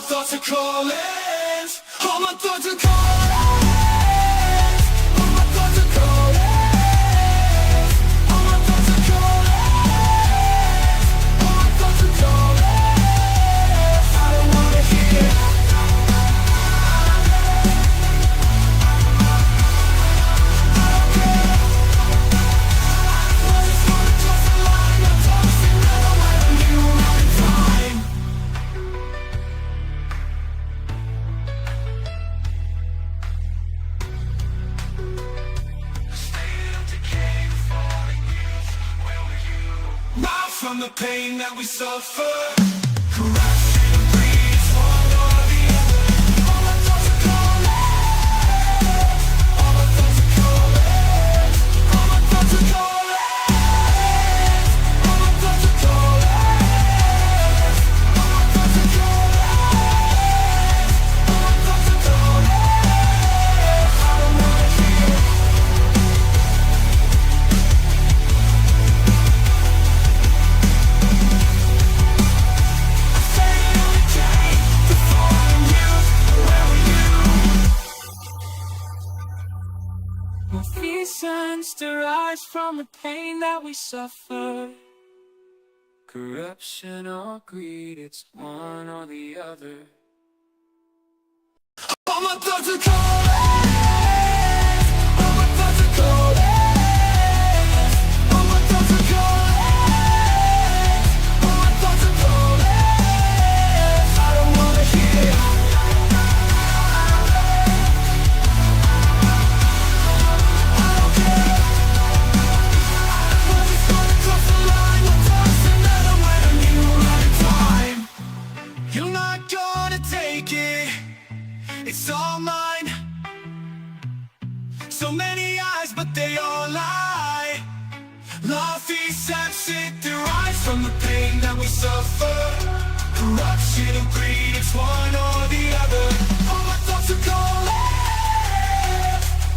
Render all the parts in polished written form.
thoughts are calling. All my thoughts are calling. All my thoughts are calling. All my thoughts are calling. All my thoughts are calling. I don't wanna hear. From the pain that we suffer, corruption breeds one or the other. All my thoughts are calling. All my thoughts are calling. All my thoughts are calling. All my thoughts are calling. All my thoughts are calling. All my thoughts are calling. I don't wanna hear. Visions to rise from the pain that we suffer. Corruption or greed, it's one or the other. All my thoughts are calling. All my thoughts are calling. All my thoughts are calling. All my thoughts are calling. I don't wanna hear. It's all mine. So many eyes, but they all lie. Love accepts it derives from the pain that we suffer. Corruption and greed, it's one or the other. All my thoughts are calling.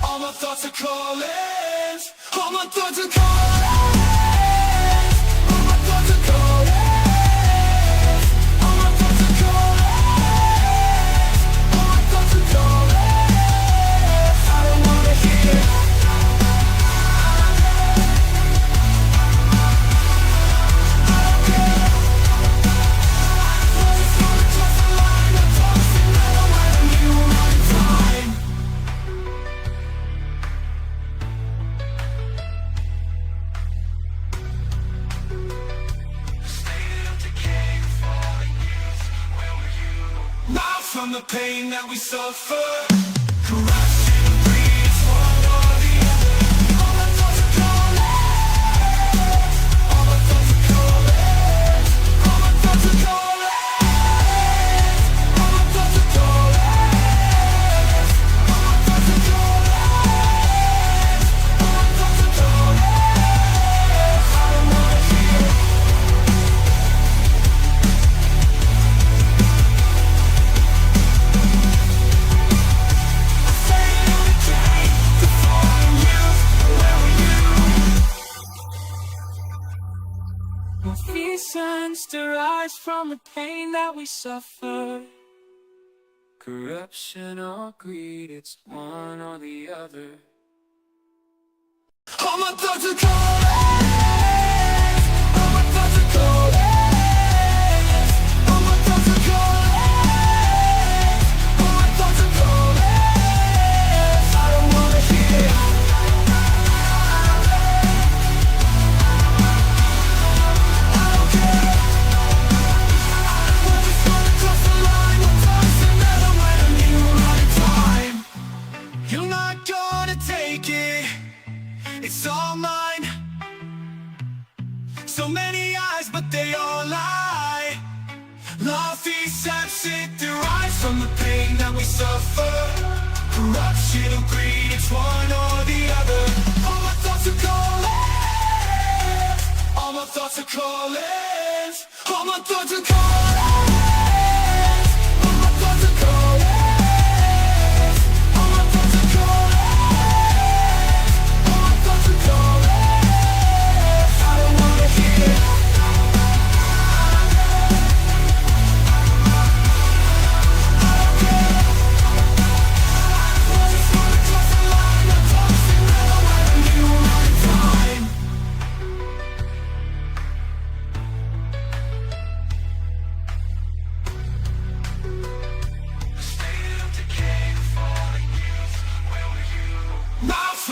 All my thoughts are calling. All my thoughts are calling. All my thoughts are calling. All my thoughts are calling. From the pain that we suffer, corruption breeds one or the other. All my thoughts are calling. All my thoughts are calling. All my thoughts are calling. All my thoughts are calling. All my thoughts are calling. All my thoughts are calling. I don't wanna hear. Visions to rise from the pain that we suffer. Corruption or greed, it's one or the other. All my thoughts are calling. All my thoughts are calling. All my thoughts are calling. All my thoughts are calling. I don't wanna hear. It's all mine. So many eyes, but they all lie. Love accepts it derives from the pain that we suffer. Corruption or greed, it's one or the other. All my thoughts are calling. All my thoughts are calling. All my thoughts are calling. All my thoughts are calling. All my thoughts are calling. I don't wanna hear.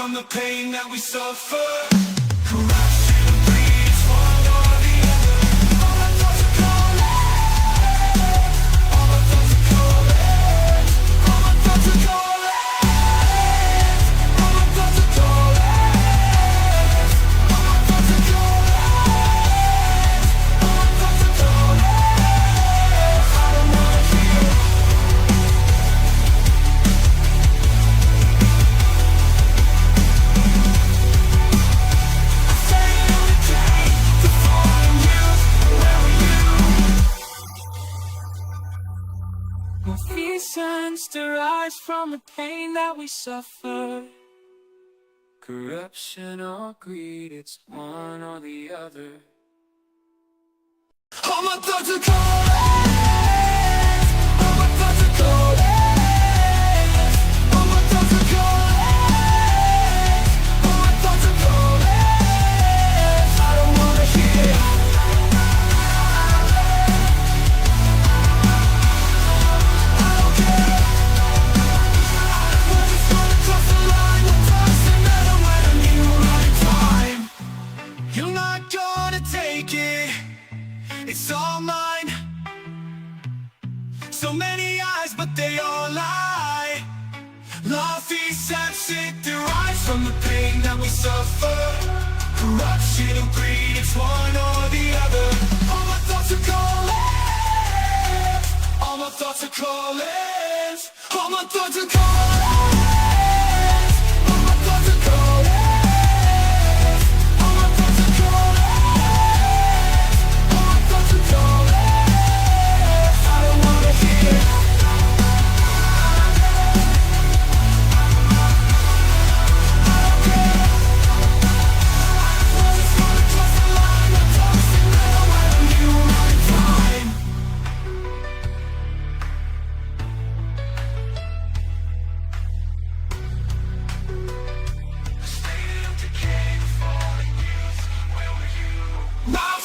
from the pain that we suffer. Corruption breeds one or the other. All my thoughts are calling. All my thoughts are calling. All my thoughts are calling. All my thoughts are calling. All my thoughts are calling. All my thoughts are calling. I don't wanna hear. Malfeasance derives from the pain that we suffer. Corruption or greed, it's one or the other. All my thoughts are calling. All my thoughts are calling. All my thoughts are calling. All my thoughts are calling. I don't wanna hear. You're not gonna take it, it's all mine. So many eyes, but they all lie. Malfeasance, it derives from the pain that we suffer. Corruption and greed, it's one or the other. All my thoughts are calling. All my thoughts are calling. All my thoughts are calling. All my thoughts are calling.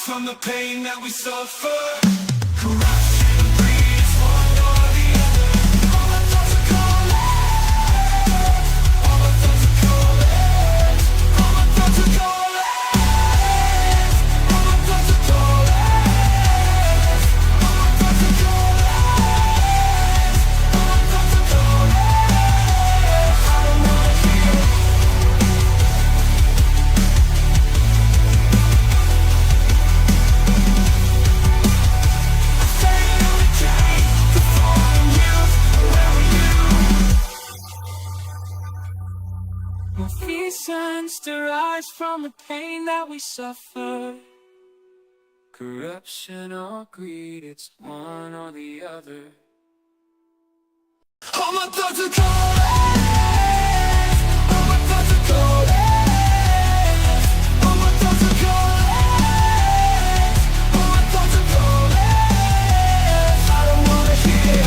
From the pain that we suffer. Corruption breeds one or the other. All my thoughts are calling. All my thoughts are calling. All my thoughts are calling. All my thoughts are calling. All my thoughts are calling. All my thoughts are calling. I don't wanna hear. Malfeasance derives from the pain that we suffer. Corruption or greed, it's one or the other. All my thoughts are calling. All my thoughts are calling. All my thoughts are calling. All my thoughts are calling. I don't wanna hear.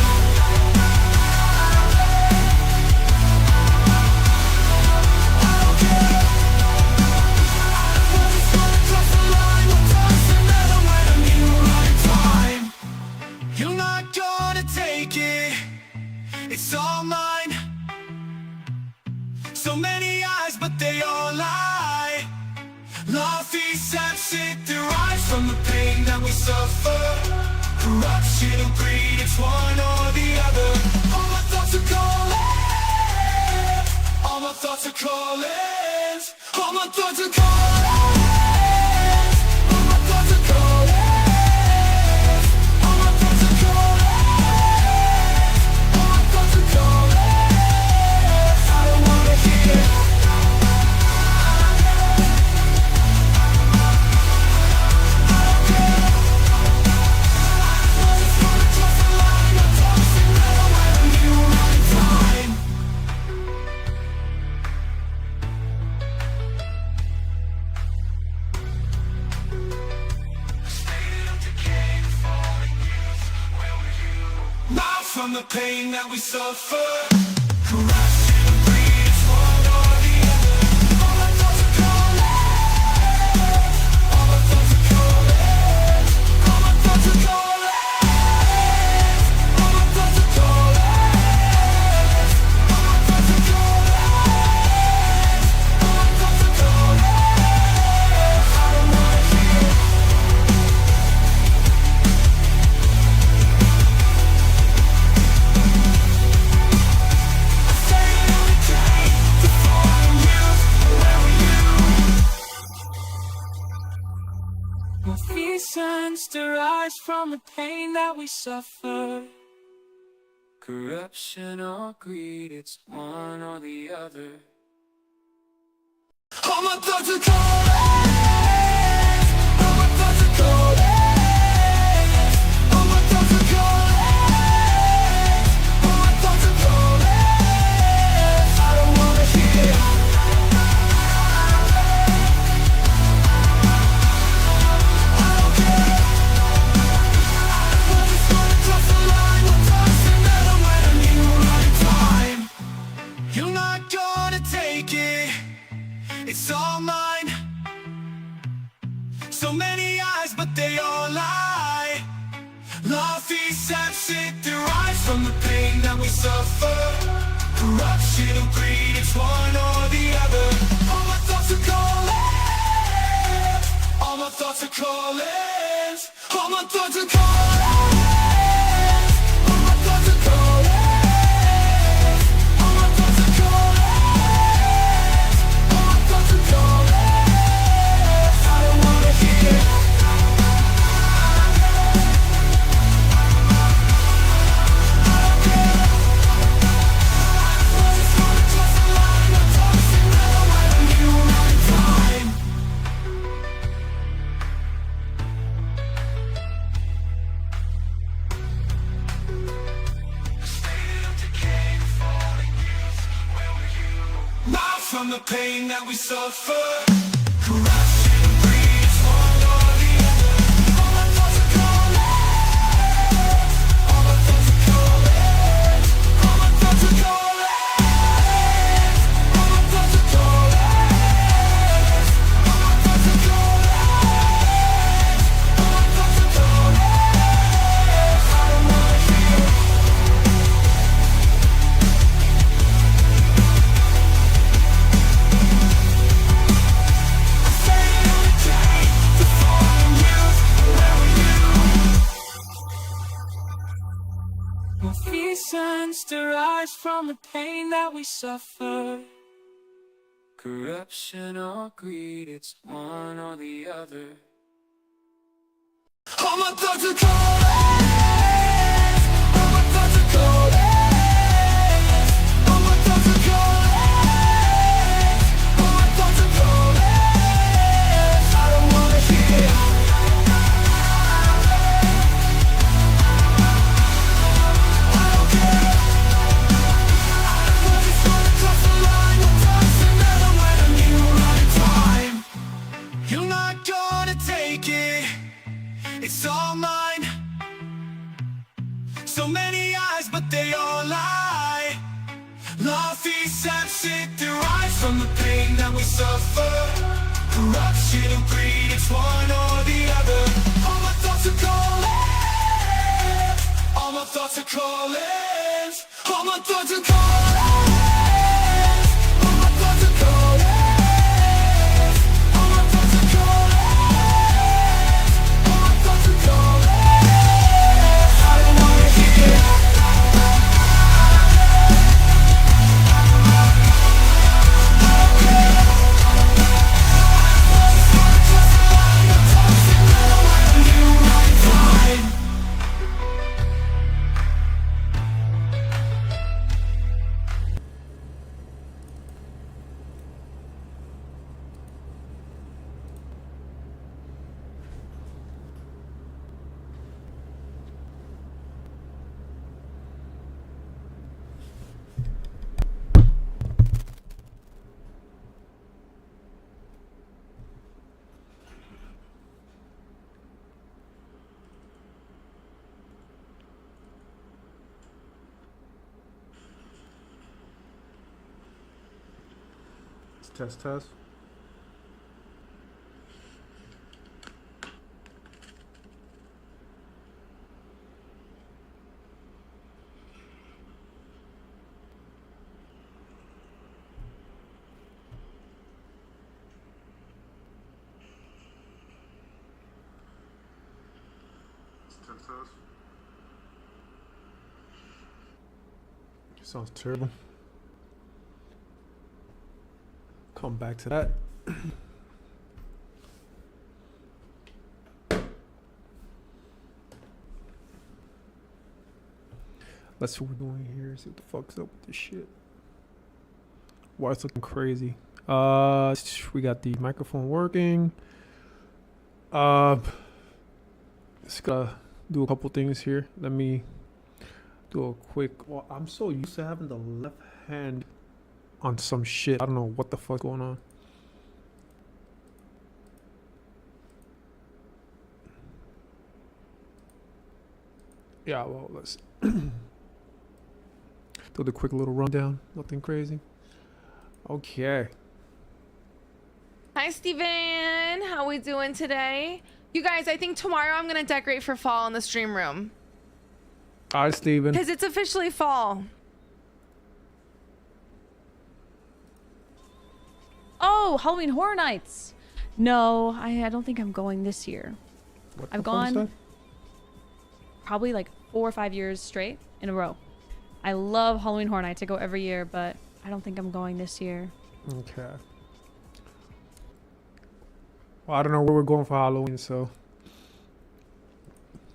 It's all mine. So many eyes, but they all lie. Malfeasance, it derives from the pain that we suffer. Corruption and greed, it's one or the other. All my thoughts are calling. All my thoughts are calling. All my thoughts are calling. All my thoughts are calling. All my thoughts are calling. From the pain that we suffer. Corruption breeds one or the other. All my thoughts are calling. All my thoughts are calling. All my thoughts are calling. All my thoughts are calling. All my thoughts are calling. Malfeasance derives from the pain that we suffer. Corruption or greed, it's one or the other. All my thoughts are calling. All my thoughts are calling. All my thoughts are calling. All my thoughts are calling. I don't wanna hear. I don't care. I just wanna cross the line. My thoughts are never when I knew right time. You're not gonna take it. It's all mine. So many eyes, but they all lie. Love accepts it derives from the pain that we suffer. Corruption or greed, it's one or the other. All my thoughts are calling. All my thoughts are calling. All my thoughts are calling. All my thoughts are calling. All my thoughts are calling. All my thoughts are calling. I don't wanna hear. From the pain that we suffer. Corruption and greed, it's one or the other. All my thoughts are calling. All my thoughts are calling. All my thoughts are calling. All my thoughts are calling. All my thoughts are calling. All my thoughts are calling. I don't wanna hear. Malfeasance derives from the pain that we suffer. Corruption or greed, it's one or the other. All my thoughts are calling. All my thoughts are calling. All my thoughts are calling. All my thoughts are calling. I don't wanna hear. You're not gonna take it. It's all mine. So many eyes, but they all lie. Love accepts it derives from the pain that we suffer. Corruption and greed, it's one or the other. All my thoughts are calling. All my thoughts are calling. All my thoughts are calling. All my thoughts are calling. All my thoughts are calling. All my thoughts are calling. I don't wanna hear. Test, test. Test, test. Sounds terrible. Come back to that. Let's see what we're doing here. See what the fuck's up with this shit. Why it's looking crazy. We got the microphone working. Just gotta do a couple things here. Let me do a quick. Well, I'm so used to having the left hand on some shit. I don't know what the fuck's going on. Yeah, well, let's do the quick little rundown. Nothing crazy. Okay. Hi, Steven. How we doing today? You guys, I think tomorrow I'm going to decorate for fall in the stream room. Hi, Steven. Because it's officially fall. Oh, Halloween Horror Nights. No, I don't think I'm going this year. What I've the fuck is gone that? probably like 4 or 5 years straight in a row. I love Halloween Horror Nights. I go every year, but I don't think I'm going this year. Okay. Well, I don't know where we're going for Halloween, so.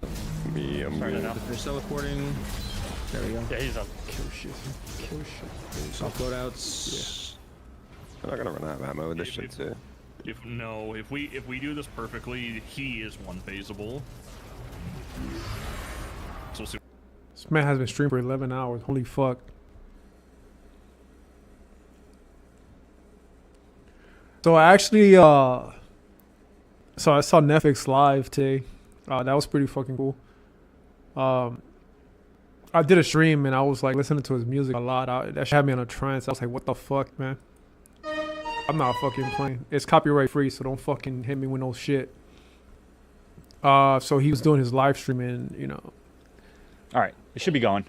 I'm Starting off. If you're still recording, there we go. Yeah, he's up. Kill shit. Kill shit. Soft loadouts. I'm not gonna run out of ammo with this shit too. If we do this perfectly, he is one phaseable. So we'll see. This man has been streaming for 11 hours. Holy fuck. So I actually, so I saw Netflix live today. That was pretty fucking cool. I did a stream and I was like listening to his music a lot. That shit had me in a trance. I was like, what the fuck, man? I'm not fucking playing. It's copyright free, so don't fucking hit me with no shit. So he was doing his live streaming, you know. All right, it should be going.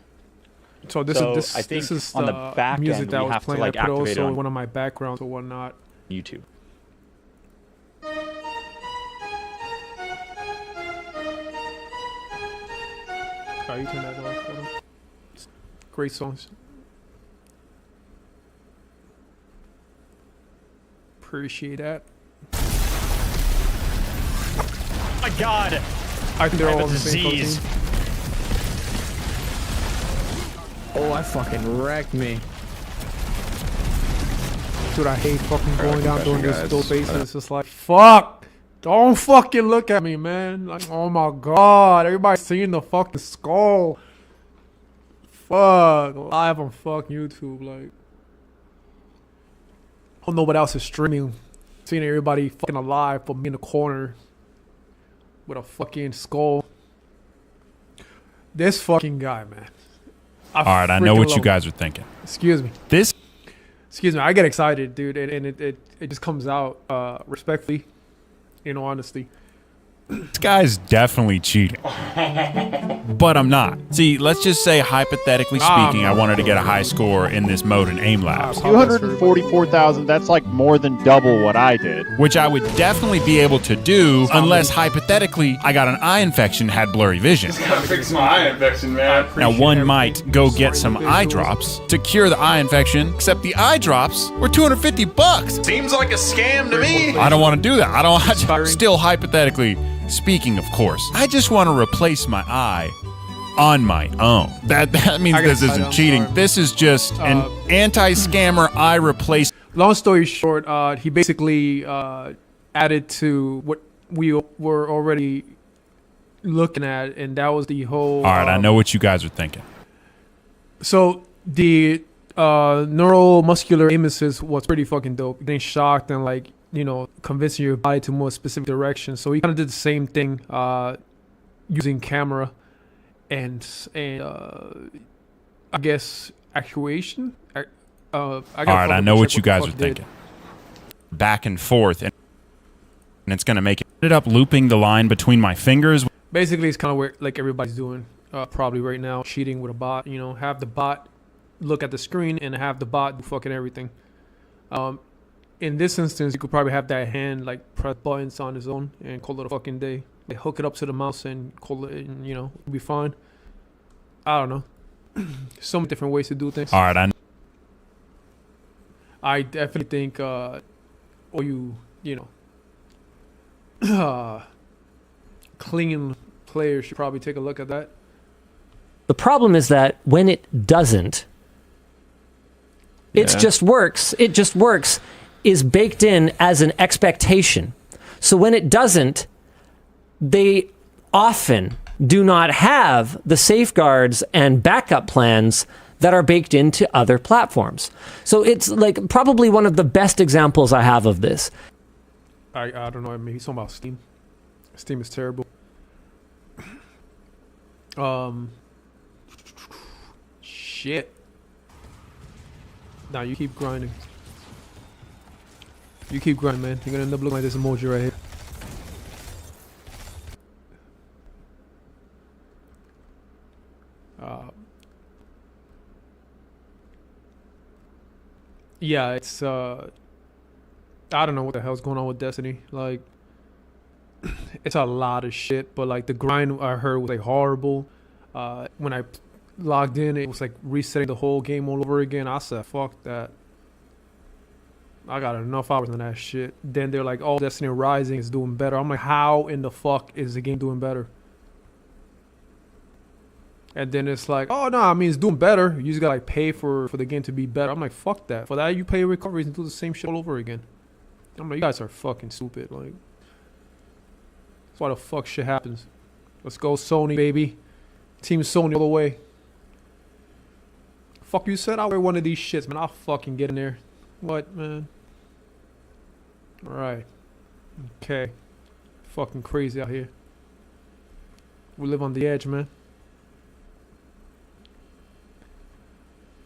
So this I think this is on the the back music end, that we was have to, playing. like, I put activate also on one of my backgrounds or whatnot. YouTube. Oh, you turn that off. Hold on. Great songs. Appreciate that. My God, I think they're I all have on a the same disease. team. Oh, I fucking wrecked me. Dude, I hate fucking going down doing this guys. still bases. It's just like, fuck! Don't fucking look at me, man. Like, oh my god, everybody's seeing the fucking skull. Fuck, live on fucking YouTube, like. I don't know what else is streaming. Seeing everybody fucking alive, but me in the corner with a fucking skull. This fucking guy, man. All right, I know freaking what love you him. guys are thinking. Excuse me. This I get excited, dude, and it just comes out respectfully, in all honesty. guy's definitely cheating. But I'm not. See, let's just say, hypothetically speaking, I wanted to get a high score in this mode in aim labs, 244,000. That's like more than double what I did. which I would definitely be able to do unless, hypothetically, I got an eye infection, had blurry vision. Gotta fix my eye infection, man. Now, one might go get some eye drops to cure the eye infection, except the eye drops were $250. Seems like a scam to me. I don't want to do that. I don't. Still, hypothetically speaking, of course, I just want to replace my eye on my own. That means this isn't cheating. This is just an anti-scammer eye replace. Long story short, he basically added to what we were already looking at, and that was the whole. All right, I know what you guys are thinking. So the neuromuscular aim assist was pretty fucking dope. Getting shocked and, like, you know, convincing your body to move a specific direction. So he kind of did the same thing using camera and I guess actuation. All right, I know what you guys are thinking. Back and forth, and it's gonna make it. Ended up looping the line between my fingers. Basically, it's kind of where, like, everybody's doing probably right now, cheating with a bot. You know, have the bot look at the screen and have the bot do fucking everything. In this instance, you could probably have that hand, like, press buttons on his own and call it a fucking day. Like, hook it up to the mouse and call it, and, you know, it'll be fine. I don't know. So many different ways to do things. All right, I definitely think, you know, clean players should probably take a look at that. The problem is that when it doesn't, it just works is baked in as an expectation. So when it doesn't, they often do not have the safeguards and backup plans that are baked into other platforms. So it's like probably one of the best examples I have of this. I don't know. Maybe something about Steam. Steam is terrible. Shit. Now you keep grinding. You keep grinding, man. You're gonna end up looking like this emoji right here. Yeah, it's I don't know what the hell's going on with Destiny. Like, it's a lot of shit, but like the grind I heard was like horrible. When I logged in, it was like resetting the whole game all over again. I said, fuck that. I got enough hours on that shit. Then they're like, oh, Destiny Rising is doing better. I'm like, how in the fuck is the game doing better? And then it's like, oh no, I mean it's doing better. You just gotta like pay for the game to be better. I'm like, fuck that. For that you pay recoveries and do the same shit all over again. I'm like, you guys are fucking stupid. Like, that's why the fuck shit happens. Let's go Sony, baby. Team Sony all the way. Fuck you said I'll wear one of these shits, man. I'll fucking get in there. What, man? Alright. Okay. Fucking crazy out here. We live on the edge, man.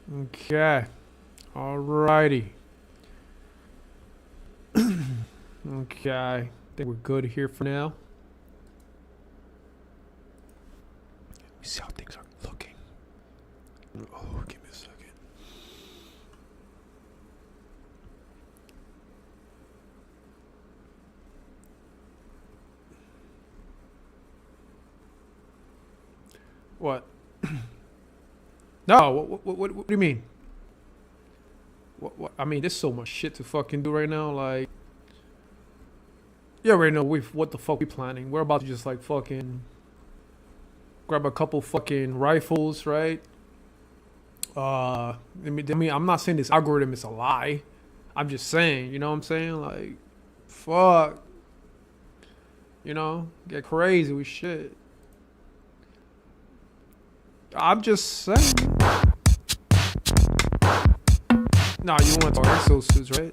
Okay. Alrighty. Okay. I think we're good here for now. Let me see how things are looking. Oh, give me a second. What? No, what do you mean? What? I mean, there's so much shit to fucking do right now. Like, you already know what the fuck we planning. We're about to just like fucking grab a couple fucking rifles, right? I mean, I'm not saying this algorithm is a lie. I'm just saying, you know what I'm saying? Like, fuck. You know, get crazy with shit. I'm just saying. Nah, you want to talk exosuits, right?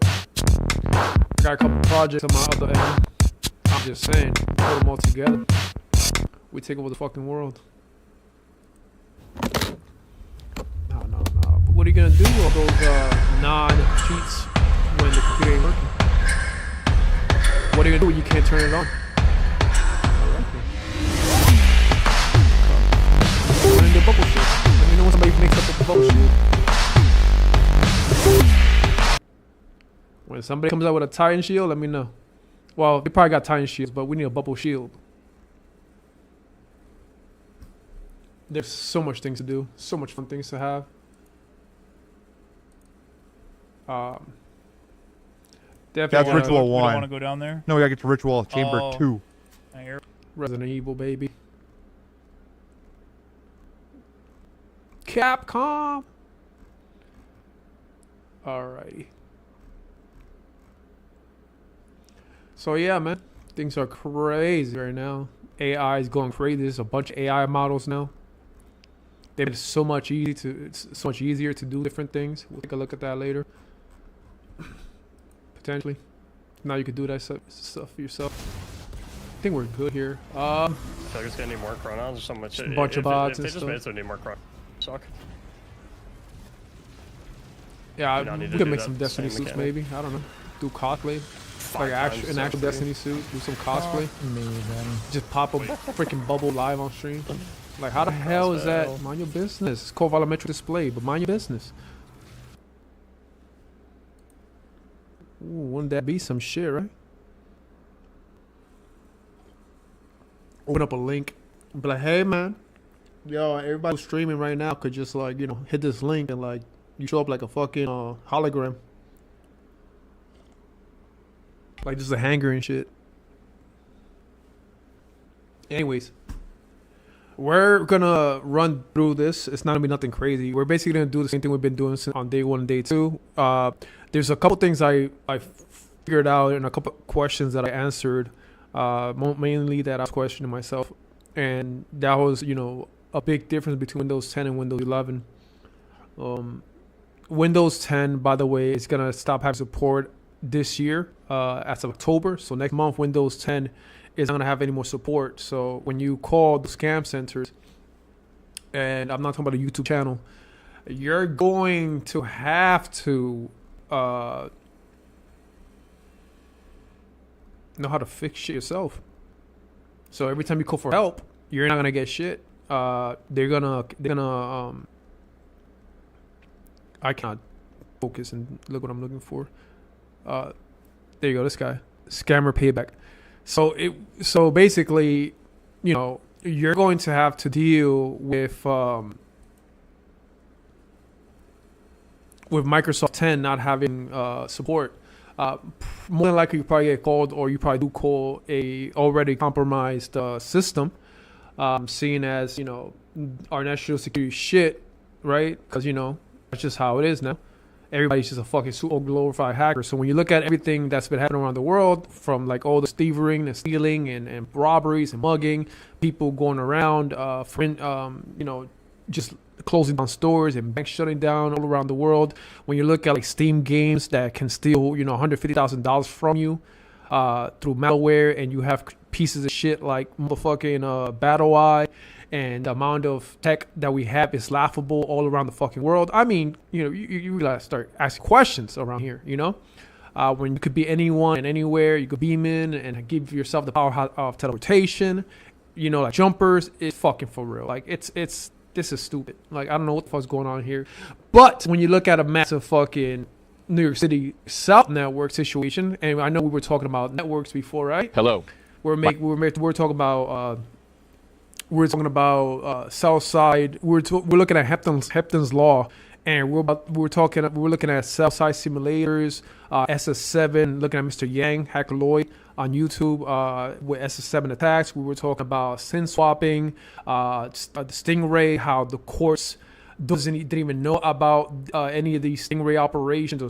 I got a couple projects on my other end. I'm just saying, put them all together. We take over the fucking world. No. But what are you gonna do with all those non-cheats when the computer ain't working? What are you gonna do when you can't turn it on? The bubble shit. Let me know when somebody makes up the bubble shit. When somebody comes out with a Titan shield, let me know. Well, they probably got Titan shields, but we need a bubble shield. There's so much things to do, so much fun things to have. That's Ritual 1. Want to go down there? No, we gotta get to Ritual Chamber 2. Resident Evil, baby. Capcom. Alrighty. So yeah, man, things are crazy right now. AI is going crazy. There's a bunch of AI models now. They made it so much it's so much easier to do different things. We'll take a look at that later. Potentially. Now you can do that stuff for yourself. I think we're good here. I feel like it's gonna need more chronons or something. Just a bunch of bots and and stuff. stuff. Made it, so need more chronons. Suck. Yeah, we could make some Destiny suits maybe. I don't know. Do cosplay. Like an actual Destiny suit. Do some cosplay. Just pop a freaking bubble live on stream. Like, how the hell is that? Mind your business. It's called volumetric display, but mind your business. Ooh, wouldn't that be some shit, right? Open up a link. Be like, hey, man. Yo, everybody who's streaming right now could just, like, you know, hit this link and, like, you show up like a fucking hologram. Like, just a hanger and shit. Anyways. we're gonna run through this. It's not gonna be nothing crazy. We're basically gonna do the same thing we've been doing on day 1 and day 2. There's a couple things I figured out and a couple questions that I answered. Mainly that I was questioning myself, and that was, you know, a big difference between Windows 10 and Windows 11. Windows 10, by the way, is gonna stop having support this year as of October. So next month, Windows 10 is not gonna have any more support. So when you call the scam centers, and I'm not talking about a YouTube channel, you're going to have to know how to fix shit yourself. So every time you call for help, you're not gonna get shit. They're gonna I cannot focus and look what I'm looking for. There you go, this guy. Scammer payback. So basically, you know, you're going to have to deal with Microsoft 10 not having support. More than likely you probably get called, or you probably do call a already compromised system, seeing as, you know, our national security shit, right? Because, you know, that's just how it is now. Everybody's just a fucking super glorified hacker. So when you look at everything that's been happening around the world, from like all the thievery and stealing and robberies and mugging, people going around, you know, just closing down stores and banks shutting down all around the world. When you look at like Steam games that can steal, you know, $150,000 from you through malware, and you have pieces of shit like motherfucking Battle Eye, and the amount of tech that we have is laughable all around the fucking world. I mean, you know, you gotta start asking questions around here, you know? When you could be anyone and anywhere, you could beam in and give yourself the power of teleportation, you know, like jumpers. It's fucking for real. Like, this is stupid. Like, I don't know what the fuck's going on here. But when you look at a massive fucking New York City South network situation, and I know we were talking about networks before, right? Hello. We're talking about South Side. We're looking at Hepton's Law, and we're looking at South Side simulators, SS7. Looking at Mr. Yang, Hacker Lloyd on YouTube with SS7 attacks. We were talking about SIN swapping, the Stingray, how the courts didn't even know about any of these Stingray operations or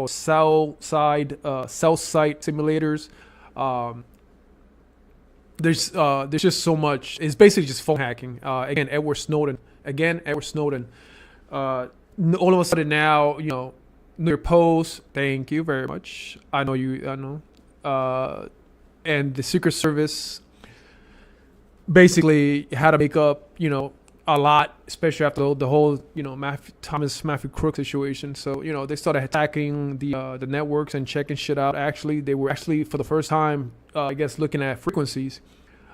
cell site simulators. There's just so much. It's basically just phone hacking. Again, Edward Snowden. All of a sudden now, you know, New York Post. Thank you very much. I know. And the Secret Service basically had to make up, you know, a lot, especially after the whole, you know, Matthew Crook situation. So, you know, they started attacking the networks and checking shit out. They were for the first time, I guess, looking at frequencies,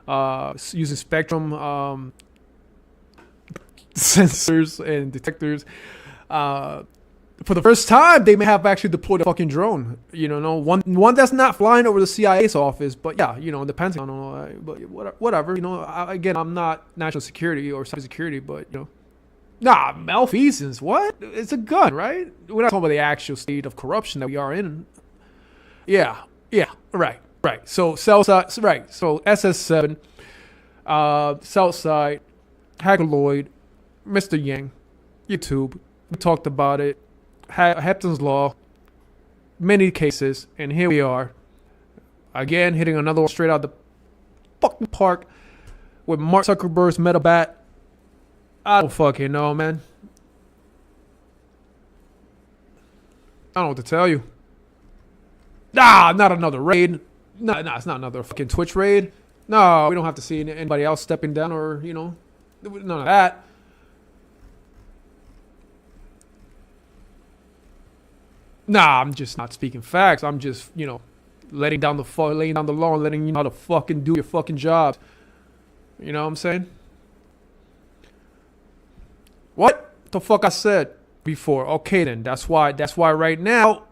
using spectrum sensors and detectors. For the first time, they may have actually deployed a fucking drone. You know, one that's not flying over the CIA's office, but yeah, you know, the Pentagon. But whatever. You know, again, I'm not national security or cybersecurity, but you know, malfeasance. What? It's a gun, right? We're not talking about the actual state of corruption that we are in. Yeah, right. So Southside, right? So SS7, Southside, Hacker Lloyd, Mr. Yang, YouTube. We talked about it. Hepton's Law, many cases, and here we are again, hitting another one straight out the fucking park with Mark Zuckerberg's Meta Bat. I don't fucking know, man. I don't know what to tell you. Not another raid. No, it's not another fucking Twitch raid. No, we don't have to see anybody else stepping down, or, you know, none of that. I'm just not speaking facts. I'm just, you know, laying down the law and letting you know how to fucking do your fucking job. You know what I'm saying? What the fuck I said before? Okay, then that's why right now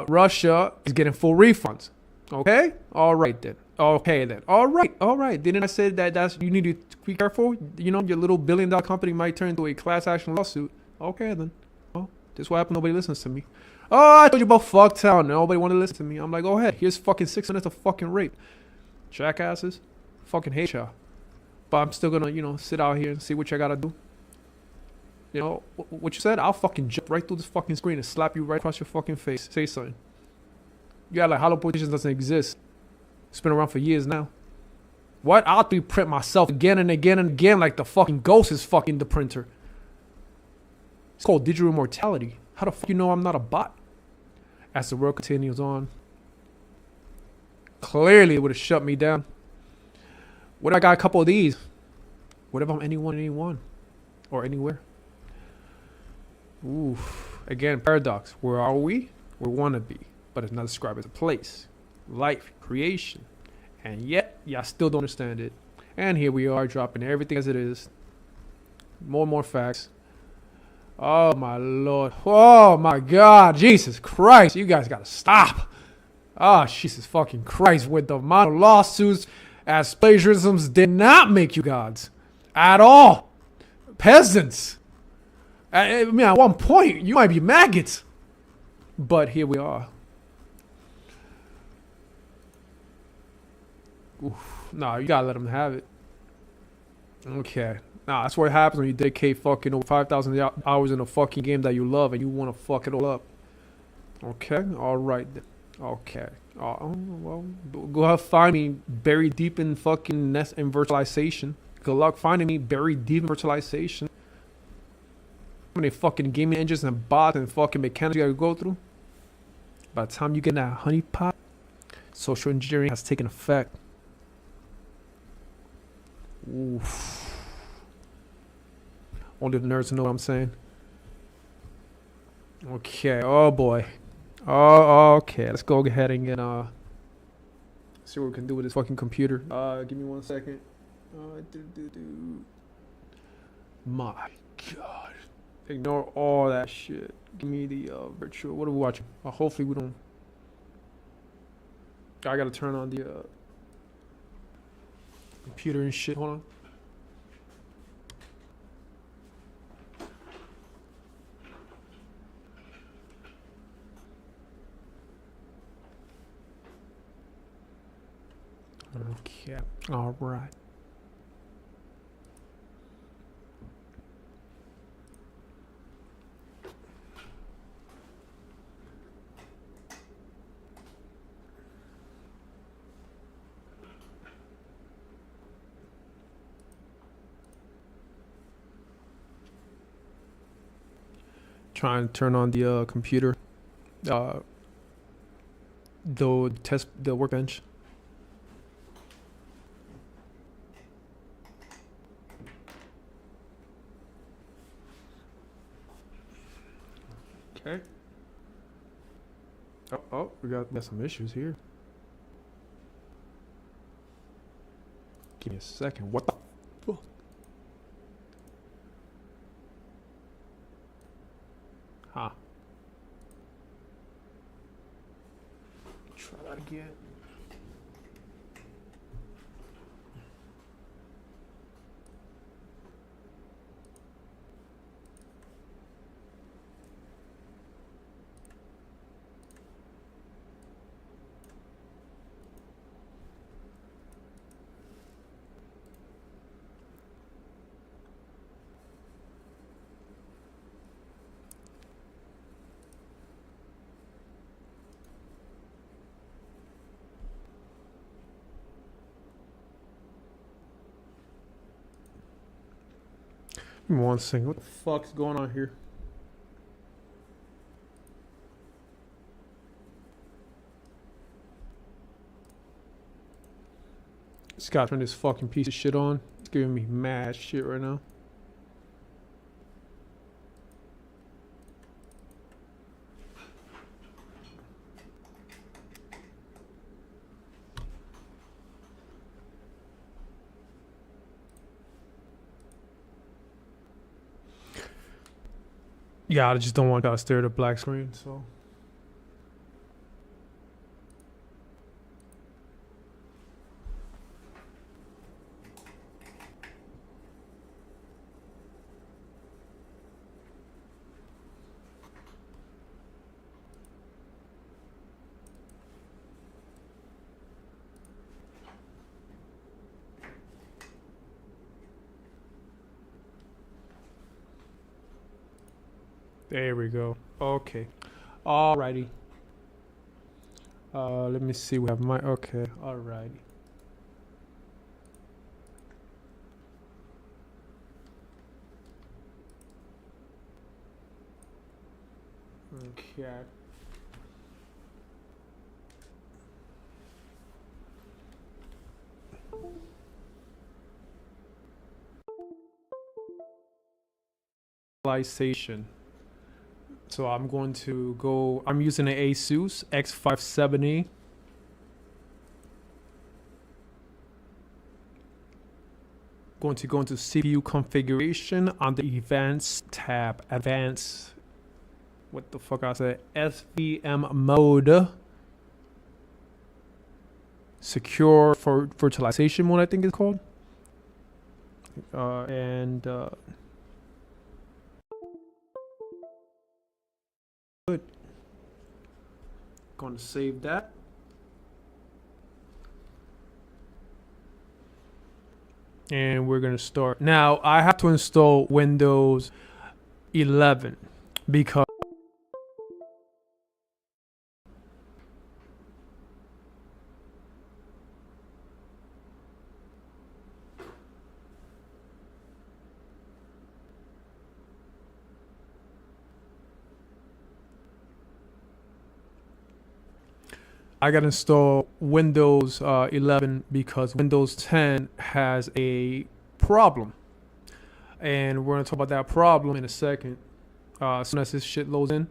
Russia is getting full refunds. Okay, all right then. Okay then. All right. Didn't I say that you need to be careful? You know, your little $1 billion company might turn into a class action lawsuit. Okay then. Oh, this is what happened. Nobody listens to me. Oh, I told you about Fucktown. Nobody wanted to listen to me. I'm like, go ahead. Here's fucking 6 minutes of fucking rape. Jackasses. Fucking hate y'all. But I'm still gonna, you know, sit out here and see what I gotta do. You know, what you said? I'll fucking jump right through this fucking screen and slap you right across your fucking face. Say something. You got like hollow partitions doesn't exist. It's been around for years now. What? I'll 3D print myself again and again and again like the fucking ghost is fucking the printer. It's called digital immortality. How the fuck you know I'm not a bot? As the world continues on, clearly it would have shut me down. What if I got a couple of these? What if I'm anyone, or anywhere? Oof. Again, paradox. Where are we? We want to be, but it's not described as a place, life, creation, and yet y'all still don't understand it. And here we are, dropping everything as it is. More and more facts. Oh my lord. Oh my god. Jesus Christ. You guys gotta stop. Oh, Jesus fucking Christ. With the amount of lawsuits as plagiarisms did not make you gods. At all. Peasants. I mean, at one point, you might be maggots. But here we are. Oof. Nah, you gotta let them have it. Okay. Nah, that's what happens when you dedicate fucking over 5,000 hours in a fucking game that you love and you want to fuck it all up. Okay? Alright. Okay. Well, go ahead, find me buried deep in fucking nest and virtualization. Good luck finding me buried deep in virtualization. How many fucking gaming engines and bots and fucking mechanics you gotta go through? By the time you get in that honeypot, social engineering has taken effect. Oof. Only the nerds know what I'm saying. Okay. Oh boy. Oh, okay. Let's go ahead and get see what we can do with this fucking computer. Give me 1 second. My God. Ignore all that shit. Give me the virtual. What are we watching? Hopefully we don't. I gotta turn on the computer and shit. Hold on. Okay. All right. Trying to turn on the computer. The workbench. Okay. Oh, we got some issues here. Give me a second. What the fuck? Huh. Try that again. Give me 1 second. What the fuck's going on here? Just gotta turn this fucking piece of shit on. It's giving me mad shit right now. Yeah, I just don't want to stare at a black screen, so. There we go. Okay. Alrighty. Let me see. We have my. Okay. Alrighty. Okay. Virtualization. So I'm going to go. I'm using an Asus X570. Going to go into CPU configuration on the Advanced tab. Advanced. What the fuck I said? SVM mode. Secure for virtualization mode, I think it's called. Good. Going to save that. And we're going to start. Now, I have to install Windows 11 because I got to install Windows 11 because Windows 10 has a problem. And we're going to talk about that problem in a second. As soon as this shit loads in.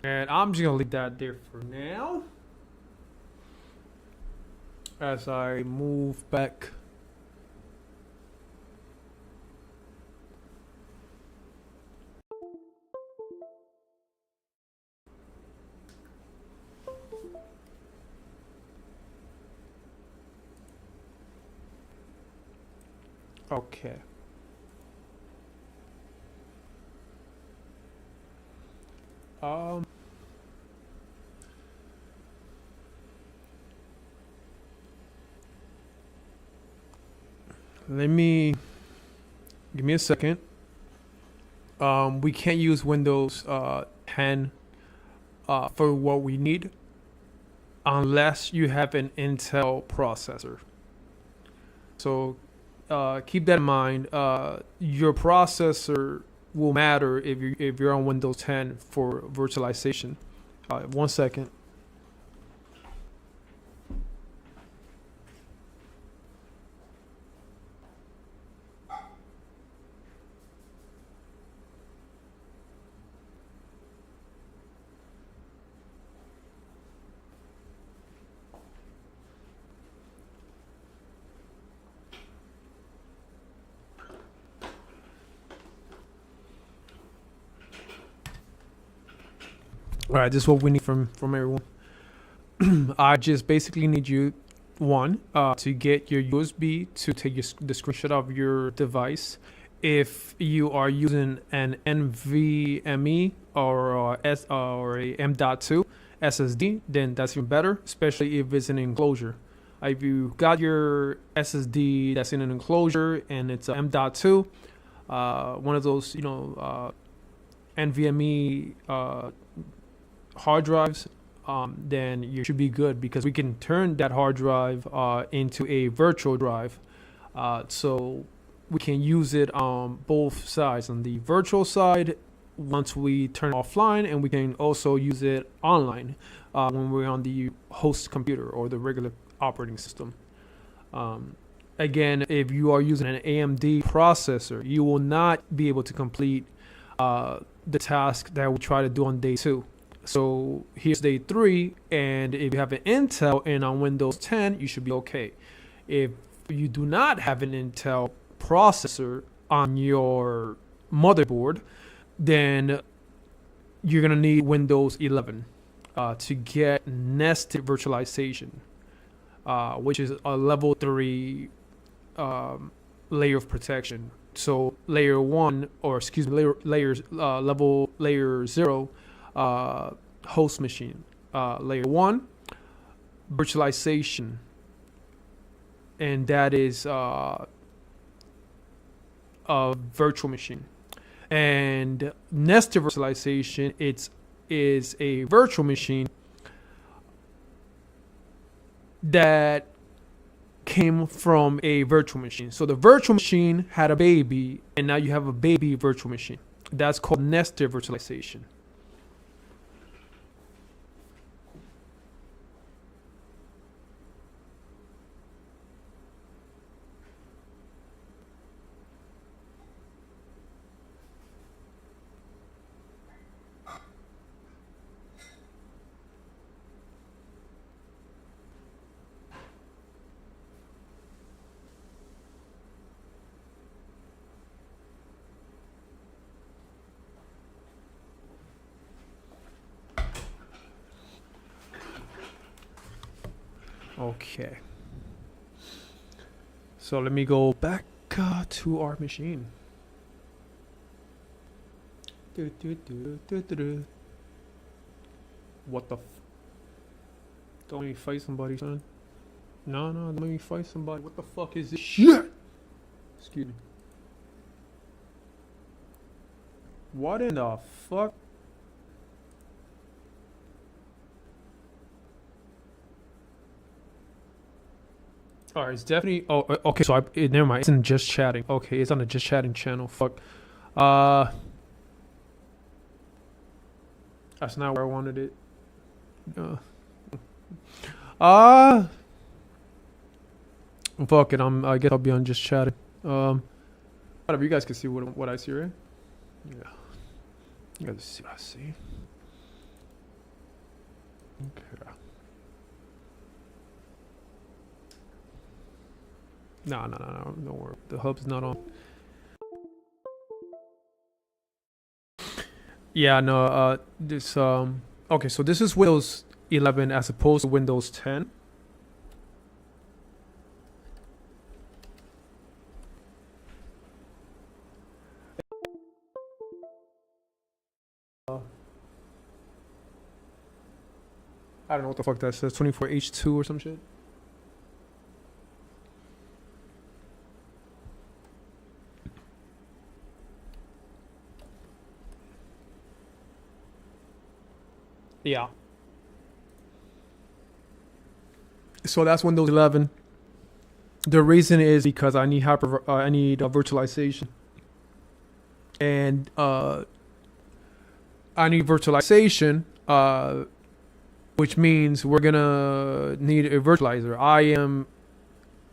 And I'm just going to leave that there for now. As I move back. Okay. Give me a second. We can't use Windows 10 for what we need unless you have an Intel processor. So keep that in mind. Your processor will matter if you're on Windows 10 for virtualization. 1 second. All right, this is what we need from everyone. I just basically need you, one, to get your USB to take the screenshot of your device. If you are using an NVMe or a M.2 SSD, then that's even better, especially if it's an enclosure. If you got your SSD that's in an enclosure and it's a M.2, one of those, NVMe hard drives, then you should be good because we can turn that hard drive into a virtual drive. So we can use it on both sides. On the virtual side, once we turn it offline, and we can also use it online when we're on the host computer or the regular operating system. Again, if you are using an AMD processor, you will not be able to complete the task that we try to do on day 2. So here's day 3, and if you have an Intel and on Windows 10, you should be okay. If you do not have an Intel processor on your motherboard, then you're gonna need Windows 11 to get nested virtualization, which is a level 3 layer of protection. So layer 1, or excuse me, level layer 0. Host machine, layer 1, virtualization, and that is a virtual machine. And nested virtualization, is a virtual machine that came from a virtual machine. So the virtual machine had a baby, and now you have a baby virtual machine. That's called nested virtualization. Okay. So let me go back to our machine. What the don't make me fight somebody, son. No, don't make me fight somebody. What the fuck is this shit? Excuse me. What in the fuck? Alright, it's definitely. Oh, okay. So never mind. It's in just chatting. Okay, it's on the just chatting channel. Fuck. That's not where I wanted it. Fuck it. I guess I'll be on just chatting. Whatever. You guys can see what I see, right? Yeah. You guys see what I see. Okay. No, don't worry. The hub's not on. Yeah, no, this, okay, so this is Windows 11 as opposed to Windows 10. I don't know what the fuck that says, 24H2 or some shit. Yeah. So that's Windows 11. The reason is because I need virtualization, and I need virtualization, which means we're gonna need a virtualizer. I am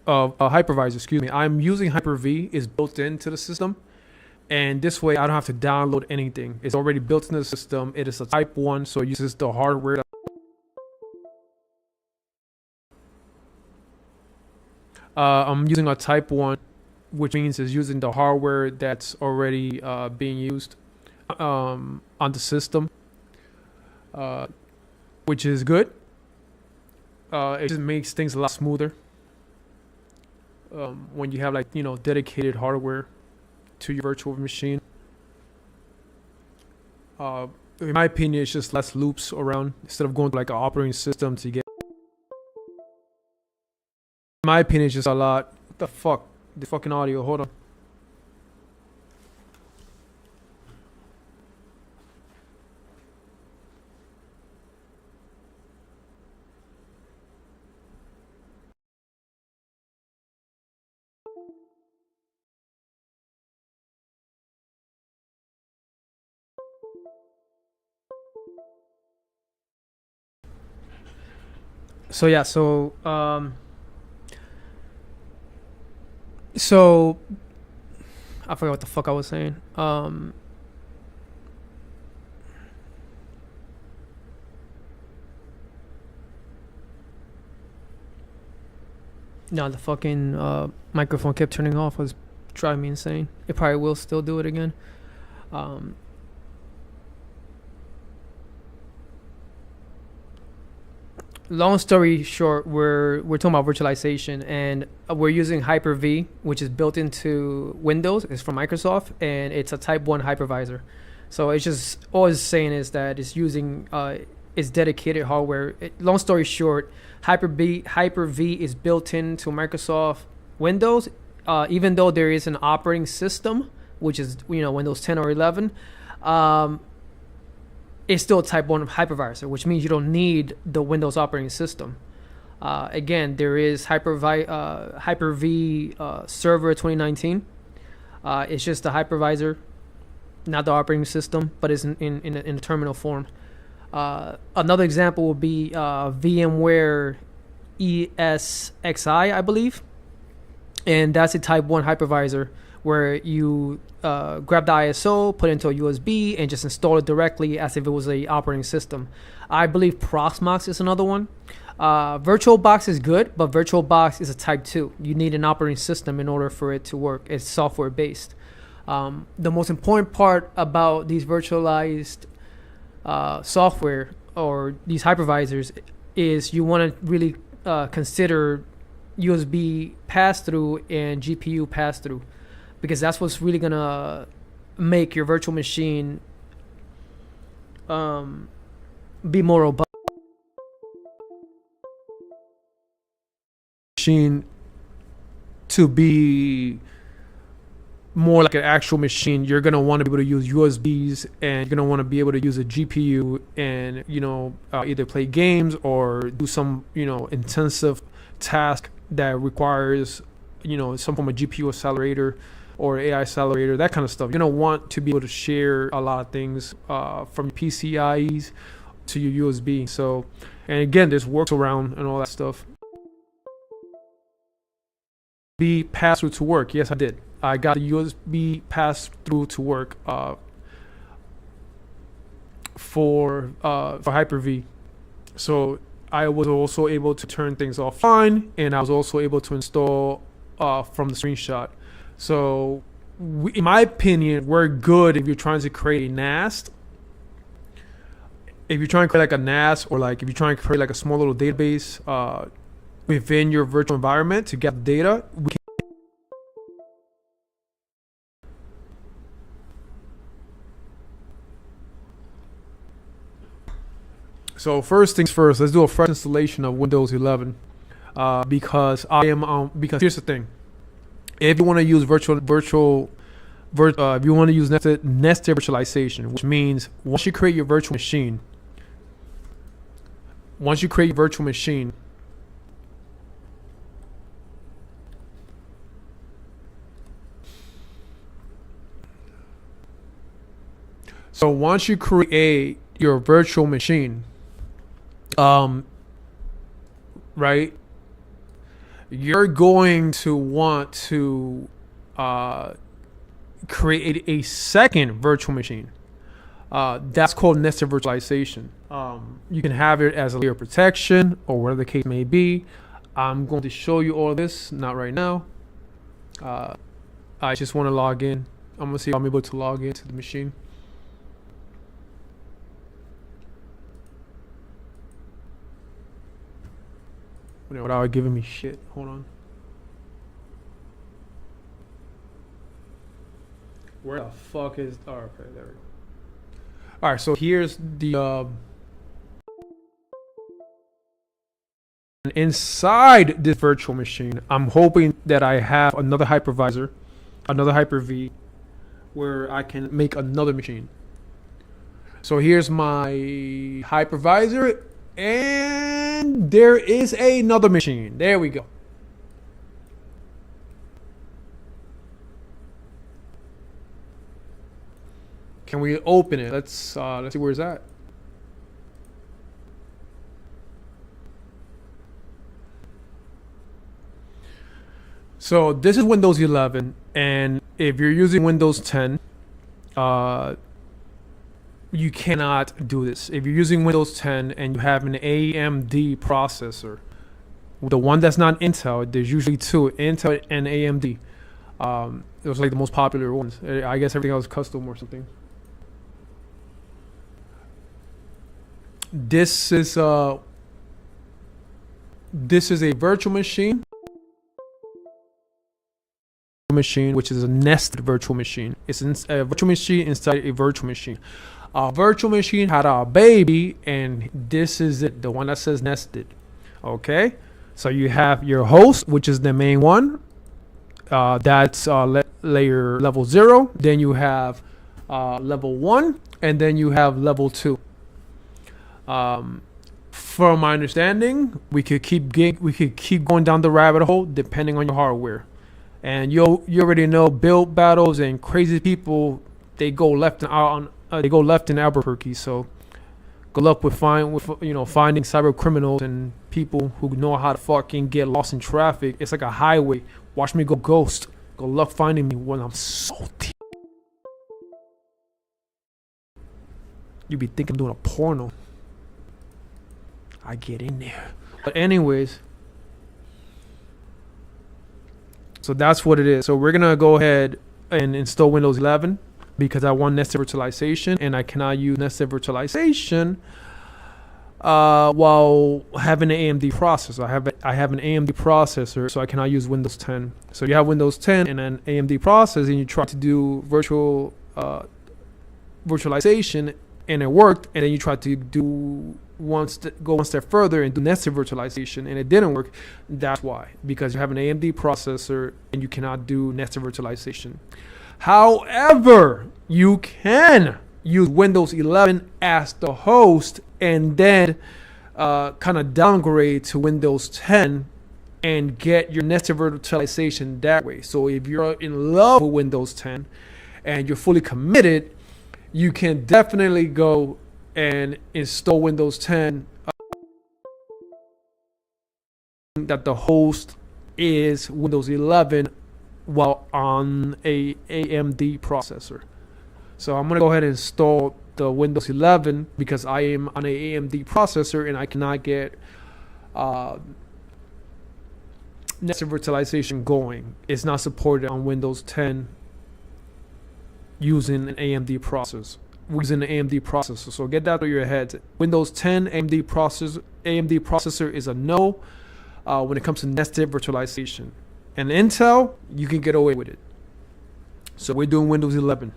a hypervisor. Excuse me. I'm using Hyper-V. Is built into the system. And this way, I don't have to download anything. It's already built into the system. It is a Type 1, so it uses the hardware. I'm using a Type 1, which means it's using the hardware that's already being used on the system, which is good. It just makes things a lot smoother when you have, like, dedicated hardware to your virtual machine. In my opinion, it's just less loops around instead of going to like an operating system to get. In my opinion, it's just a lot. What the fuck? The fucking audio. Hold on. So yeah, so I forgot what the fuck I was saying. No, the fucking microphone kept turning off. It was driving me insane. It probably will still do it again. Long story short, we're talking about virtualization, and we're using Hyper-V, which is built into Windows. It's from Microsoft, and it's a Type 1 hypervisor. So it's just all it's saying is that it's using is dedicated hardware. Long story short, Hyper-V is built into Microsoft Windows. Even though there is an operating system, which is Windows 10 or 11, it's still a Type 1 hypervisor, which means you don't need the Windows operating system. Again, there is Hyper-V Server 2019. It's just the hypervisor, not the operating system, but it's in a terminal form. Another example would be VMware ESXi, I believe. And that's a Type 1 hypervisor where you grab the ISO, put it into a USB, and just install it directly as if it was a operating system. I believe Proxmox is another one. VirtualBox is good, but VirtualBox is a Type 2. You need an operating system in order for it to work. It's software based. The most important part about these virtualized software or these hypervisors is you want to really consider USB pass-through and GPU pass-through, because that's what's really gonna make your virtual machine be more robust. Machine to be more like an actual machine, you're gonna want to be able to use USBs, and you're gonna want to be able to use a GPU, and either play games or do some intensive task that requires some form of GPU accelerator or AI accelerator, that kind of stuff. You're gonna want to be able to share a lot of things from PCIe to your USB. So, and again, there's workaround and all that stuff. Be pass through to work. Yes, I did. I got the USB pass through to work for Hyper-V. So I was also able to turn things offline, and I was also able to install from the screenshot. So in my opinion, we're good if you're trying to create a NAS. If you're trying to create like a NAS, or like if you're trying to create like a small little database within your virtual environment to get the data, So first things first, let's do a fresh installation of Windows 11 because because here's the thing: if you want to use if you want to use nested virtualization, which means once you create your virtual machine, so once you create your virtual machine, right, you're going to want to create a second virtual machine. That's called nested virtualization. You can have it as a layer of protection or whatever the case may be. I'm going to show you all this, not right now. I just want to log in. I'm going to see if I'm able to log into the machine. Without giving me shit. Hold on. Where the fuck is... Oh, okay, there we go. Alright, so here's the... Inside this virtual machine, I'm hoping that I have another hypervisor, another Hyper-V, where I can make another machine. So here's my hypervisor, and there is another machine. There we go. Can we open it? Let's see where it's at. So this is Windows 11, and if you're using Windows 10, you cannot do this. If you're using Windows 10 and you have an AMD processor, the one that's not Intel, there's usually two, Intel and AMD. Those are like the most popular ones. I guess everything else is custom or something. This is a virtual machine, which is a nested virtual machine. It's a virtual machine inside a virtual machine. A virtual machine had a baby, and this is it, the one that says nested. Okay, so you have your host, which is the main one. That's layer level 0. Then you have level 1, and then you have level 2. From my understanding, we could keep going down the rabbit hole depending on your hardware. And you already know build battles and crazy people, they go left in Albuquerque. So good luck with finding cyber criminals and people who know how to fucking get lost in traffic. It's like a highway. Watch me go ghost. Good luck finding me when I'm salty. You be thinking I'm doing a porno. I get in there. But anyways, so that's what it is. So we're gonna go ahead and install Windows 11 because I want nested virtualization, and I cannot use nested virtualization while having an AMD processor. I have an AMD processor, so I cannot use Windows 10. So you have Windows 10 and an AMD processor, and you try to do virtualization, and it worked, and then you try to go one step further and do nested virtualization, and it didn't work. That's why, because you have an AMD processor and you cannot do nested virtualization. However, you can use Windows 11 as the host and then kind of downgrade to Windows 10 and get your nested virtualization that way. So if you're in love with Windows 10 and you're fully committed, you can definitely go and install Windows 10 that the host is Windows 11 while on a AMD processor. So I'm gonna go ahead and install the Windows 11 because I am on a AMD processor and I cannot get nested virtualization going. It's not supported on Windows 10 using an AMD processor. So get that through your head. Windows 10 AMD processor is a no when it comes to nested virtualization. And Intel, you can get away with it. So we're doing Windows 11.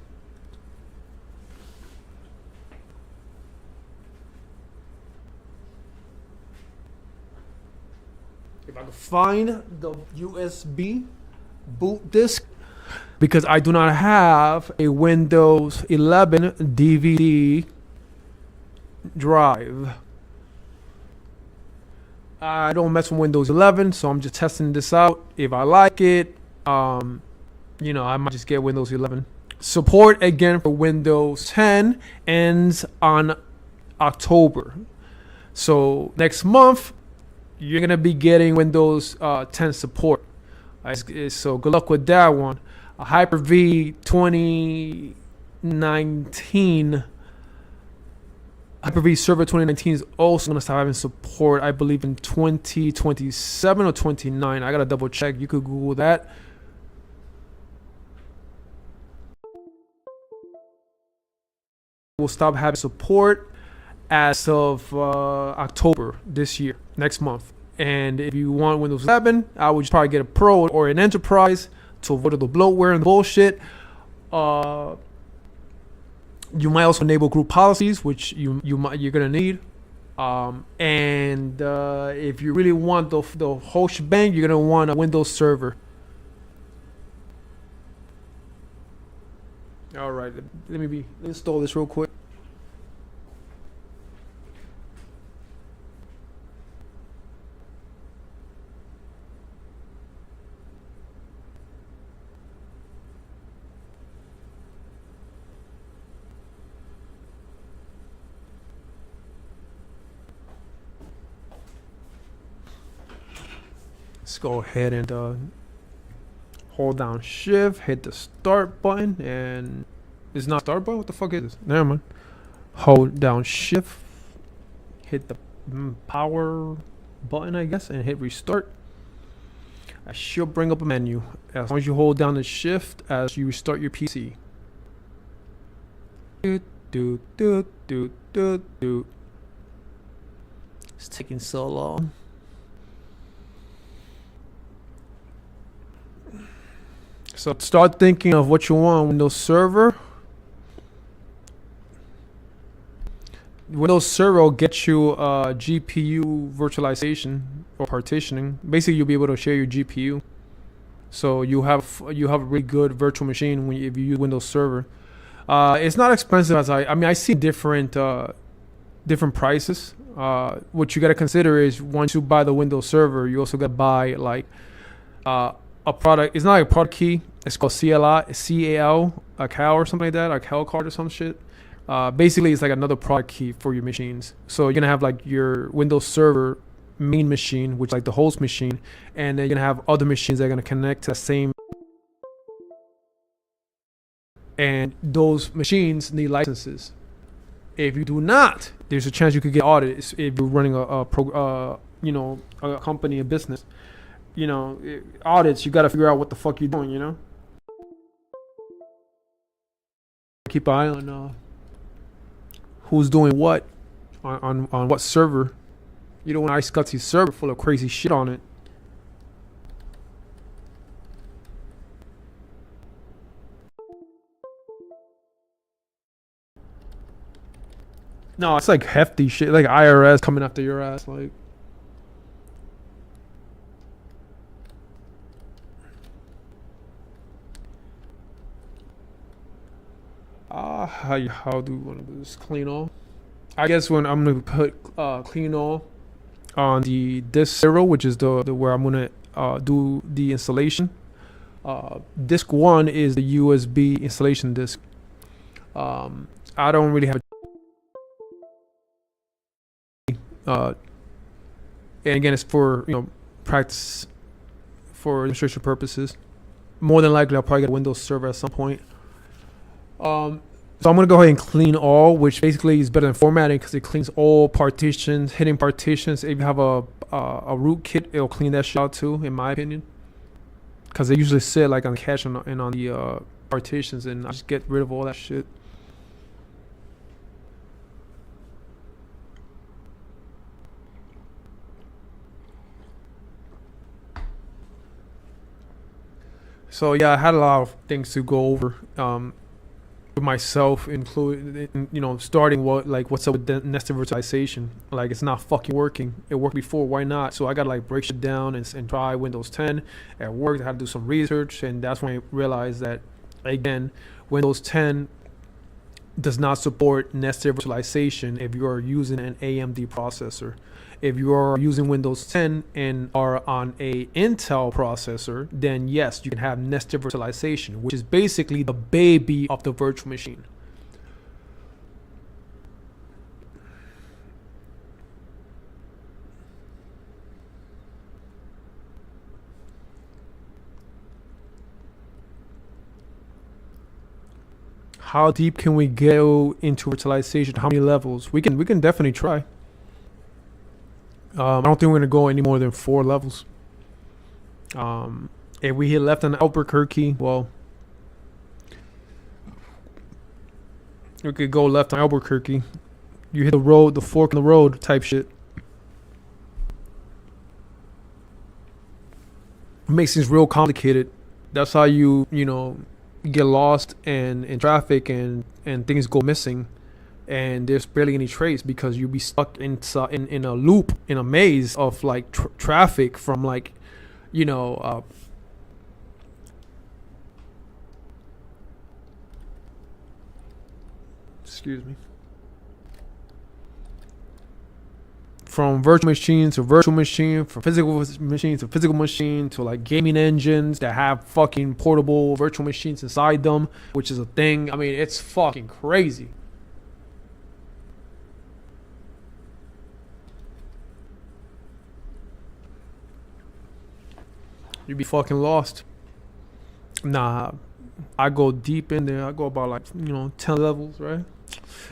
If I can find the USB boot disk, because I do not have a Windows 11 DVD drive. I don't mess with Windows 11, so I'm just testing this out. If I like it, I might just get Windows 11. Support again for Windows 10 ends on October. So next month, you're going to be getting Windows 10 support. So good luck with that one. Hyper-V 2019, Hyper-V Server 2019 is also going to start having support, I believe, in 2027 or 29. I got to double check. You could Google that. We'll stop having support as of October this year, next month. And if you want Windows 11, I would probably get a Pro or an Enterprise to avoid the bloatware and bullshit. You might also enable group policies, which you're gonna need. And if you really want the whole shebang, you're gonna want a Windows Server. All right, let me install this real quick. Let's go ahead and hold down shift, hit the start button, and it's not start button. What the fuck is this? Never mind. Hold down shift, hit the power button, I guess, and hit restart. I should bring up a menu as long as you hold down the shift as you restart your PC. It's taking so long. So start thinking of what you want on Windows Server. Windows Server will get you GPU virtualization or partitioning. Basically, you'll be able to share your GPU. So you have a really good virtual machine if you use Windows Server. It's not expensive as I mean I see different prices. What you got to consider is once you buy the Windows Server, you also got to buy like a product. It's not like a product key. It's called CAL, a CAL or something like that, a CAL card or some shit. Basically, it's like another product key for your machines. So you're gonna have like your Windows Server main machine, which is like the host machine, and then you're gonna have other machines that are gonna connect to the same. And those machines need licenses. If you do not, there's a chance you could get audited if you're running a company, a business. Audits, you got to figure out what the fuck you're doing. Keep an eye on who's doing what on what server. You don't want Ice Gutsy's server full of crazy shit on it. No, it's like hefty shit, like IRS coming after your ass, like. How do we want to do this? Clean all. I guess when I'm gonna put clean all on the disk 0, which is the where I'm gonna do the installation. Disk 1 is the USB installation disk. I don't really have and again, it's for practice, for demonstration purposes. More than likely, I'll probably get a Windows Server at some point. So I'm gonna go ahead and clean all, which basically is better than formatting because it cleans all partitions, hidden partitions. If you have a root kit, it'll clean that shit out too, in my opinion. Because they usually sit like on the cache and on the partitions, and I just get rid of all that shit. So yeah, I had a lot of things to go over with myself, including starting what's up with nested virtualization. Like, it's not fucking working. It worked before, why not? So I gotta like break shit down and try Windows 10 at work. I had to do some research, and that's when I realized that again, Windows 10 does not support nested virtualization if you are using an AMD processor. If you are using Windows 10 and are on a Intel processor, then yes, you can have nested virtualization, which is basically the baby of the virtual machine. How deep can we go into virtualization? How many levels? We can definitely try. I don't think we're gonna go any more than 4 levels. If we hit left on Albuquerque, well, we could go left on Albuquerque. You hit the road, the fork in the road type shit. It makes things real complicated. That's how you get lost in traffic and things go missing. And there's barely any trace because you'll be stuck in a loop, in a maze of like traffic from like, excuse me, from virtual machine to virtual machine, from physical machine to physical machine, to like gaming engines that have fucking portable virtual machines inside them, which is a thing. I mean, it's fucking crazy. You'd be fucking lost. Nah, I go deep in there. I go about like 10 levels, right?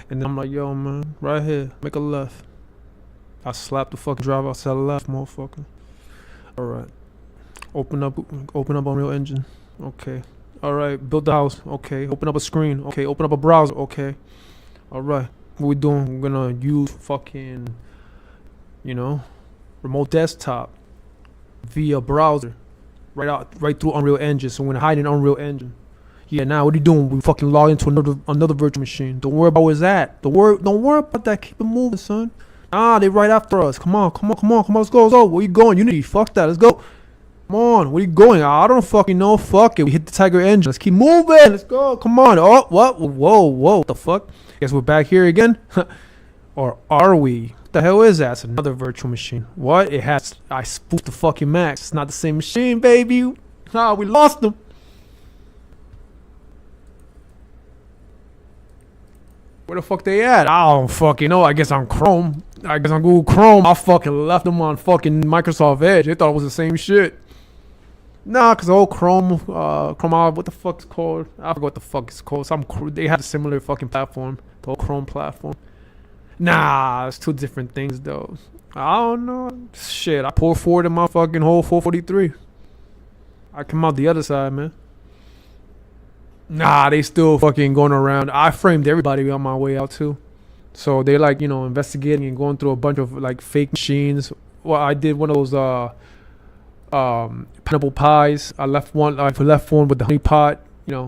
And then I'm like, yo, man, right here, make a left. I slap the fucking driver outside the left, motherfucker. All right, open up Unreal Engine. Okay. All right, build the house. Okay, open up a screen. Okay, open up a browser. Okay. All right, what we doing? We're gonna use fucking, remote desktop via browser. Right through Unreal Engine. So when I hide in Unreal Engine, Yeah, now what are you doing? We fucking log into another virtual machine. Don't worry about where's that. Don't worry about that. Keep it moving, son. Ah, they right after us. Come on. Let's go. Where you going? Unity, fuck that. Let's go. Come on, where you going? I don't fucking know. Fuck it. We hit the Tiger engine. Let's keep moving. Let's go. Come on. Oh, what? Whoa. What the fuck? Guess we're back here again. Or are we? What the hell is that? It's another virtual machine. What? I spoofed the fucking Max. It's not the same machine, baby. Ah, we lost them. Where the fuck they at? I don't fucking know. I guess on Chrome. I guess on Google Chrome. I fucking left them on fucking Microsoft Edge. They thought it was the same shit. Nah, cause the whole Chrome, what the fuck it's called? I forgot what the fuck it's called. They have a similar fucking platform. The whole Chrome platform. Nah, it's two different things though. I don't know. Shit, I pulled forward in my fucking whole 443. I come out the other side, man. Nah, they still fucking going around. I framed everybody on my way out too. So they like, investigating and going through a bunch of like fake machines. Well, I did one of those pineapple pies. I left one with the honey pot.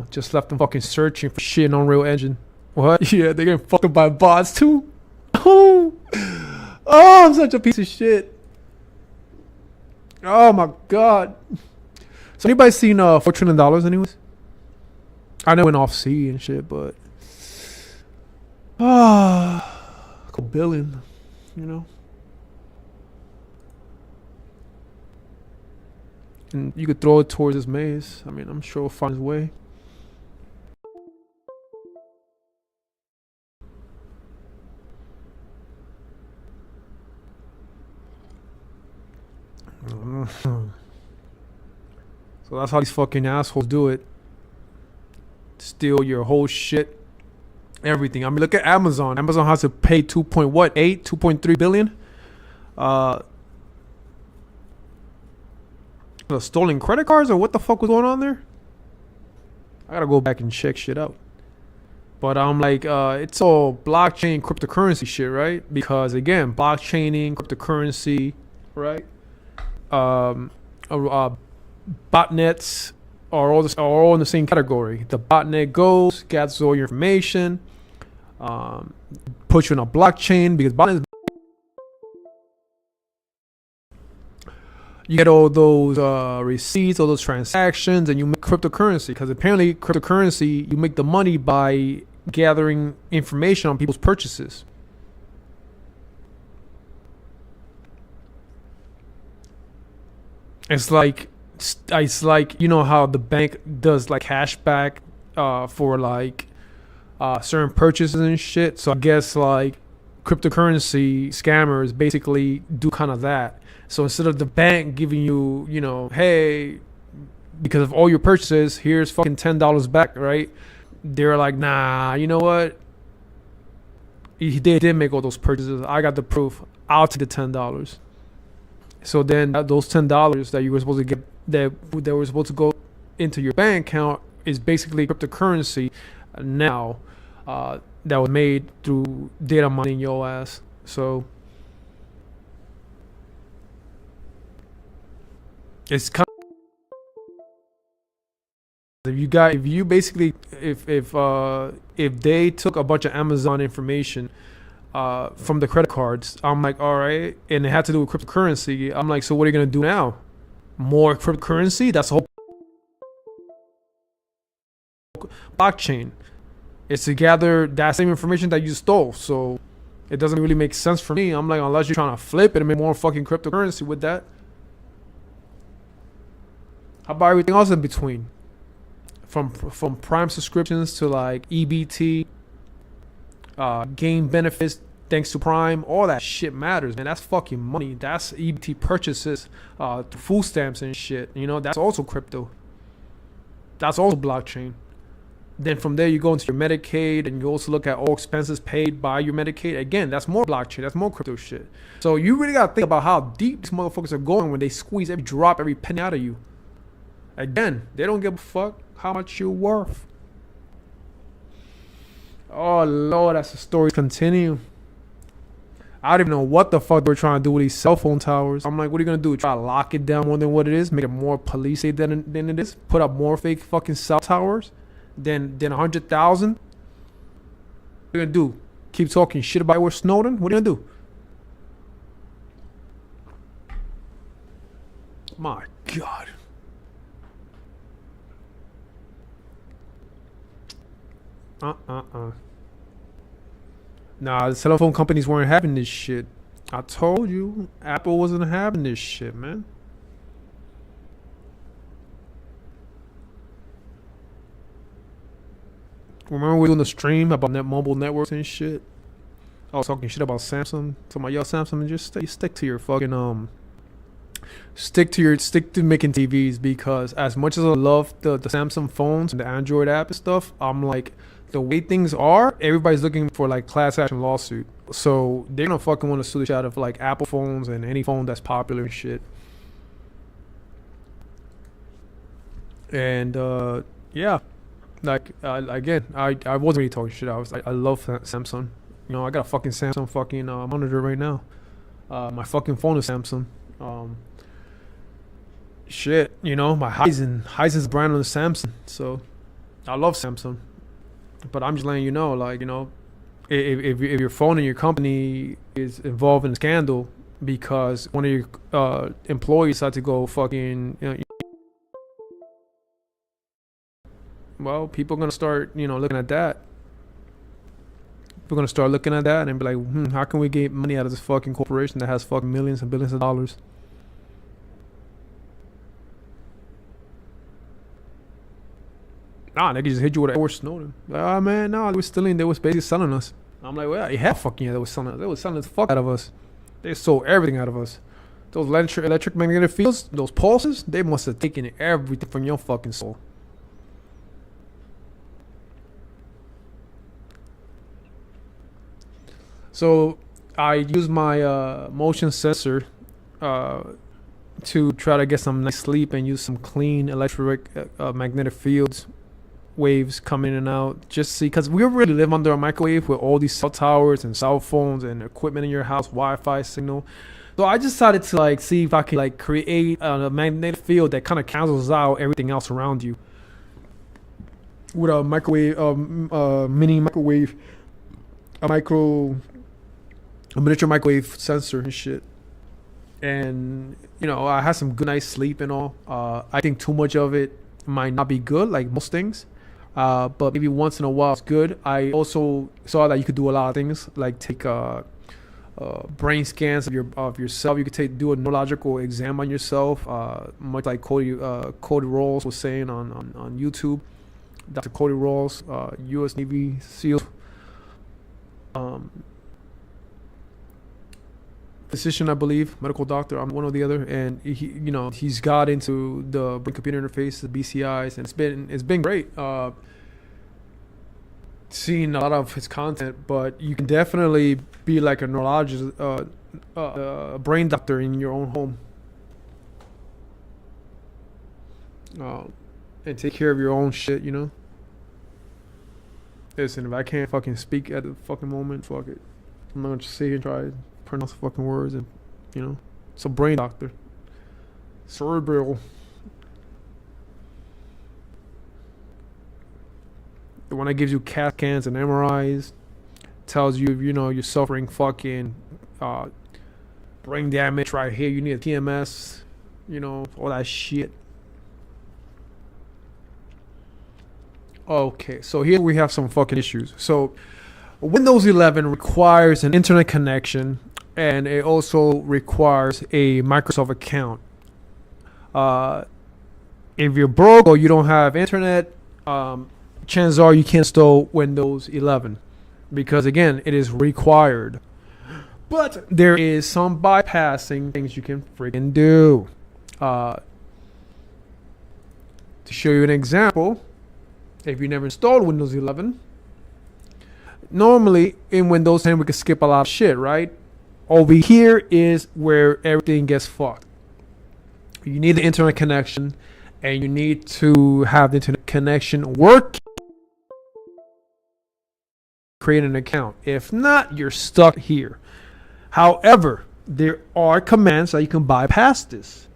Just left them fucking searching for shit in Unreal Engine. What? Yeah, they getting fucked up by bots too. Oh, I'm such a piece of shit. Oh my god. So anybody seen $4 trillion anyways? I know it went off sea and shit, but $1 billion, And you could throw it towards this maze. I mean, I'm sure it'll find its way. So that's how these fucking assholes do it. Steal your whole shit. Everything. I mean, look at Amazon. Amazon has to pay 2.3 billion. The stolen credit cards or what the fuck was going on there? I gotta go back and check shit out. But I'm like, it's all blockchain, cryptocurrency shit, right? Because again, blockchaining, cryptocurrency, right? Botnets are all in the same category. The botnet goes, gathers all your information, puts you on a blockchain because botnets. You get all those receipts, all those transactions, and you make cryptocurrency. Because apparently, cryptocurrency, you make the money by gathering information on people's purchases. It's like how the bank does like cashback for like certain purchases and shit. So I guess like cryptocurrency scammers basically do kind of that. So instead of the bank giving you, hey, because of all your purchases, here's fucking $10 back, right? They're like, nah, you know what? They did make all those purchases. I got the proof. I'll take the $10. So then those $10 that you were supposed to get, that were supposed to go into your bank account, is basically cryptocurrency now that was made through data mining your ass. So it's kind of, if they took a bunch of Amazon information from the credit cards, I'm like, all right, and it had to do with cryptocurrency. I'm like, so what are you gonna do now? More cryptocurrency? That's the whole blockchain. It's to gather that same information that you stole. So it doesn't really make sense for me. I'm like, unless you're trying to flip it and make more fucking cryptocurrency with that. How about everything else in between? From Prime subscriptions to like EBT, game benefits thanks to Prime, all that shit matters, man. That's fucking money. That's EBT purchases, food stamps and shit. That's also crypto. That's also blockchain. Then from there you go into your Medicaid, and you also look at all expenses paid by your Medicaid. Again, that's more blockchain. That's more crypto shit. So you really gotta think about how deep these motherfuckers are going when they squeeze every drop, every penny out of you. Again, they don't give a fuck how much you're worth. Oh Lord, as the stories continue, I don't even know what the fuck they're trying to do with these cell phone towers. I'm like, what are you gonna do? Try to lock it down more than what it is? Make it more police safe than it is? Put up more fake fucking cell towers? than 100,000. What are you gonna do? Keep talking shit about Edward Snowden? What are you gonna do? My God. Nah, the cell phone companies weren't having this shit. I told you, Apple wasn't having this shit, man. Remember we were doing the stream about mobile networks and shit? I was talking shit about Samsung. Talking about, yo, Samsung, just stick to your fucking stick to making TVs, because as much as I love the Samsung phones and the Android app and stuff, I'm like, the way things are, everybody's looking for like class action lawsuit. So they're gonna fucking want to sue the shit out of like Apple phones and any phone that's popular and shit. And yeah, like again, I wasn't really talking shit. I love Samsung. You know, I got a fucking Samsung fucking monitor right now. My fucking phone is Samsung. Shit, you know, my Hisen's brand on the Samsung, so I love Samsung. But I'm just letting you know, like, you know, if your phone and your company is involved in a scandal because one of your employees had to go fucking, you know, well, people are gonna start, you know, looking at that. People are gonna start looking at that and be like, how can we get money out of this fucking corporation that has fucking millions and billions of dollars? Nah, niggas just hit you with Edward Snowden. Ah, man, nah, they was stealing. They was basically selling us. I'm like, well, yeah, fucking yeah, they was selling us. They was selling the fuck out of us. They sold everything out of us. Those electric magnetic fields, those pulses, they must have taken everything from your fucking soul. So I use my motion sensor to try to get some nice sleep and use some clean electric magnetic fields waves coming in and out, just see, because we already live under a microwave with all these cell towers and cell phones and equipment in your house, Wi-Fi signal. So I decided to like see if I could like create a magnetic field that kind of cancels out everything else around you with a microwave, mini microwave, a miniature microwave sensor and shit. And you know, I had some good nice sleep and all. I think too much of it might not be good, like most things. But maybe once in a while it's good. I also saw that you could do a lot of things, like take brain scans of yourself. You could do a neurological exam on yourself, much like Cody Rawls was saying on YouTube. Dr. Cody Rawls, U.S. Navy SEAL, physician, I believe, medical doctor. I'm one or the other, and he's got into the brain computer interface, the BCIs, and it's been great. Seeing a lot of his content, but you can definitely be like a neurologist, a brain doctor in your own home, and take care of your own shit. You know. Listen, if I can't fucking speak at the fucking moment, fuck it. I'm not gonna just sit here and try to pronounce the fucking words, and you know, it's a brain doctor, cerebral. The one that gives you CAT scans and MRIs, tells you if you know you're suffering fucking brain damage right here. You need a TMS, you know, all that shit. Okay, so here we have some fucking issues. So Windows 11 requires an internet connection, and it also requires a Microsoft account. If you're broke or you don't have internet, chances are you can't install Windows 11, because again, it is required. But there is some bypassing things you can freaking do. To show you an example, if you never installed Windows 11, normally in Windows 10 we can skip a lot of shit, right? Over here is where everything gets fucked. You need the internet connection, and you need to have the internet connection work. Create an account. If not, you're stuck here. However, there are commands that you can bypass this.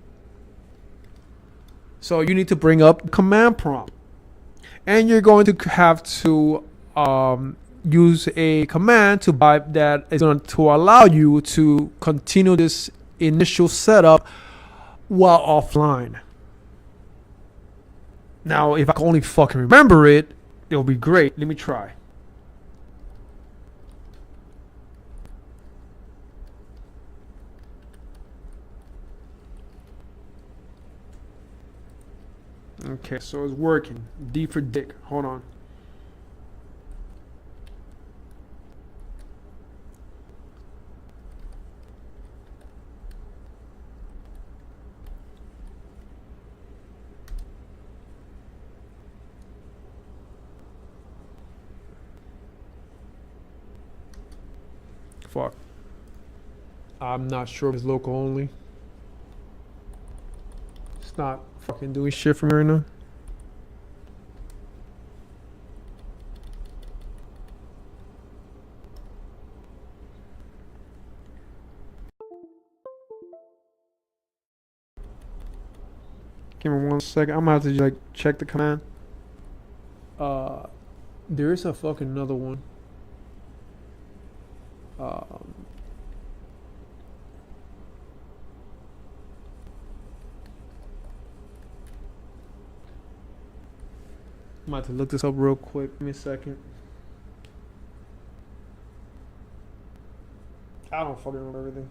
So you need to bring up the command prompt. and you're going to have to use a command to buy that is going to allow you to continue this initial setup while offline. Now, if I can only fucking remember it, it'll be great. Let me try. Okay, so it's working. D for dick. Hold on. Fuck. I'm not sure if it's local only. It's not fucking doing shit for me right now. Give me 1 second. I'm gonna have to like check the command. There is a fucking another one. I'm about to look this up real quick. Give me a second. I don't fucking remember everything.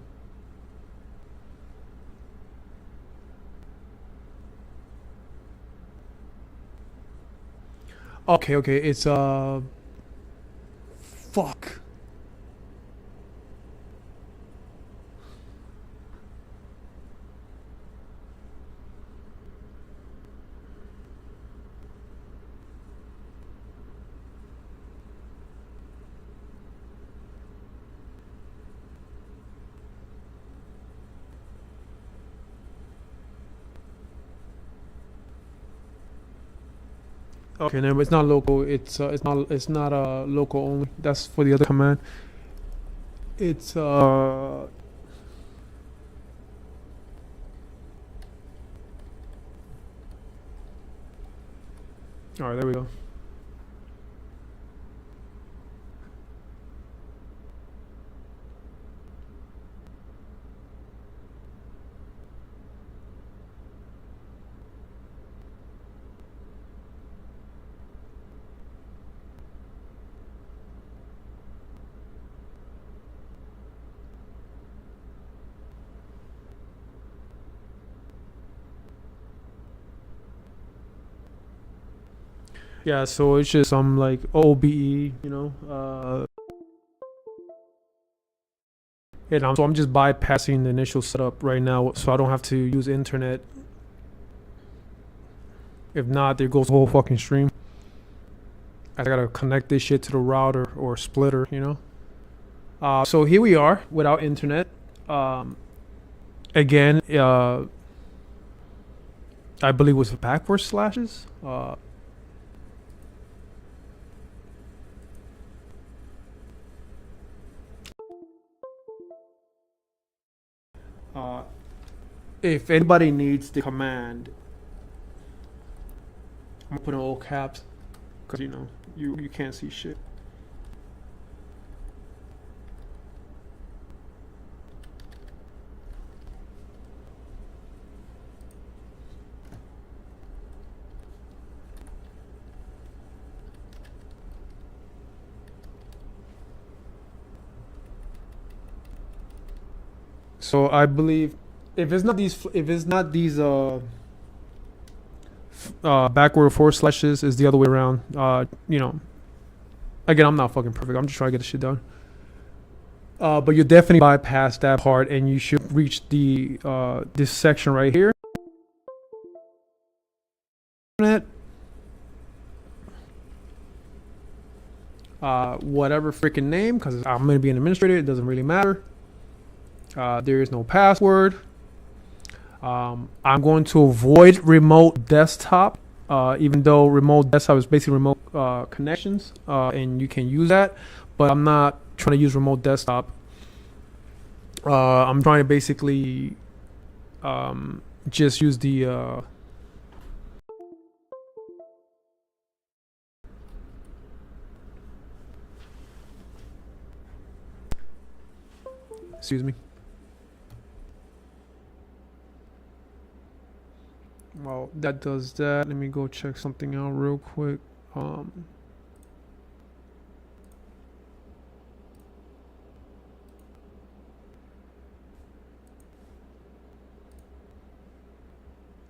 Okay, it's fuck. Okay, no, it's not local. It's not local only. That's for the other command. It's all right, there we go. Yeah, so it's just some like OBE, and so I'm just bypassing the initial setup right now, so I don't have to use internet. If not, there goes the whole fucking stream. I gotta connect this shit to the router or splitter, So here we are without internet. Again, I believe it was backward slashes. If anybody needs the command, I'm gonna put in all caps because you can't see shit. So I believe if it's not these backward forward slashes, is the other way around. Again, I'm not fucking perfect. I'm just trying to get the shit done. But you definitely bypass that part, and you should reach the this section right here. Whatever freaking name, because I'm gonna be an administrator. It doesn't really matter. There is no password. I'm going to avoid remote desktop, even though remote desktop is basically remote connections, and you can use that. But I'm not trying to use remote desktop. I'm trying to basically just use the Excuse me. Well, that does that. Let me go check something out real quick. All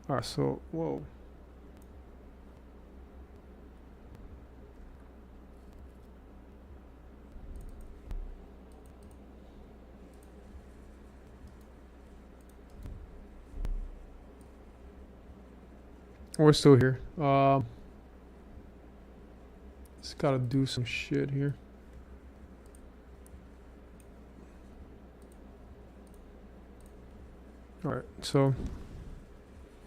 right, so whoa. We're still here. Just gotta do some shit here. All right, so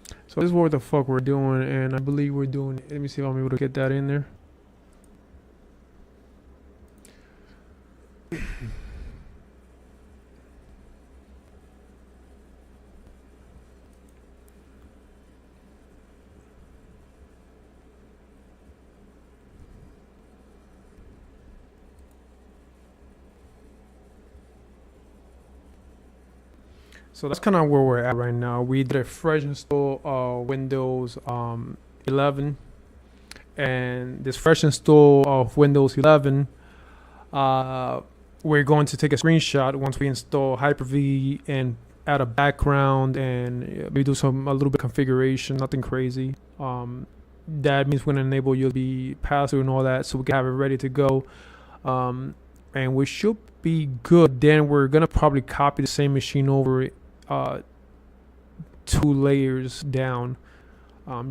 this is what the fuck we're doing, and I believe we're doing. Let me see if I'm able to get that in there. So that's kind of where we're at right now. We did a fresh install Windows 11, and this fresh install of Windows 11, we're going to take a screenshot once we install Hyper-V and add a background and we do a little bit of configuration, nothing crazy. That means we're going to enable USB pass-through and all that, so we can have it ready to go. And we should be good. Then we're going to probably copy the same machine over 2 layers down,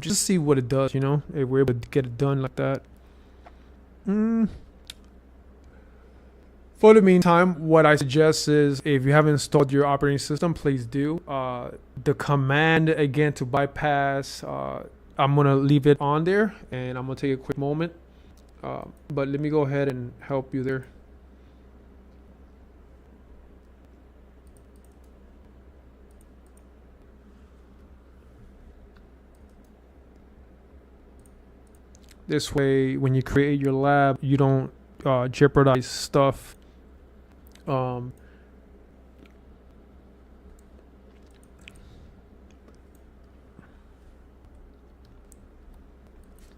just to see what it does, you know, if we're able to get it done like that. For the meantime, what I suggest is, if you haven't installed your operating system, please do. The command again to bypass, I'm gonna leave it on there, and I'm gonna take a quick moment, but let me go ahead and help you there. This way, when you create your lab, you don't jeopardize stuff.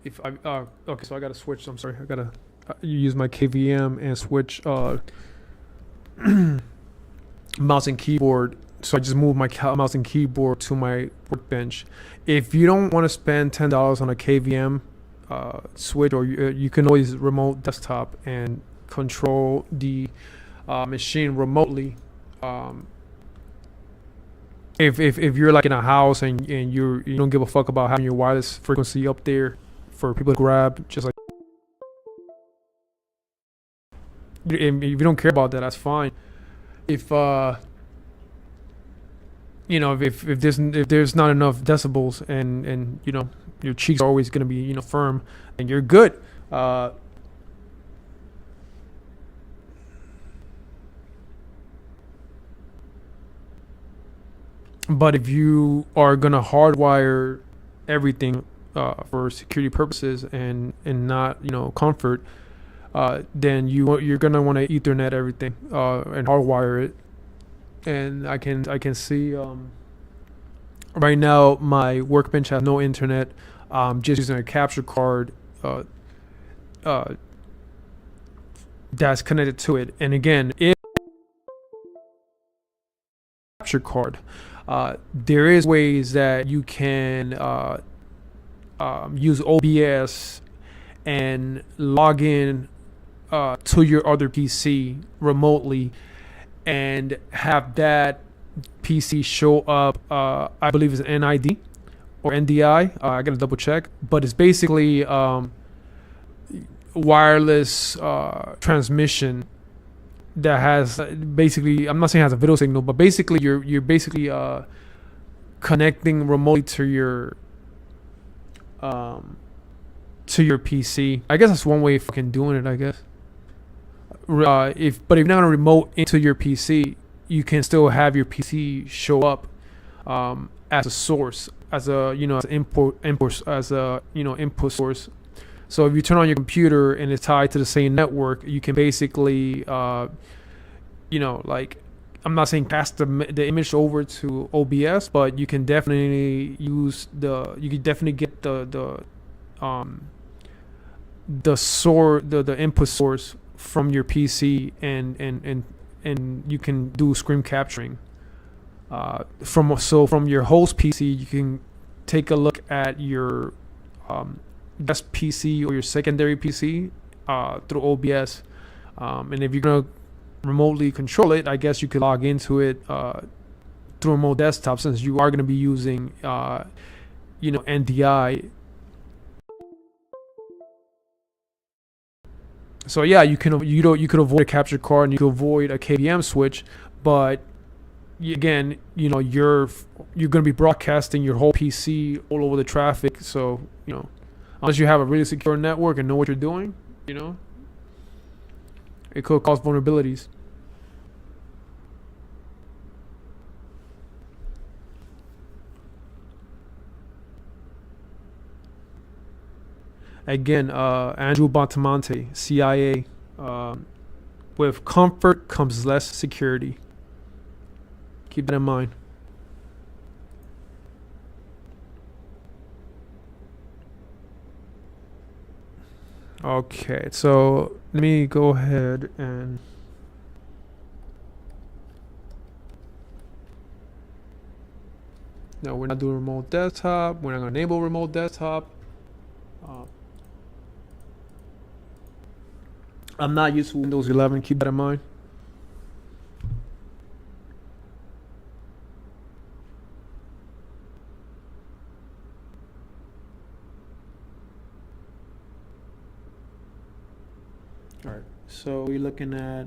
If I okay, so I gotta switch. I'm sorry, I gotta use my KVM and switch mouse and keyboard. So I just moved my mouse and keyboard to my workbench. If you don't want to spend $10 on a KVM switch, or you can always remote desktop and control the machine remotely. If you're like in a house and you don't give a fuck about having your wireless frequency up there for people to grab, just like, if you don't care about that, that's fine. If you know, if there's not enough decibels and you know, your cheeks are always going to be, you know, firm, and you're good. But if you are going to hardwire everything for security purposes and not, you know, comfort, then you're going to want to Ethernet everything and hardwire it. And I can see right now my workbench has no internet. Just using a capture card that's connected to it. And again, if capture card, there is ways that you can use OBS and log in to your other PC remotely and have that PC show up, I believe it's an NID or NDI. I gotta double check, but it's basically wireless transmission that has basically, I'm not saying it has a video signal, but basically you're basically connecting remotely to your PC. I guess that's one way of fucking doing it, I guess. But if you're not gonna remote into your PC, you can still have your PC show up as a source, as a, you know, as an input, as a, you know, input source. So if you turn on your computer and it's tied to the same network, you can basically you know, like I'm not saying pass the image over to OBS, but you can definitely use you can definitely get the input source from your PC and you can do screen capturing. From your host PC, you can take a look at your best PC or your secondary PC through OBS, and if you're gonna remotely control it, I guess you could log into it through a remote desktop, since you are gonna be using NDI. So yeah, you could avoid a capture card and you could avoid a KVM switch, but again, you're gonna be broadcasting your whole PC all over the traffic. So unless you have a really secure network and know what you're doing, it could cause vulnerabilities. Again, Andrew Bontamonte, CIA. With comfort comes less security. Keep that in mind. Okay, so let me go ahead and no, we're not doing remote desktop. We're not going to enable remote desktop. I'm not used to Windows 11. Keep that in mind. All right, so we're looking at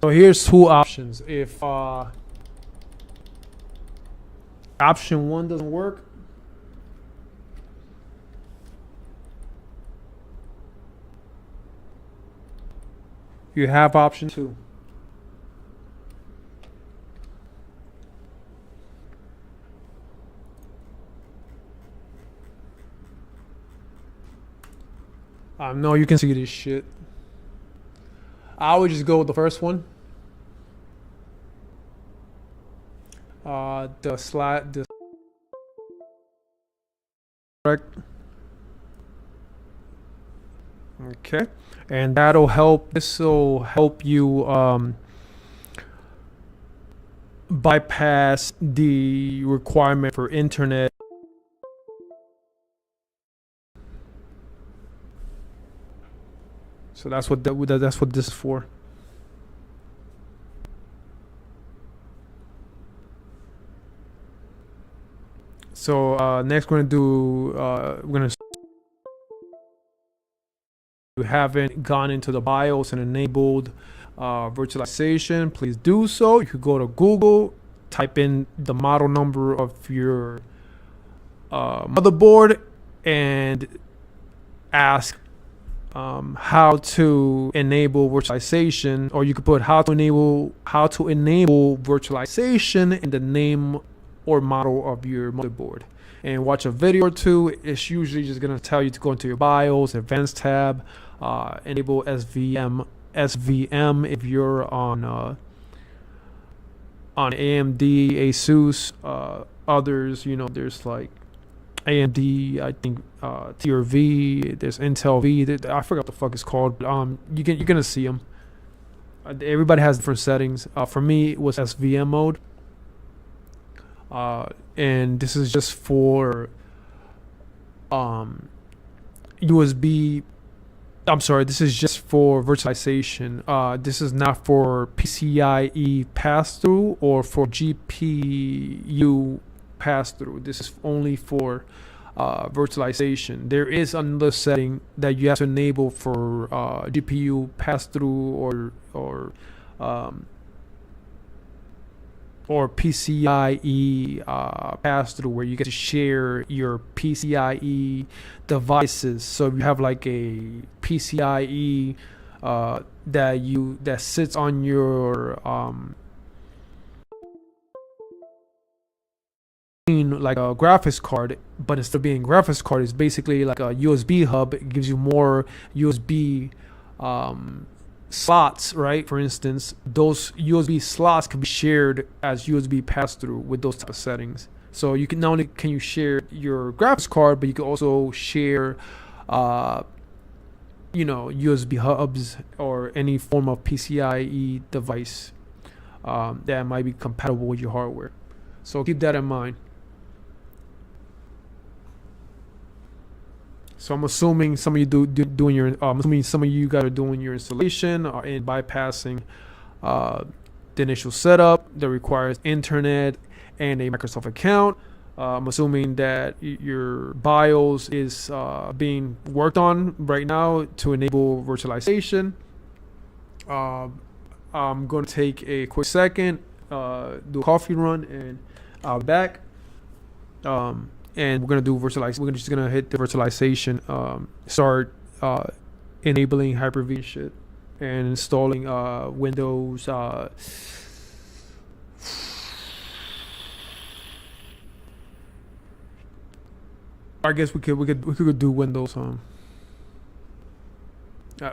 so here's two options. If option one doesn't work, you have option two. No, you can see this shit. I would just go with the first one. The correct. Okay, and that'll help. This will help you bypass the requirement for internet. So that's what that's what this is for. So next we're gonna you haven't gone into the BIOS and enabled virtualization, please do so. You could go to Google, type in the model number of your motherboard, and ask how to enable virtualization, or you could put how to enable virtualization in the name or model of your motherboard, and watch a video or two. It's usually just gonna tell you to go into your BIOS, Advanced tab, enable SVM if you're on AMD, ASUS, others. There's like AMD, I think TRV, there's Intel V. I forgot what the fuck it's called. You're gonna see them. Everybody has different settings. For me, it was SVM mode. And this is just for USB I'm sorry, this is just for virtualization. This is not for PCIe pass-through or for GPU pass-through. This is only for virtualization. There is another setting that you have to enable for GPU pass-through or PCIe pass-through, where you get to share your PCIe devices. So you have like a PCIe that sits on your like a graphics card, but instead of being a graphics card, it's basically like a USB hub. It gives you more USB slots, right? For instance, those USB slots can be shared as USB pass-through with those type of settings. So you can not only can you share your graphics card, but you can also share USB hubs or any form of PCIe device that might be compatible with your hardware. So keep that in mind. So I'm assuming some of you doing your. I'm assuming some of you guys are doing your installation and bypassing the initial setup that requires internet and a Microsoft account. I'm assuming that your BIOS is being worked on right now to enable virtualization. I'm going to take a quick second, do a coffee run, and I'll be back. And we're gonna do virtualization. We're just gonna hit the virtualization, start enabling Hyper-V and shit, and installing Windows. I guess we could do Windows.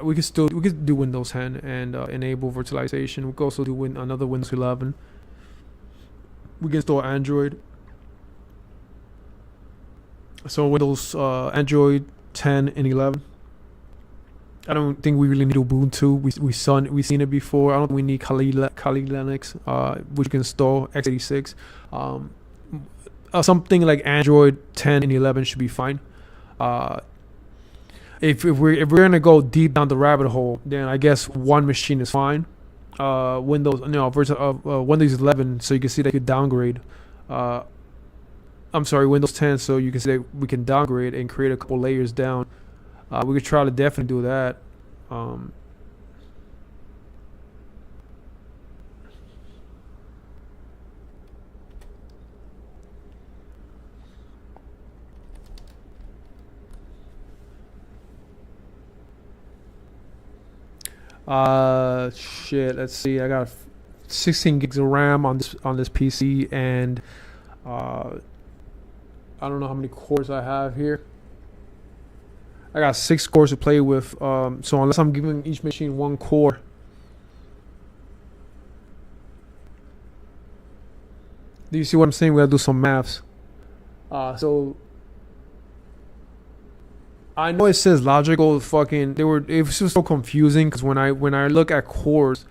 We could do Windows 10 and enable virtualization. We could also do another Windows 11. We can install Android. So Windows, Android 10 and 11. I don't think we really need Ubuntu. We've seen it before. I don't think we need Kali Linux, which you can install x86. Something like Android 10 and 11 should be fine. If we're gonna go deep down the rabbit hole, then I guess one machine is fine. Windows 11, so you can see that you downgrade. I'm sorry, Windows 10, so you can see that we can downgrade and create a couple layers down. We could try to definitely do that. Shit, let's see. I got 16 gigs of RAM on this PC, and I don't know how many cores I have here. I got 6 cores to play with. So unless I'm giving each machine 1 core, do you see what I'm saying? We gotta do some maths. So I know it says logical. Fucking, it was just so confusing because when I look at cores,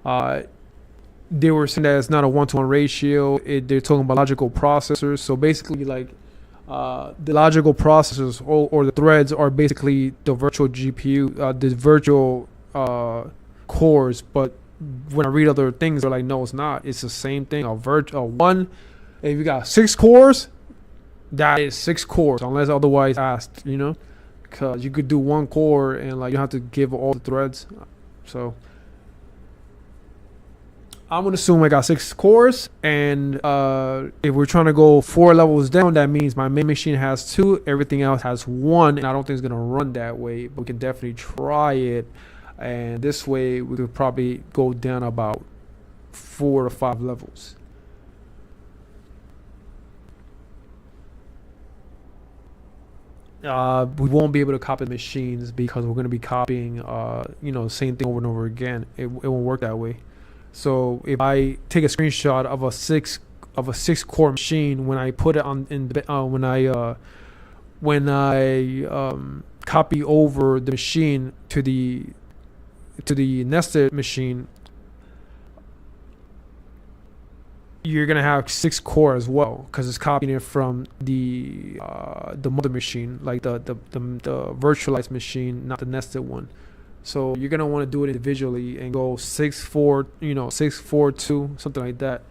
they were saying that it's not a 1-to-1 ratio. They're talking about logical processors. So basically, like, the logical processors or the threads are basically the virtual GPU, the virtual cores. But when I read other things, they're like, no, it's not. It's the same thing. One, if you got 6 cores, that is 6 cores, unless otherwise asked. Because you could do 1 core and like you have to give all the threads. So I'm gonna assume I got 6 cores, and if we're trying to go 4 levels down, that means my main machine has 2, everything else has 1, and I don't think it's gonna run that way, but we can definitely try it, and this way we could probably go down about 4 to 5 levels. We won't be able to copy the machines because we're going to be copying the same thing over and over again. It won't work that way. So if I take a screenshot of a 6 core machine, when I put it on when I copy over the machine to the nested machine, you're gonna have 6 core as well because it's copying it from the mother machine, like the virtualized machine, not the nested one. So you're gonna want to do it individually and go 6 4, 6 4 2, something like that,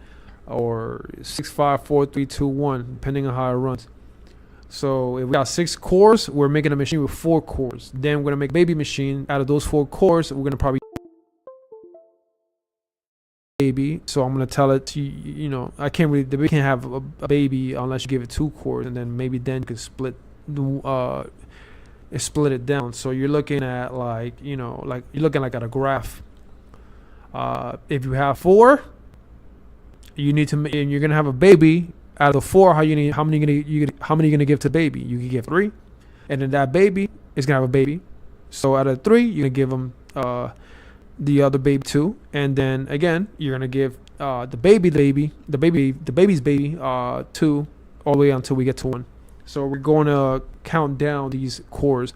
or 6 5 4 3 2 1, depending on how it runs. So if we got 6 cores, we're making a machine with 4 cores. Then we're gonna make a baby machine out of those 4 cores. We're gonna probably baby. So I'm gonna tell it to I can't really, the baby can't have a baby unless you give it 2 cores, and then maybe then you can split it down. So you're looking at like you're looking like at a graph. If you have 4, you need to, and you're gonna have a baby. Out of the 4, how many you gonna give to baby? You can give 3, and then that baby is gonna have a baby. So out of 3, you're gonna give them the other baby 2, and then again you're gonna give the baby's baby 2, all the way until we get to 1. So we're going to count down these cores.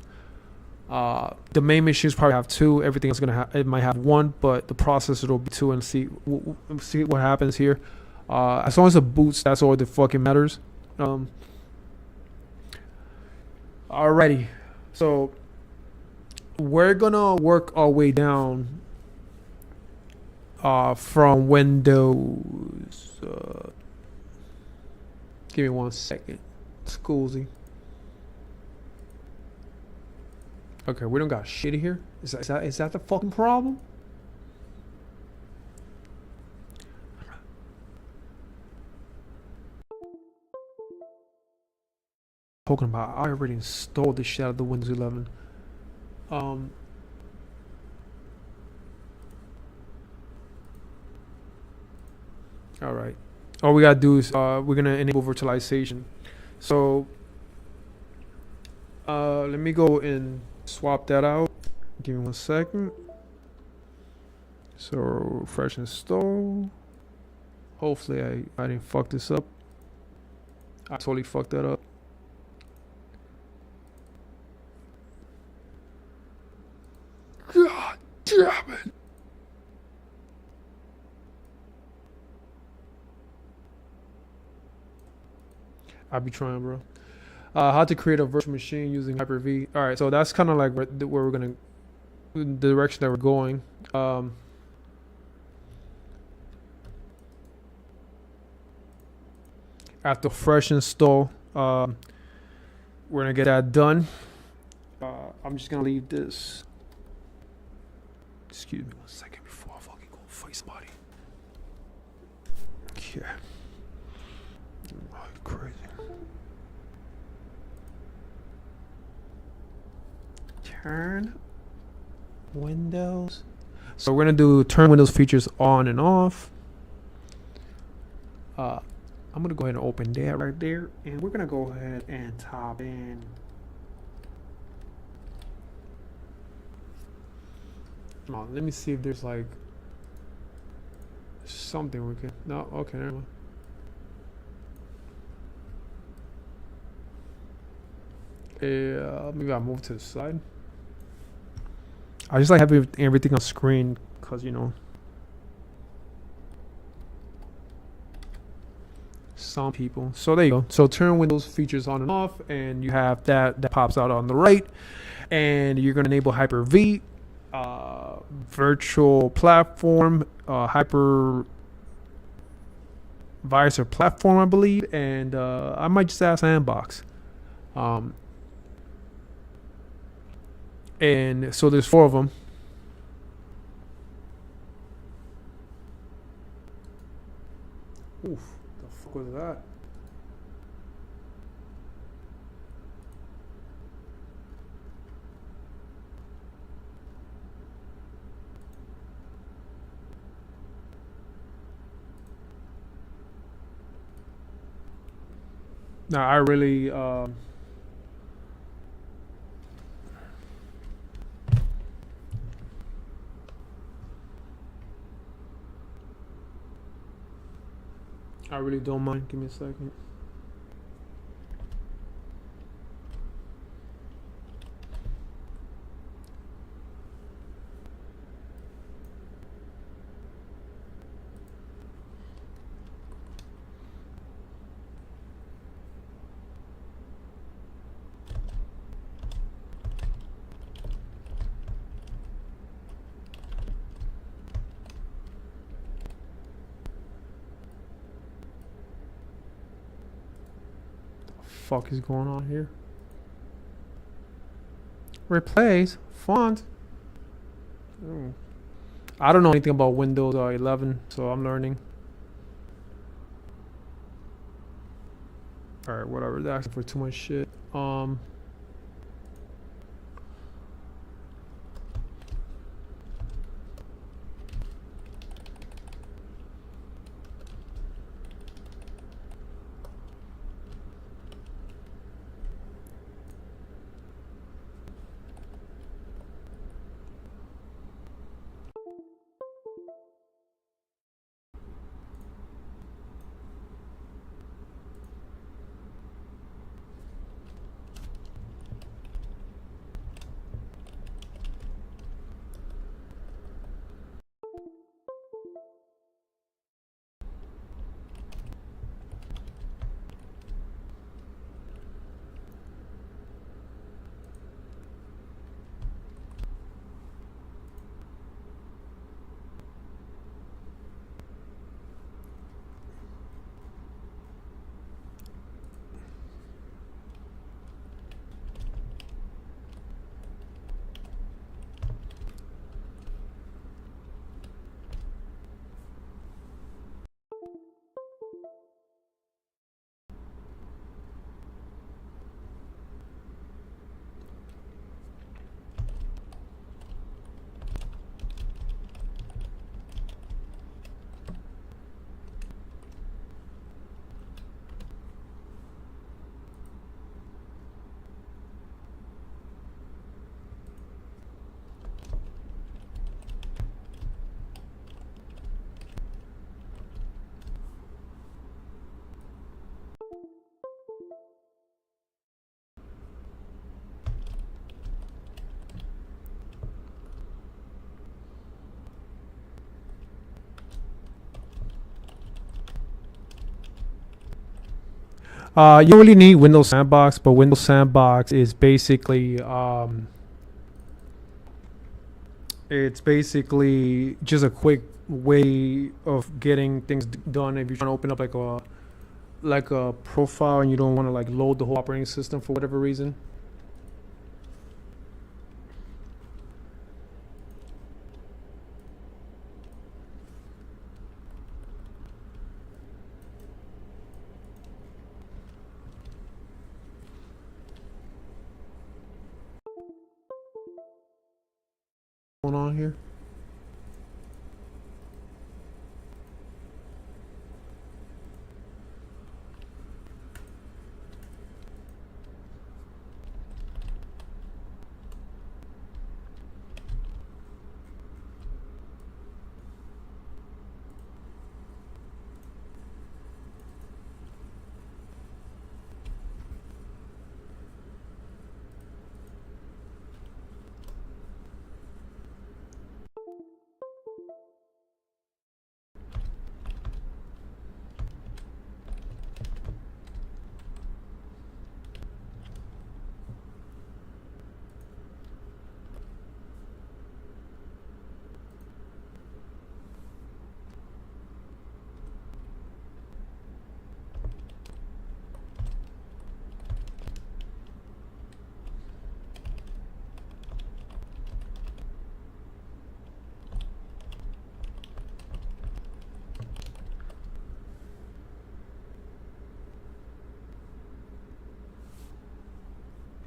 The main machines probably have 2. Everything else it might have 1, but the processor will be 2, and see what happens here. As long as it boots, that's all that fucking matters. Alrighty, so we're gonna work our way down from Windows. Give me 1 second. Schoolsy. Okay, we don't got shit here. Is that the fucking problem? Talking about, I already installed this shit out of the Windows 11. All right, all we gotta do is we're gonna enable virtualization. So let me go and swap that out. Give me 1 second. So refresh install. Hopefully I didn't fuck this up. I totally fucked that up. God damn it. I'll be trying, bro. How to create a virtual machine using Hyper-V. All right, so that's kind of like where we're gonna, the direction that we're going. After fresh install, we're gonna get that done. I'm just gonna leave this. Excuse me 1 second before I fucking go fight somebody. Yeah. Oh, crazy. Turn Windows. So we're gonna do turn Windows features on and off. I'm gonna go ahead and open that right there, and we're gonna go ahead and type in. Come on, let me see if there's like something we can. No, okay, never mind. Maybe I'll move to the side. I just like having everything on screen because some people. So there you go. So turn Windows features on and off, and you have that pops out on the right, and you're gonna enable Hyper-V. Virtual platform, hypervisor platform, I believe, and I might just ask sandbox. And so there's 4 of them. Oof, the fuck was that? No, I really don't mind. Give me a second. fuck is going on here? Replace font. I don't know anything about Windows 11, so I'm learning. All right, whatever. They're asking for too much shit. You don't really need Windows Sandbox, but Windows Sandbox is basically it's basically just a quick way of getting things done if you're trying to open up like a profile and you don't want to like load the whole operating system for whatever reason. Going on here?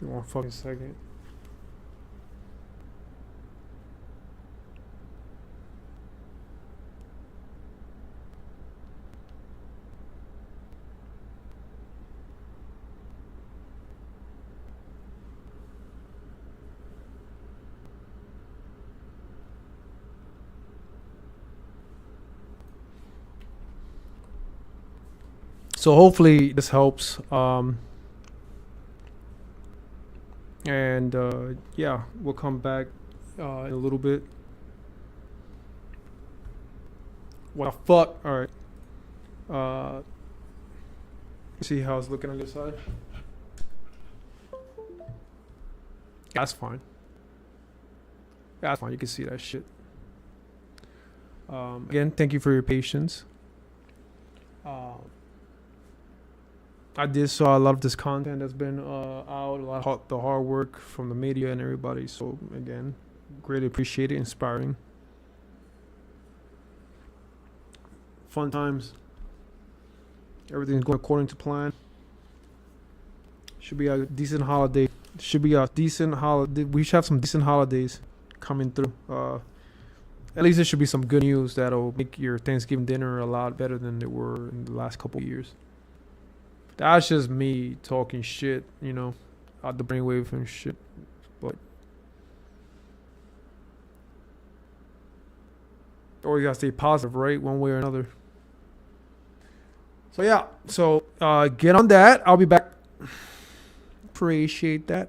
Give me 1 fucking second. So hopefully this helps. And yeah, we'll come back in a little bit. What the fuck? All right. See how it's looking on this side. That's fine. That's fine. You can see that shit. Again, thank you for your patience. I did saw a lot of this content that's been out, a lot of the hard work from the media and everybody. So again, greatly appreciate it, inspiring. Fun times. Everything's going according to plan. Should be a decent holiday. Should be a decent holiday. We should have some decent holidays coming through. At least there should be some good news that'll make your Thanksgiving dinner a lot better than they were in the last couple of years. That's just me talking shit, you know, out the brainwave and shit. But always gotta stay positive, right? One way or another. So yeah, get on that. I'll be back. Appreciate that.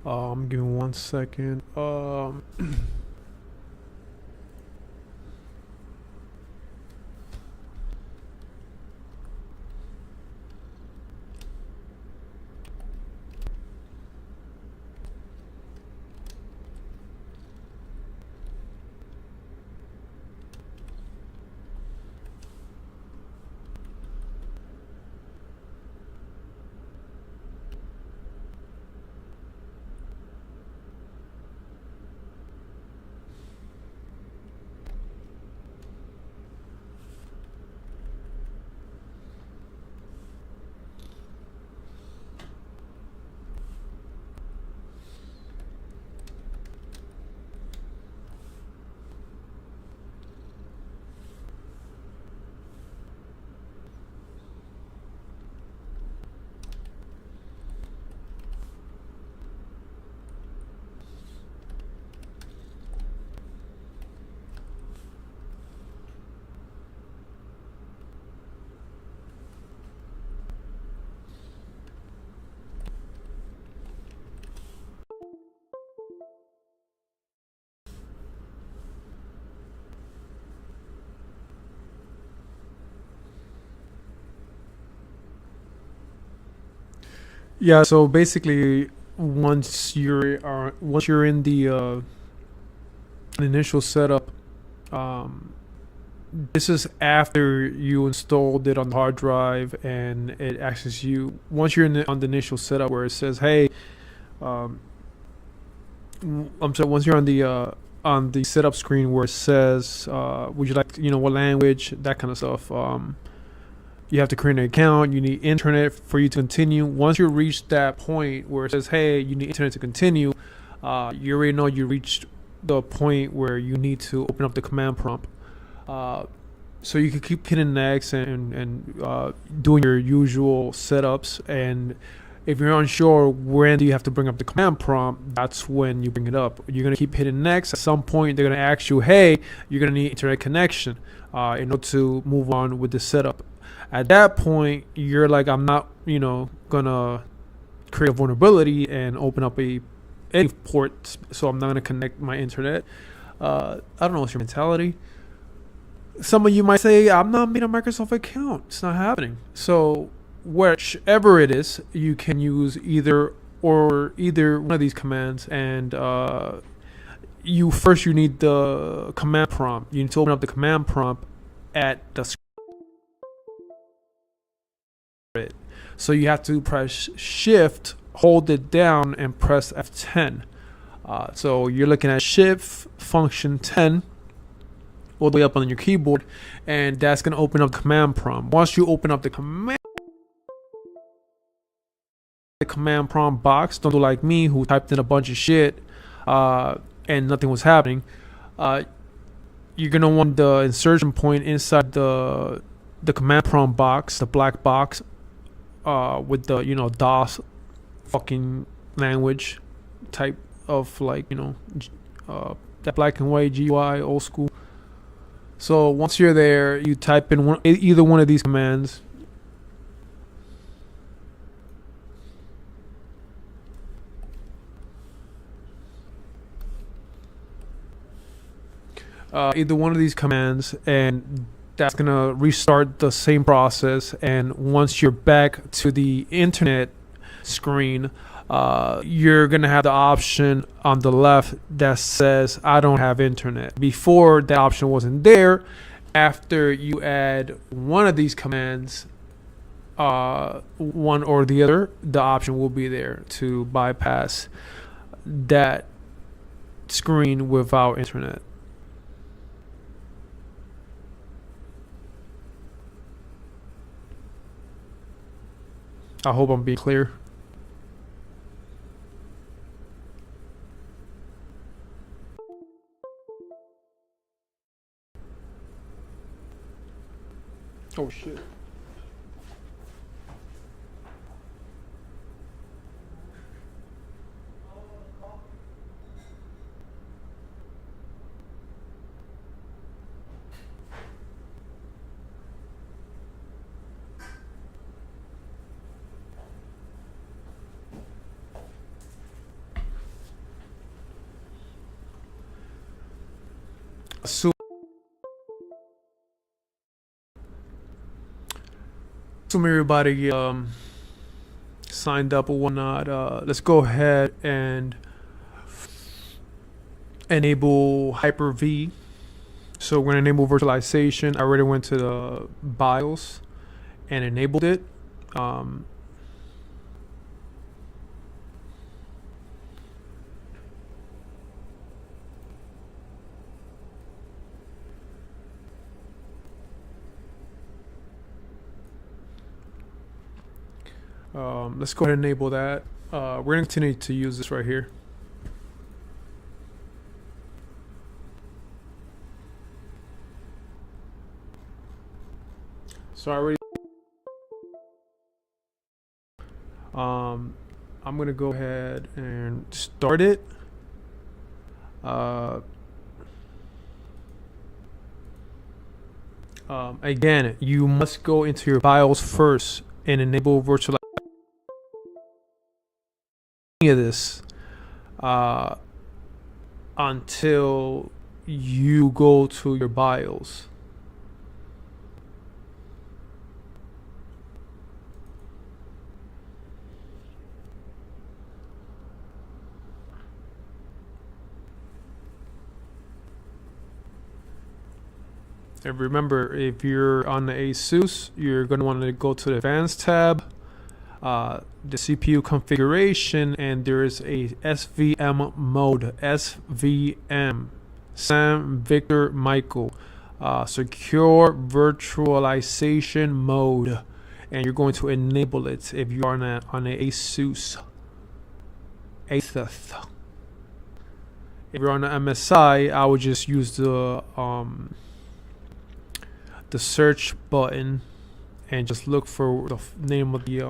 Give me 1 second. Yeah, so basically, once you're in the initial setup, um, this is after you installed it on the hard drive, and it asks you once you're on the initial setup where it says, "Hey," um, I'm sorry, once you're on the setup screen where it says, "Would you like, what language?" That kind of stuff. You have to create an account. You need internet for you to continue. Once you reach that point where it says, "Hey, you need internet to continue," you already know you reached the point where you need to open up the command prompt. So you can keep hitting next and doing your usual setups. And if you're unsure when do you have to bring up the command prompt, that's when you bring it up. You're gonna keep hitting next. At some point, they're gonna ask you, "Hey, you're gonna need internet connection in order to move on with the setup." At that point, you're like, "I'm not, gonna create a vulnerability and open up any port, so I'm not gonna connect my internet." I don't know what's your mentality. Some of you might say, "I'm not making a Microsoft account. It's not happening." So whichever it is, you can use either one of these commands, and you need the command prompt. You need to open up the command prompt at the it. So you have to press Shift, hold it down, and press F10. So you're looking at Shift function 10 all the way up on your keyboard, and that's going to open up the command prompt. Once you open up the command prompt box, don't do like me who typed in a bunch of shit and nothing was happening. You're going to want the insertion point inside the command prompt box, the black box, with the DOS fucking language type of that black and white GUI old school. So once you're there, you type in either one of these commands. Either one of these commands, and that's gonna restart the same process. And once you're back to the internet screen, you're gonna have the option on the left that says "I don't have internet." Before, that option wasn't there. After you add one of these commands, one or the other, the option will be there to bypass that screen without internet. I hope I'm being clear. Oh shit. assume everybody signed up or whatnot. Let's go ahead and enable Hyper-V. So we're gonna enable virtualization. I already went to the BIOS and enabled it. Let's go ahead and enable that. We're gonna continue to use this right here. So I already I'm gonna go ahead and start it. Again, you must go into your BIOS first and enable virtualization of this until you go to your BIOS. And remember, if you're on the ASUS, you're going to want to go to the Advanced tab, the CPU configuration, and there is a SVM mode. SVM, Sam Victor Michael, secure virtualization mode, and you're going to enable it if you're on a ASUS. If you're on the MSI, I would just use the search button and just look for the name of the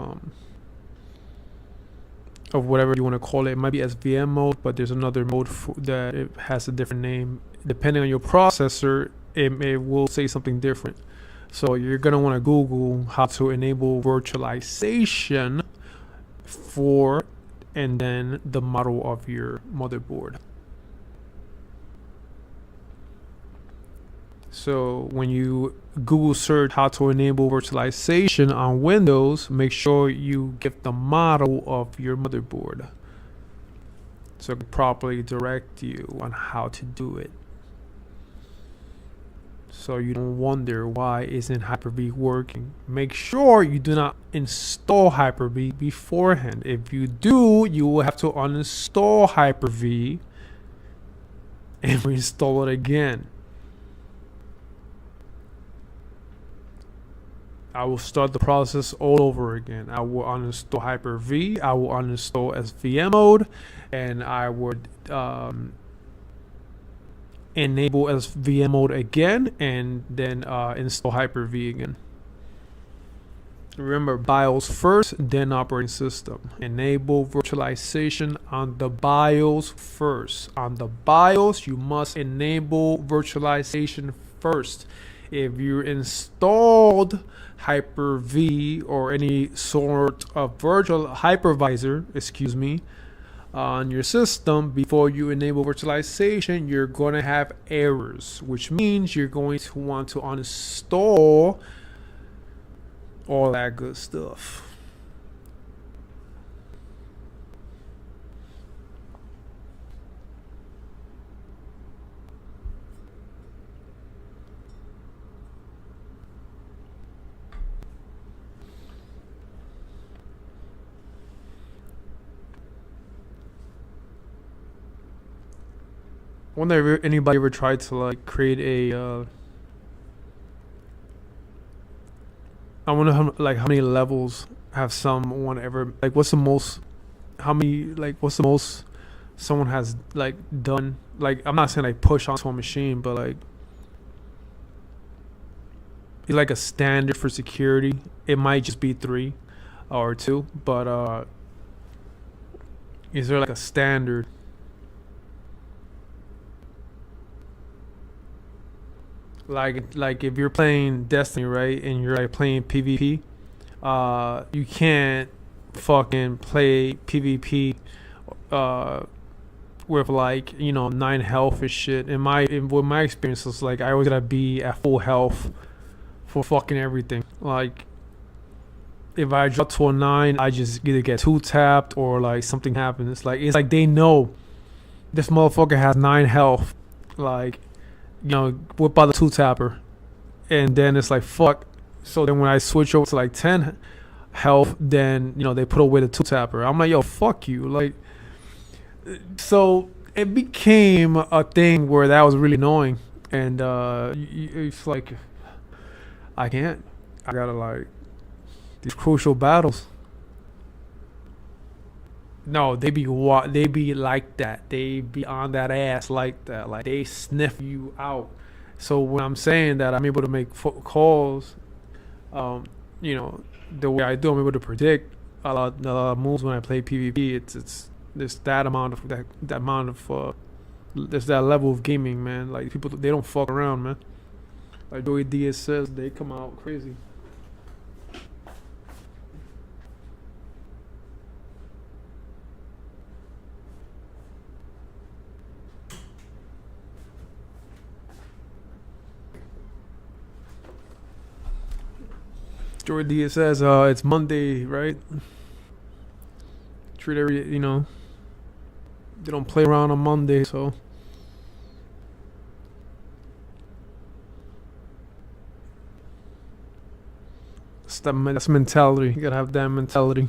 of whatever you want to call it. It might be SVM mode, but there's another mode that it has a different name. Depending on your processor, it will say something different. So you're gonna want to Google how to enable virtualization for, and then the model of your motherboard. So when you Google search how to enable virtualization on Windows, make sure you get the model of your motherboard so it can properly direct you on how to do it. So you don't wonder why isn't Hyper-V working. Make sure you do not install Hyper-V beforehand. If you do, you will have to uninstall Hyper-V and reinstall it again. I will start the process all over again. I will uninstall Hyper-V, I will uninstall SVM mode, and I would enable SVM mode again, and then install Hyper-V again. Remember, BIOS first, then operating system. Enable virtualization on the BIOS first. On the BIOS, you must enable virtualization first. If you installed Hyper-V or any sort of virtual hypervisor, on your system before you enable virtualization, you're going to have errors, which means you're going to want to uninstall all that good stuff. I wonder if anybody ever tried to like create a I wonder how many levels have someone ever, like what's the most someone has like done, like I'm not saying like push onto a machine, but like it's like a standard for security. It might just be 3 or 2, but is there like a standard? Like if you're playing Destiny, right, and you're like playing PvP, you can't fucking play PvP with like 9 health and shit. With my experiences, like I always gotta be at full health for fucking everything. Like if I drop to a 9, I just either get 2 tapped or like something happens. It's like they know this motherfucker has 9 health. Like whip out the 2 tapper, and then it's like fuck. So then when I switch over to like 10 health, then they put away the 2 tapper. I'm like, yo, fuck you. Like, so it became a thing where that was really annoying, and it's like I gotta like these crucial battles. No, they be like that. They be on that ass like that. Like they sniff you out. So when I'm saying that I'm able to make calls, the way I do, I'm able to predict a lot of moves when I play PvP. It's that amount of there's that level of gaming, man. Like people, they don't fuck around, man. Like Joey Diaz says, they come out crazy. Joey Diaz says, it's Monday, right? Treat every, they don't play around on Monday, so. That's mentality. You gotta have that mentality.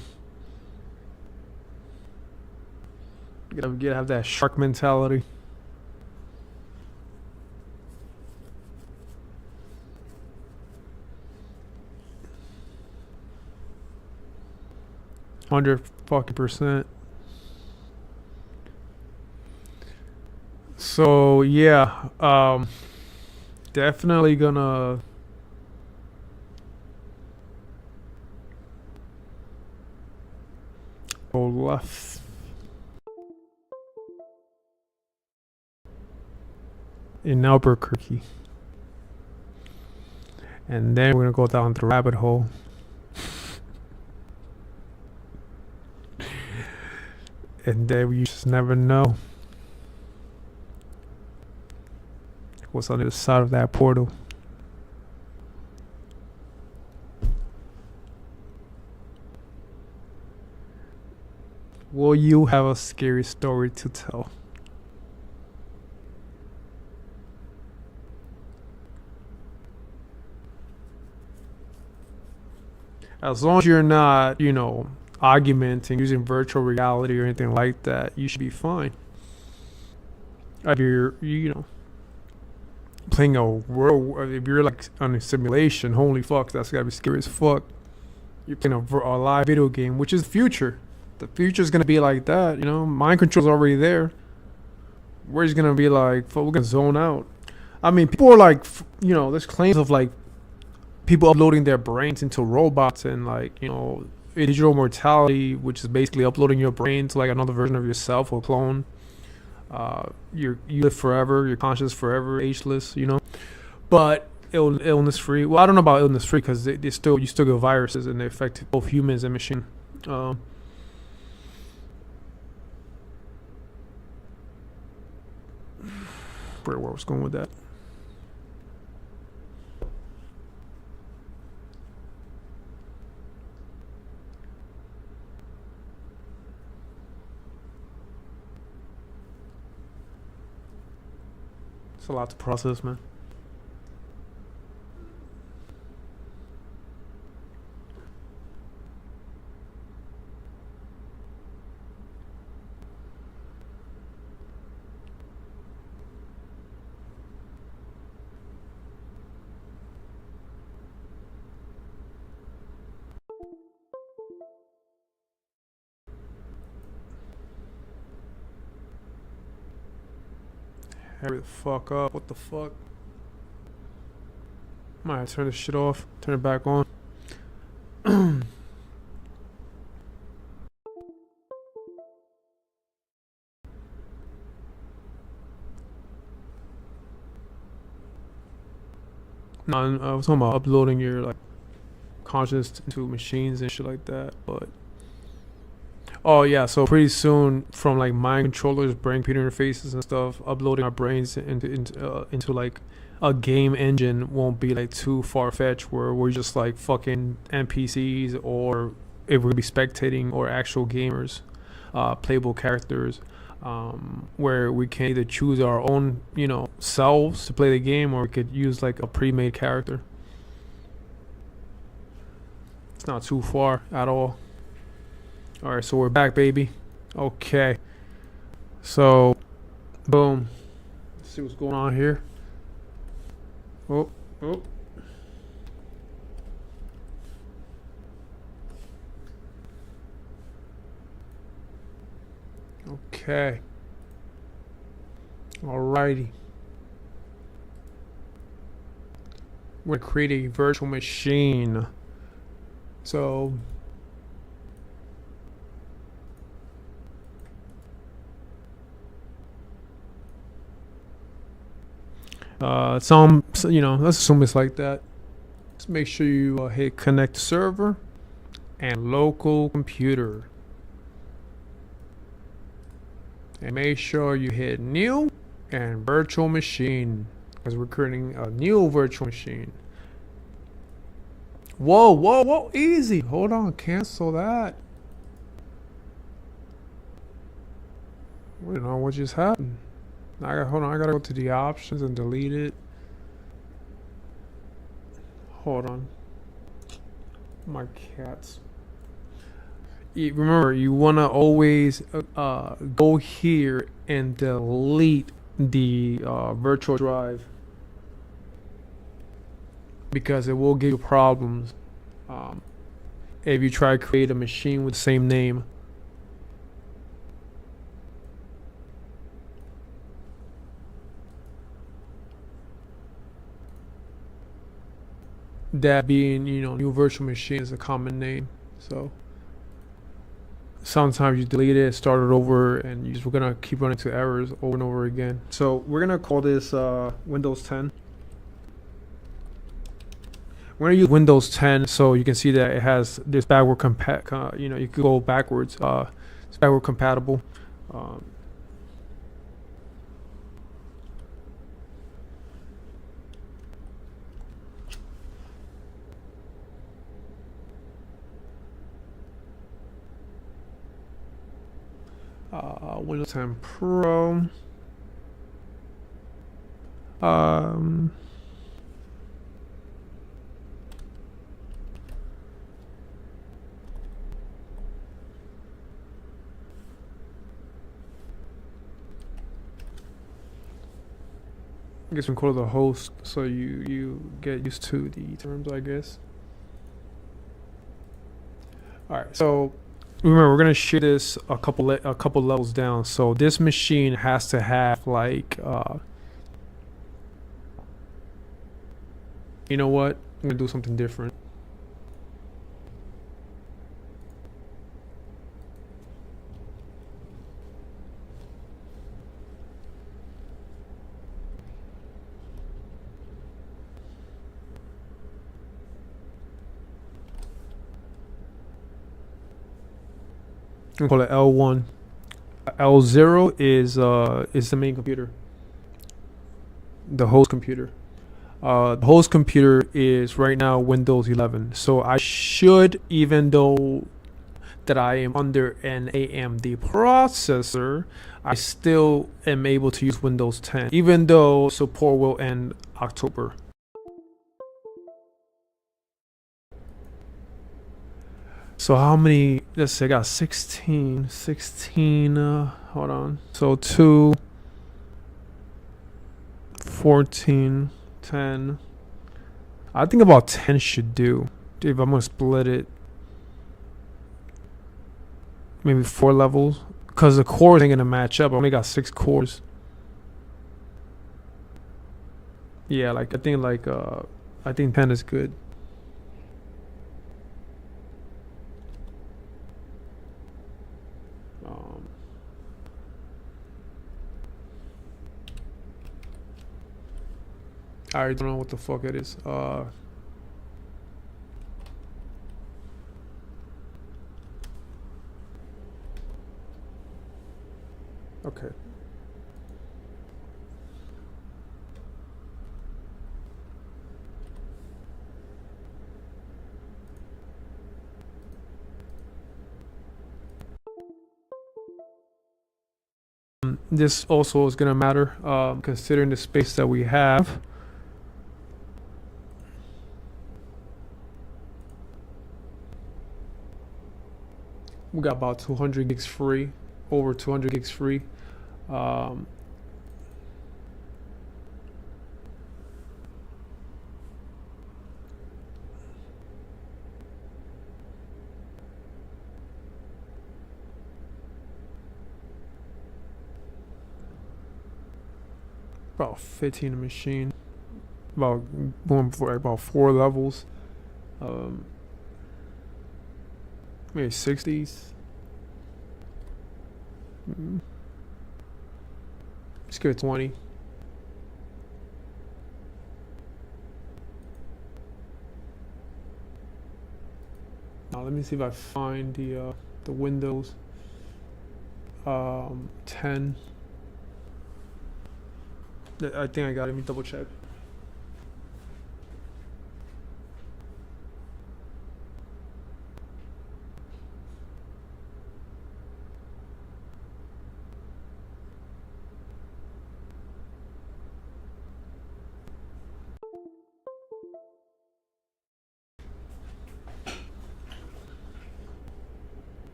You gotta have that shark mentality. %. So yeah, definitely gonna go left in Albuquerque, and then we're gonna go down the rabbit hole. And then you just never know what's on the other side of that portal. Will you have a scary story to tell? As long as you're not, argumenting using virtual reality or anything like that, you should be fine. If you're, playing a world, if you're like on a simulation, holy fuck, that's gotta be scary as fuck. You're playing a live video game, which is the future. The future is gonna be like that, Mind control's already there. We're just gonna be like, fuck, we're gonna zone out. I mean, people are like, there's claims of like people uploading their brains into robots and like, digital mortality, which is basically uploading your brain to like another version of yourself or clone. You live forever, you're conscious forever, ageless, but illness free. Well, I don't know about illness free because you still get viruses and they affect both humans and machine. Where I was going with that? It's a lot to process, man. Hurry the fuck up. What the fuck? Might turn this shit off. Turn it back on. No, I was talking about uploading your like consciousness into machines and shit like that. But Oh yeah, so pretty soon from like mind controllers, brain computer interfaces and stuff, uploading our brains into like a game engine won't be like too far fetched where we're just like fucking NPCs, or if we're gonna be spectating or actual gamers, playable characters, where we can either choose our own, you know, selves to play the game, or we could use like a pre-made character. It's not too far at all. All right, so we're back, baby. Okay. So, boom. Let's see what's going on here. Oh, oh. Okay. Alrighty. We're gonna create a virtual machine. So you know, let's assume it's like that. Just make sure you hit connect to server and local computer, and make sure you hit new and virtual machine, because we're creating a new virtual machine. Whoa, whoa, whoa, easy. Hold on, cancel that. I don't know what just happened. Hold on, I gotta go to the options and delete it. Hold on. My cats. Remember, you wanna always go here and delete the virtual drive, because it will give you problems if you try to create a machine with the same name. That being, you know, new virtual machine is a common name. So sometimes you delete it, start it over, and we're gonna keep running into errors over and over again. So we're gonna call this Windows 10. We're gonna use Windows 10, so you can see that it has this backward you know, you could go backwards. It's backward compatible. Windows 10 Pro. I guess we can call it the host, so you get used to the terms, I guess. All right, so remember, we're gonna share this a couple levels down. So this machine has to have like, you know what? I'm gonna do something different. We call it L1. L0 is the main computer, the host computer. The host computer is right now Windows 11. So I should, even though that I am under an AMD processor, I still am able to use Windows 10, even though support will end October. So how many, let's say I got 16, hold on. So 2, 14, 10. I think about 10 should do. If I'm gonna split it, maybe 4 levels. Because the cores ain't gonna match up. I only got 6 cores. Yeah, like I think 10 is good. I don't know what the fuck it is. Okay. This also is going to matter considering the space that we have. We got about 200 gigs free, over 200 gigs free. Um, about 15 a machine. About going for about 4 levels. Maybe 60s. Let's give it 20. Now let me see if I find the Windows 10. I think I got it. Let me double check.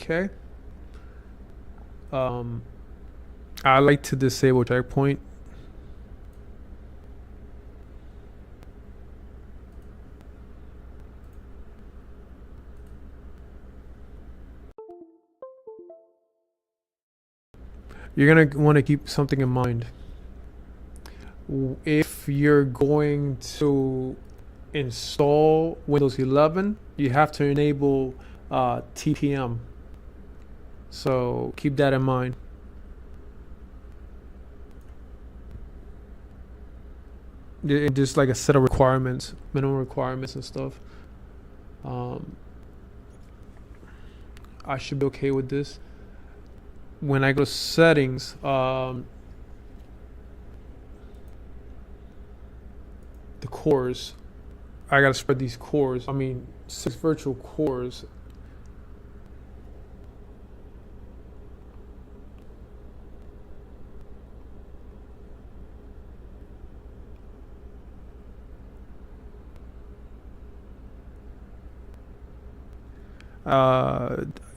Okay. I like to disable checkpoint. You're gonna want to keep something in mind. If you're going to install Windows 11, you have to enable TPM. So keep that in mind. Just like a set of requirements, minimum requirements and stuff. I should be okay with this. When I go to settings, the cores, I gotta spread these cores. I mean, 6 virtual cores.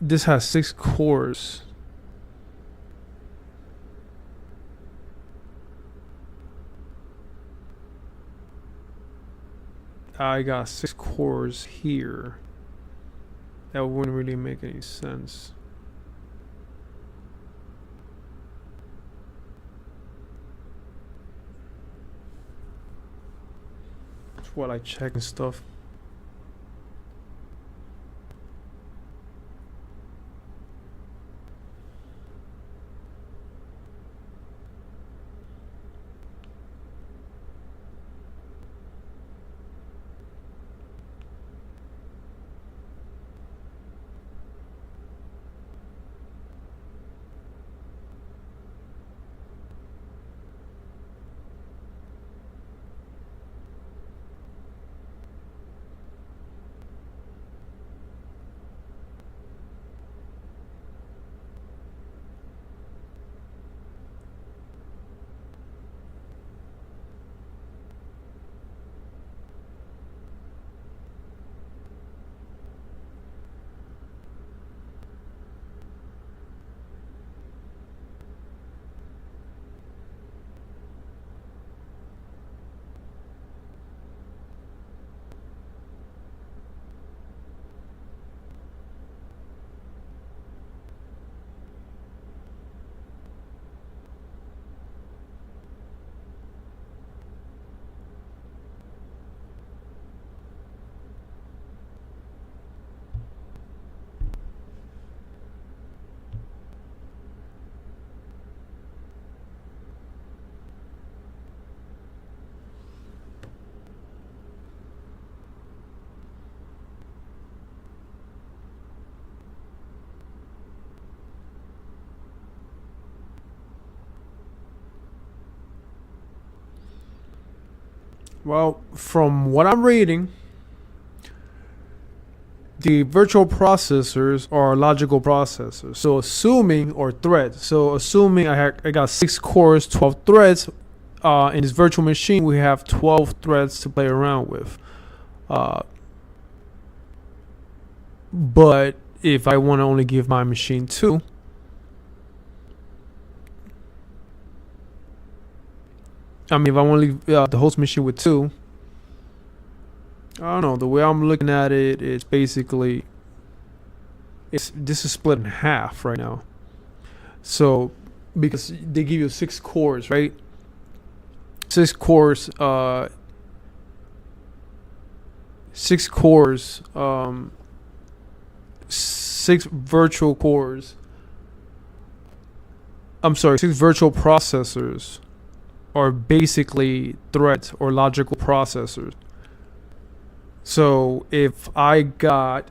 This has 6 cores. I got 6 cores here. That wouldn't really make any sense. That's what I check and stuff. Well, from what I'm reading, the virtual processors are logical processors. So assuming, or threads. So assuming I got 6 cores, 12 threads. In this virtual machine, we have 12 threads to play around with. But if I want to only give my machine 2, I mean, if I want to leave the host machine with 2, I don't know. The way I'm looking at it is basically, this is split in half right now. So because they give you 6 cores, right? 6 cores. 6 cores. 6 virtual cores. I'm sorry, 6 virtual processors are basically threads or logical processors. So if I got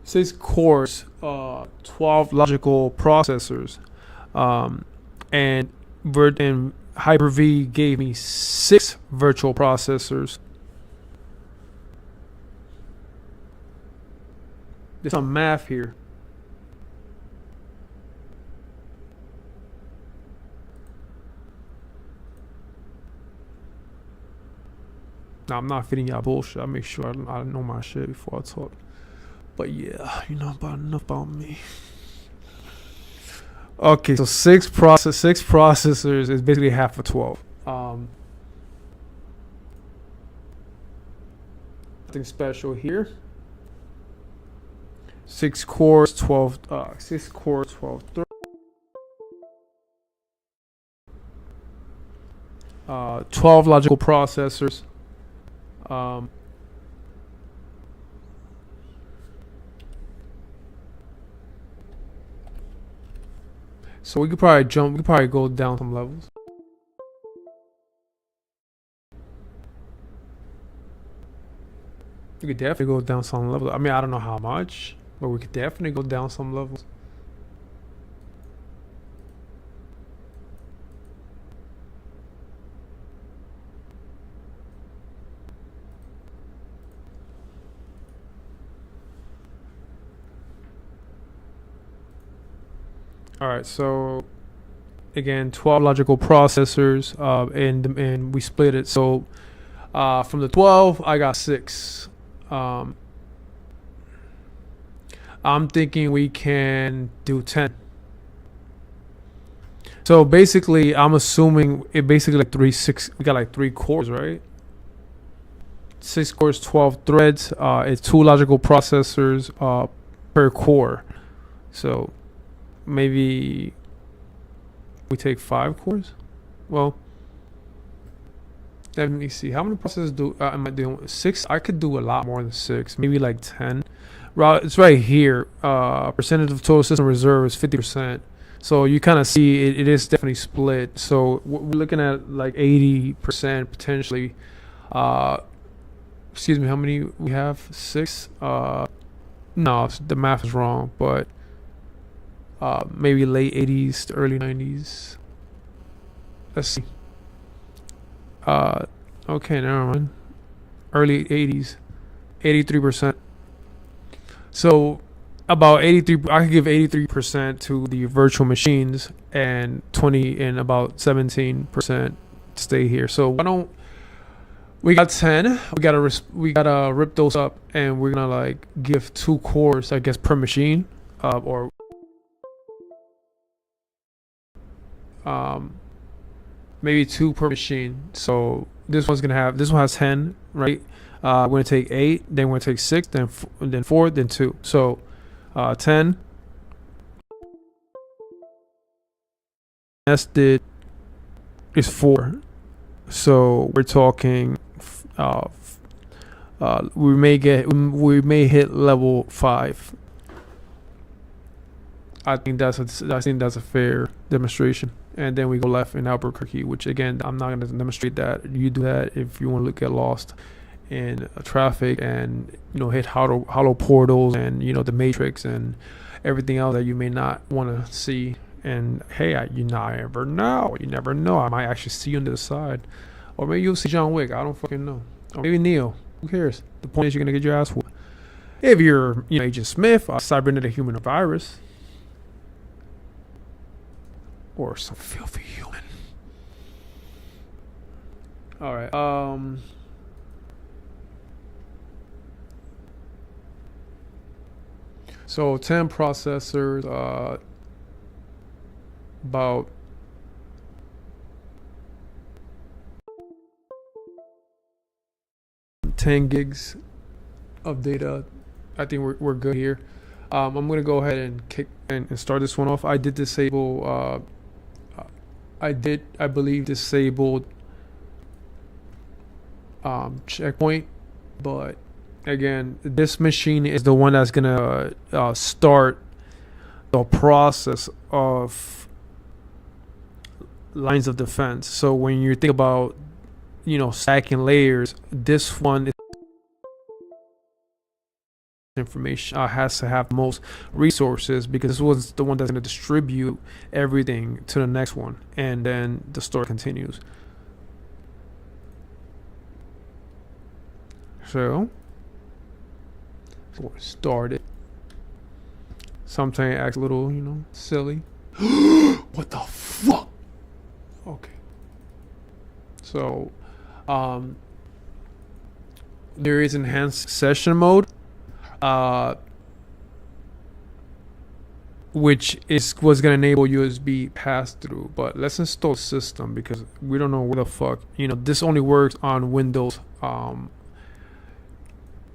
six cores, 12 logical processors, and Hyper-V gave me 6 virtual processors. There's some math here. Now, I'm not feeding y'all bullshit. I make sure I know my shit before I talk. But yeah, you know enough about me. Okay, so 6 processors is basically half of 12. Nothing special here. 6 cores, 12. 6 cores, 12. 12 logical processors. So we could probably go down some levels. We could definitely go down some levels. I mean, I don't know how much, but we could definitely go down some levels. All right, so again, 12 logical processors, and we split it. So from the 12, I got 6. I'm thinking we can do 10. So basically, I'm assuming it basically like 6. We got like 3 cores, right? 6 cores, 12 threads. It's 2 logical processors per core. So maybe we take 5 cores. Well, let me see. How many processors am I doing? 6. I could do a lot more than 6. Maybe like 10. It's right here. Percentage of total system reserve is 50%. So you kind of see it is definitely split. So we're looking at like 80% potentially. Excuse me. How many we have? 6. No, the math is wrong. But maybe late 80s to early 90s. Let's see. Okay, never mind. Early 80s, 83%. So about 83. I could give 83% to the virtual machines, and about 17% stay here. So why don't we got 10? We gotta rip those up, and we're gonna like give 2 cores, I guess, per machine, or maybe 2 per machine. So this one has 10, right? We're gonna take 8, then we're gonna take 6, then 4, then 2. So 10 nested is 4. So we're talking we may hit level 5. I think that's a fair demonstration. And then we go left in Albuquerque, which again, I'm not going to demonstrate that. You do that if you want to get lost in traffic, and hit hollow portals, and the matrix and everything else that you may not want to see. And hey, you never know. You never know. I might actually see you on the other side, or maybe you'll see John Wick. I don't fucking know. Or maybe Neo. Who cares? The point is you're gonna get your ass whooped. If you're, Agent Smith, a cybernetic human virus, or some filthy human. All right. So 10 processors. About 10 gigs of data. I think we're good here. I'm gonna go ahead and kick and start this one off. I did disable. I believe disabled checkpoint, but again, this machine is the one that's gonna start the process of lines of defense. So when you think about stacking layers, this one is information has to have most resources, because this was the one that's going to distribute everything to the next one, and then the story continues. So started. Sometimes it acts a little, silly. What the fuck? Okay. So, there is enhanced session mode, which was gonna enable USB pass through. But let's install the system, because we don't know where the fuck. This only works on Windows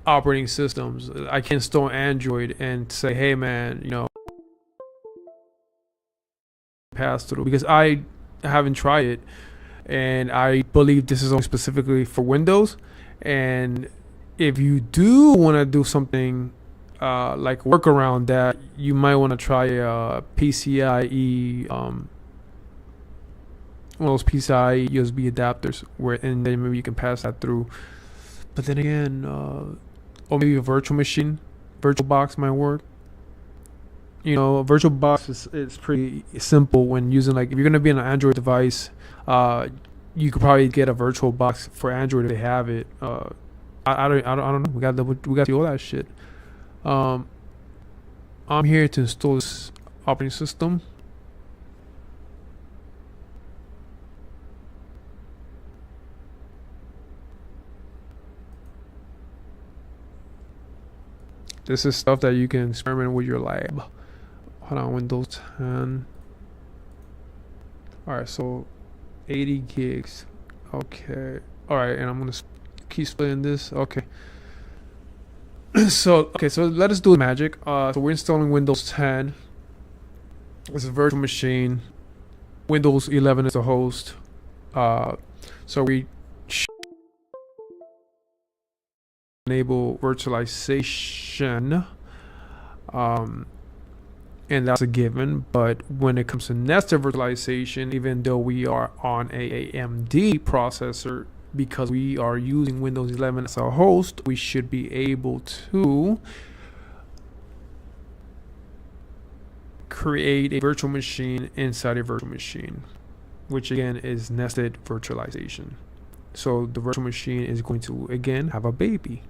operating systems. I can install Android and say, hey man, pass through, because I haven't tried it, and I believe this is only specifically for Windows. And if you do want to do something like work around that, you might want to try PCIe, one of those PCIe USB adapters, and then maybe you can pass that through. But then again, or maybe a virtual machine, VirtualBox might work. VirtualBox is pretty simple when using, like, if you're gonna be on an Android device, you could probably get a VirtualBox for Android if they have it. I don't know. We got to do all that shit. I'm here to install this operating system. This is stuff that you can experiment with your lab. Hold on, Windows 10. Alright, so 80 gigs. Okay. Alright, and I'm gonna keep splitting this. Okay. So let us do the magic. So we're installing Windows 10. It's a virtual machine. Windows 11 is a host. So we enable virtualization, and that's a given. But when it comes to nested virtualization, even though we are on a AMD processor, because we are using Windows 11 as a host, we should be able to create a virtual machine inside a virtual machine, which again is nested virtualization. So the virtual machine is going to again have a baby.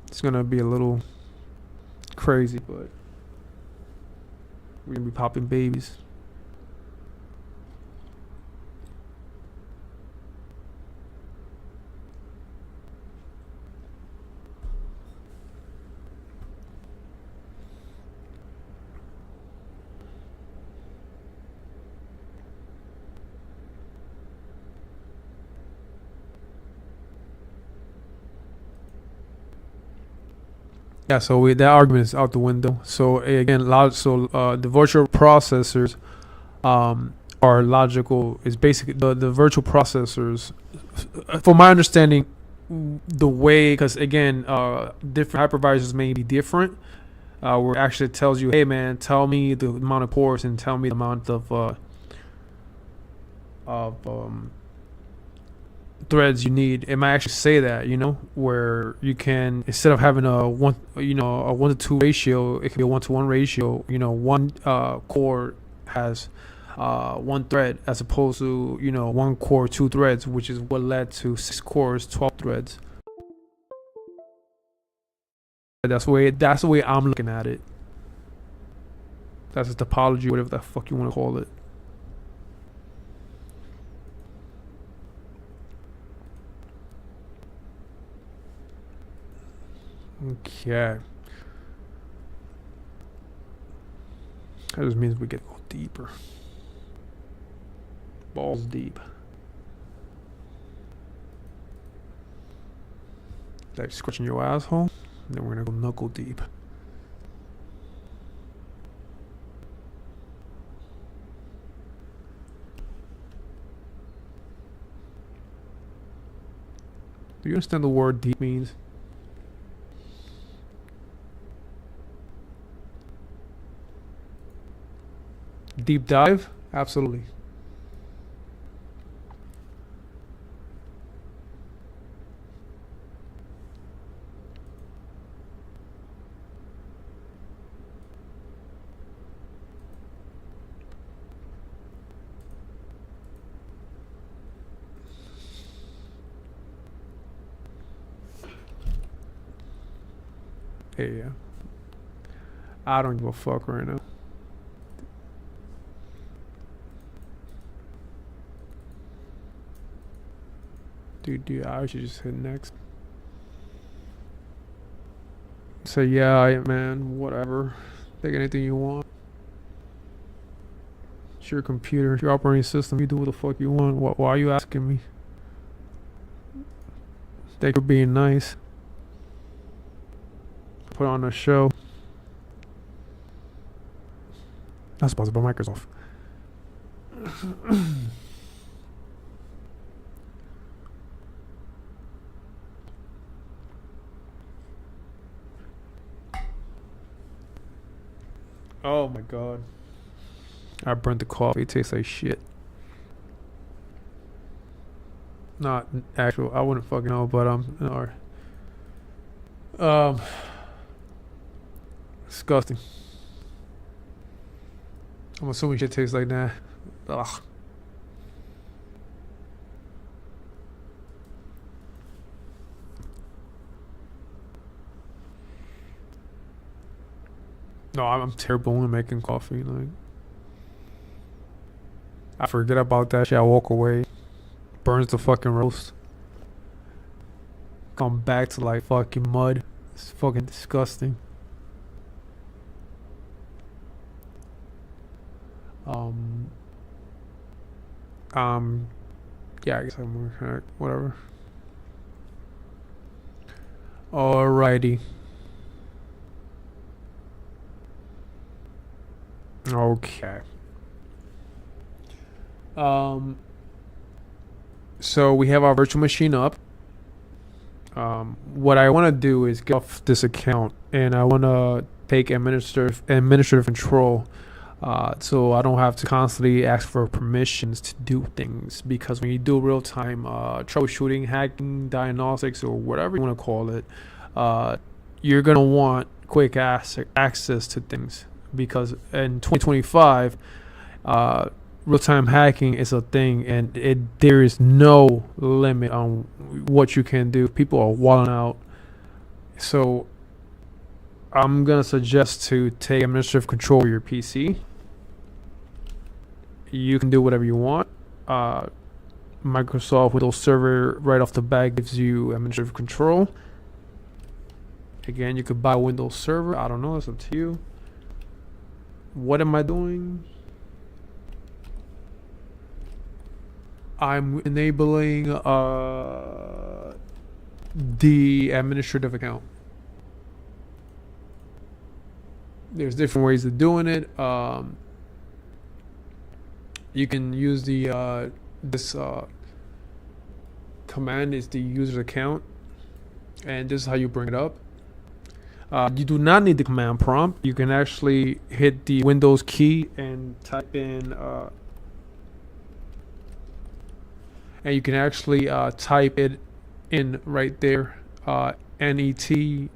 It's gonna be a little crazy, but we're gonna be popping babies. Yeah, so that argument is out the window. So again, the virtual processors are logical. Is basically the virtual processors, from my understanding, the way, because again, different hypervisors may be different. where it actually tells you, hey man, tell me the amount of cores and tell me the amount of threads you need. It might actually say that, where you can, instead of having a 1-to-2 ratio, it can be a 1-to-1 ratio. One core has one thread, as opposed to one core, 2 threads, which is what led to 6 cores, 12 threads. That's the way I'm looking at it. That's a topology, whatever the fuck you want to call it. Okay. That just means we get a little deeper. Balls deep. Like scratching your asshole. Then we're gonna go knuckle deep. Do you understand the word deep means? Deep dive? Absolutely. Yeah. I don't give a fuck right now. Dude, I should just hit next. Say, yeah, man, whatever. Take anything you want. It's your computer, it's your operating system. You do what the fuck you want. Why are you asking me? Thank you for being nice. Put on a show. That's sponsored by Microsoft. Oh my god. I burnt the coffee. It tastes like shit. Not actual. I wouldn't fucking know, but disgusting. I'm assuming shit tastes like that. Ugh. No, I'm terrible when making coffee. Like, I forget about that shit. I walk away. Burns the fucking roast. Come back to like fucking mud. It's fucking disgusting. Yeah, I guess I'm alright, whatever. Alrighty. Okay. So we have our virtual machine up. What I want to do is get off this account, and I want to take administrative control, so I don't have to constantly ask for permissions to do things. Because when you do real time troubleshooting, hacking, diagnostics, or whatever you want to call it, you're gonna want quick access to things. Because in 2025, real-time hacking is a thing, and there is no limit on what you can do. People are wilding out. So I'm gonna suggest to take administrative control of your PC. You can do whatever you want. Microsoft Windows Server right off the bat gives you administrative control. Again, you could buy Windows Server. I don't know. It's up to you. What am I doing? I'm enabling the administrative account. There's different ways of doing it. You can use the this command is the user's account, and this is how you bring it up. You do not need the command prompt. You can actually hit the Windows key and type in, and you can actually type it in right there, NETPLWIZ.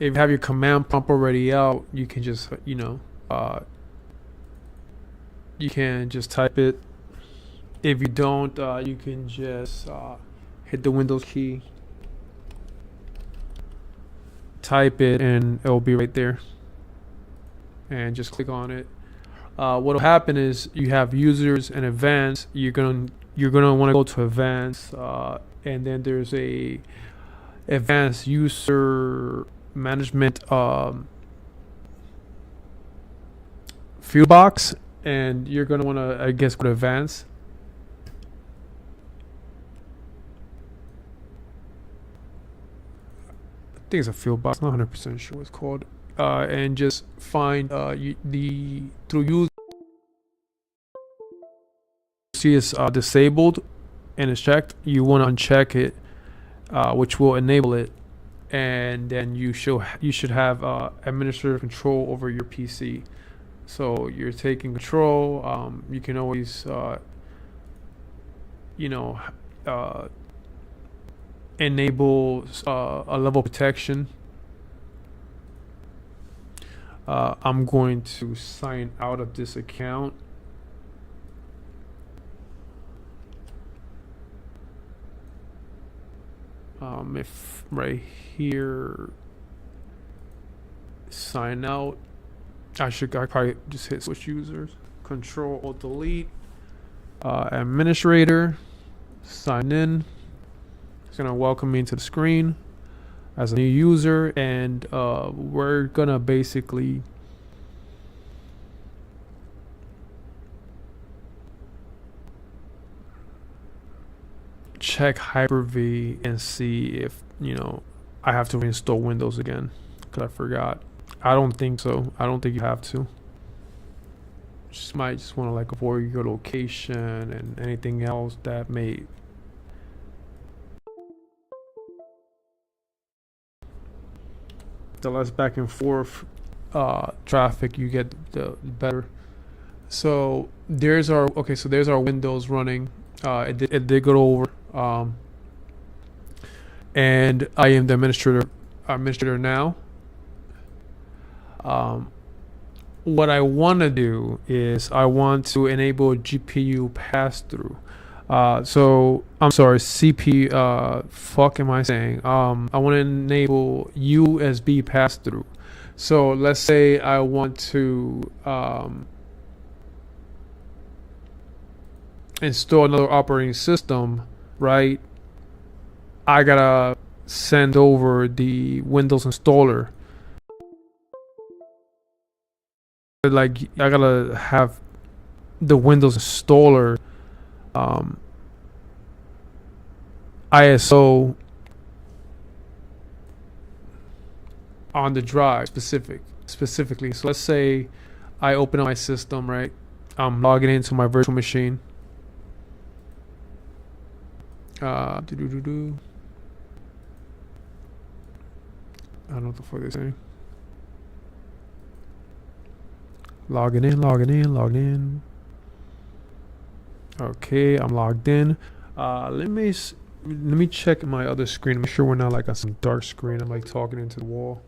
If you have your command prompt already out, you can just, you can just type it. If you don't, you can just hit the Windows key, type it, and it'll be right there. And just click on it. What'll happen is you have users and advanced. You're gonna want to go to advanced, and then there's a advanced user management field box, and you're gonna want to, I guess, go to advanced. I think it's a field box, not 100% sure what it's called, and just find through use, see it's disabled and it's checked. You want to uncheck it, which will enable it, and then you should have administrative control over your PC. So you're taking control. You can always enable a level of protection. I'm going to sign out of this account. If right here, sign out, I probably just hit switch users, Control Alt Delete, administrator, sign in. It's gonna welcome me to the screen as a new user, and we're gonna basically check Hyper-V and see if I have to reinstall Windows again, because I forgot. I don't think so. I don't think you have to. Might just want to avoid your location and anything else that may the less back and forth traffic you get, the better. So there's our Windows running. It did go over, and I am the administrator now. What I want to do is I want to enable GPU pass-through. So I'm sorry, CPU. Fuck, am I saying? I want to enable USB pass-through. So let's say I want to install another operating system, right? I gotta send over the Windows installer. I gotta have the Windows installer ISO on the drive specifically. So let's say I open up my system, right? I'm logging into my virtual machine. I don't know what the fuck they're saying. Logging in. Okay, I'm logged in. Let me check my other screen. Make sure we're not on some dark screen. I'm talking into the wall.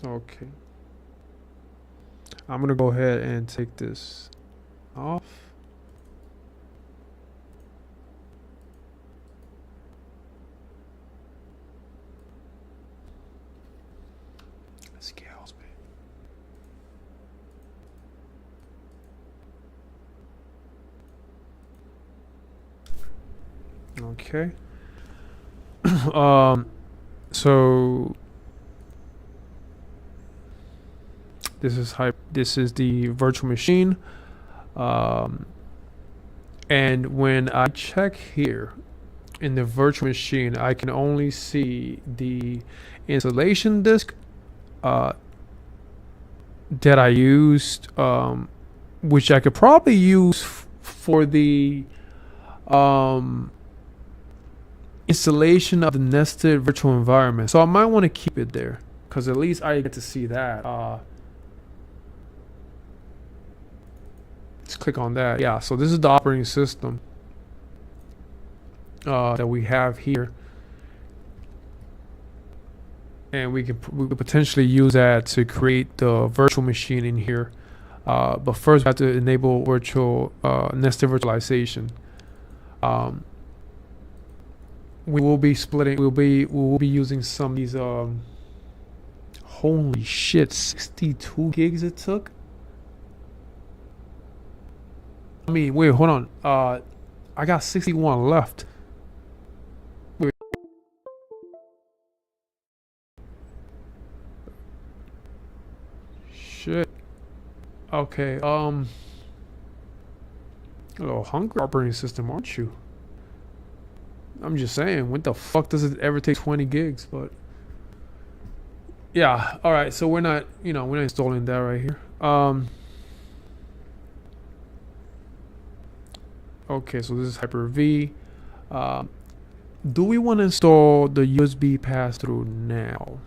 Okay. I'm gonna go ahead and take this off. Scales, man. Okay. So this is the virtual machine. And when I check here in the virtual machine, I can only see the installation disk, that I used, which I could probably use for the installation of the nested virtual environment. So I might want to keep it there because at least I get to see that. Let's click on that. Yeah, so this is the operating system that we have here. And we could potentially use that to create the virtual machine in here. But first we have to enable virtual nested virtualization. We will be splitting. We will be using some of these. Holy shit! 62 gigs it took. I mean, wait, hold on. I got 61 left. Wait. Shit. Okay. A little hungry operating system, aren't you? I'm just saying, when the fuck does it ever take 20 gigs? But yeah, all right. So we're not installing that right here. Okay, so this is Hyper-V. Do we want to install the USB pass-through now?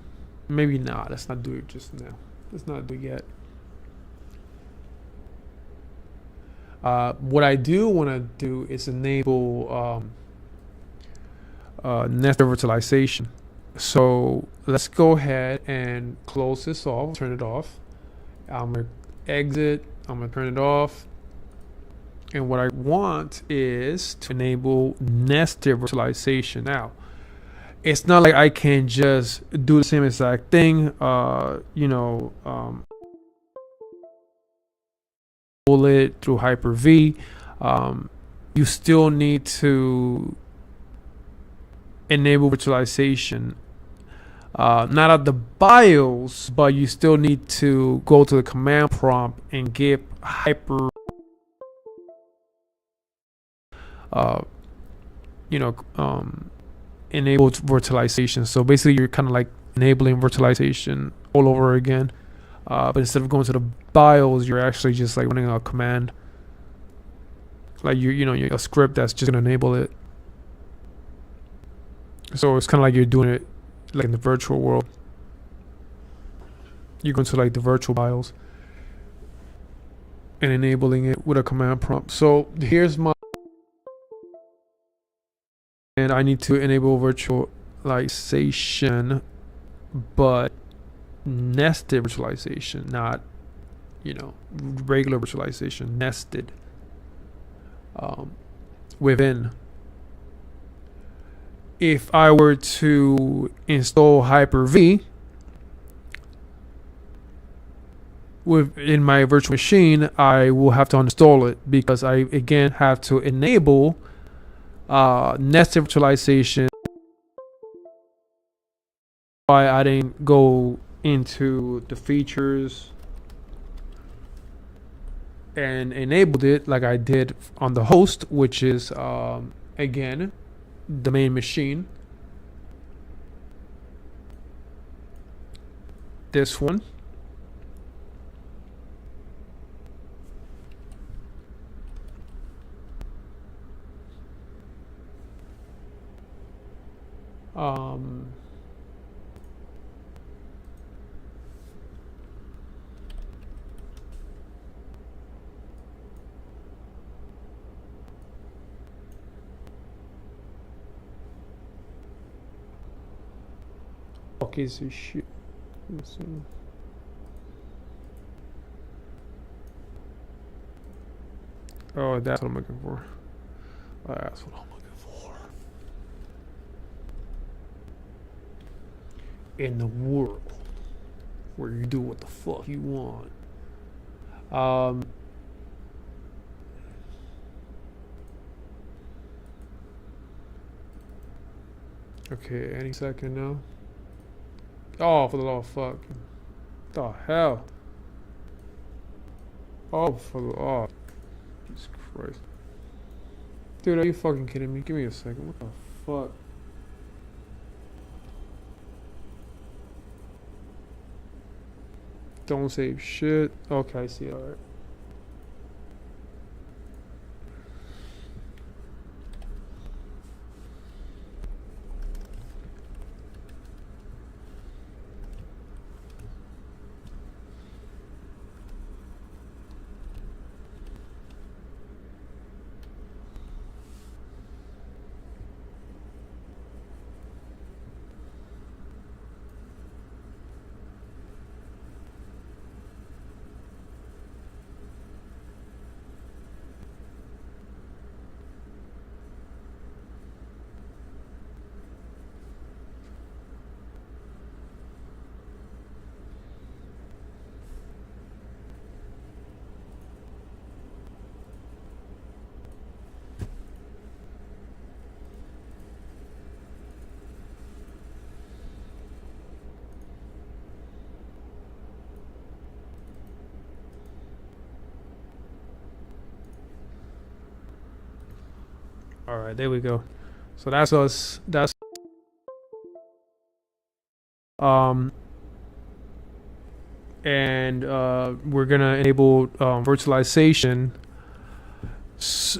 Maybe not. Let's not do it just now. Let's not do it yet. What I do want to do is enable nested virtualization. So let's go ahead and close this off, turn it off. I'm gonna exit, I'm gonna turn it off. And what I want is to enable nested virtualization. Now, it's not like I can just do the same exact thing, pull it through Hyper-V. You still need to enable virtualization, not at the BIOS, but you still need to go to the command prompt and give enable virtualization. So basically you're kind of like enabling virtualization all over again, but instead of going to the BIOS, you're actually just like running a command, like you're a script that's just gonna enable it. So it's kind of like you're doing it like in the virtual world. You're going to like the virtual BIOS and enabling it with a command prompt. So here's my, and I need to enable virtualization, but nested virtualization, not regular virtualization, nested within. If I were to install Hyper-V in my virtual machine, I will have to uninstall it because I again have to enable nested virtualization. I didn't go into the features and enabled it like I did on the host, which is again the main machine. This one. Fuck is this shit? Listen. Oh, that's what I'm looking for. That's what I'm looking for. In the world where you do what the fuck you want. Okay, any second now. Oh, for the love of fuck. The hell? Oh, for the Jesus Christ. Dude, are you fucking kidding me? Give me a second. What the fuck? Don't save shit. Okay, I see it. All right. All right, there we go. So that's us. That's and we're gonna enable virtualization.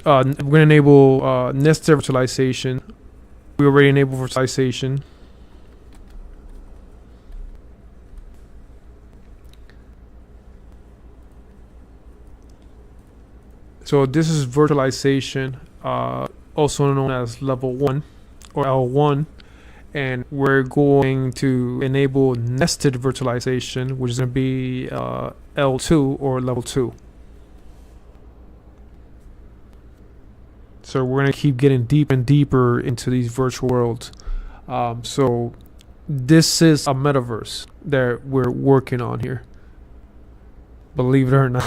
We're gonna enable nested virtualization. We already enabled virtualization. So this is virtualization, also known as level 1 or L1. And we're going to enable nested virtualization, which is going to be L2 or level 2. So we're going to keep getting deeper and deeper into these virtual worlds. So this is a metaverse that we're working on here. Believe it or not.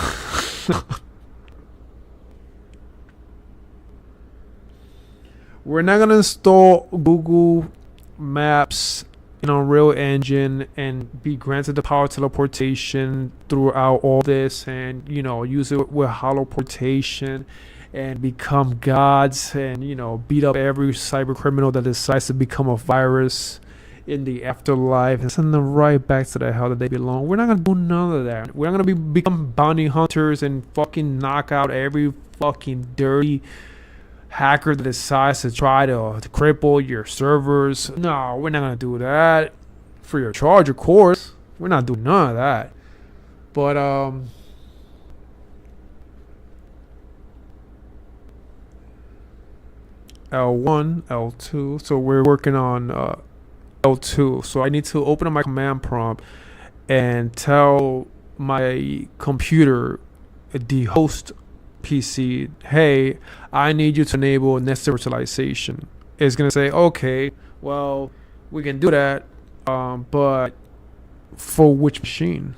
We're not going to install Google Maps in Unreal Engine and be granted the power teleportation throughout all this, and use it with holoportation and become gods, and beat up every cyber criminal that decides to become a virus in the afterlife and send them right back to the hell that they belong. We're not gonna do none of that. We're not gonna become bounty hunters and fucking knock out every fucking dirty hacker that decides to try to cripple your servers. No, we're not gonna do that. For your charge, of course. We're not doing none of that. But L1, L2. So we're working on L2. So I need to open up my command prompt and tell my computer, the host PC, hey, I need you to enable nested virtualization. It's gonna say, okay, well, we can do that, but for which machine?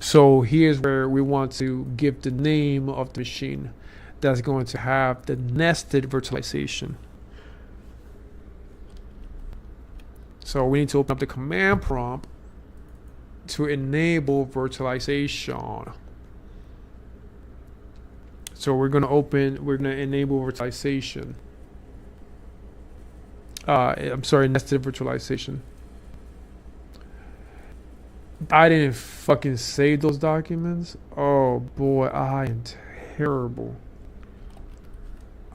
So here's where we want to give the name of the machine that's going to have the nested virtualization. So we need to open up the command prompt to enable virtualization. So we're going to enable virtualization. I'm sorry, nested virtualization. I didn't fucking save those documents. Oh boy, I am terrible.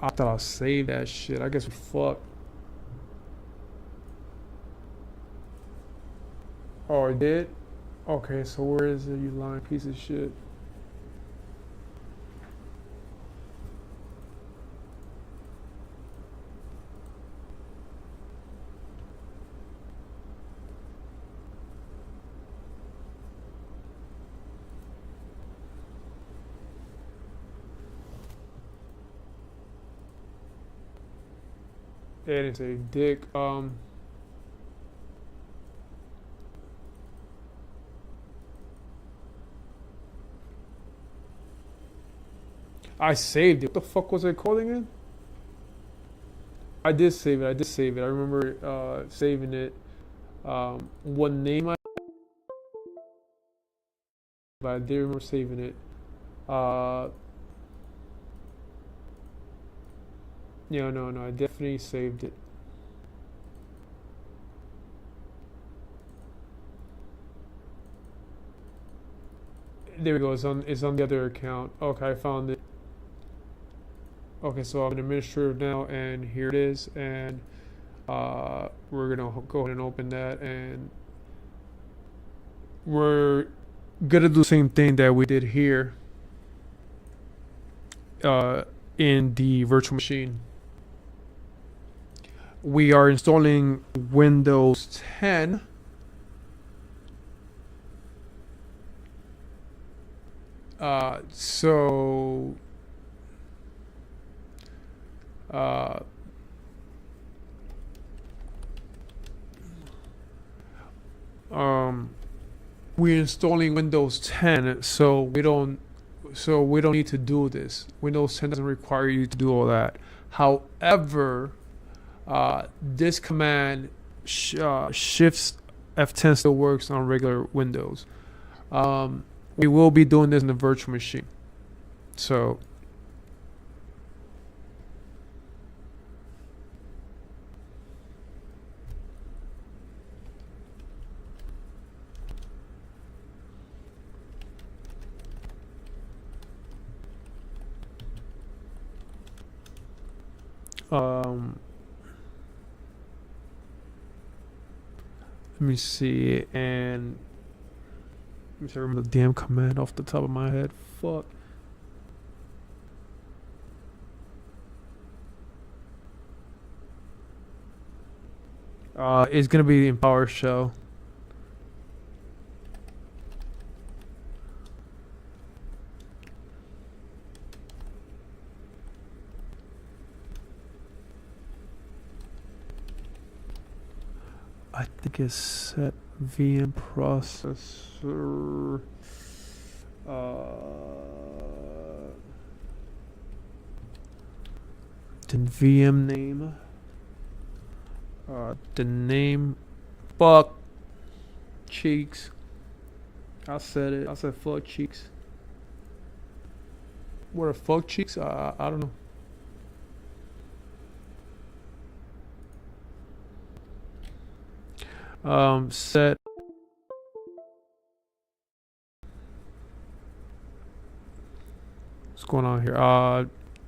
I thought I saved that shit. I guess we fucked. Oh, it did? Okay, so where is it, you lying piece of shit? They didn't say dick. I saved it. What the fuck was it called again? I did save it. I remember saving it. What name but I did remember saving it. Yeah, no, I definitely saved it. There we go. It's on the other account. Okay, I found it. Okay, so I'm an administrator now, and here it is. And we're gonna go ahead and open that, and we're gonna do the same thing that we did here in the virtual machine. We are installing Windows 10. So we're installing Windows 10, so we don't need to do this. Windows 10 doesn't require you to do all that. However, this command shifts F10 still works on regular Windows. We will be doing this in the virtual machine. So let me see, and let me see, I remember the damn command off the top of my head. Fuck. It's gonna be in PowerShell. I think it's set VM processor. Then VM name. The name. Fuck. Cheeks. I said it. I said fuck cheeks. What are fuck cheeks? I don't know. Set what's going on here?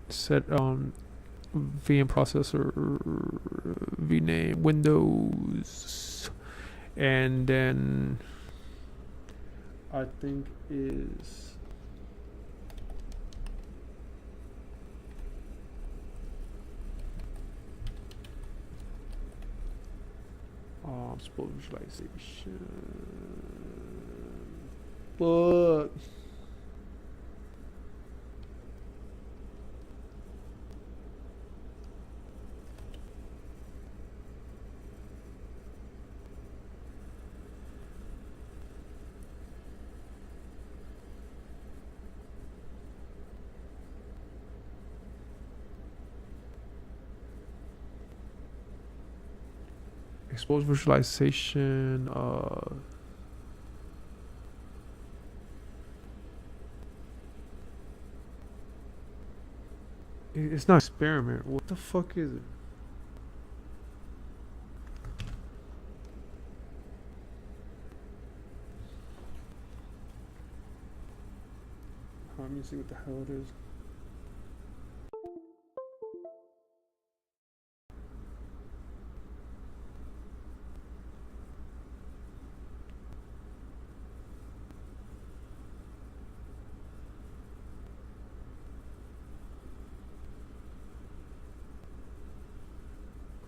Set VM processor vname Windows, and then I think is suppose visualization. But expose visualization. It's not experiment. What the fuck is it? Let me see what the hell it is.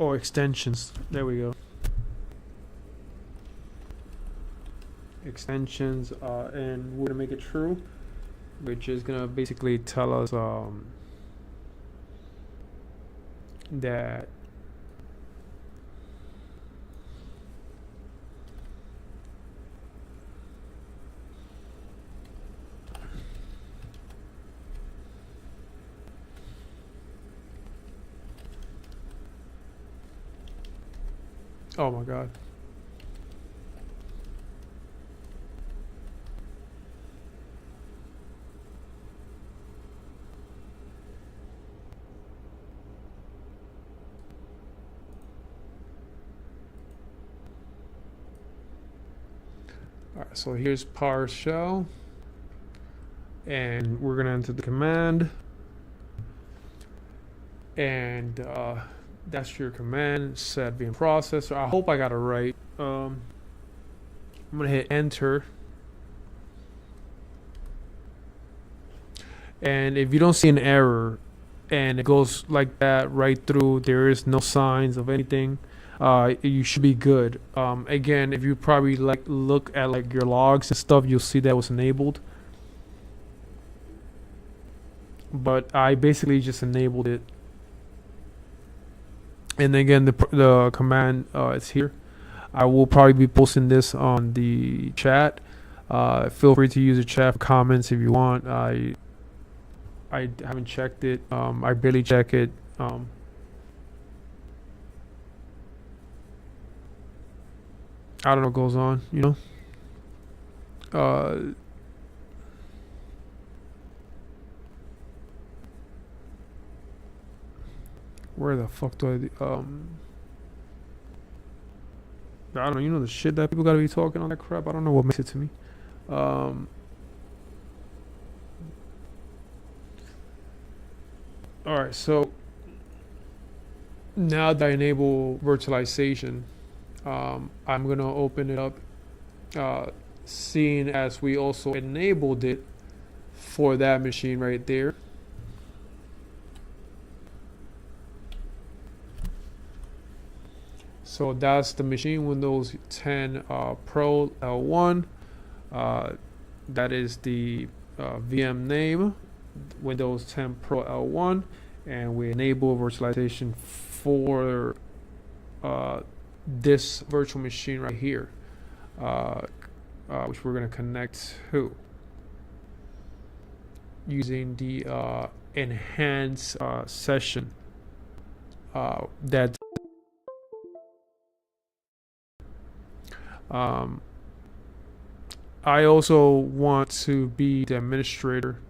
Oh, extensions. There we go. Extensions, and we're gonna make it true, which is gonna basically tell us that oh my god. Alright, so here's PowerShell. and we're gonna enter the command, and that's your command, set VM processor. I hope I got it right. I'm gonna hit enter, and if you don't see an error and it goes like that right through, there is no signs of anything, you should be good. Again, if you probably like look at like your logs and stuff, you'll see that was enabled, but I basically just enabled it. And again, the command is here. I will probably be posting this on the chat. Feel free to use the chat for comments if you want. I haven't checked it. I barely check it. I don't know what goes on, you know. Where the fuck do I don't know, you know, the shit that people gotta be talking on that crap. I don't know what makes it to me. Alright, so now that I enable virtualization, I'm gonna open it up, seeing as we also enabled it for that machine right there. So that's the machine, Windows 10 Pro L1. That is the VM name, Windows 10 Pro L1, and we enable virtualization for this virtual machine right here, which we're going to connect to using the enhance session that I also want to be the administrator.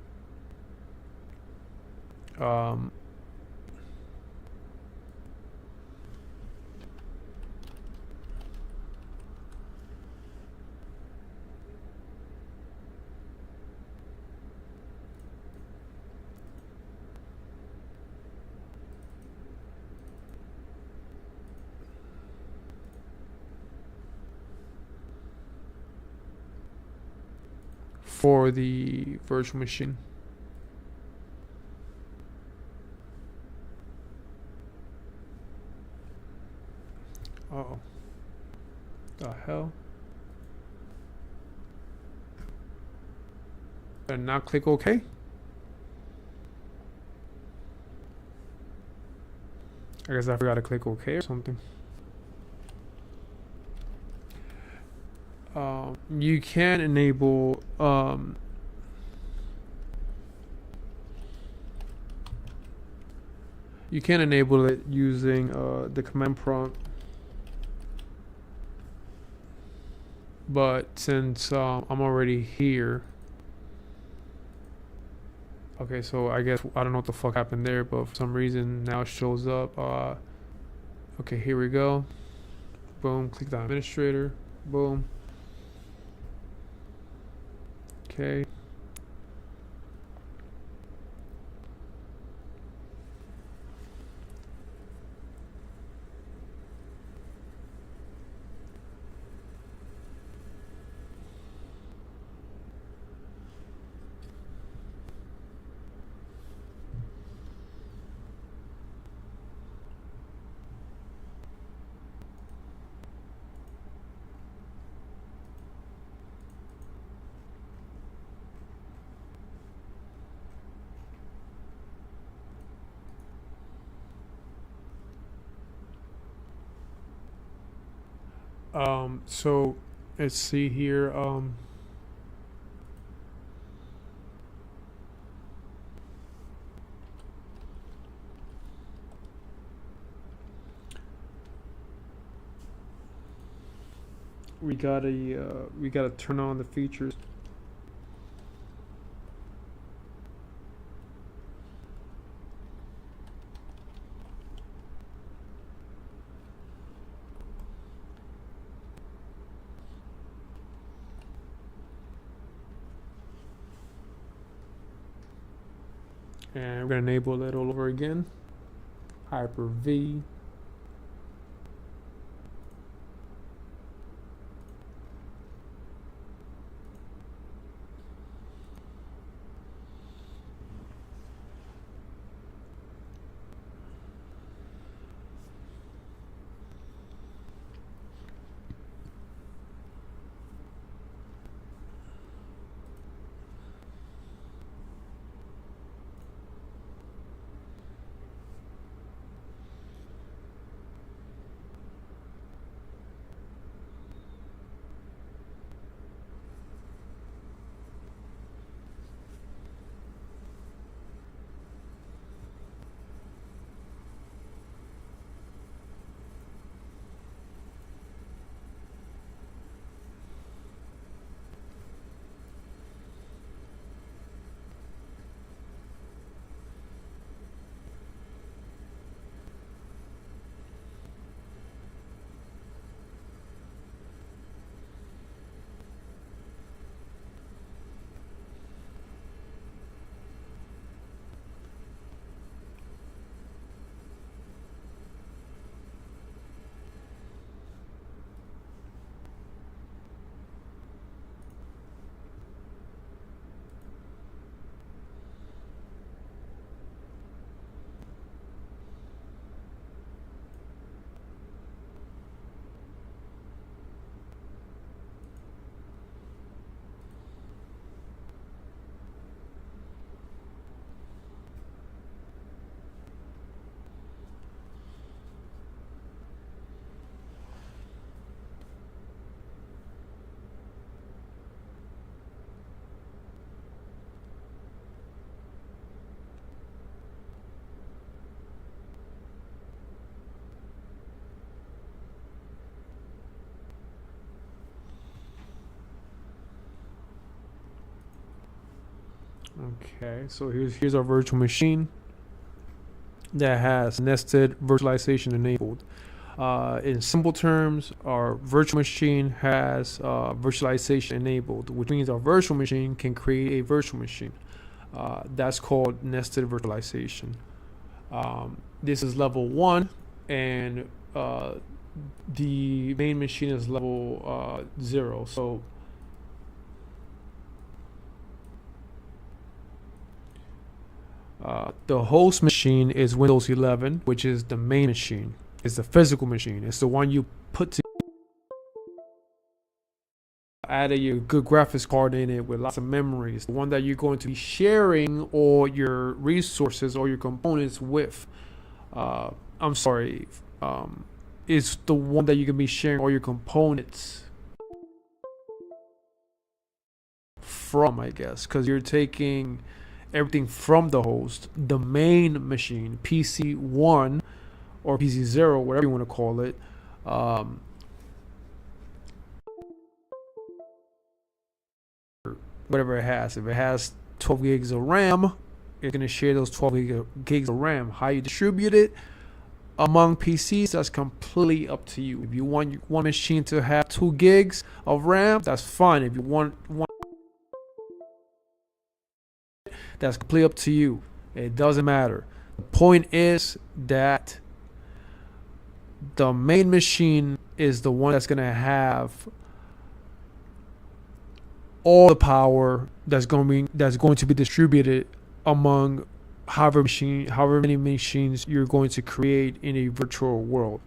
For the virtual machine. Uh-oh. The hell? And now click OK. I guess I forgot to click OK or something. You can enable it using the command prompt, but since I'm already here, okay, so I guess I don't know what the fuck happened there, but for some reason now it shows up. Okay, here we go. Boom, click the administrator. Boom. Okay. So let's see here. We gotta turn on the features. And we're gonna enable it all over again. Hyper-V. Okay, so here's our virtual machine that has nested virtualization enabled. In simple terms, our virtual machine has virtualization enabled, which means our virtual machine can create a virtual machine. That's called nested virtualization. This is level 1, and the main machine is level 0. So the host machine is Windows 11, which is the main machine. It's the physical machine. It's the one you put to added your good graphics card in it with lots of memories. The one that you're going to be sharing all your resources or your components with. I'm sorry. It's the one that you can be sharing all your components from, I guess, because you're taking everything from the host, the main machine, PC1 or PC0, whatever you want to call it. Whatever it has. If it has 12 gigs of RAM, it's going to share those 12 gigs of RAM. How you distribute it among PCs, that's completely up to you. If you want one machine to have 2 gigs of RAM, that's fine. If you want one, that's completely up to you. It doesn't matter. The point is that the main machine is the one that's going to have all the power that's going to be distributed among however many machines you're going to create in a virtual world.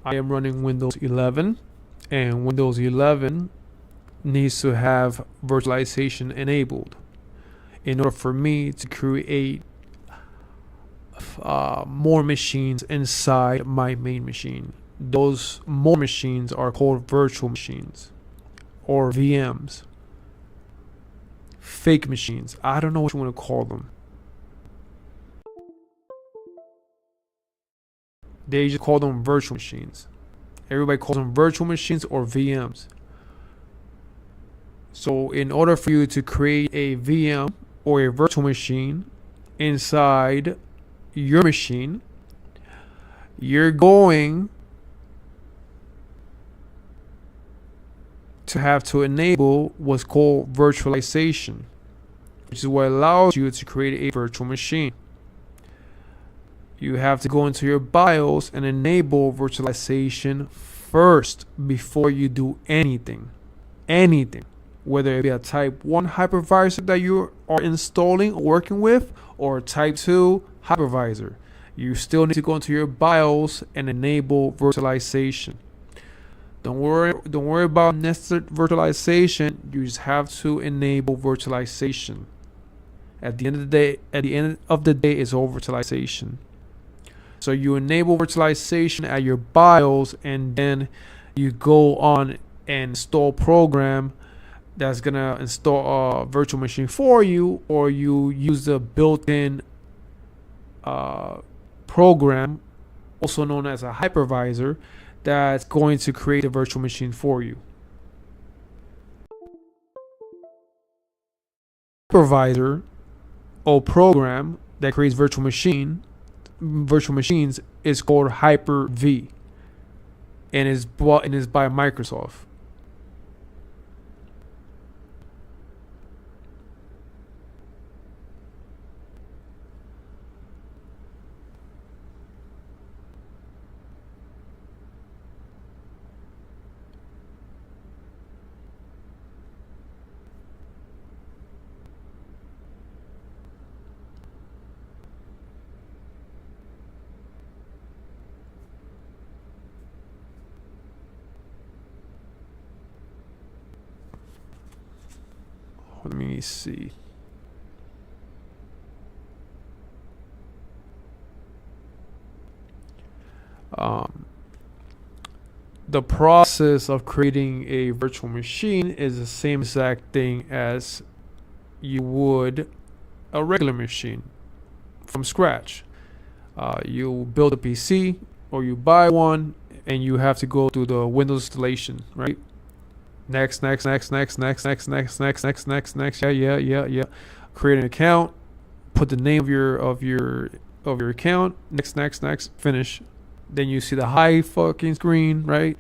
I am running Windows 11, and Windows 11 needs to have virtualization enabled in order for me to create more machines inside my main machine. Those more machines are called virtual machines or VMs, fake machines. I don't know what you want to call them. They just call them virtual machines. Everybody calls them virtual machines or VMs. So in order for you to create a VM or a virtual machine inside your machine, you're going to have to enable what's called virtualization, which is what allows you to create a virtual machine. You have to go into your BIOS and enable virtualization first before you do anything. Whether it be a type 1 hypervisor that you are installing or working with, or a type 2 hypervisor. You still need to go into your BIOS and enable virtualization. Don't worry about nested virtualization. You just have to enable virtualization. At the end of the day, it's all virtualization. So you enable virtualization at your BIOS, and then you go on and install program that's gonna install a virtual machine for you, or you use the built-in program, also known as a hypervisor, that's going to create a virtual machine for you. Hypervisor or program that creates virtual machines is called Hyper-V, and is by Microsoft. Let me see. The process of creating a virtual machine is the same exact thing as you would a regular machine from scratch. You build a PC or you buy one, and you have to go through the Windows installation, right? Next. Yeah. Create an account. Put the name of your account. Next. Finish. Then you see the high fucking screen, right?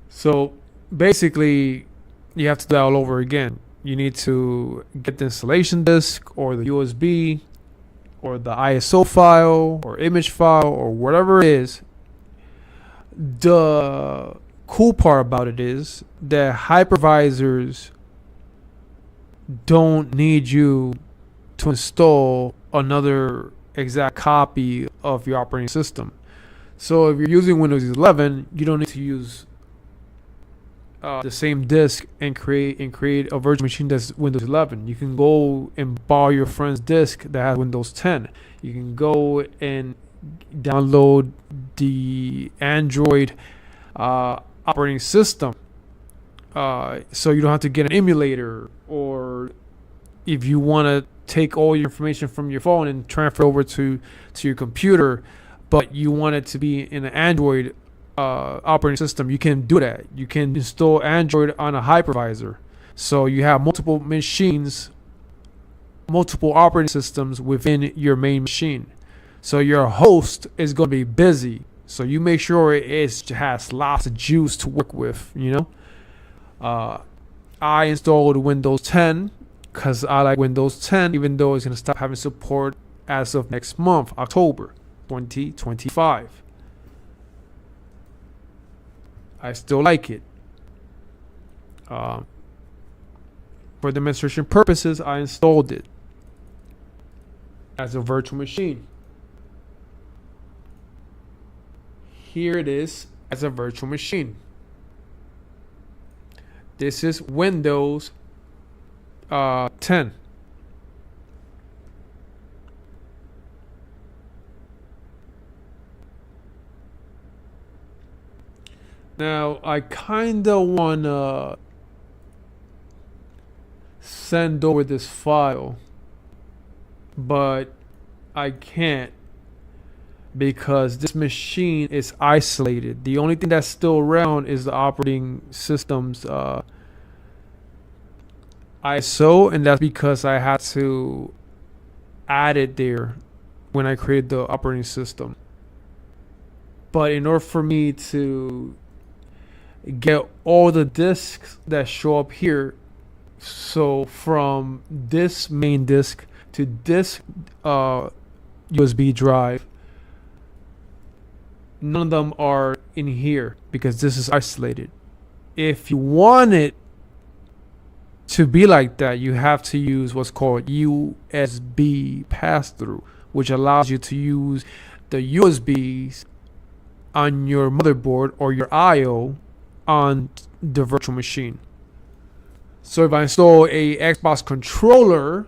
So basically, you have to do that all over again. You need to get the installation disk or the USB or the ISO file or image file or whatever it is. The cool part about it is that hypervisors don't need you to install another exact copy of your operating system. So if you're using Windows 11, you don't need to use the same disk and create a virtual machine that's Windows 11. You can go and borrow your friend's disk that has Windows 10. You can go and download the Android operating system, so you don't have to get an emulator, or if you want to take all your information from your phone and transfer over to your computer, but you want it to be in an Android operating system, you can do that. You can install Android on a hypervisor, so you have multiple machines, multiple operating systems within your main machine. So your host is going to be busy. So you make sure it has lots of juice to work with, you know. I installed Windows 10 because I like Windows 10, even though it's going to stop having support as of next month, October 2025. I still like it. For demonstration purposes, I installed it as a virtual machine. Here it is as a virtual machine. This is Windows 10. Now, I kind of want to send over this file, but I can't, because this machine is isolated. The only thing that's still around is the operating system's ISO, and that's because I had to added there when I created the operating system. But in order for me to get all the disks that show up here, so from this main disk to this USB drive, none of them are in here because this is isolated. If you want it to be like that, you have to use what's called USB pass-through, which allows you to use the USBs on your motherboard or your IO on the virtual machine. So if I install a Xbox controller,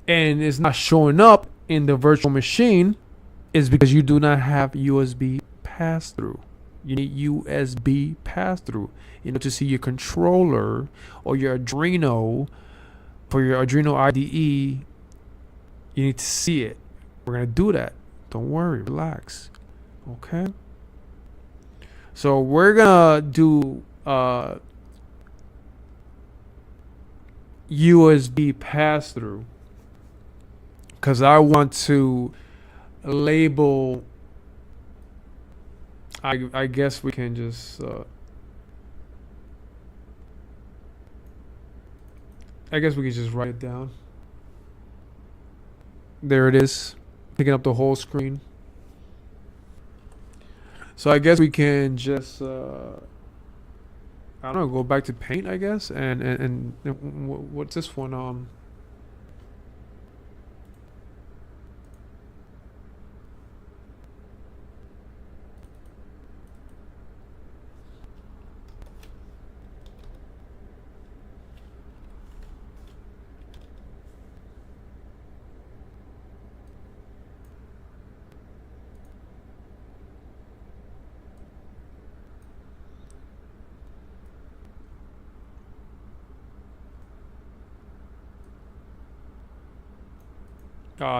and it's not showing up in the virtual machine, is because you do not have USB pass-through. You need USB pass-through in order to see your controller or your Arduino. For your Arduino IDE, you need to see it. We're gonna do that. Don't worry, relax. Okay. So we're gonna do USB pass-through because I want to label. I guess we can just I guess we can just write it down. There it is, picking up the whole screen. So I guess we can just I don't know, go back to Paint, I guess, and what's this one?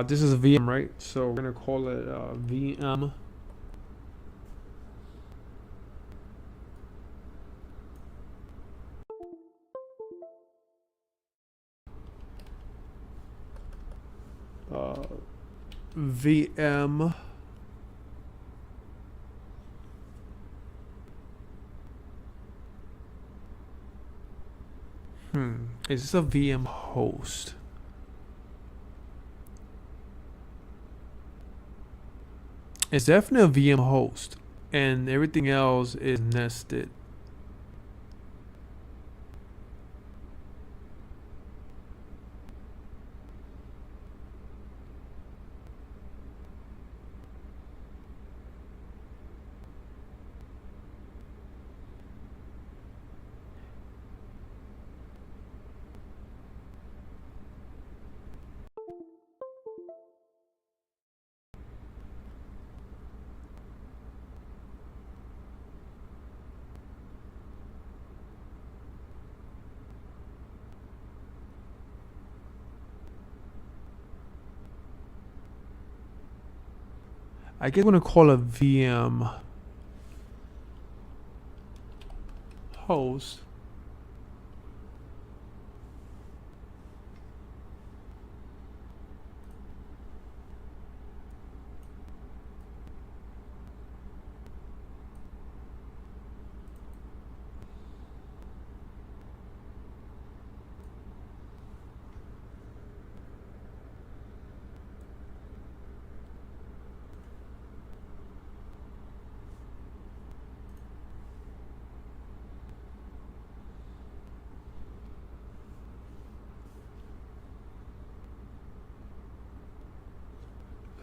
This is a VM, right? So we're gonna call it VM. VM. Is this a VM host? It's definitely a VM host, and everything else is nested. I guess I'm gonna call a VM host.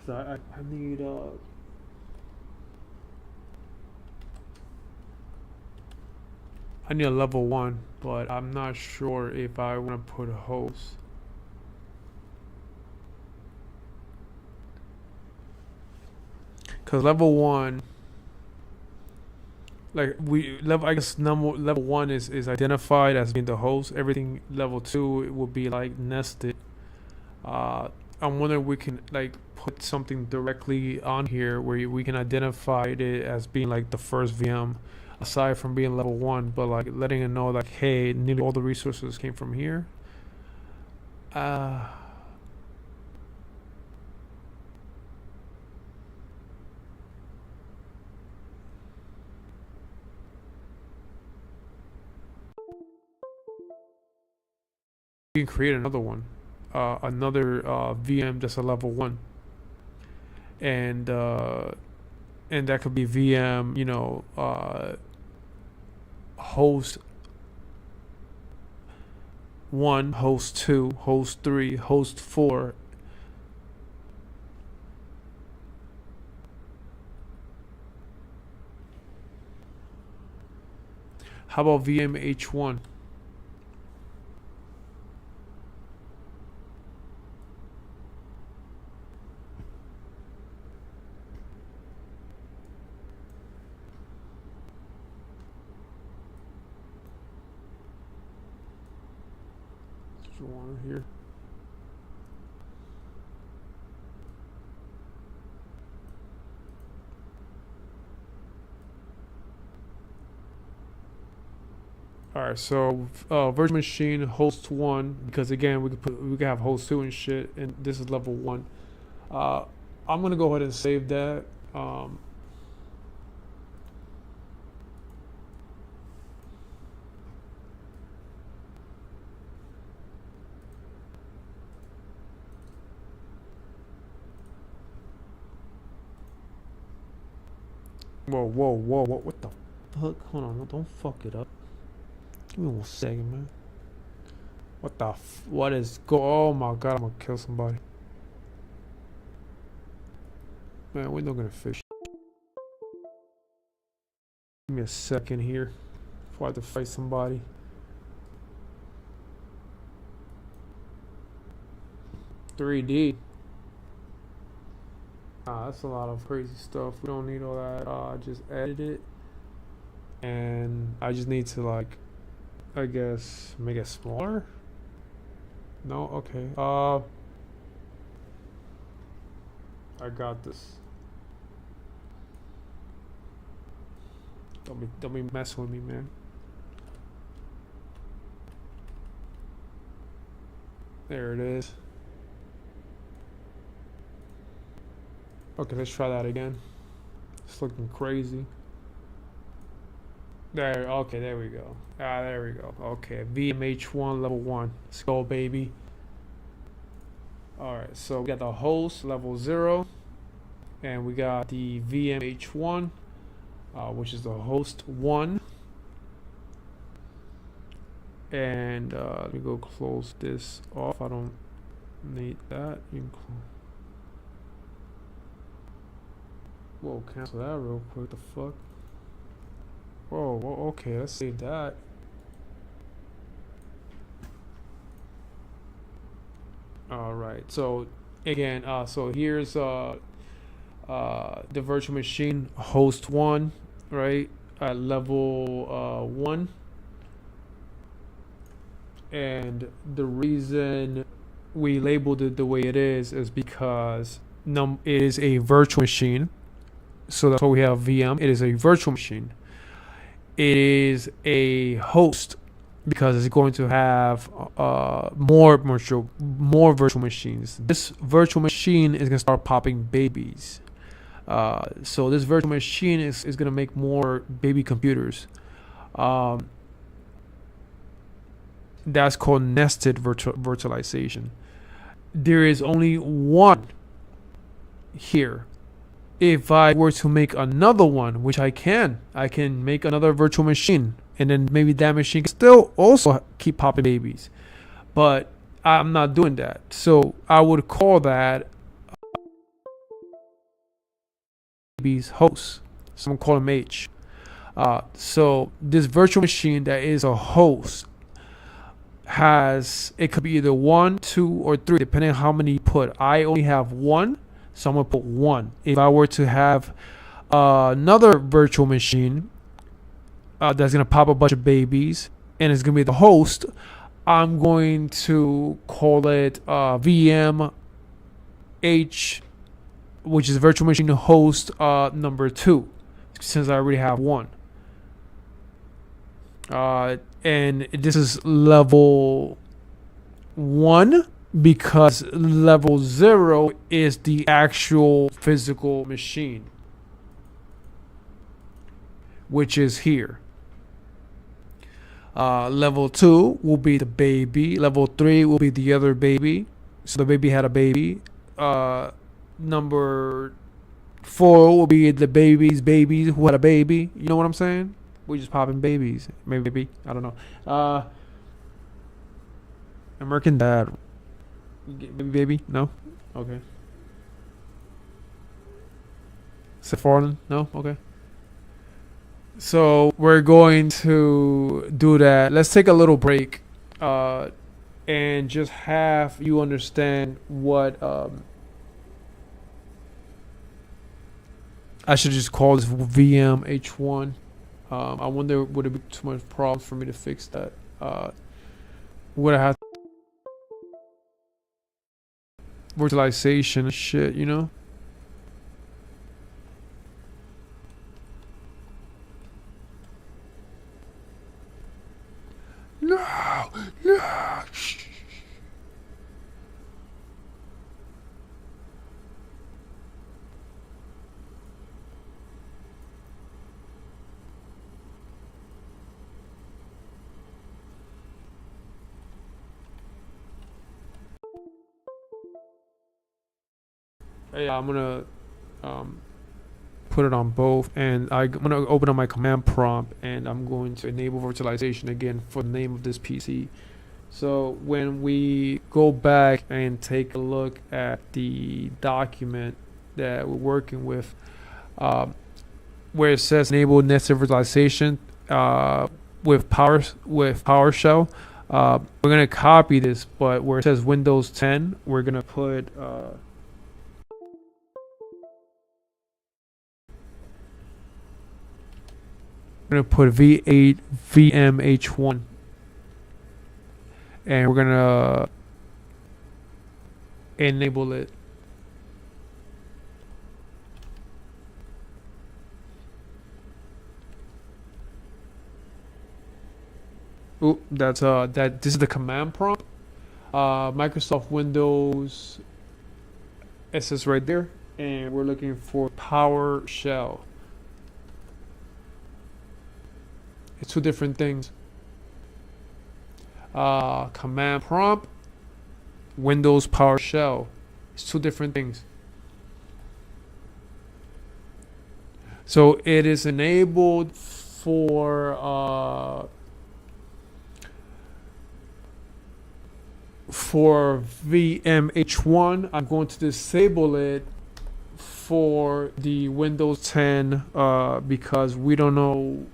I need I need a level 1, but I'm not sure if I want to put a host. Cause level 1, like I guess level 1 is identified as being the host. Everything level 2 it will be like nested. I'm wondering if we can like put something directly on here where we can identify it as being like the first VM, aside from being level 1, but like letting it know like, hey, nearly all the resources came from here. You can create another one, another VM that's a level 1, and that could be VM, host 1, host 2, host 3, host 4. How about VM H1? Here. All right, so virtual machine host 1, because again we can have host 2 and shit, and this is level 1. I'm gonna go ahead and save that. Whoa, what the fuck? Hold on, don't fuck it up. Give me 1 second, man. What is oh my god, I'm gonna kill somebody. Man, we're not gonna fish. Give me a second here before I have to fight somebody. $3D. That's a lot of crazy stuff. We don't need all that. Just edit it, and I just need to, like, I guess make it smaller. No, okay. I got this. Don't be messing with me, man. There it is. Okay, let's try that again. It's looking crazy. Okay, there we go. There we go. Okay, VMH1 level 1. Let's go, baby. Alright, so we got the host level 0, and we got the VMH1, which is the host 1. And let me go close this off. I don't need that. You can whoa, cancel that real quick. The fuck? Whoa, okay, let's save that. Alright, so again, so here's the virtual machine host 1, right? At level 1. And the reason we labeled it the way it is because it is a virtual machine. So that's why we have VM. It is a virtual machine. It is a host because it's going to have more virtual machines. This virtual machine is going to start popping babies. So this virtual machine is going to make more baby computers. That's called nested virtualization. There is only one here. If I were to make another one, which I can make another virtual machine, and then maybe that machine can still also keep popping babies. But I'm not doing that. So I would call that baby's host. So I'm gonna call him H. So this virtual machine that is a host it could be either 1, 2, or 3, depending on how many you put. I only have 1. So I'm going to put 1. If I were to have another virtual machine that's going to pop a bunch of babies and it's going to be the host, I'm going to call it VM H, which is virtual machine host number 2, since I already have 1. And this is level 1 because level 0 is the actual physical machine, which is here. Level 2 will be the baby. Level 3 will be the other baby. So the baby had a baby. Number 4 will be the baby's baby who had a baby. You know what I'm saying? We just popping babies. Maybe. I don't know. American Dad. Baby? No? Okay. Sephardan? No? Okay. So we're going to do that. Let's take a little break and just have you understand what I should just call this VM H1. I wonder would it be too much problems for me to fix that? Would I have virtualization and shit, you know? No. Shh. Hey, I'm gonna put it on both, and I'm gonna open up my command prompt, and I'm going to enable virtualization again for the name of this PC. So when we go back and take a look at the document that we're working with, where it says enable nested virtualization with PowerShell, we're gonna copy this, but where it says Windows 10, we're gonna put V8 VMH1, and we're gonna enable it. Oop, that's this is the command prompt. Microsoft Windows. It says right there, and we're looking for PowerShell. It's two different things. Command prompt, Windows PowerShell. It's two different things. So it is enabled for VMH1. I'm going to disable it for the Windows 10 because we don't know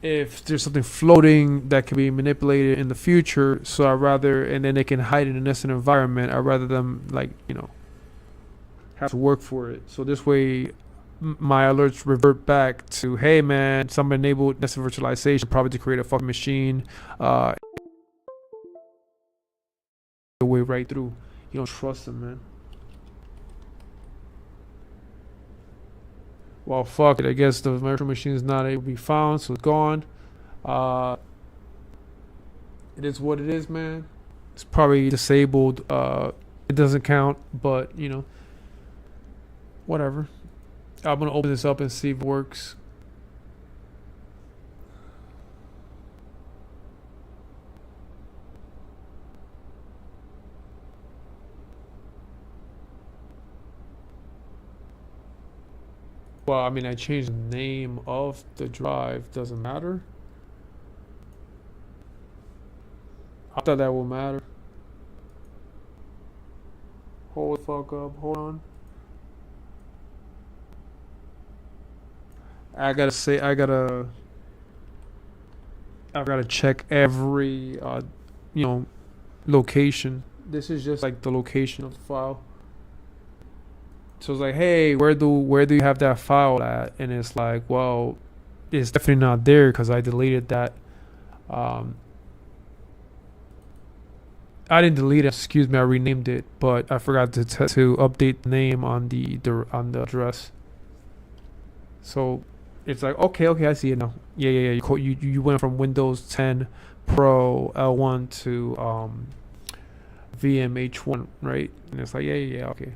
if there's something floating that can be manipulated in the future. So and then they can hide in a nested environment. I'd rather them have to work for it. So this way my alerts revert back to, hey man, someone enabled nested virtualization probably to create a fucking machine. The way right through. You don't trust them, man. Well, fuck it. I guess the virtual machine is not able to be found, so it's gone. It is what it is, man. It's probably disabled. It doesn't count, but whatever. I'm gonna open this up and see if it works. Well, I mean, I changed the name of the drive. Doesn't matter. I thought that would matter. Hold the fuck up. Hold on. I gotta check every location. This is just like the location of the file. So it's like, hey, where do you have that file at? And it's like, well, it's definitely not there because I deleted that. I didn't delete it. Excuse me, I renamed it, but I forgot to update the name on the address. So it's like, okay, I see it now. Yeah. You went from Windows 10 Pro L1 to VMH1, right? And it's like, yeah, okay.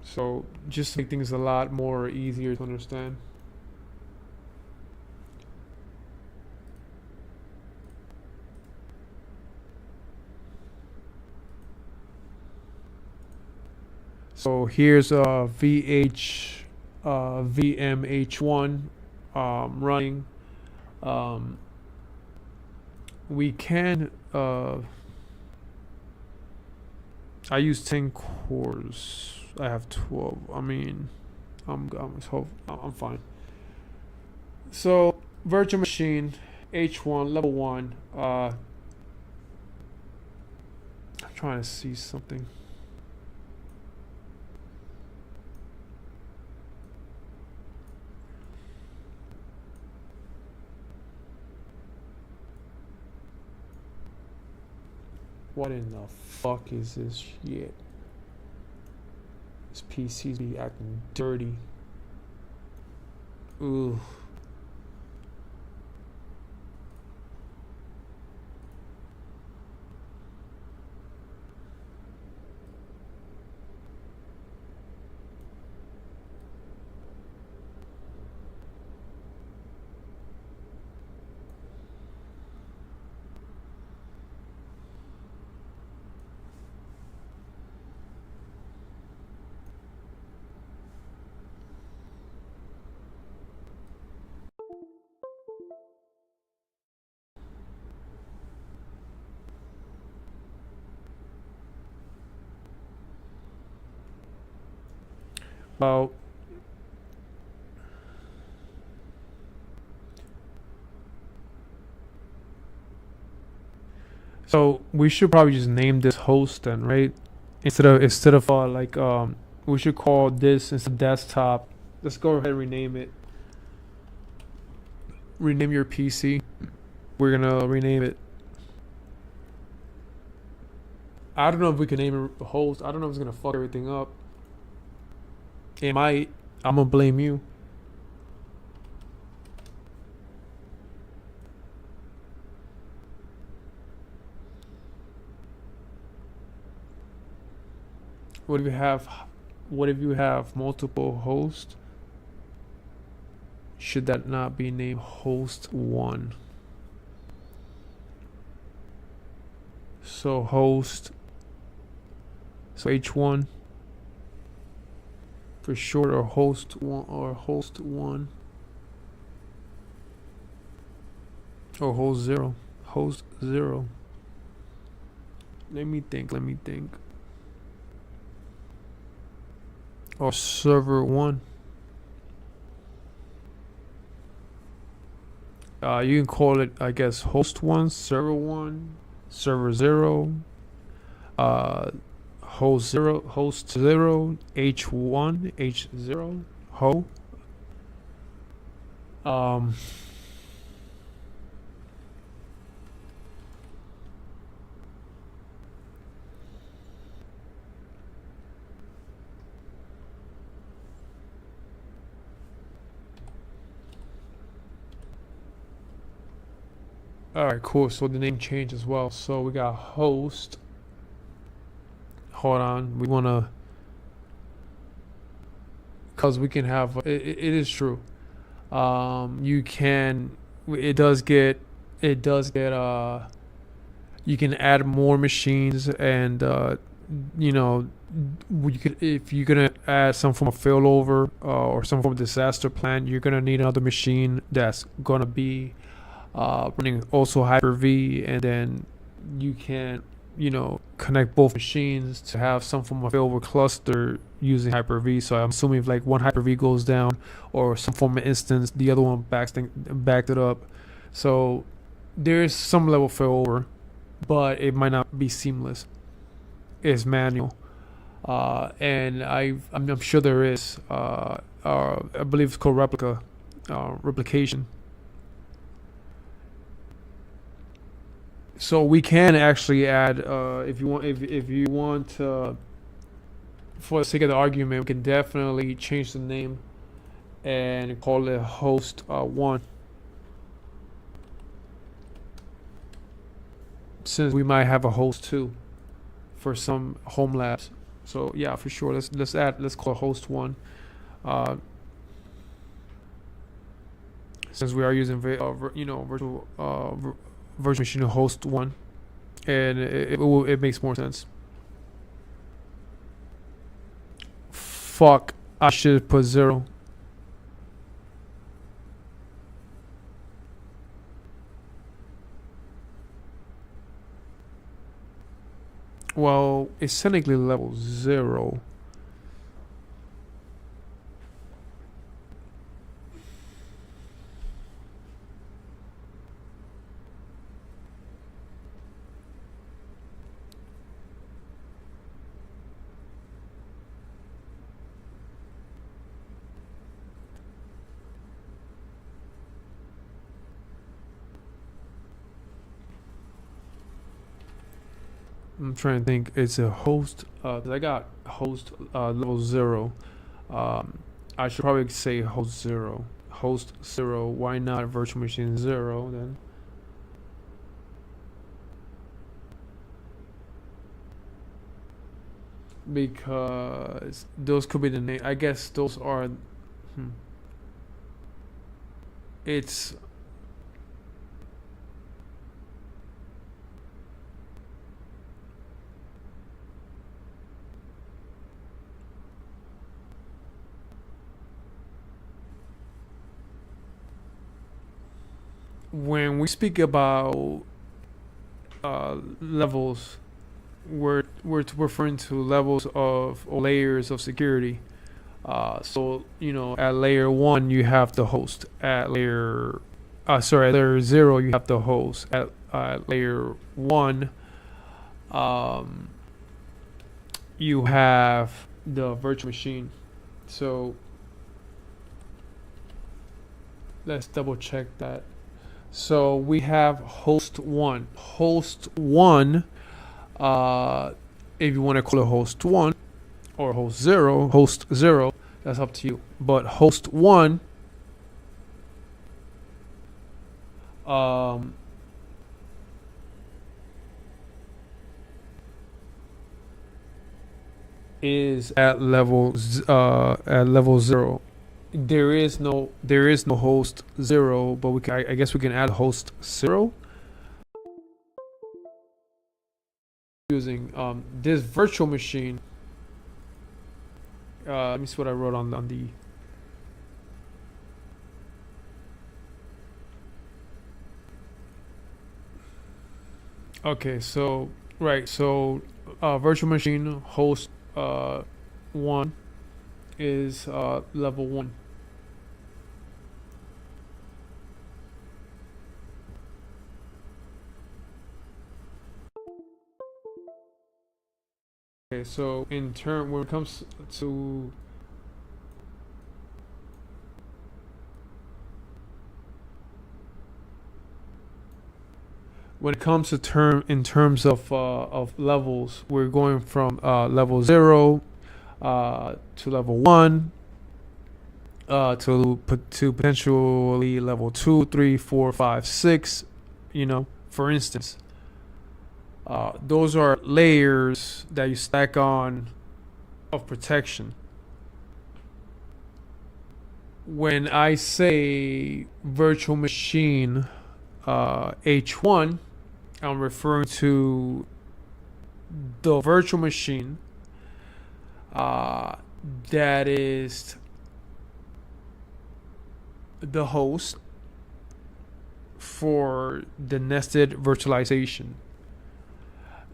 So just make things a lot more easier to understand. So here's VMH1 running. We can I use 10 cores. I have 12. I mean, I'm fine. So virtual machine H1 level 1. I'm trying to see something. What in the fuck is this shit? This PC's be acting dirty. Ooh. Well, so we should probably just name this host then, right? Instead of we should call this instead of desktop. Let's go ahead and rename it. Rename your PC. We're gonna rename it. I don't know if we can name it host. I don't know if it's gonna fuck everything up. It might. I'm gonna blame you. What if you have? What if you have multiple hosts? Should that not be named host 1? So host. So H1 for short, or host 1, or host 1, or host 0. Host 0. Let me think. Or server 1. You can call it, I guess, host 1, server 0, host 0, H1, H0, ho. Alright, cool. So the name changed as well. So we got host. Hold on. We want to, because we can have, it is true. You can, you can add more machines, and you know, you could, if you're gonna add some form of failover or some form of disaster plan, you're gonna need another machine that's gonna be running also Hyper-V, and then you can, you know, connect both machines to have some form of failover cluster using Hyper-V. So I'm assuming if like one Hyper-V goes down or some form of instance, the other one backed it up. So there's some level of failover, but it might not be seamless. It's manual, and I'm sure there is. I believe it's called replication. So we can actually add, if you want, if you want, for the sake of the argument, we can definitely change the name and call it host 1. Since we might have a host 2 for some home labs. So yeah, for sure. Let's call host 1. Since we are using virtual machine host 1, and it makes more sense. Fuck, I should put 0. Well, it's technically level 0. I'm trying to think. It's a host. I got host level 0. I should probably say host 0. Host 0. Why not virtual machine 0 then? Because those could be the name. I guess those are. It's. When we speak about levels, we're referring to levels of or layers of security. So at layer 1 you have the host. At layer layer 0 you have the host. At layer 1, you have the virtual machine. So let's double check that. So we have host 1. Host 1, if you want to call it host 1 or host 0, that's up to you. But host 1 is at level 0. There is no host 0, but I guess we can add host 0 using this virtual machine. Let me see what I wrote on the. Okay, so virtual machine host 1 is level 1. Okay, so when it comes to in terms of levels, we're going from level 0 to level 1 to potentially level 2, 3, 4, 5, 6. For instance. Those are layers that you stack on of protection. When I say virtual machine H1, I'm referring to the virtual machine that is the host for the nested virtualization.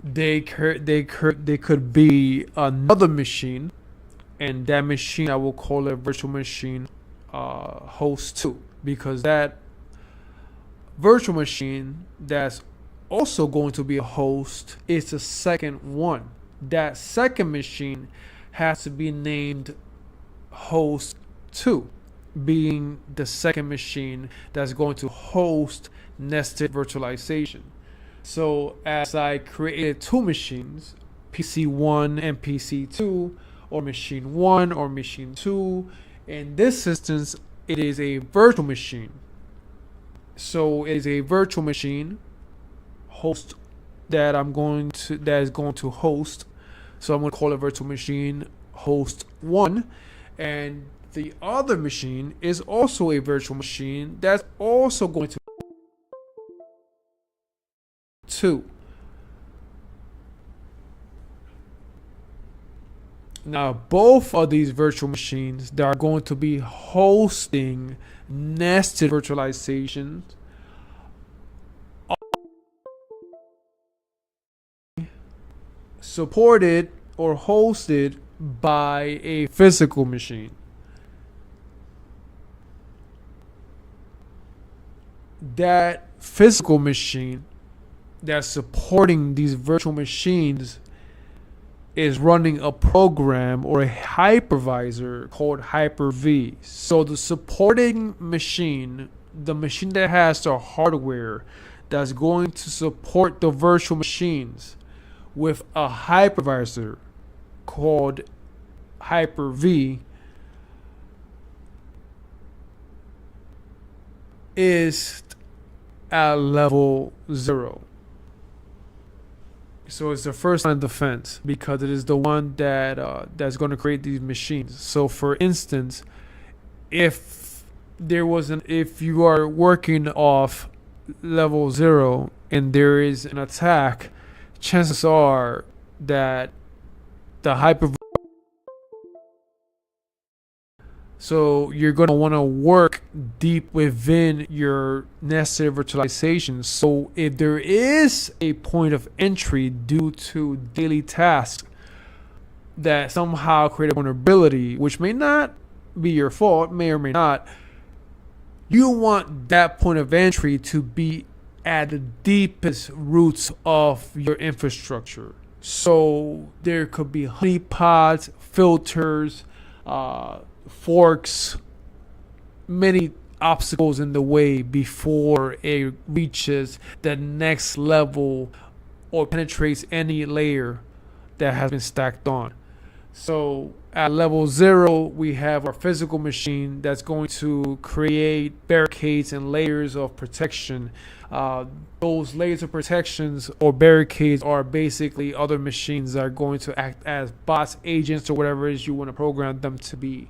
They could be another machine, and that machine I will call it virtual machine host 2, because that virtual machine that's also going to be a host is the second one. That second machine has to be named host 2, being the second machine that's going to host nested virtualization. So as I created two machines, PC1 and PC2, or machine 1 or machine 2, in this instance, it is a virtual machine. So it is a virtual machine host that is going to host. So I'm going to call it virtual machine host 1, and the other machine is also a virtual machine that's also going to 2. Now, both of these virtual machines that are going to be hosting nested virtualizations supported or hosted by a physical machine. That physical machine that's supporting these virtual machines is running a program or a hypervisor called Hyper-V. So the supporting machine, the machine that has the hardware that's going to support the virtual machines with a hypervisor called Hyper-V, is at level 0. So it's the first line of defense because it is the one that's going to create these machines. So for instance, if you are working off level 0 and there is an attack, chances are that the hyper. So you're going to want to work deep within your nested virtualization. So if there is a point of entry due to daily tasks that somehow create a vulnerability, which may not be your fault, may or may not, you want that point of entry to be at the deepest roots of your infrastructure. So there could be honeypots, filters, forks, many obstacles in the way before it reaches the next level or penetrates any layer that has been stacked on. So at level 0, we have our physical machine that's going to create barricades and layers of protection. Those layers of protections or barricades are basically other machines that are going to act as bots, agents, or whatever it is you want to program them to be.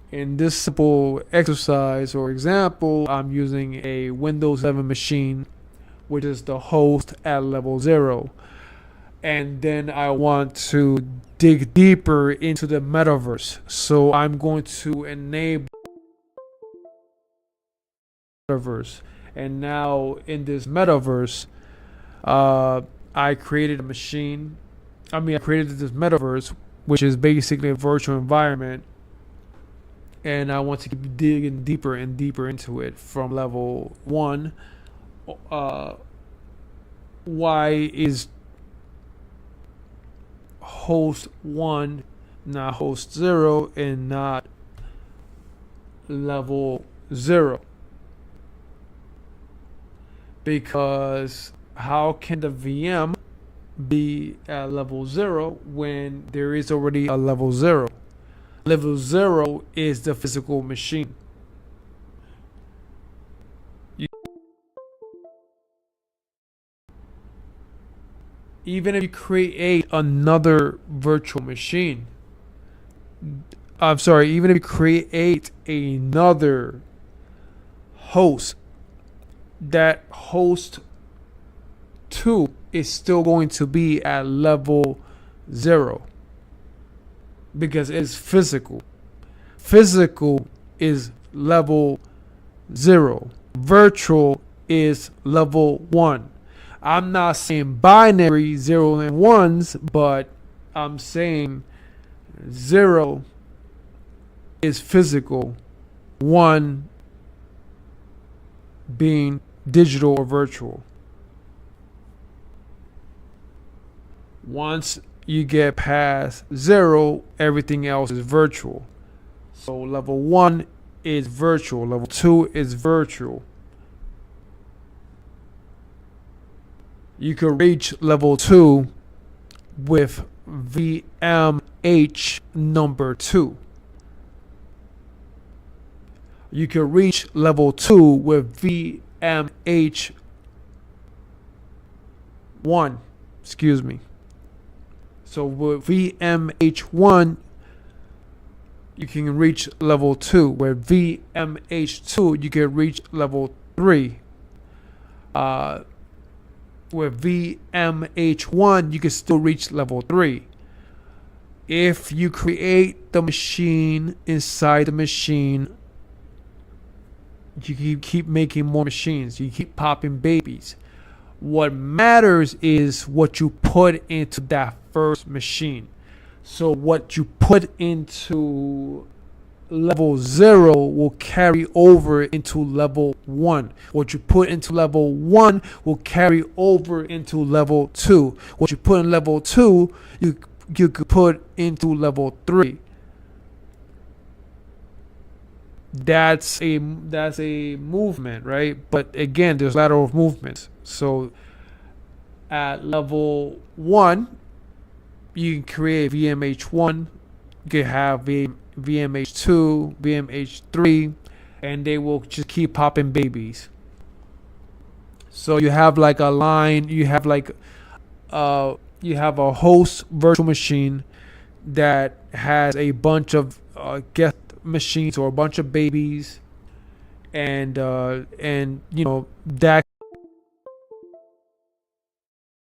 In this simple exercise or example, I'm using a Windows 11 machine, which is the host at level 0. And then I want to dig deeper into the metaverse. So I'm going to enable metaverse. And now in this metaverse, I created a machine. I created this metaverse, which is basically a virtual environment. And I want to keep digging deeper and deeper into it from level 1. Why is host 1 not host 0 and not level 0? Because how can the VM be at level 0 when there is already a level 0? Level 0 is the physical machine. Even if you create another virtual machine, even if you create another host, that host 2 is still going to be at level 0. Because it's physical. Physical is level 0. Virtual is level 1. I'm not saying binary 0 and 1s, but I'm saying 0 is physical, 1 being digital or virtual. Once you get past 0, everything else is virtual. So level 1 is virtual. Level 2 is virtual. You could reach level 2 with VMH number 2. You could reach level 2 with VMH 1. Excuse me. So with VMH1, you can reach level 2. With VMH2, you can reach level 3. With VMH1, you can still reach level 3. If you create the machine inside the machine, you keep making more machines. You keep popping babies. What matters is what you put into that first machine. So what you put into level 0 will carry over into level 1. What you put into level 1 will carry over into level 2. What you put in level 2, you could put into level 3. That's a movement, right? But again, there's lateral movements. So at level 1, you can create VMH1. You can have VMH2, VMH3, and they will just keep popping babies. So you have like a line. You have like you have a host virtual machine that has a bunch of guest machines or a bunch of babies, and you know that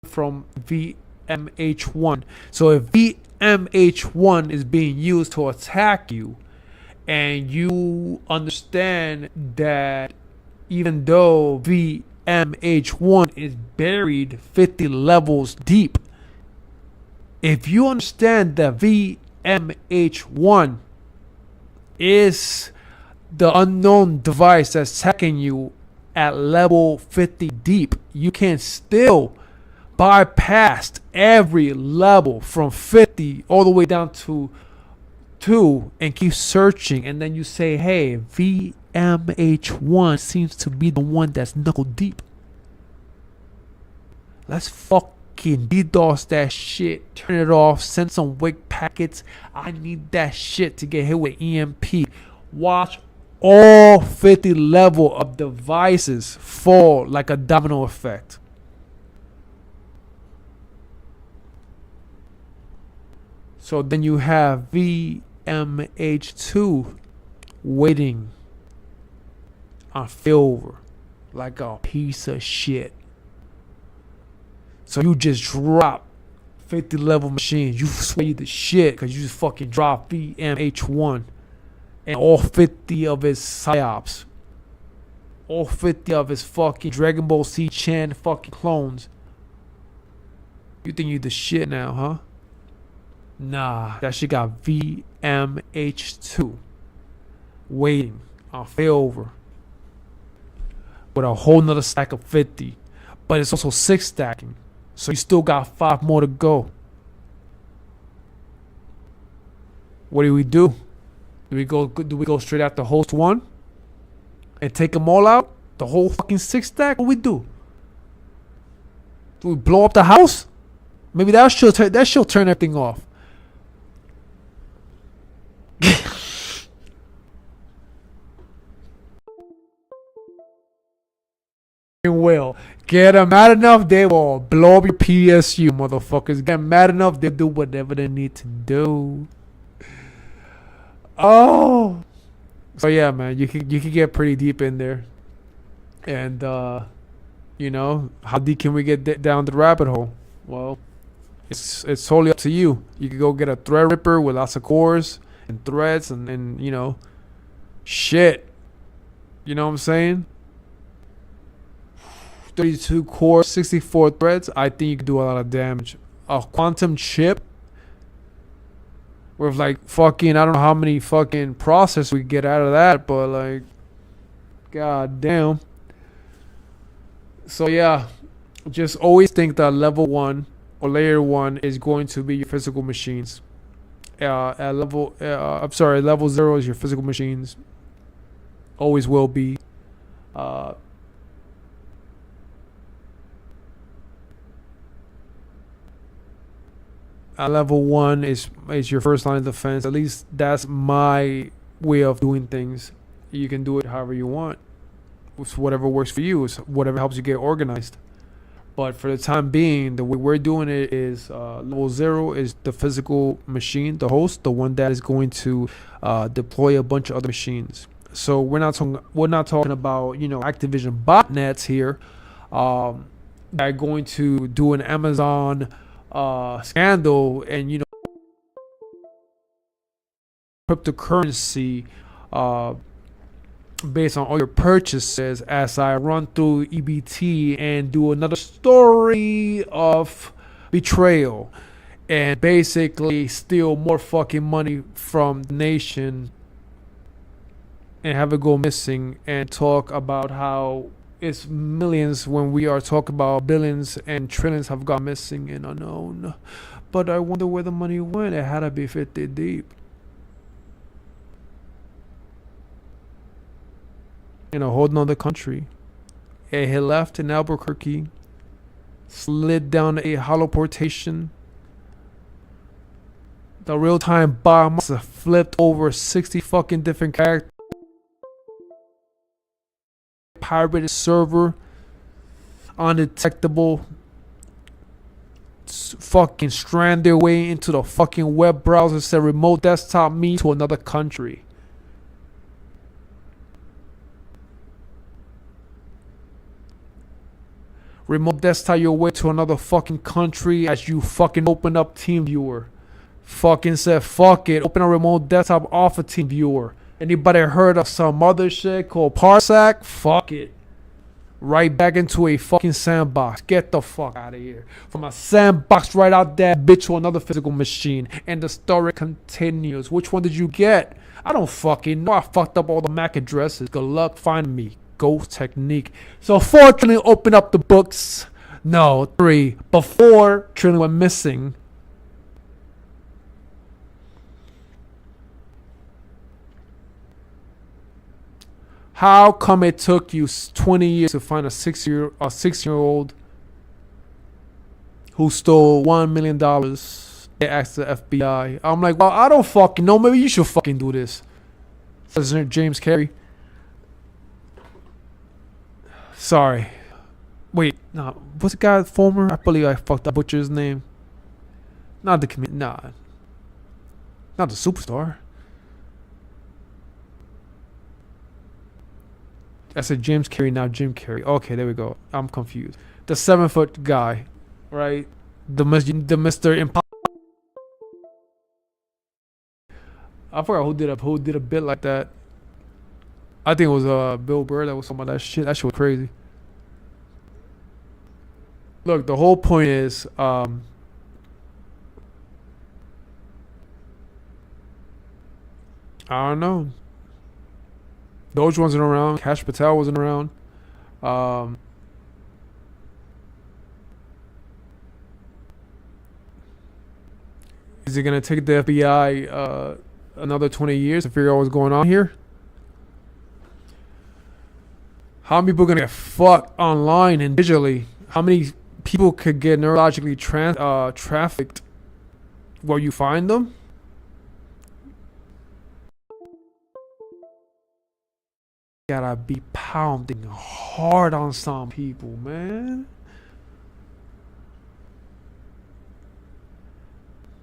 from VMH1. So if VMH1 is being used to attack you, and you understand that even though VMH1 is buried 50 levels deep, if you understand that VMH1 is the unknown device that's attacking you at level 50 deep, you can still bypass every level from 50 all the way down to 2 and keep searching, and then you say, hey, VMH1 seems to be the one that's knuckle deep. Let's fucking DDoS that shit, turn it off, send some wake packets. I need that shit to get hit with EMP. Watch all 50 level of devices fall like a domino effect. So then you have VMH2 waiting on failover like a piece of shit. So you just drop 50 level machines. You swear you the shit because you just fucking drop VMH1 and all 50 of his psyops. All 50 of his fucking Dragon Ball Z Chan fucking clones. You think you the shit now, huh? Nah, that shit got VMH2 waiting on failover with a whole nother stack of 50. But it's also 6 stacking. So you still got 5 more to go. What do? Do we go straight after host 1 and take them all out? The whole fucking 6 stack? What do? Do we blow up the house? Maybe that should turn everything off. Will get them mad enough, they will blow up your PSU, motherfuckers. Get them mad enough, they'll do whatever they need to do. Oh, so yeah, man, you can get pretty deep in there, and you know, how deep can we get down the rabbit hole? Well, it's totally up to you. You can go get a Threadripper with lots of cores and threads and you know, shit. You know what I'm saying? 32 cores, 64 threads. I think you can do a lot of damage. A quantum chip with like fucking, I don't know how many fucking process we get out of that, but like, god damn. So yeah, just always think that level 1 or layer 1 is going to be your physical machines. Level 0 is your physical machines. always will be. Uh, Level 1 is your first line of defense. At least that's my way of doing things. You can do it however you want. It's whatever works for you. It's whatever helps you get organized. But for the time being, the way we're doing it is level 0 is the physical machine, the host, the one that is going to deploy a bunch of other machines. So we're not talking about Activision botnets here that are going to do an Amazon scandal and cryptocurrency based on all your purchases as I run through EBT and do another story of betrayal and basically steal more fucking money from the nation and have it go missing and talk about how it's millions when we are talking about billions and trillions have gone missing and unknown. But I wonder where the money went. It had to be 50 deep. In a whole nother country. And he left in Albuquerque, slid down a hollow portation. The real-time bot must have flipped over 60 fucking different characters. Pirated server, undetectable, fucking strand their way into the fucking web browser, said remote desktop me to another country. Remote desktop your way to another fucking country as you fucking open up TeamViewer. Fucking said fuck it, open a remote desktop off of TeamViewer. Anybody heard of some other shit called Parsac? Fuck it. Right back into a fucking sandbox. Get the fuck out of here. From a sandbox right out there, bitch, to another physical machine. And the story continues. Which one did you get? I don't fucking know. I fucked up all the MAC addresses. Good luck finding me. Ghost technique. So 4 trillion open up the books. No, 3. But 4 trillion went missing. How come it took you 20 years to find a 6-year-old who stole $1 million? They asked the FBI. I'm like, well, I don't fucking know. Maybe you should fucking do this. President James Carey. Sorry. Wait, nah. What's the guy former? I believe I fucked up butcher's name. Not the comedian. Nah. Not the superstar. I said James Carey, now Jim Carrey. Okay, there we go. I'm confused. The 7-foot guy, right? The Mr. Impossible. I forgot who did a bit like that. I think it was Bill Burr that was some of that shit. That shit was crazy. Look, the whole point is I don't know. Doge wasn't around. Cash Patel wasn't around. Is it gonna take the FBI another 20 years to figure out what's going on here? How many people are gonna get fucked online and digitally? How many people could get neurologically trafficked where you find them? Gotta be pounding hard on some people, man.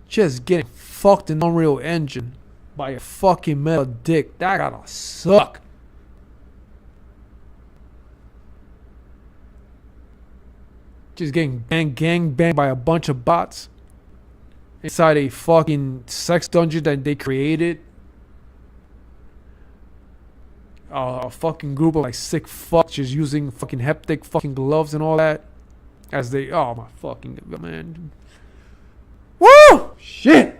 Just getting fucked in Unreal Engine by a fucking metal dick. That gotta suck. Just getting gang banged by a bunch of bots inside a fucking sex dungeon that they created. A fucking group of like sick fucks just using fucking haptic fucking gloves and all that as they, oh my fucking man. Woo! Shit!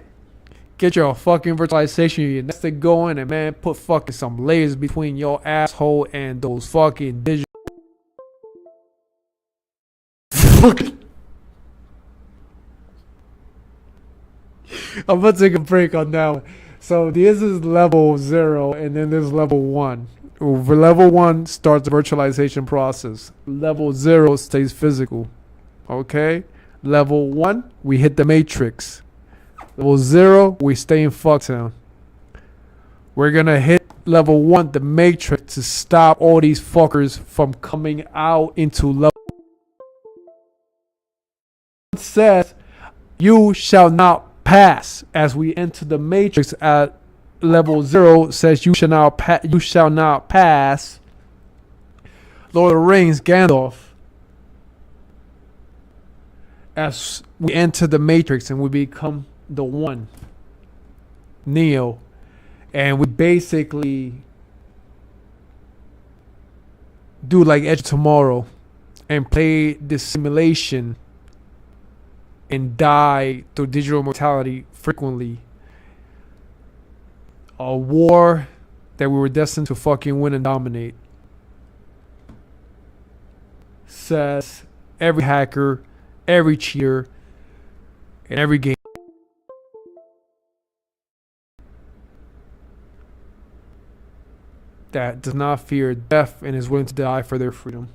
Get your fucking virtualization unit. That's it going and man, put fucking some layers between your asshole and those fucking digital. I'm gonna take a break on that one. So this is level 0, and then there's level 1. Level 1 starts the virtualization process. Level 0 stays physical. Okay? Level 1, we hit the matrix. Level 0, we stay in Fucktown. We're gonna hit level 1, the matrix, to stop all these fuckers from coming out into level. It says, you shall not pass. As we enter the matrix at level 0, says you shall not pass. Lord of the Rings, Gandalf. As we enter the matrix and we become the one, Neo, and we basically do like Edge of Tomorrow and play this simulation and die through digital mortality frequently. A war that we were destined to fucking win and dominate. Says every hacker, every cheater, and every game that does not fear death and is willing to die for their freedom.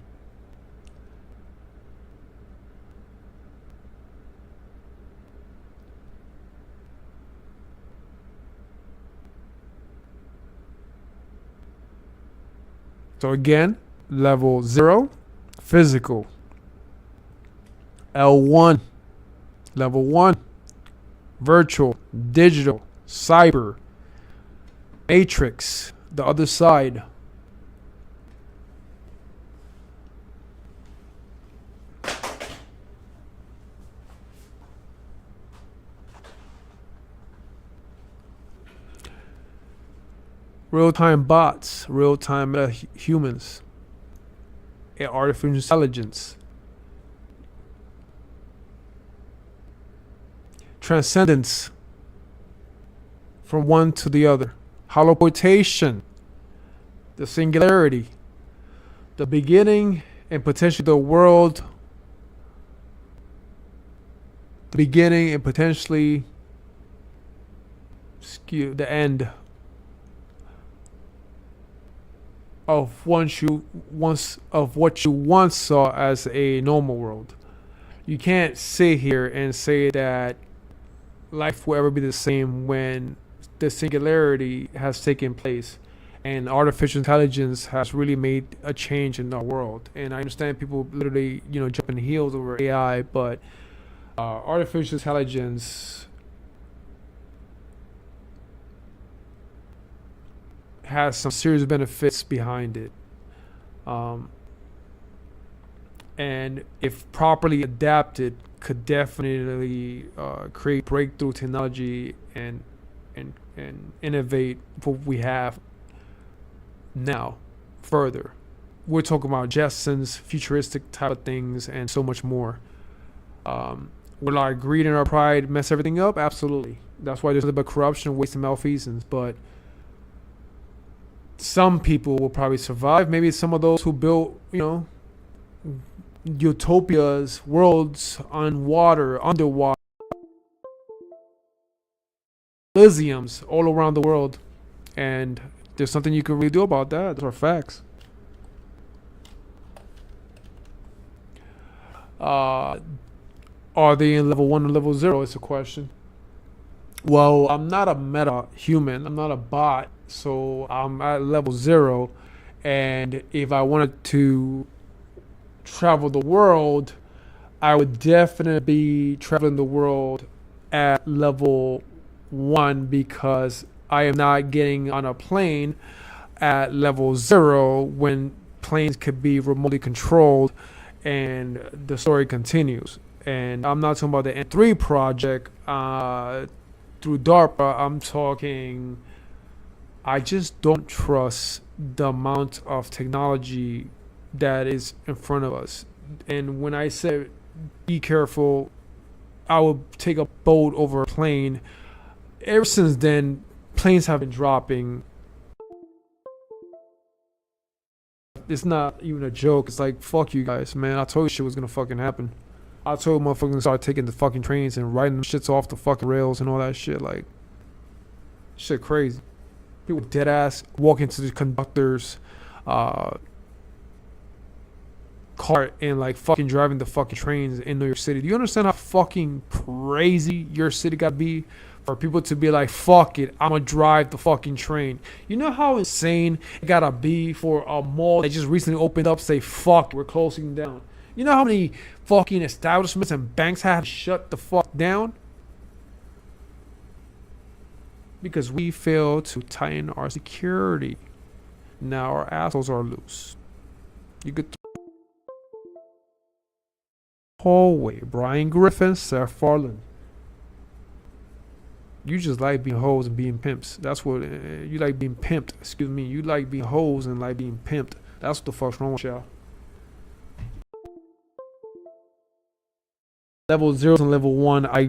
So again, level 0, physical. L1, level 1, virtual, digital, cyber, matrix, the other side. Real-time bots, real-time humans, artificial intelligence, transcendence from one to the other, holoportation, the singularity, the beginning and potentially the world, the beginning and potentially the end of what you once saw as a normal world. You can't sit here and say that life will ever be the same when the singularity has taken place and artificial intelligence has really made a change in our world. And I understand people literally, jumping heels over AI, but artificial intelligence has some serious benefits behind it. And if properly adapted, could definitely create breakthrough technology and innovate what we have now further. We're talking about Jetsons, futuristic type of things, and so much more. Will our greed and our pride mess everything up? Absolutely. That's why there's a little bit of corruption, waste, and malfeasance. But some people will probably survive. Maybe some of those who built, utopias, worlds on water, underwater, Elysiums all around the world, and there's something you can really do about that. Those are facts. Are they in level 1 or level 0? It's a question. Well, I'm not a meta human. I'm not a bot, so I'm at level 0. And if I wanted to travel the world, I would definitely be traveling the world at level 1 because I am not getting on a plane at level 0 when planes could be remotely controlled, and the story continues. And I'm not talking about the N3 project through DARPA. I'm talking, I just don't trust the amount of technology that is in front of us. And when I said be careful, I would take a boat over a plane. Ever since then, planes have been dropping. It's not even a joke. It's like, fuck you guys, man. I told you shit was gonna fucking happen. I told motherfuckers to start taking the fucking trains and riding them shits off the fucking rails and all that shit. Like, Shit crazy. People dead ass walk into the conductor's uh, car and like fucking driving the fucking trains in New York City. Do you understand how fucking crazy your city gotta be for people to be like, fuck it, I'm gonna drive the fucking train? You know how insane it gotta be for a mall that just recently opened up say, fuck, we're closing down? You know how many fucking establishments and banks have to shut the fuck down? Because we failed to tighten our security. Now our assholes are loose. You get the hallway. Brian Griffin, Seth Farland. You just like being hoes and being pimps. That's what you like being pimped. Excuse me. You like being hoes and like being pimped. That's what the fuck's wrong with y'all. Level 0 and level 1, I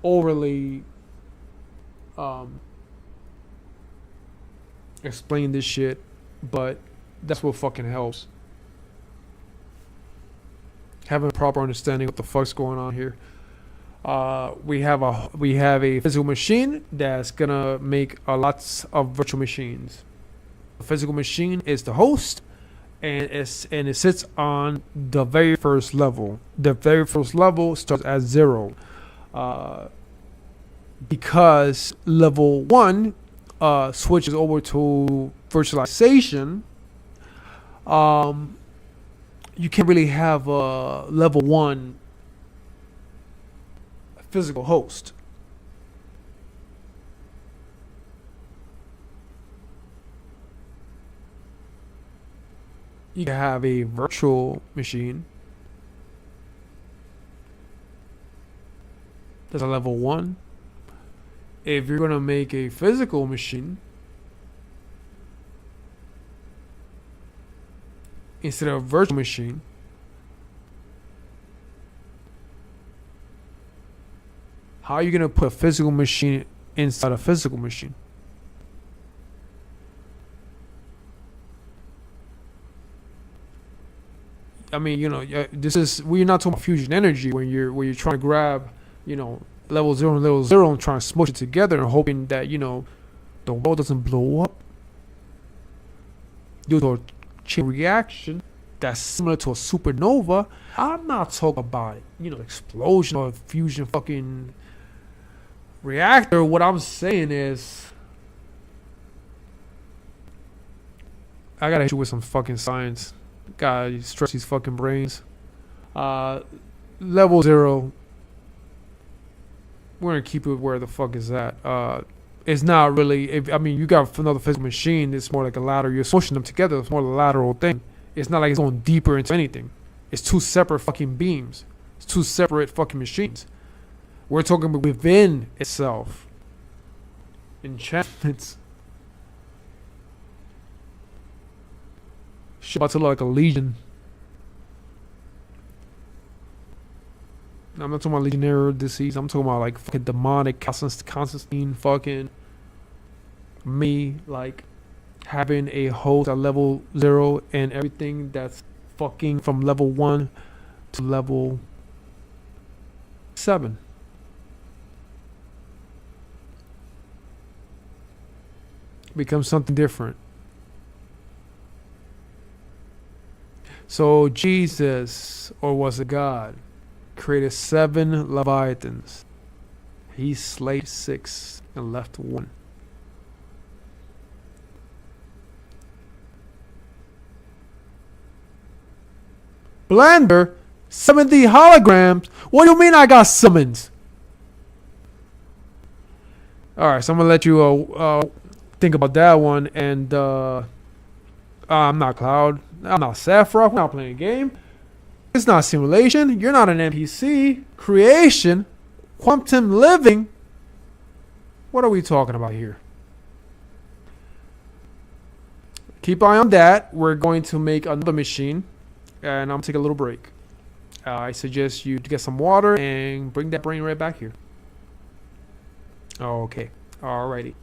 overly explain this shit, but that's what fucking helps. Having a proper understanding of what the fuck's going on here. We have a physical machine that's gonna make lots of virtual machines. The physical machine is the host, and it sits on the very first level. The very first level starts at 0. Because level 1 switches over to virtualization, you can't really have a level 1 physical host. You can have a virtual machine that's a level 1. If you're gonna make a physical machine, instead of a virtual machine, how are you gonna put a physical machine inside a physical machine? I mean, we're not talking about fusion energy when you're trying to grab, level 0 and level 0 and trying to smush it together and hoping that, the world doesn't blow up due to a chain reaction that's similar to a supernova. I'm not talking about, explosion or fusion fucking reactor. What I'm saying is, I gotta hit you with some fucking science. Gotta stretch these fucking brains. Level 0, we're gonna keep it where the fuck is at. It's not really. You got another physical machine. It's more like a ladder. You're smushing them together. It's more a lateral thing. It's not like it's going deeper into anything. It's two separate fucking beams. It's two separate fucking machines. We're talking about within itself. Enchantments. Shit about to look like a legion. I'm not talking about legionnaire disease. I'm talking about like fucking demonic Constantine fucking me, like having a host at level 0 and everything that's fucking from level 1 to level 7. Becomes something different. So Jesus, or was it God, created 7 Leviathans. He slayed 6 and left 1. Blender, 70 holograms. What do you mean I got summons? Alright, so I'm gonna let you think about that one. And I'm not Cloud. I'm not Sephiroth. We're not playing a game. It's not simulation. You're not an NPC. Creation. Quantum living. What are we talking about here? Keep eye on that. We're going to make another machine. And I'm going to take a little break. I suggest you get some water and bring that brain right back here. Okay. Alrighty.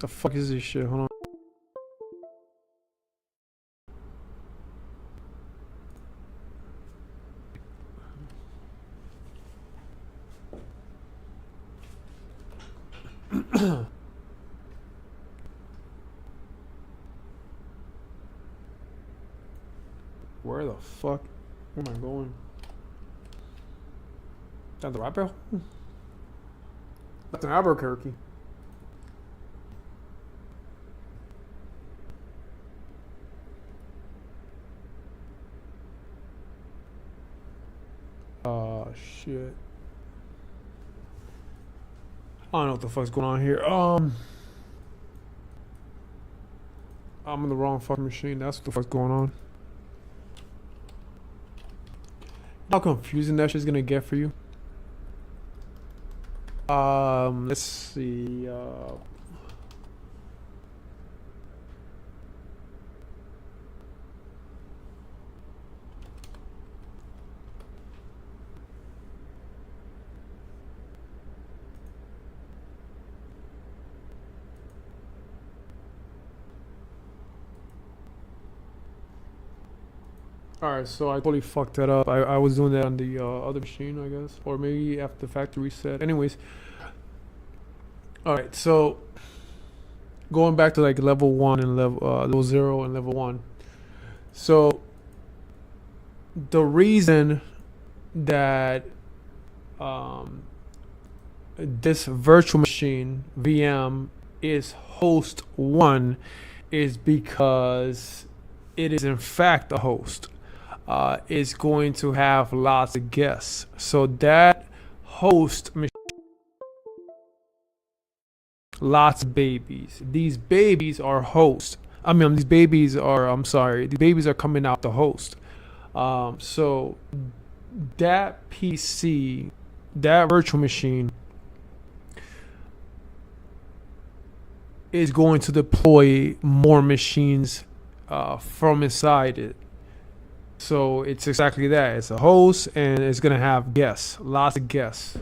The fuck is this shit? Hold on. Where the fuck? Where am I going? Is that the right bell? That's an Albuquerque. Oh shit. I don't know what the fuck's going on here. I'm in the wrong fucking machine. That's what the fuck's going on. How confusing that shit's gonna get for you. Let's see. Alright, so I totally fucked that up. I was doing that on the other machine, I guess. Or maybe after the factory reset. Anyways. Alright, so going back to like level 1 and level 0 and level 1. So the reason that this virtual machine VM is host 1 is because it is in fact a host. Is going to have lots of guests. So that host machine, lots of babies. These babies are hosts. These babies are coming out the host. So that PC, that virtual machine is going to deploy more machines from inside it. So it's exactly that. It's a host and it's going to have guests, lots of guests.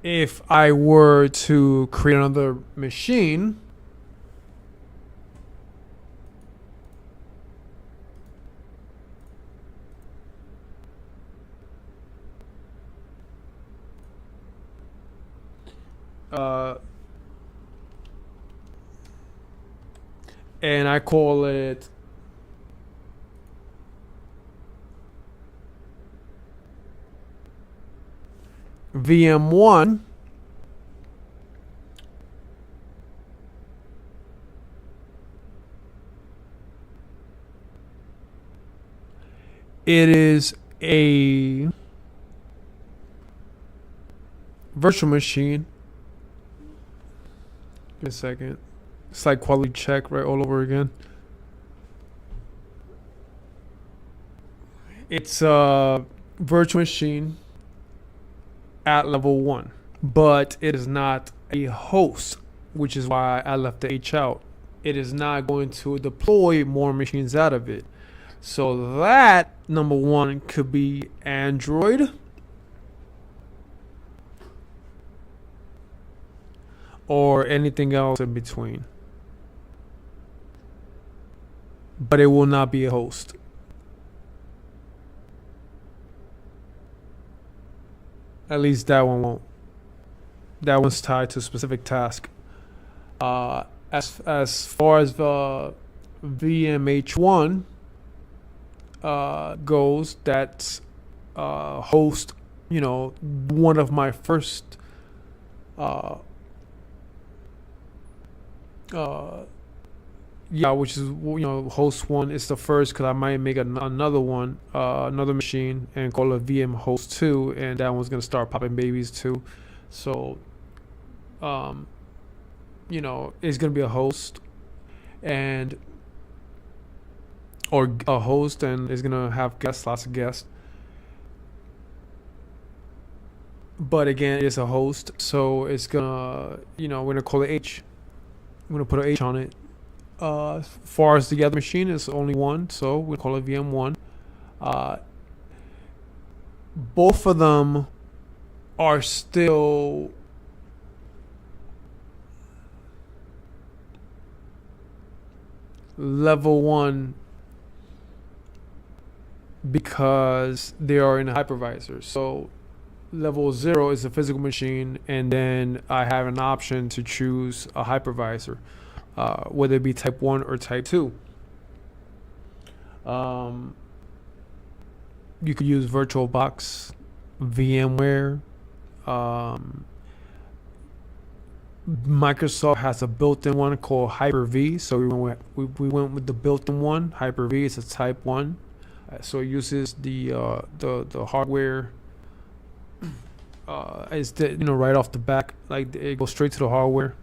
If I were to create another machine, and I call it VM1, it is a virtual machine. Give me a second. It's like quality check right all over again. It's a virtual machine at level 1, but it is not a host, which is why I left the H out. It is not going to deploy more machines out of it. So that number 1 could be Android, or anything else in between, but it will not be a host. At least that one won't. That one's tied to a specific task. As far as the VMH1 goes, that's host. One of my first. Which is host 1 is the first, because I might make another one, another machine, and call it VM host 2, and that one's gonna start popping babies too. So it's gonna be a host and it's gonna have guests, lots of guests. But again, it's a host, so it's gonna we're gonna call it H. I'm gonna put an H on it. As far as the other machine is only 1, so we'll call it VM1. both of them are still level 1 because they are in a hypervisor. So level 0 is a physical machine, and then I have an option to choose a hypervisor, whether it be type 1 or type 2. You could use VirtualBox, VMware. Microsoft has a built-in one called Hyper-V, so we went with the built-in one. Hyper-V is a type 1, so it uses the hardware. It's right off the back, like it goes straight to the hardware.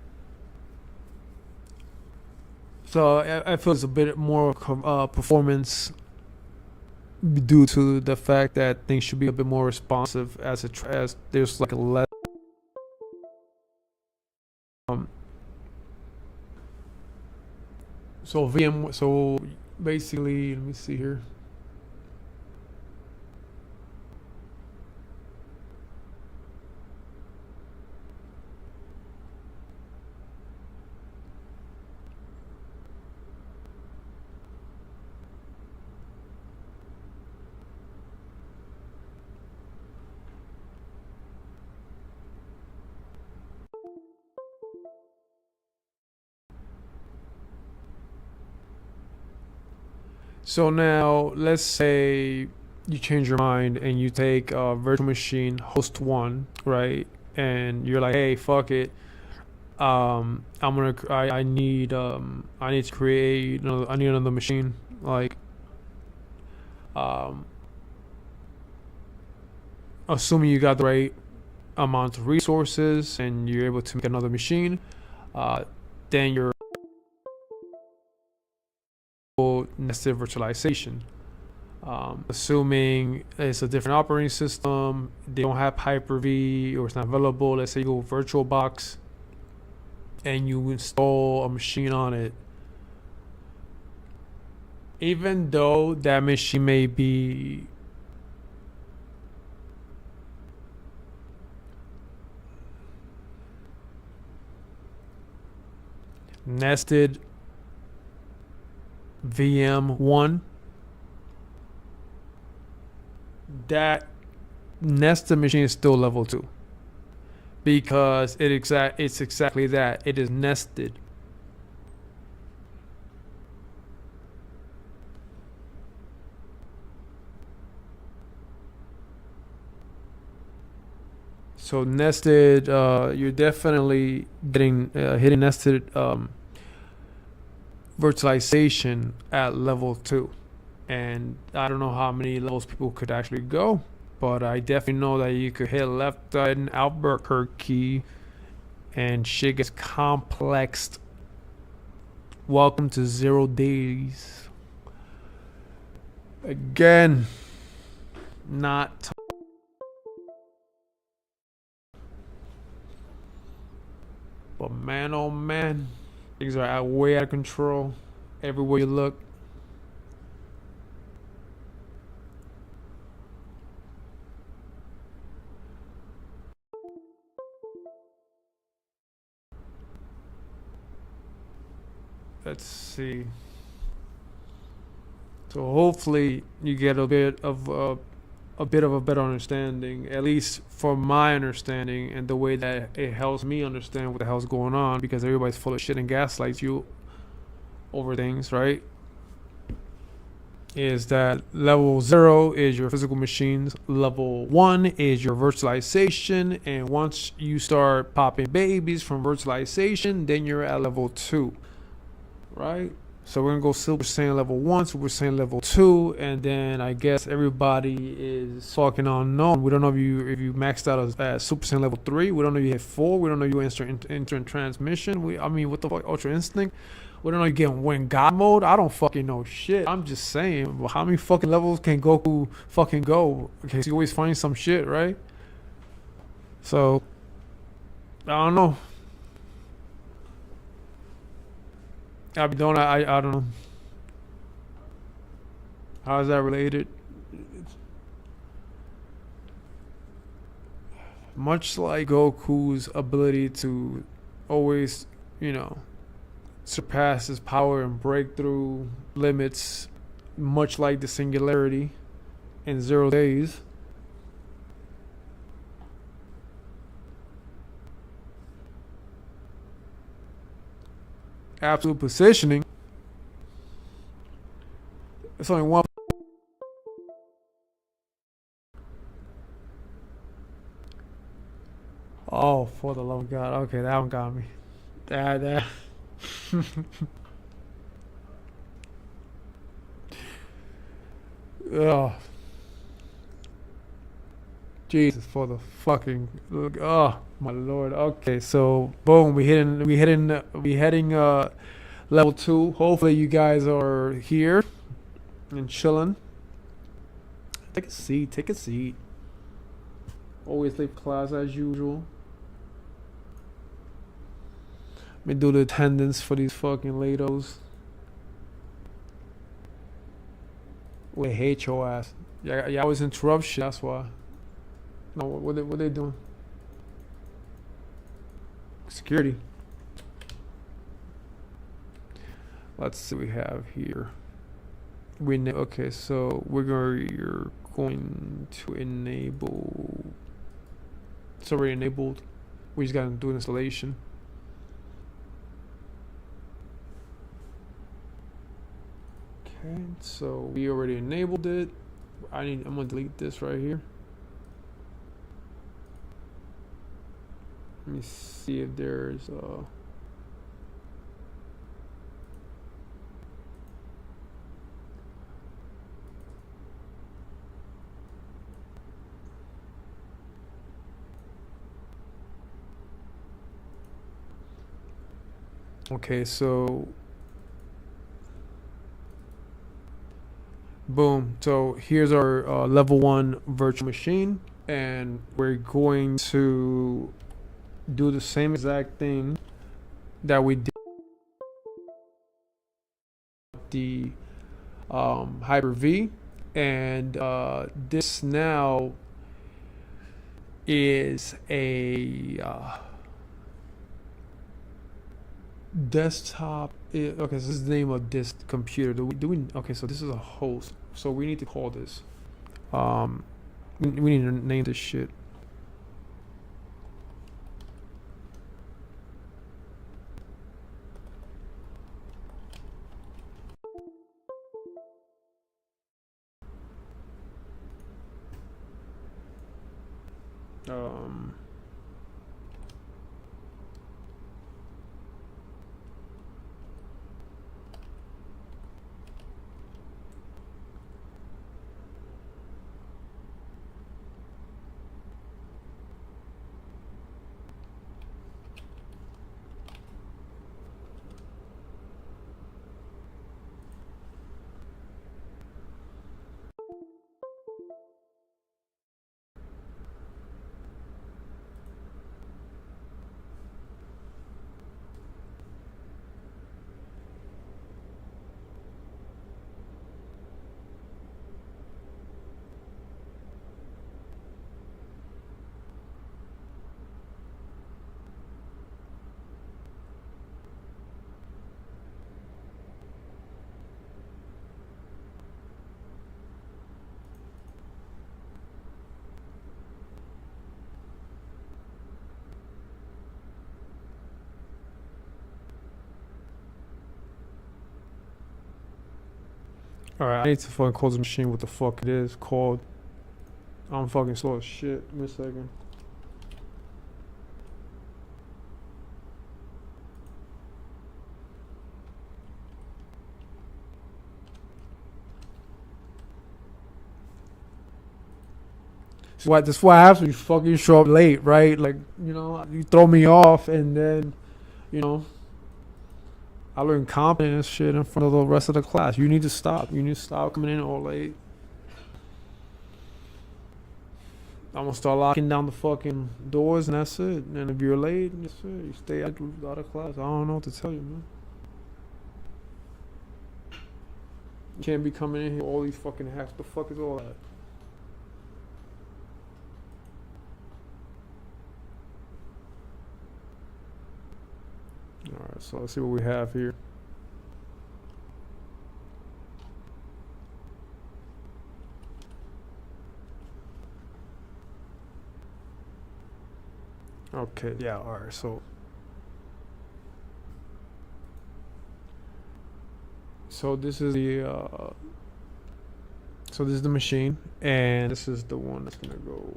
So I feel it's a bit more performance due to the fact that things should be a bit more responsive as there's like a less. So basically, let me see here. So now, let's say you change your mind and you take a virtual machine host 1, right? And you're like, hey, fuck it. I need to create, I need another machine. Like, assuming you got the right amount of resources and you're able to make another machine, then you're nested virtualization. Assuming it's a different operating system, they don't have Hyper-V or it's not available. Let's say you go VirtualBox and you install a machine on it. Even though that machine may be nested VM1, that nested machine is still level 2 because it's exactly that. It is nested. So nested, you're definitely getting hitting nested virtualization at level 2, and I don't know how many levels people could actually go, but I definitely know that you could hit left button Albuquerque and shit gets complexed. Welcome to 0 days. Again, not but man, oh man, things are way out of control everywhere you look. Let's see. So hopefully you get a bit of a better understanding, at least for my understanding and the way that it helps me understand what the hell's going on, because everybody's full of shit and gaslights you over things, right? Is that level 0 is your physical machines, level 1 is your virtualization, and once you start popping babies from virtualization, then you're at level 2, right? So we're gonna go Super Saiyan level 1, Super Saiyan level 2, and then I guess everybody is fucking unknown. We don't know if you maxed out as Super Saiyan level 3. We don't know if you hit 4. We don't know if you enter in transmission. What the fuck, Ultra Instinct? We don't know you get when God mode. I don't fucking know shit. I'm just saying, well, how many fucking levels can Goku fucking go? Okay, so you always find some shit, right? So I don't know. I don't know. How is that related? much like Goku's ability to always, you know, surpass his power and break through limits, much like the singularity in 0 days. Absolute positioning. It's only one. Oh, for the love of God. Okay, that one got me. That. Oh. Jesus, for the fucking. Oh, my lord. Okay, so boom, we heading level 2. Hopefully you guys are here and chilling. Take a seat. Take a seat. Always leave class as usual. Let me do the attendance for these fucking lados. They hate your ass. Yeah, I always interrupt shit. That's why. No, what they doing? Security. Let's see what we have here. Okay, so you're going to enable. It's already enabled. We just gotta do an installation. Okay, so we already enabled it. I'm gonna delete this right here. Let me see if there's okay, so boom. So here's our level 1 virtual machine, and we're going to do the same exact thing that we did the Hyper-V, and this now is a desktop. Okay, so this is the name of this computer. Okay, so this is a host, so we need to call this we need to name this shit. Alright, I need to fucking close the machine. What the fuck it is called. I'm fucking slow as shit. Give me a second. That's what happens when you fucking show up late, right? Like, you know, you throw me off, and then, you know, I look incompetent and shit in front of the rest of the class. You need to stop. You need to stop coming in all late. I'm gonna start locking down the fucking doors, and that's it. And if you're late, that's it. You stay out of class. I don't know what to tell you, man. You can't be coming in here with all these fucking hacks. The fuck is all that? So let's see what we have here. Okay, yeah, alright, so this is the so this is the machine, and this is the one that's gonna go.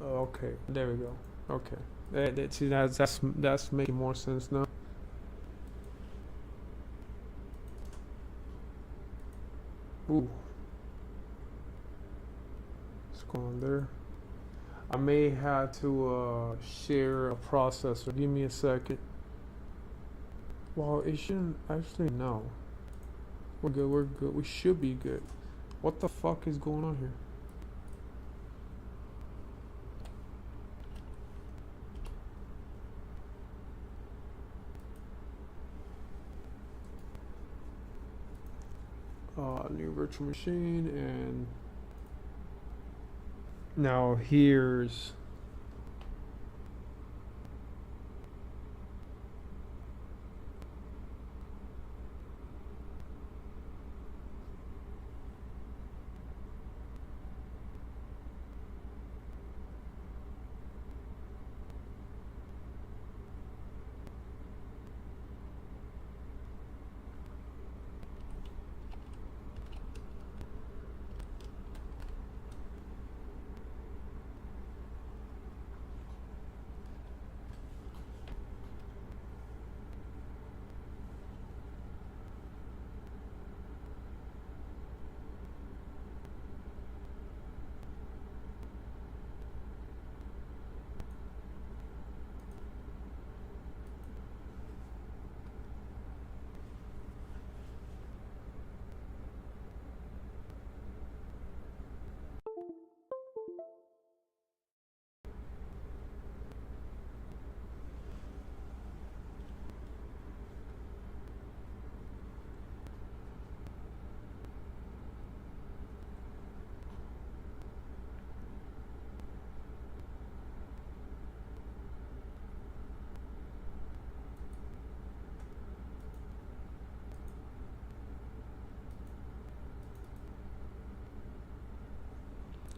Okay, there we go. Okay, see that's making more sense now. Ooh, what's going on there? I may have to share a processor. Give me a second. Well, it shouldn't actually. No, we're good. We're good. We should be good. What the fuck is going on here? New virtual machine, and now here's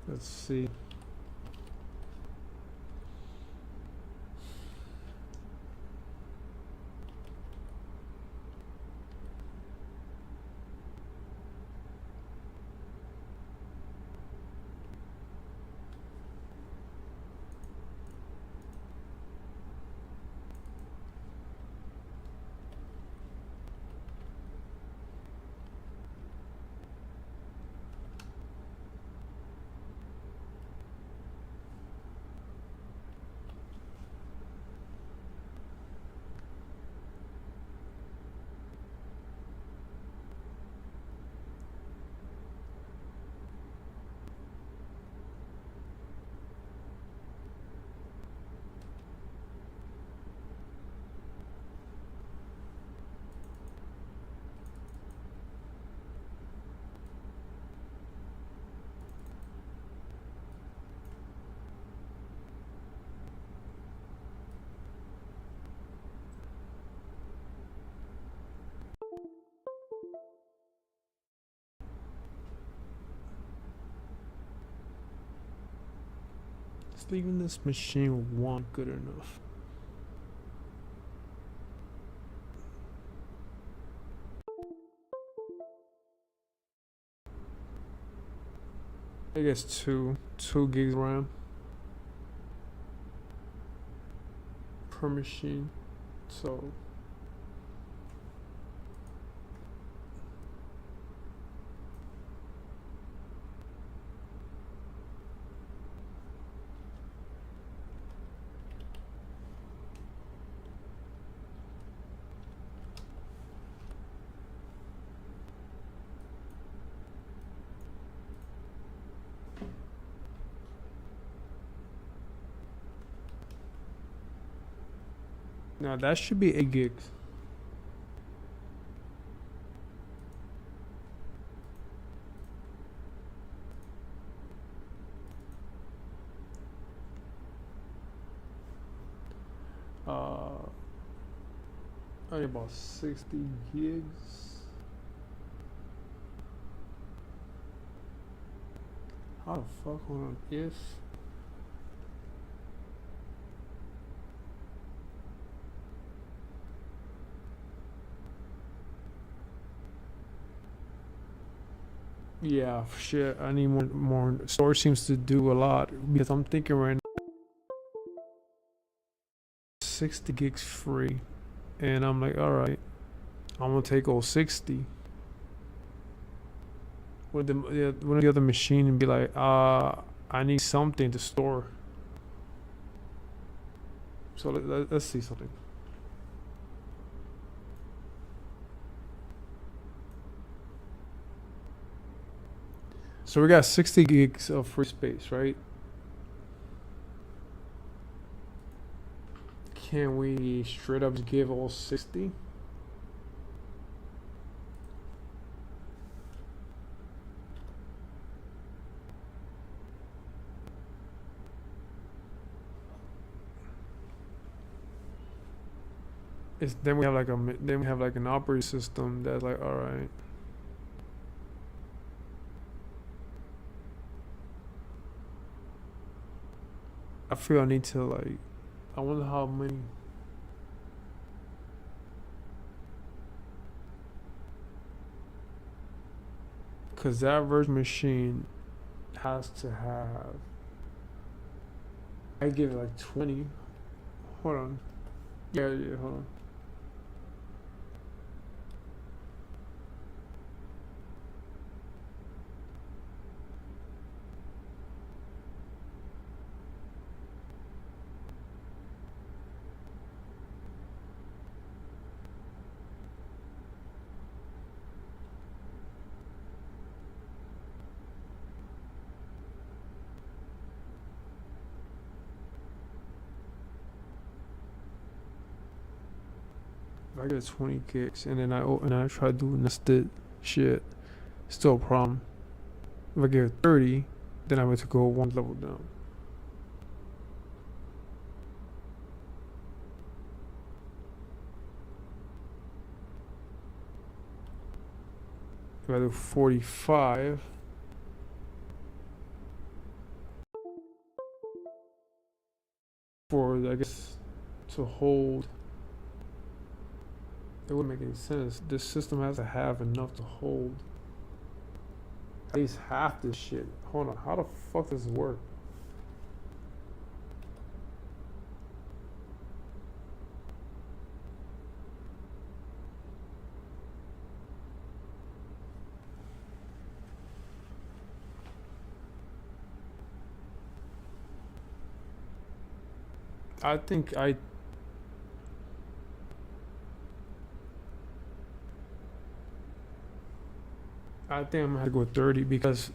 let's see. Just leaving this machine one good enough. I guess two gigs RAM per machine. So now that should be 8 gigs. I need about 60 gigs. How the fuck? Hold on. If yeah, shit. I need more. Storage seems to do a lot because I'm thinking right now 60 gigs free, and I'm like, all right, I'm gonna take all 60. With the other machine and be like, I need something to store. So let's see something. So we got 60 gigs of free space, right? Can we straight up give all 60? Then we have like an operating system that's like, all right. I feel I need to like. I wonder how many. Cause that virtual machine has to have. I give it like 20. Hold on. Yeah, hold on. If I get 20 gigs and then I try doing nested shit, still a problem. If I get 30, then I'm going to go one level down. If I do 45, for I guess to hold. It wouldn't make any sense. This system has to have enough to hold at least half this shit. Hold on, how the fuck does this work? I think I think I'm gonna have to go with 30 because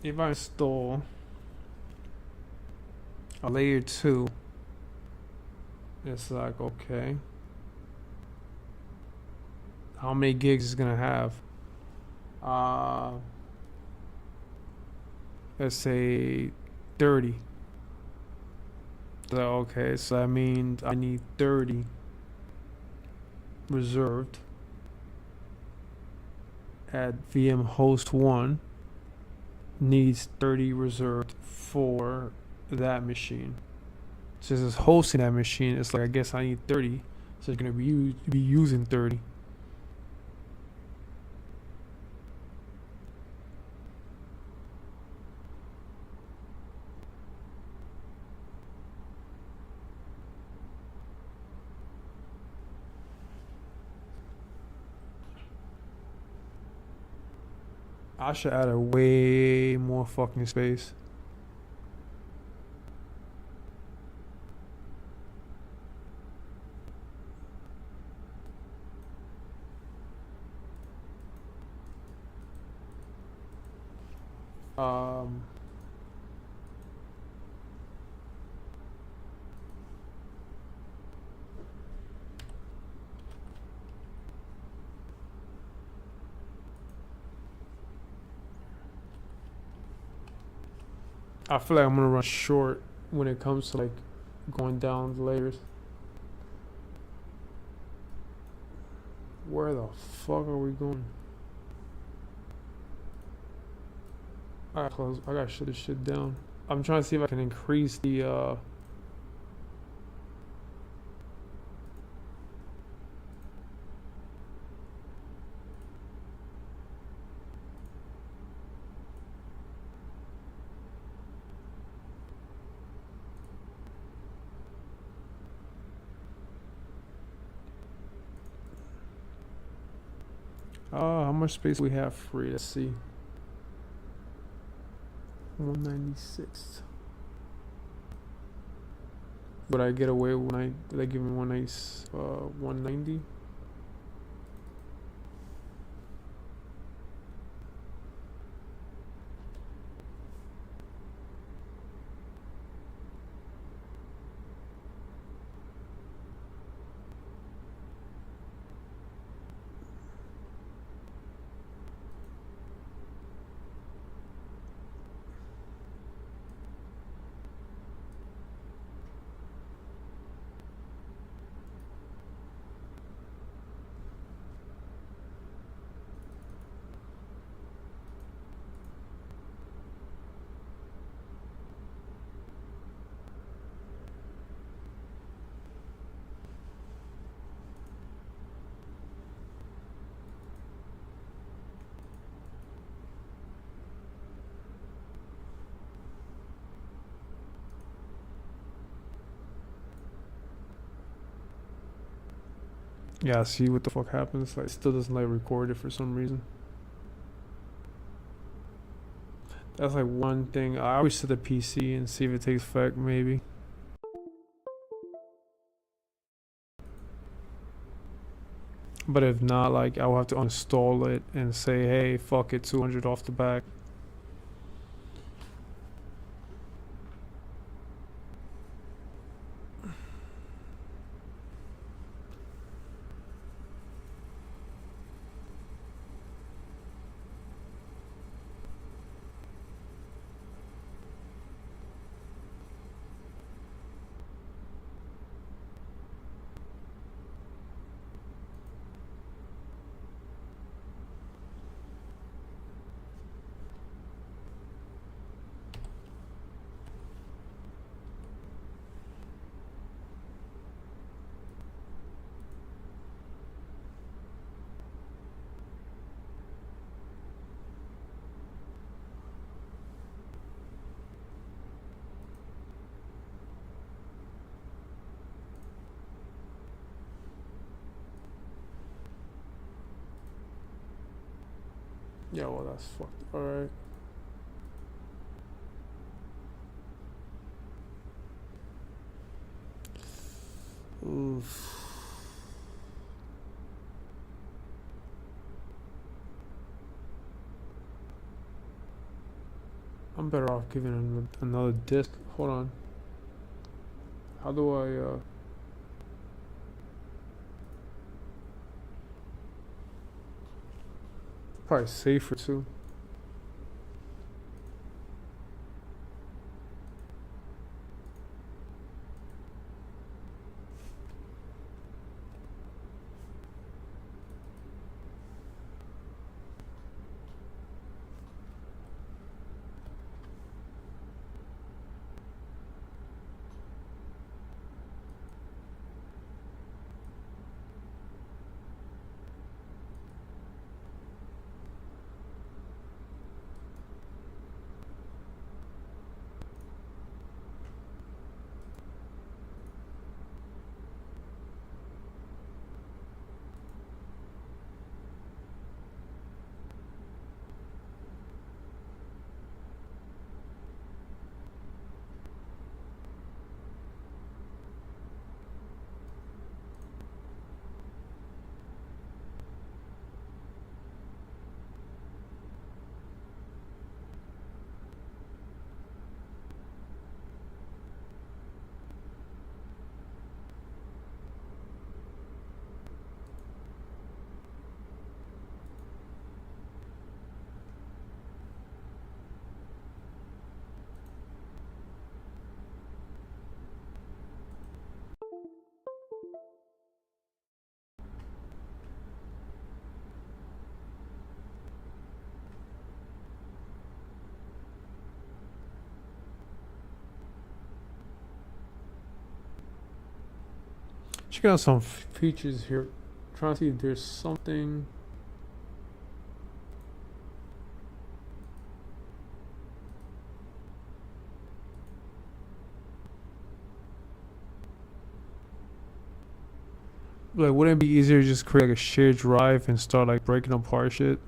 if I install a layer 2, it's like, okay, how many gigs is it gonna have? Let's say 30. So okay, so that means I need 30 reserved at VM host 1 needs 30 reserved for that machine. Since it's hosting that machine, it's like I guess I need 30, so it's gonna be using 30. I should add a way more fucking space. Um, I feel like I'm gonna run short when it comes to like going down the layers. Where the fuck are we going? I gotta close. I gotta shut this shit down. I'm trying to see if I can increase the how much space we have free? Let's see. 196. Would I get away when did they give me 190? Yeah, see what the fuck happens. Like, it still doesn't like record it for some reason. That's like one thing. I always set the PC and see if it takes effect, maybe. But if not, like, I will have to uninstall it and say, hey, fuck it, 200 off the back. Yeah, well, that's fucked. Alright. Oof. I'm better off giving him another disc. Hold on. How do I, probably safer too. Check out some features here. Trying to see if there's something. Like, wouldn't it be easier to just create like a shared drive and start like breaking apart shit?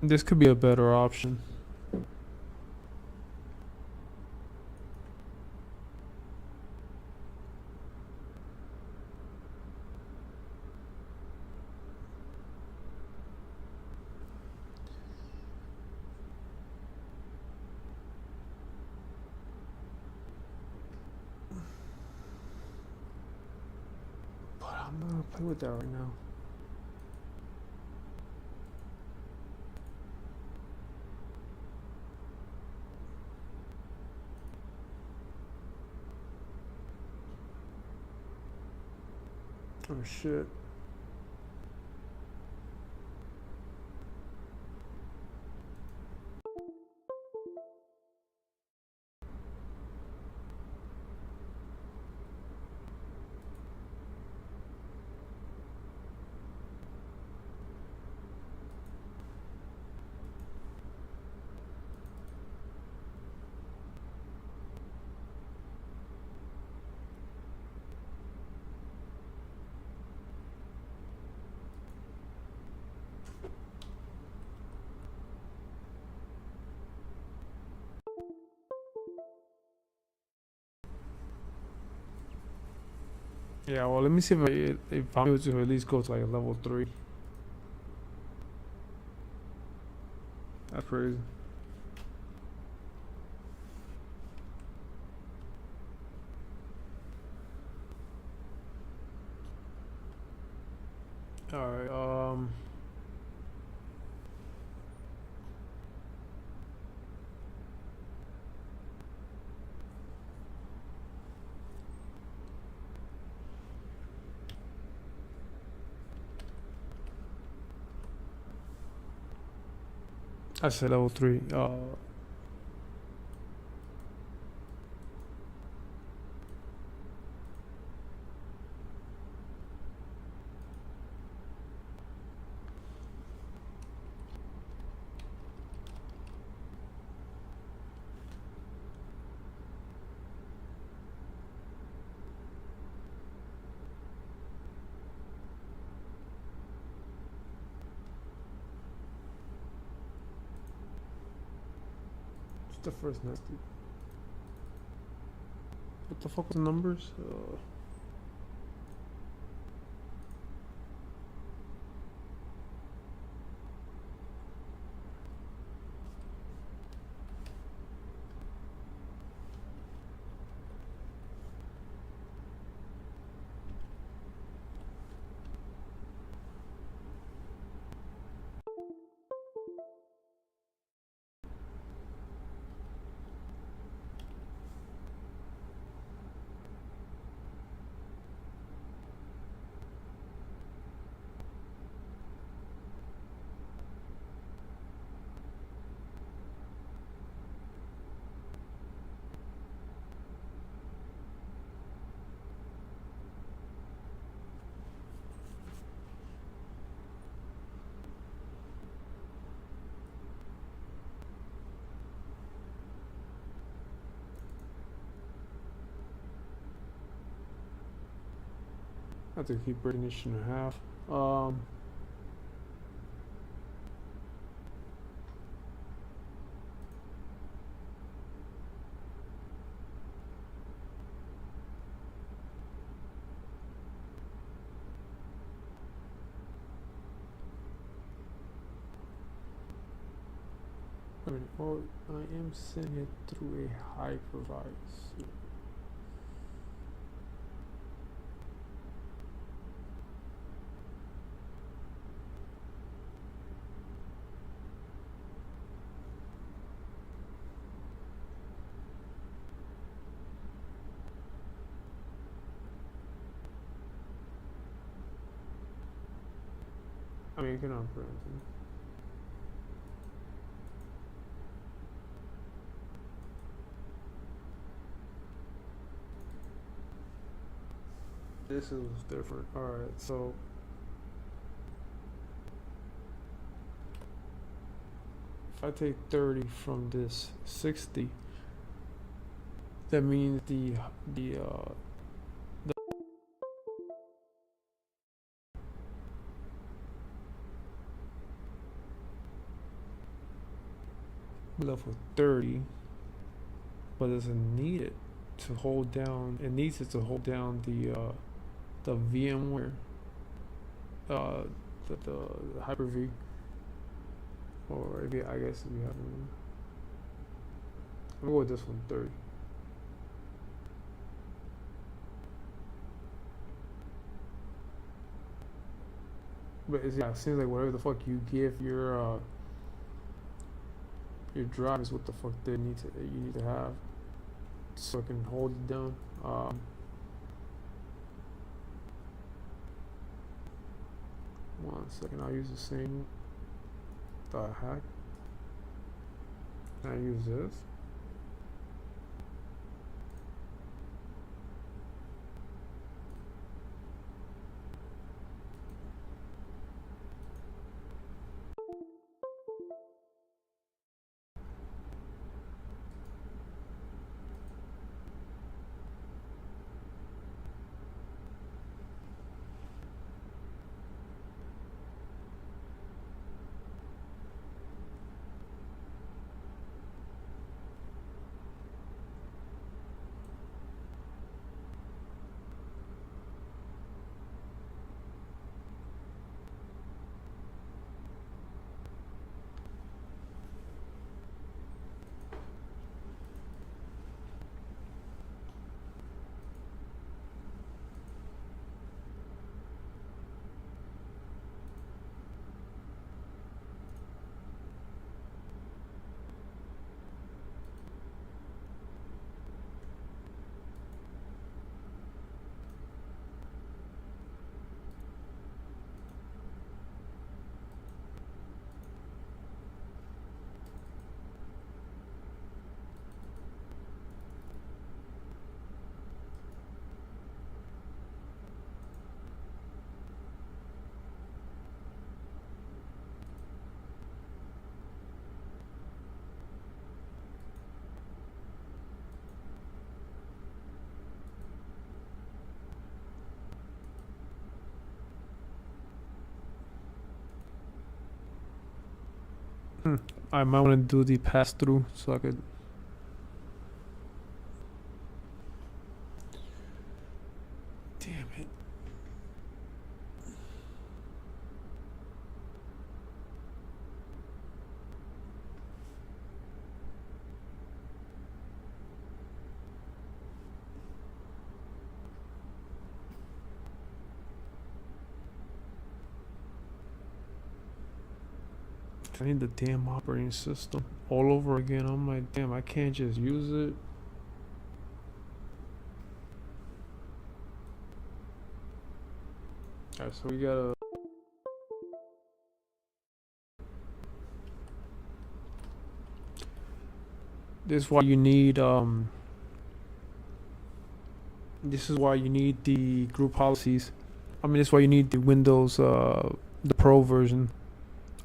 This could be a better option. But I'm not gonna play with that right now. Oh shit. Yeah, well, let me see if I'm able to at least go to like a level 3. That's crazy. Alright, I said level 3. What's the first nasty? What the fuck was the numbers? I have to keep breaking this shit in half. I mean, oh, I am sending it through a hypervisor. I mean, you can operate it. This is different. Alright, so if I take 30 from this 60, that means the left with 30, but doesn't need it to hold down. It needs it to hold down the VMware, the Hyper-V, or if you, I guess if you have one. I'm gonna go with this one, 30. But it's, yeah, it seems like whatever the fuck you give your drive is what the fuck you need to have, so it can hold it down. One second, I'll use the same hack. I use this. I might want to do the pass through so I could. Damn it. I need the damn operating system all over again. I'm like, damn, I can't just use it. Alright, so we gotta. This is why you need this is why you need the group policies. I mean, this is why you need the Windows the Pro version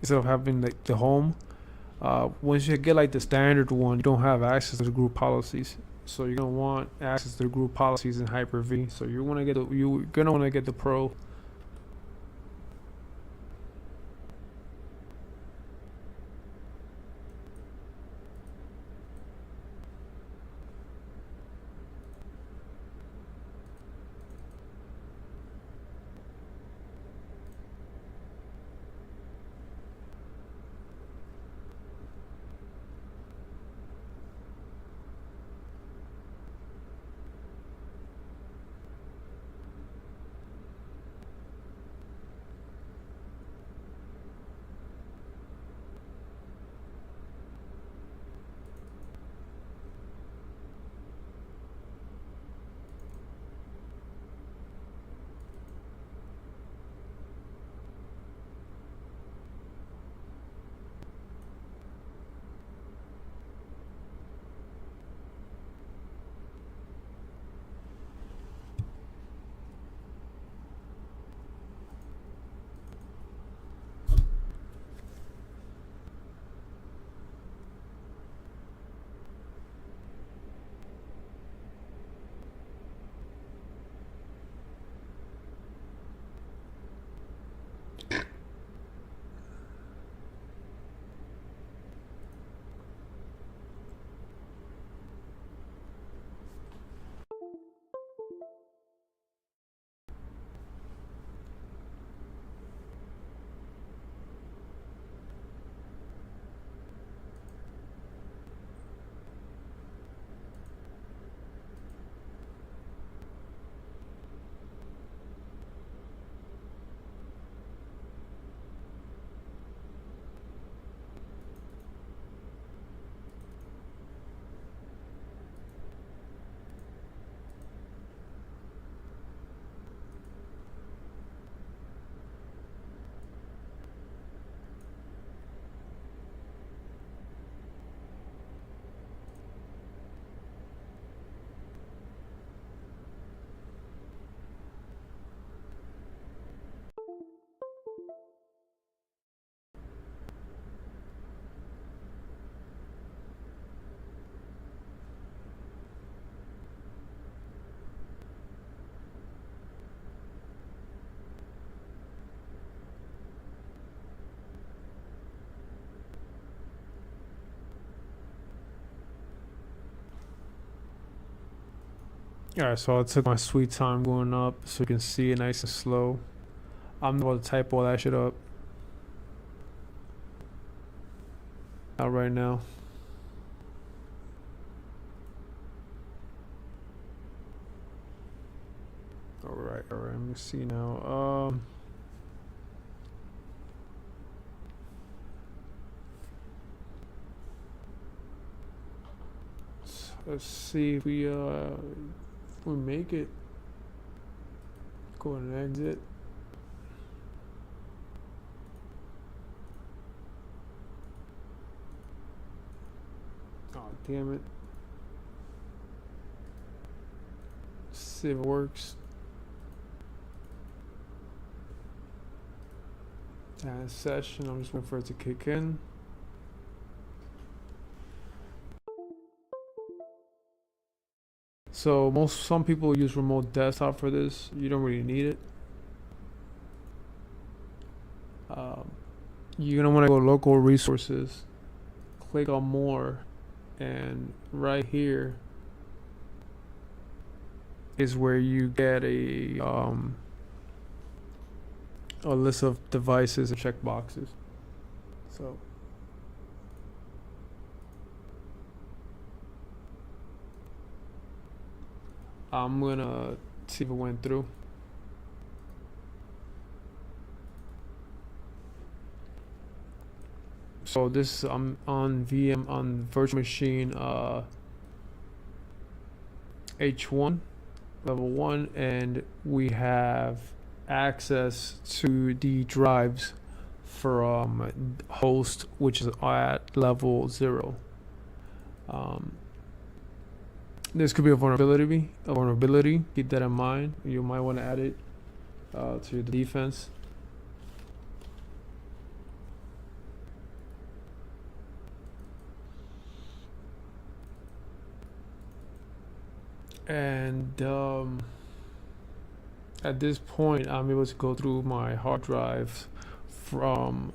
instead of having like the home. Once you get like the standard one, you don't have access to the group policies. So you're gonna want access to the group policies in Hyper-V. So you're gonna want to get the Pro. Alright, so I took my sweet time going up so you can see it nice and slow. I'm about to type all that shit up. Out right now. Alright, let me see now. Let's see if we make it. Go ahead and exit. Oh, damn it. See if it works. And session, I'm just waiting for it to kick in. So some people use remote desktop for this. You don't really need it. You're gonna want to go local resources, click on more, and right here is where you get a list of devices and checkboxes. So I'm gonna see if it went through. So this I'm on VM on virtual machine H1 level 1, and we have access to the drives from host, which is at level 0. This could be a vulnerability. Keep that in mind. You might want to add it to your defense. And at this point, I'm able to go through my hard drives from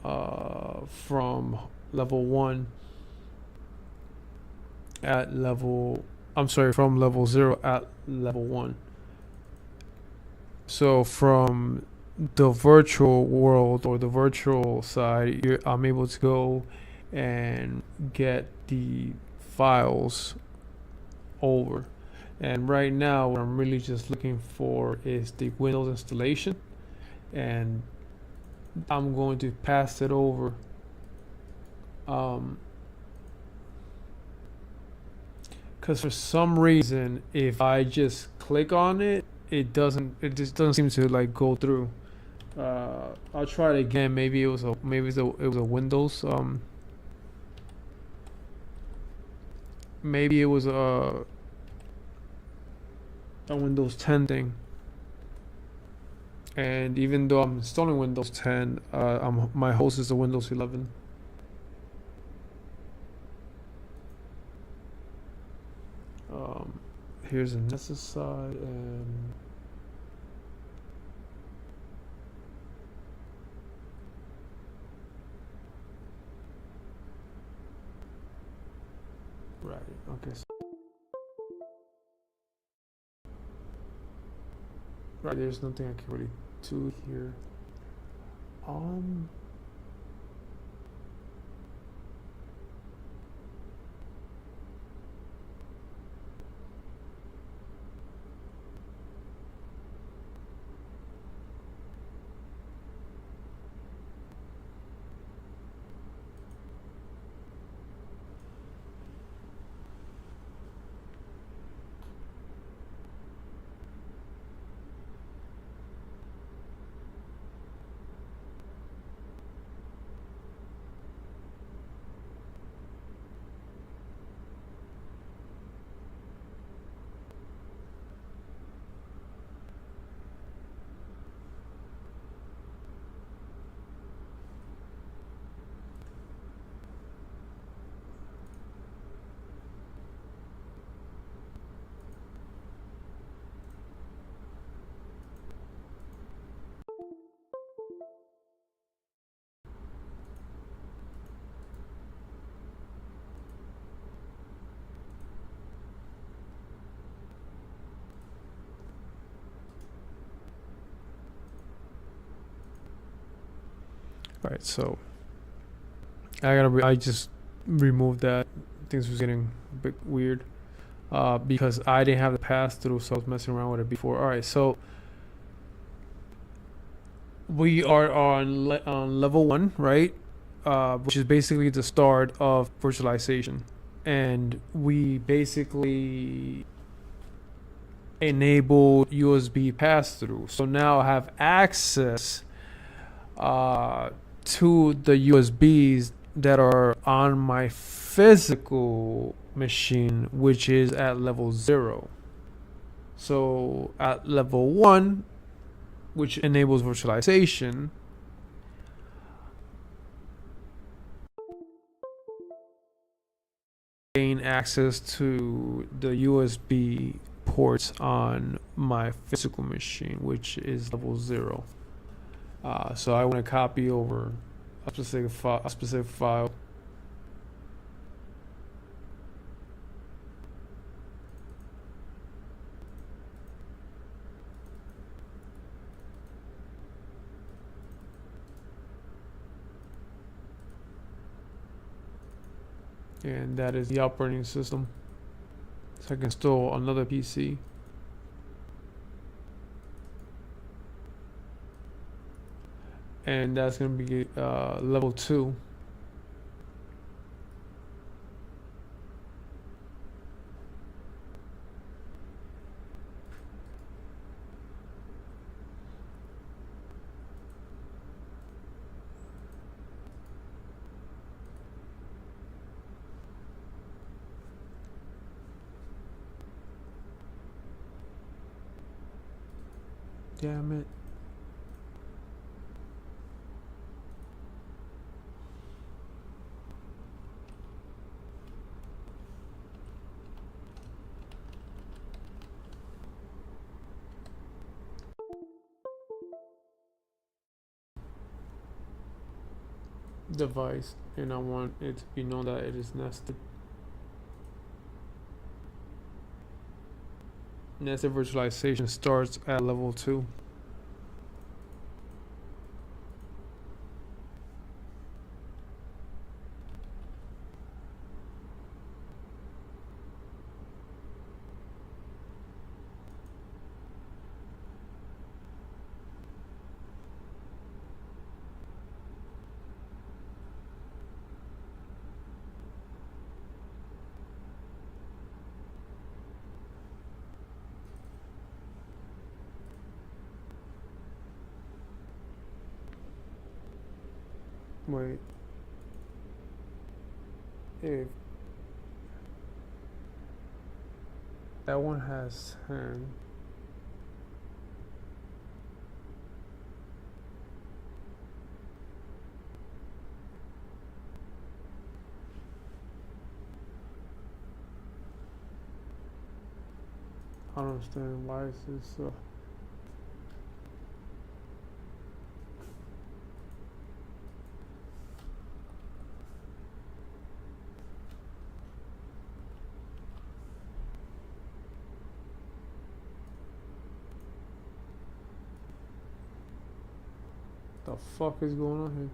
level 1 at level. I'm sorry, from level 0 at level 1. So from the virtual world or the virtual side, I'm able to go and get the files over. And right now, what I'm really just looking for is the Windows installation, and I'm going to pass it over. Because for some reason, if I just click on it, it just doesn't seem to like go through. I'll try it again. Maybe it was a Windows. Maybe it was a Windows 10 thing. And even though I'm installing Windows 10, my host is a Windows 11. Here's a necessary and right. Okay. Right. There's nothing I can really do here. Right, so I just removed that. Things was getting a bit weird because I didn't have the pass through, so I was messing around with it before. All right, so we are on level 1, right? Which is basically the start of virtualization, and we basically enabled USB pass through. So now I have access to the USBs that are on my physical machine, which is at level 0. So at level 1, which enables virtualization, gain access to the USB ports on my physical machine, which is level 0. So I want to copy over a specific file. And that is the operating system. So I can install another PC. And that's going to be level 2. Damn it. device, and I want it to be known that it is nested. Nested virtualization starts at level 2. Wait. If that one has 10. I don't understand why is this the fuck is going on here?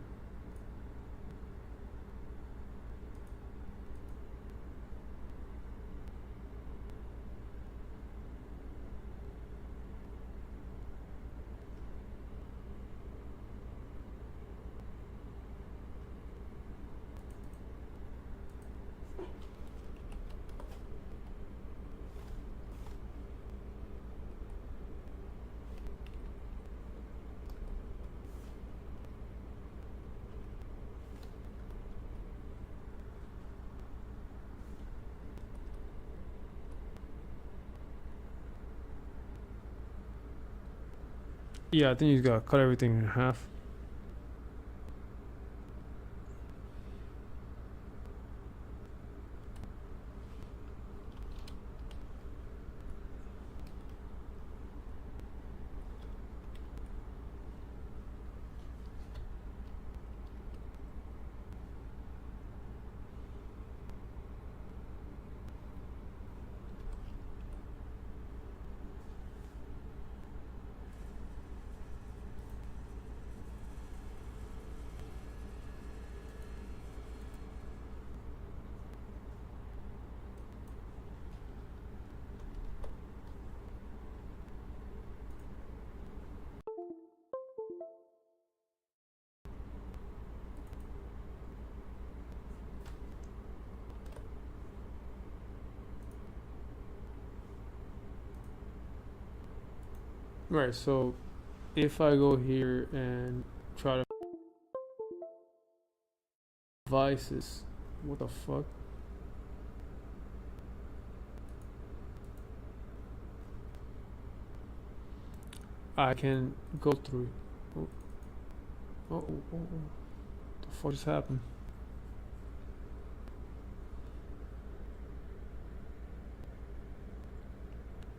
Yeah, I think you gotta cut everything in half. Right, so if I go here and try to devices, what the fuck? I can go through it. Oh, oh, oh, oh. The fuck just happened?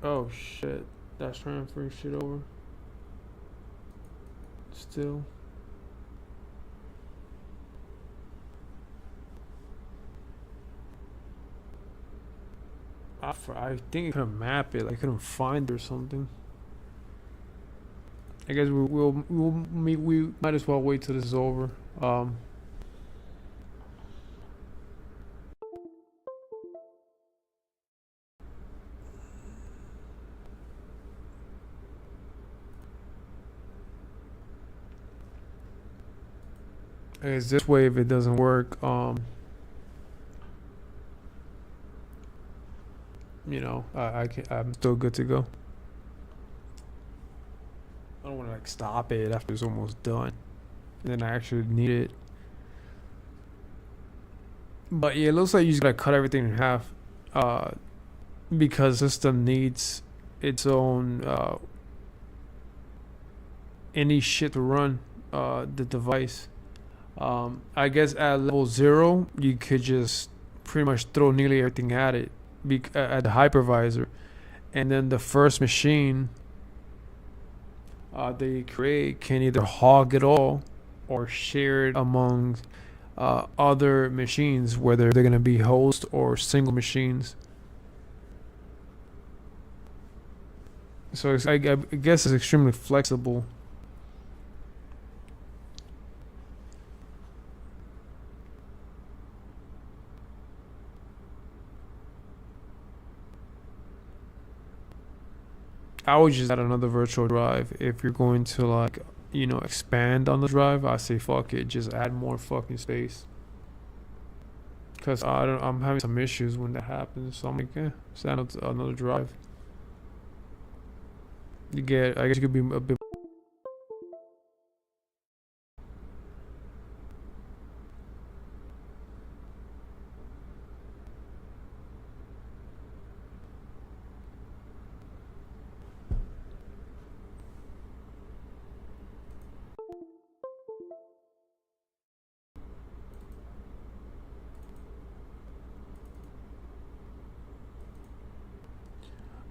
Oh shit, that's transferring shit over. Still. I think I couldn't map it. I couldn't find it or something. I guess we might as well wait till this is over. I guess this way, if it doesn't work, you know, I'm still good to go. I don't want to like stop it after it's almost done, and then I actually need it. But yeah, it looks like you just gotta cut everything in half, because system needs its own any shit to run the device. I guess at level 0, you could just pretty much throw nearly everything at it, at the hypervisor, and then the first machine they create can either hog it all or share it among other machines, whether they're going to be host or single machines. So I guess it's extremely flexible. I would just add another virtual drive if you're going to, like, you know, expand on the drive. I say fuck it, just add more fucking space. Cause I'm having some issues when that happens. So I'm like, just add another drive. I guess you could be a bit.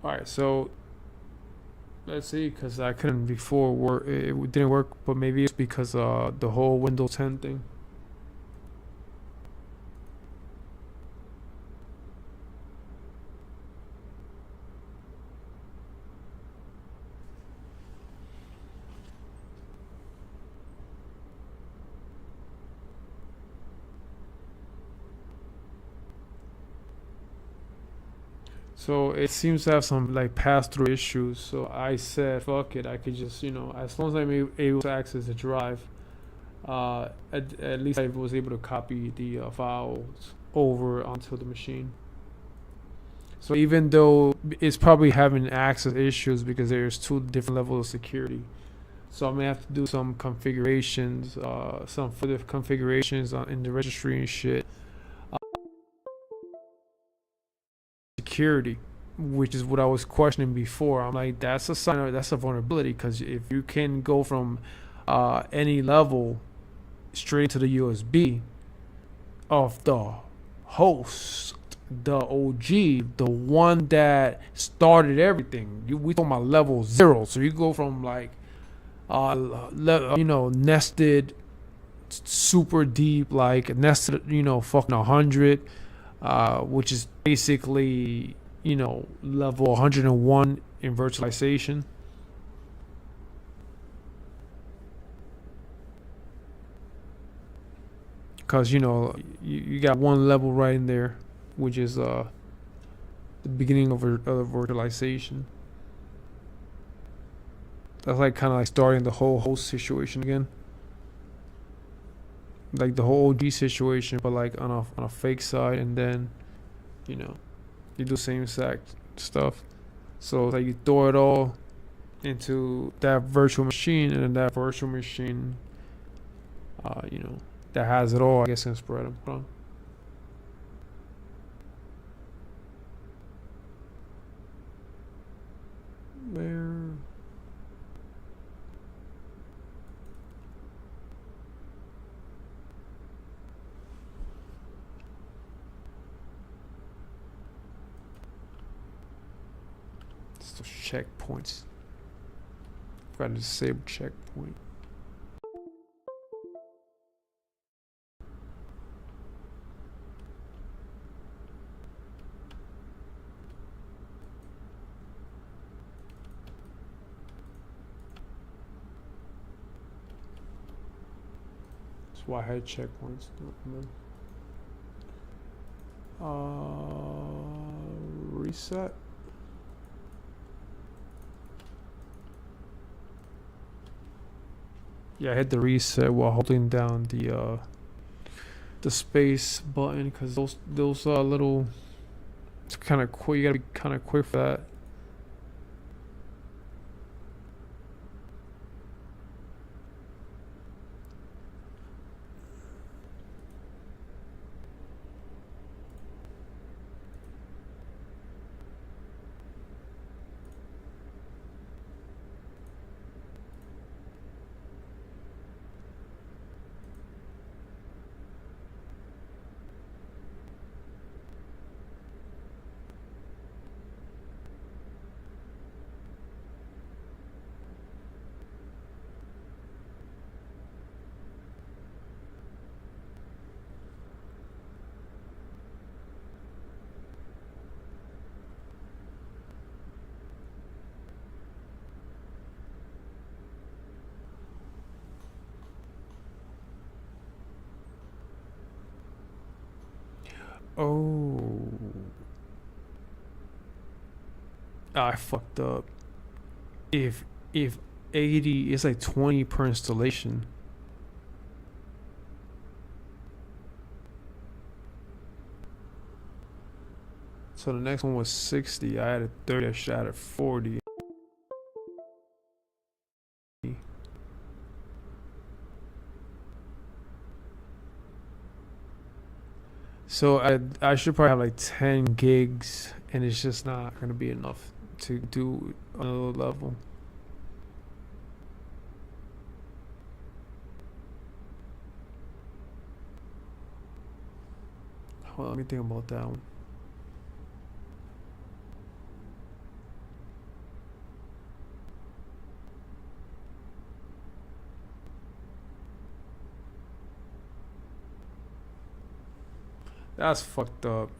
All right, so let's see, because I couldn't before work. It didn't work, but maybe it's because the whole Windows 10 thing. So it seems to have some like pass-through issues. So I said, fuck it, I could just, you know, as long as I'm able to access the drive, at least I was able to copy the files over onto the machine. So even though it's probably having access issues because there's two different levels of security, so I may have to do some configurations, some further configurations in the registry and shit. Security, which is what I was questioning before. I'm like, that's a sign of, that's a vulnerability, because if you can go from any level straight to the USB of the host, the OG, the one that started everything. We talking about level 0, so you go from like you know, nested super deep, like nested, you know, fucking 100, which is basically, you know, level 101 in virtualization. Because, you know, you got one level right in there, which is the beginning of virtualization. That's like kind of like starting the whole host situation again, like the whole OG situation, but like on a fake side, and then, you know, you do the same exact stuff. So like you throw it all into that virtual machine, and then that virtual machine, you know, that has it all, I guess, can spread them. Hold on. There. It's those checkpoints. Got to disable checkpoint. That's why I had checkpoints. Reset. Yeah, I hit the reset while holding down the space button, because those little, it's kind of quick. You gotta be kind of quick for that. Oh. I fucked up. If 80, it's like 20 per installation. So the next one was 60. I added 30. I should add 40. So I should probably have like 10 gigs, and it's just not gonna be enough to do another level. Well, let me think about that one. That's fucked up.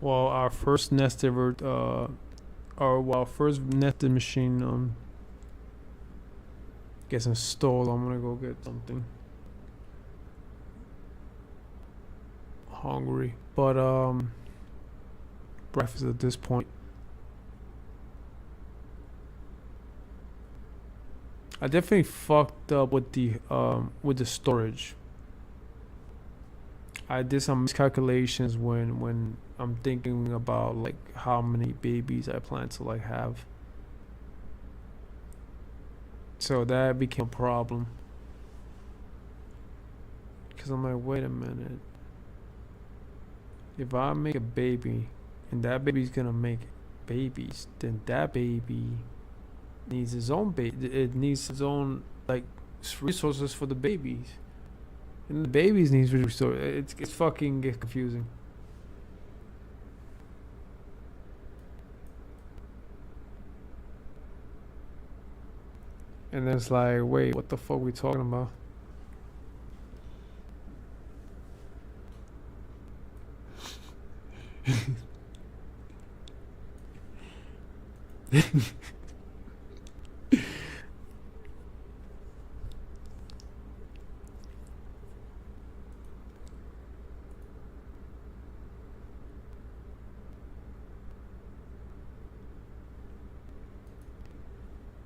Well, our first nested, first nested machine gets installed. I'm gonna go get something. Hungry, but breakfast at this point. I definitely fucked up with the storage. I did some miscalculations when I'm thinking about like how many babies I plan to like have. So that became a problem. Cause I'm like, wait a minute. If I make a baby and that baby's gonna make babies, then that baby needs its own baby. It needs its own like resources for the babies. And the babies needs resources. It's fucking get confusing. And then it's like, wait, what the fuck we talking about?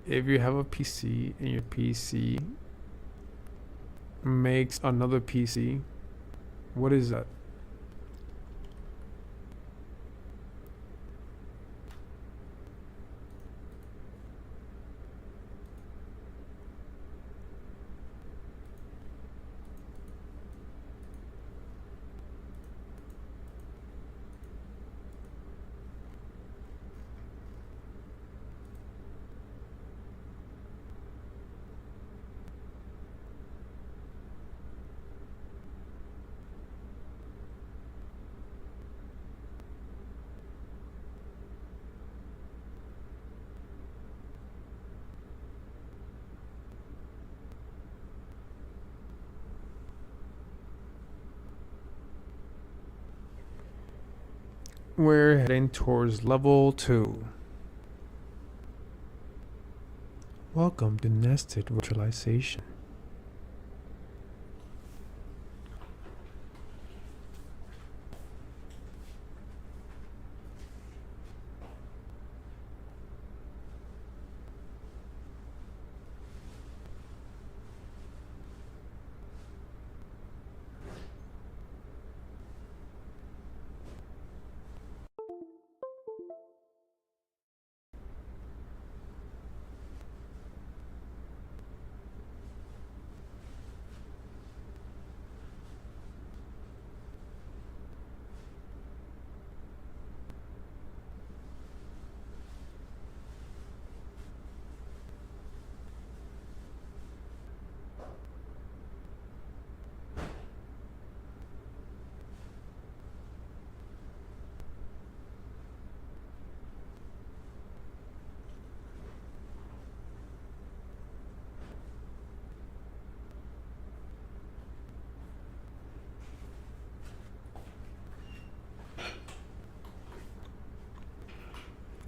If you have a PC and your PC makes another PC, what is that? We're heading towards level 2. Welcome to nested virtualization.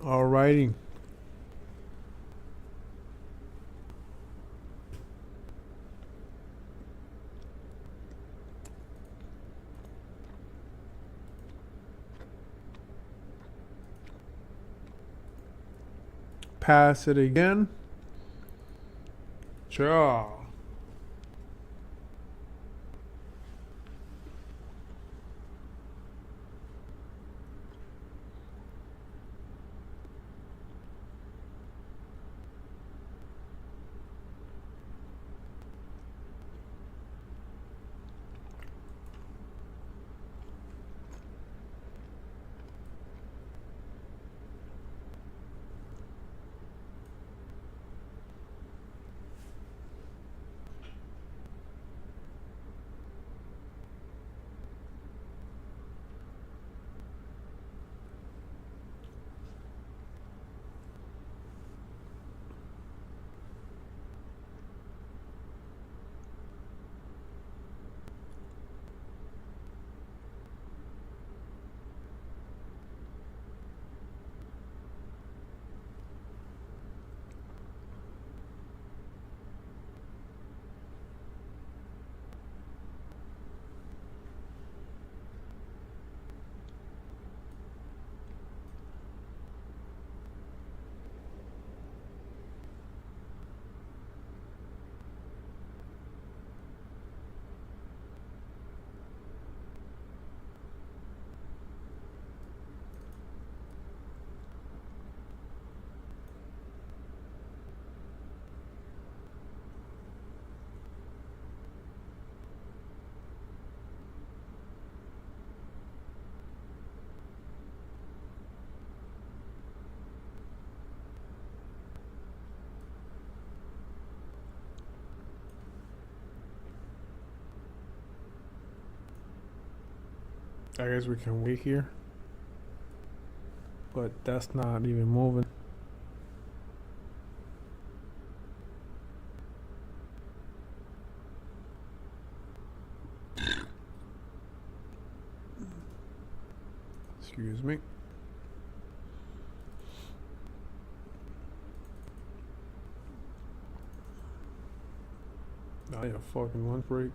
Alrighty. Pass it again. Sure. I guess we can wait here. But that's not even moving. Excuse me. I need a fucking lunch break.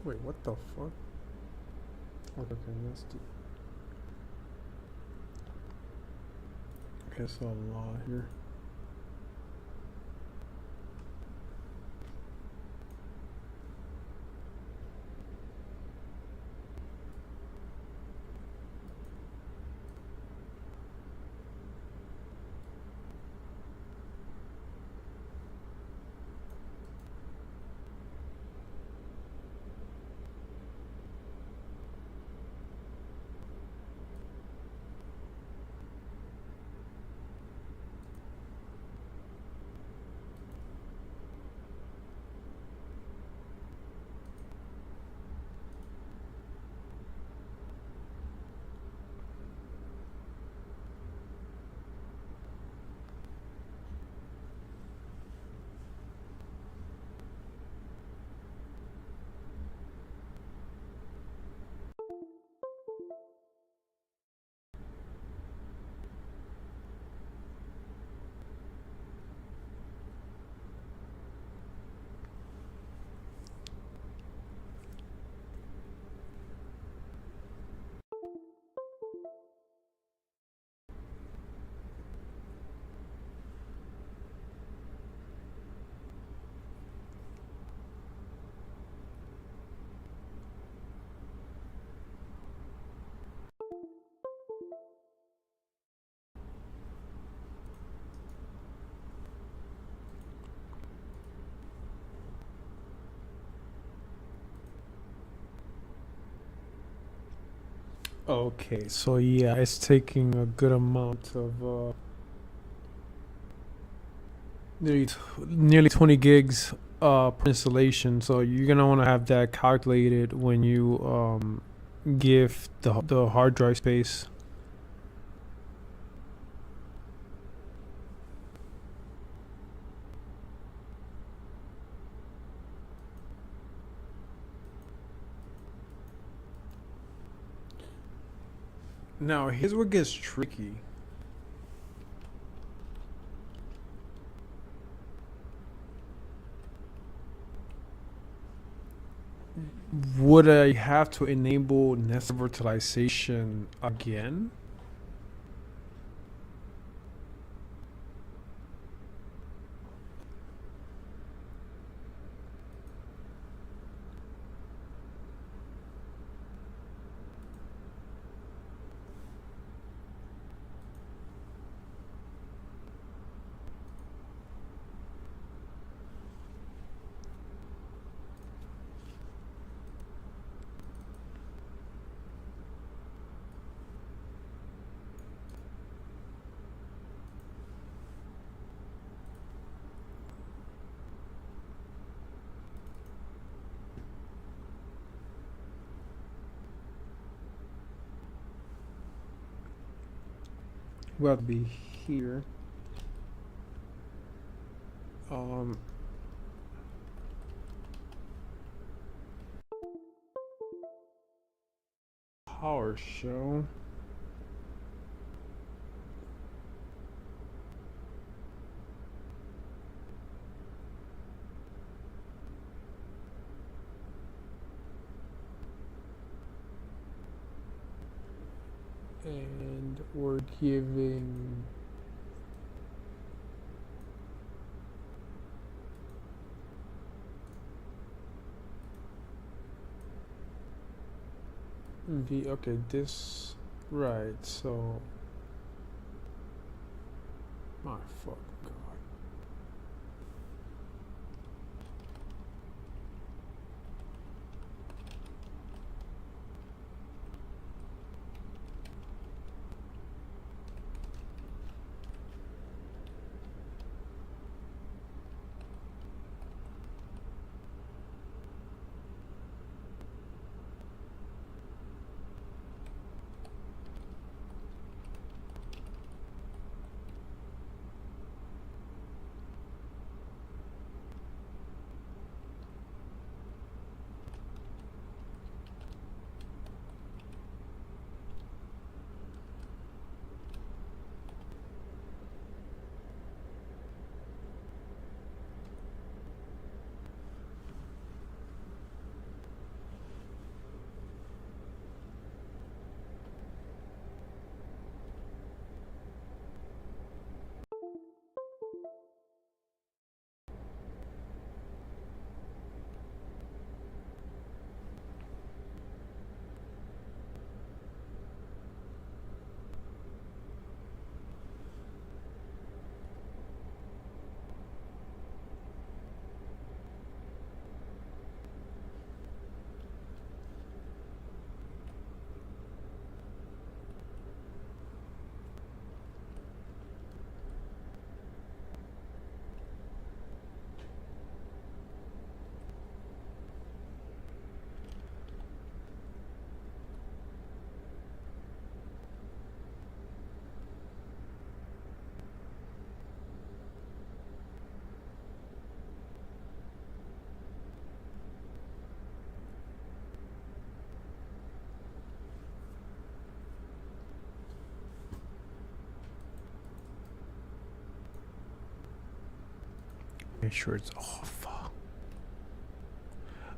Wait, what the fuck? Okay, that's the... Guess a lot here. Okay, so yeah, it's taking a good amount of nearly 20 gigs per installation. So you're gonna want to have that calculated when you give the hard drive space. Now here's what gets tricky. Would I have to enable nested virtualization again? Well, be here. Um, PowerShell. And we're giving okay, this right, so my fuck god. Make sure it's off.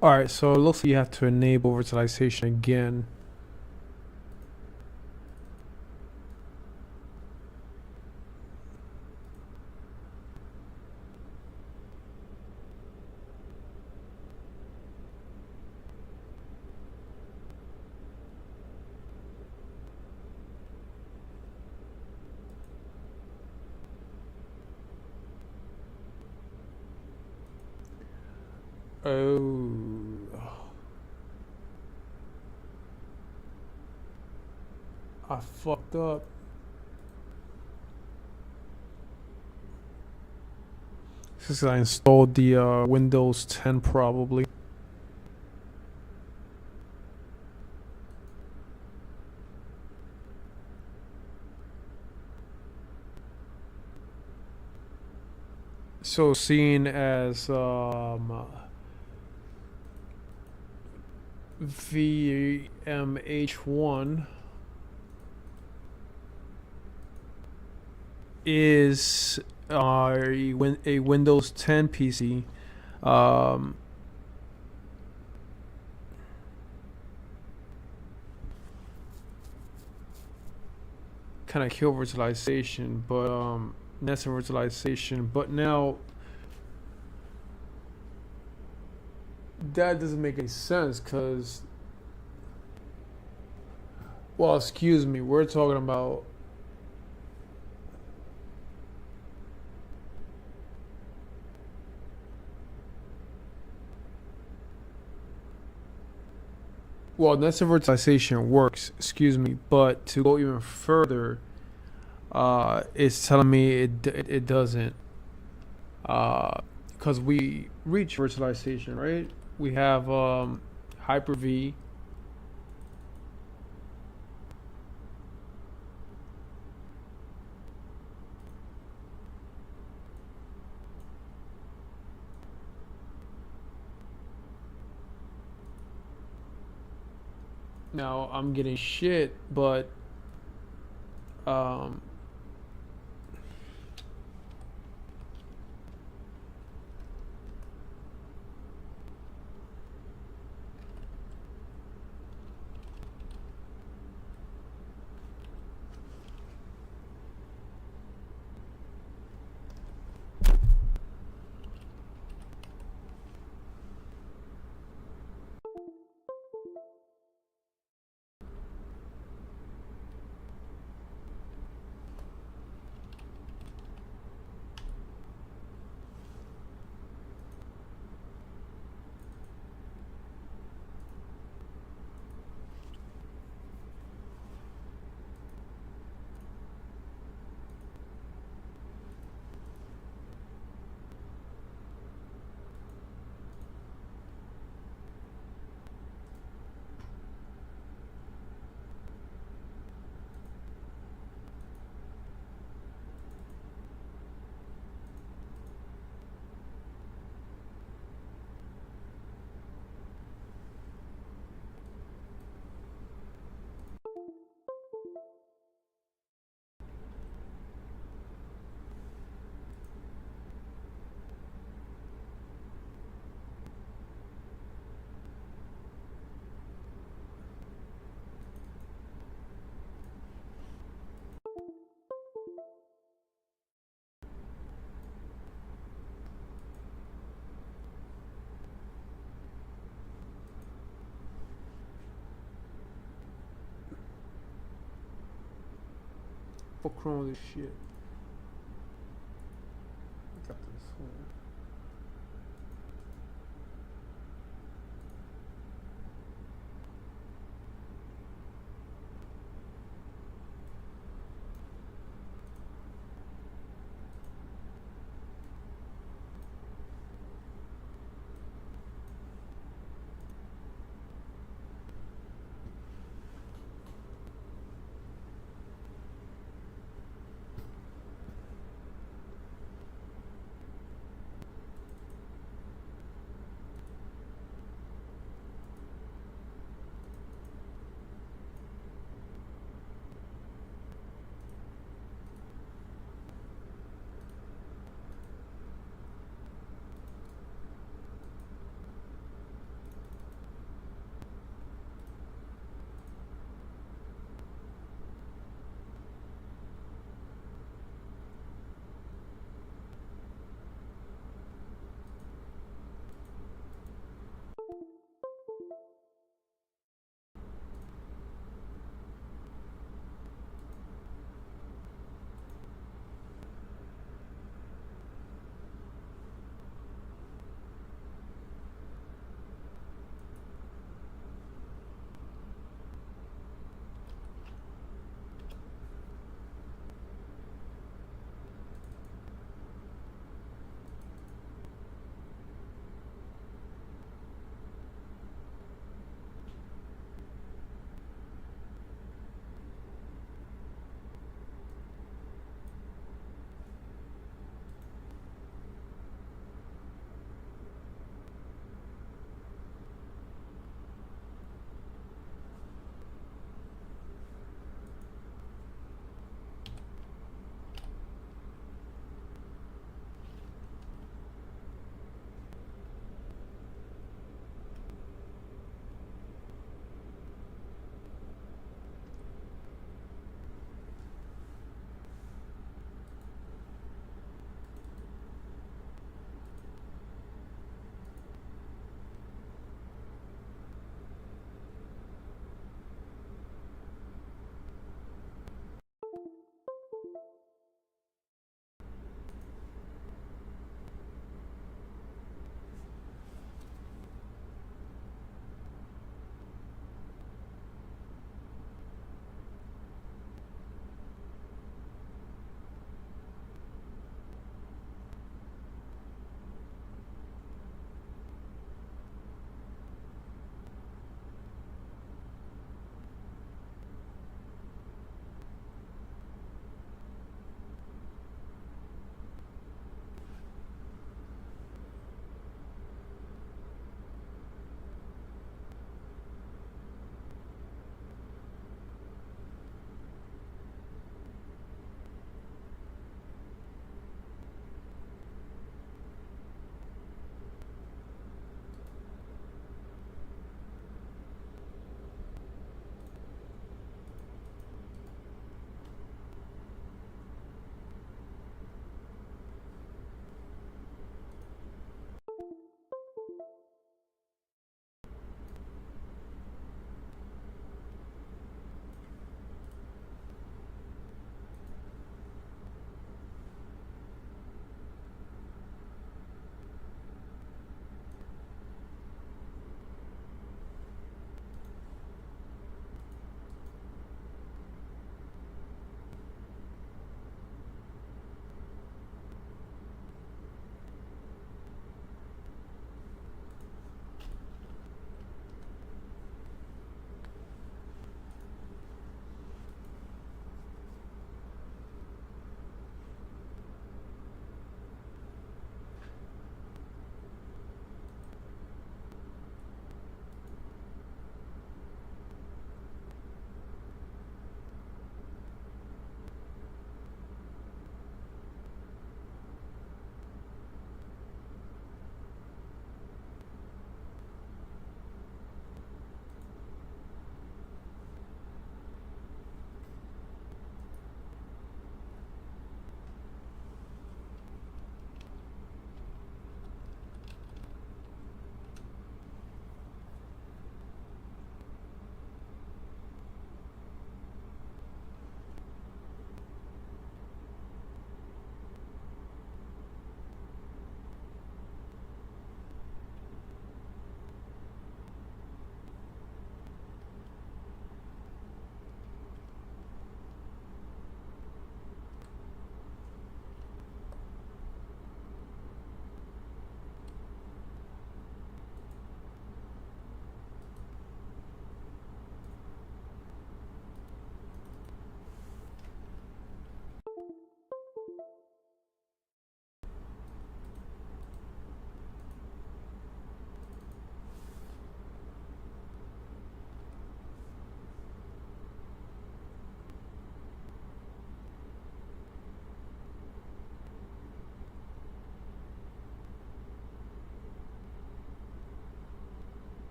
Alright, so it looks like you have to enable virtualization again. Oh. I fucked up. Since I installed the Windows 10 probably. So seeing as VMH1 is a Windows 10 PC. Kind of kill virtualization, but that's a virtualization. But now that doesn't make any sense because, well, excuse me, we're talking about well, nested virtualization works, excuse me, but to go even further, it's telling me it doesn't, because we reach virtualization, right? We have Hyper-V. Now I'm getting shit, but um, fuck wrong with this shit? Got this one.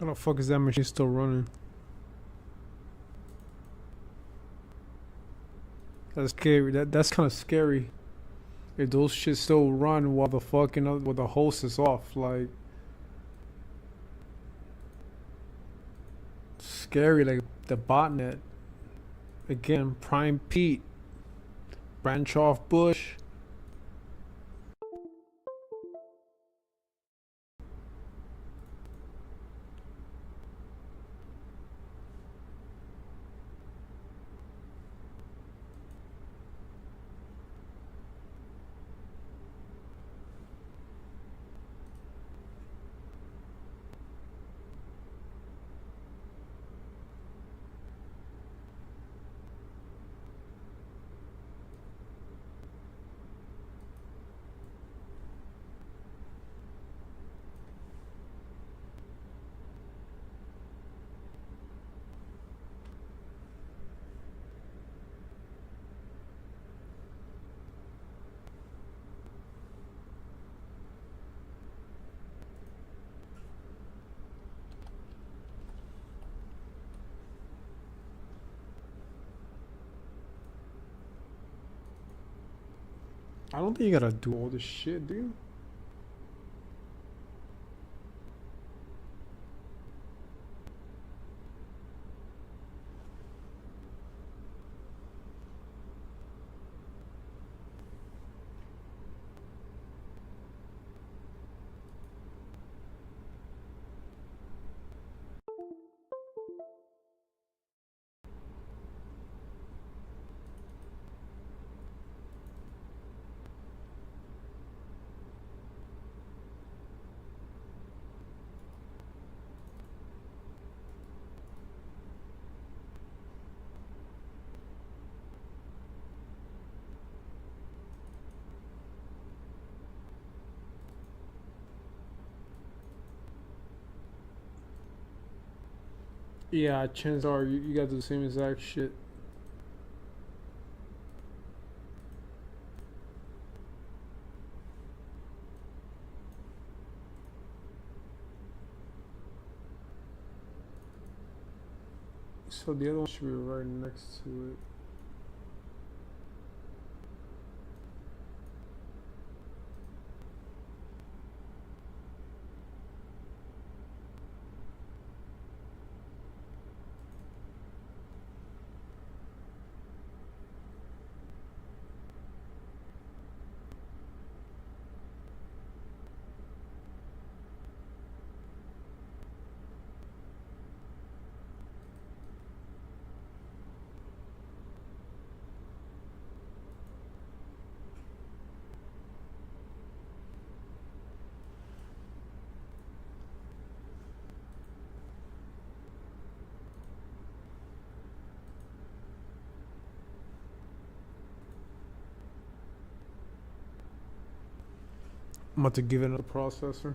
How the fuck is that machine still running? That's scary. That's kind of scary. If those shit still run while the fucking while the host is off, like scary. Like the botnet again. Prime Pete, branch off Bush. I don't think you gotta do all this shit, dude. Yeah, chances are you got the same exact shit. So the other one should be right next to it. I'm about to give it another processor.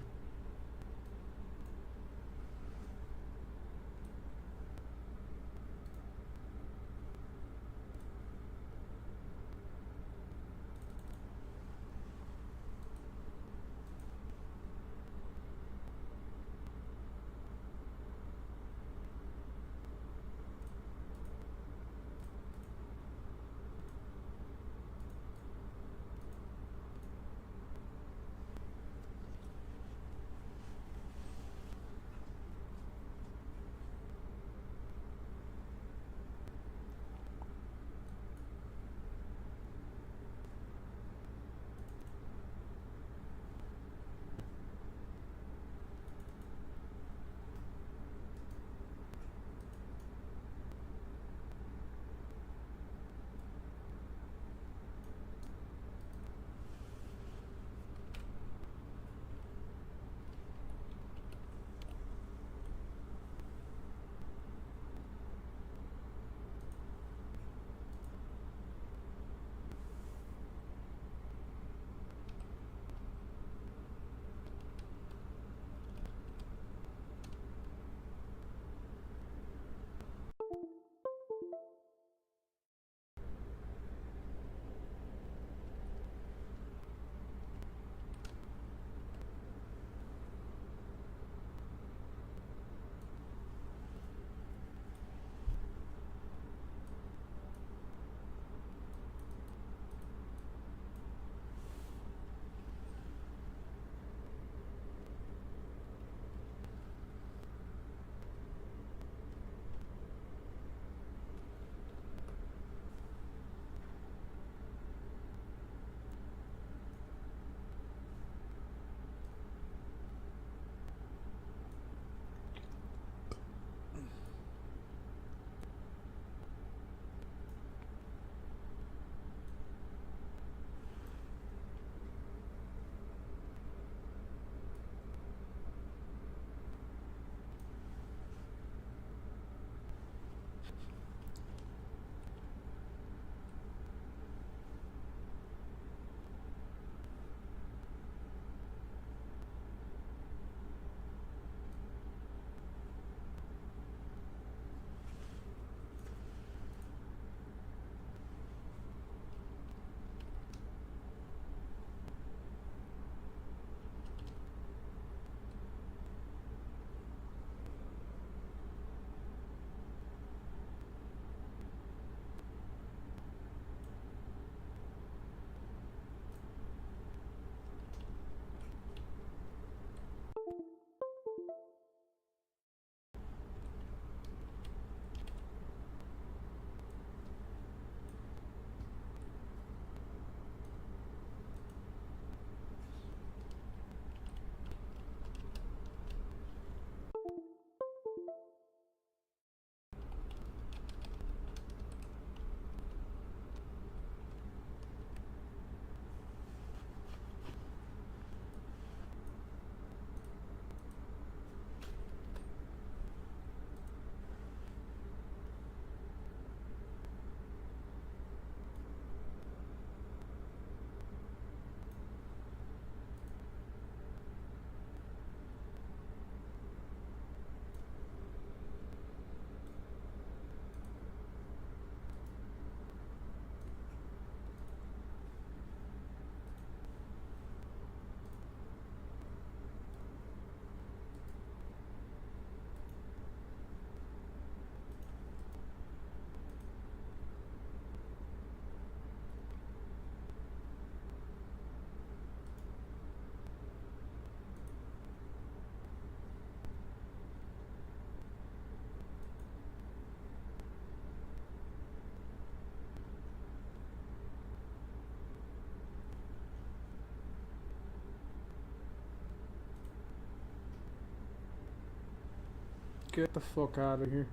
Get the fuck out of here.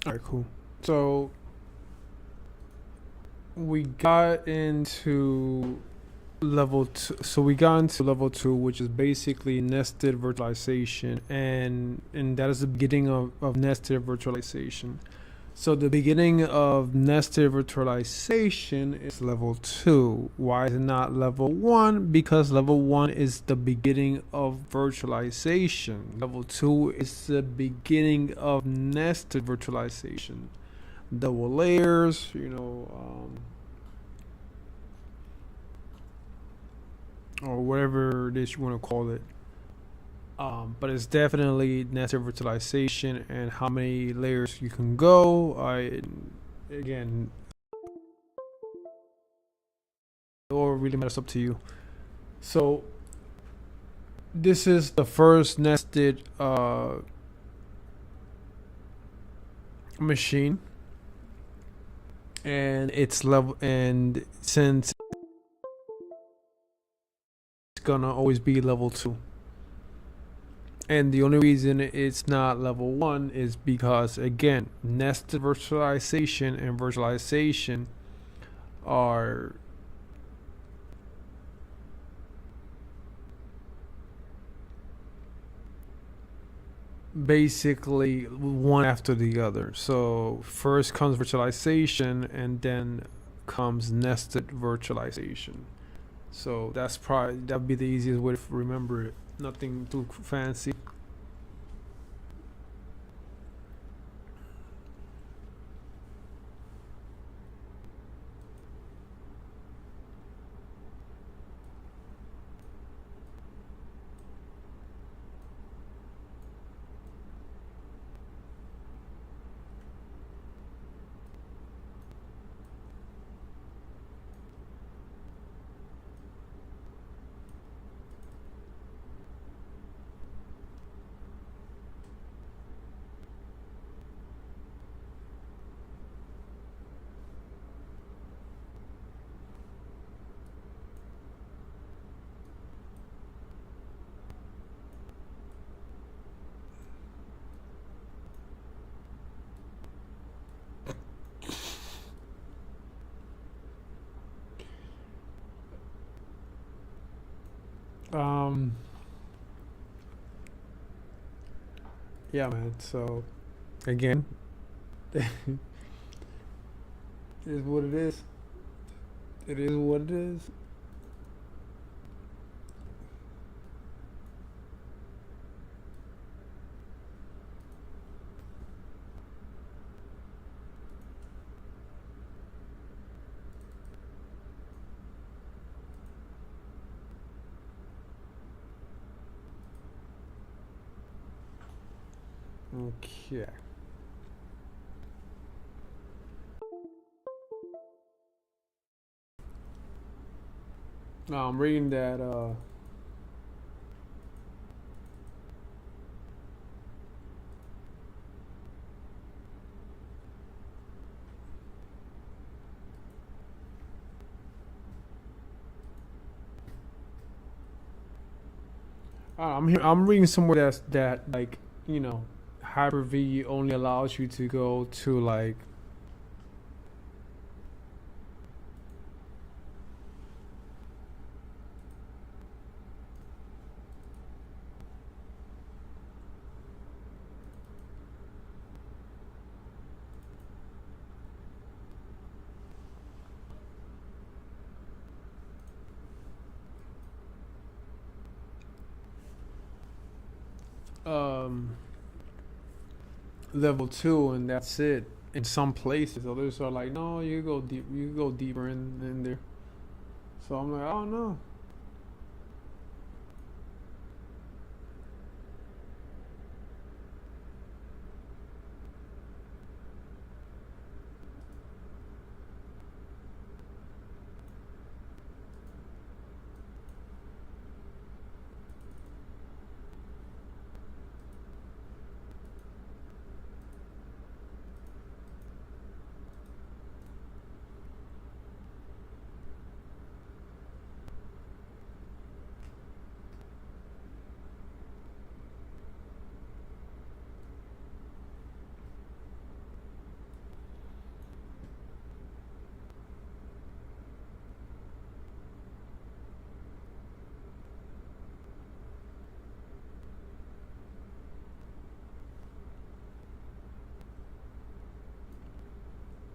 All right, cool. So we got into level two. So we got into level two, which is basically nested virtualization, and that is the beginning of nested virtualization. So the beginning of nested virtualization is level 2. Why is it not level 1? Because level 1 is the beginning of virtualization. Level 2 is the beginning of nested virtualization. Double layers, or whatever it is you want to call it. But it's definitely nested virtualization, and how many layers you can go. Again, or really matters up to you. So this is the first nested machine, and it's level. And since it's gonna always be level 2. And the only reason it's not level 1 is because, again, nested virtualization and virtualization are basically one after the other. So first comes virtualization, and then comes nested virtualization. So that'd be the easiest way to remember it. Nothing too fancy. Yeah, man. So again, it is what it is. It is what it is. Okay. No, I'm reading that. I'm reading somewhere that like Hyper-V only allows you to go to like um level 2 and that's it in some places. Others are like, no, you go deep, you go deeper in there. So I'm like, oh no.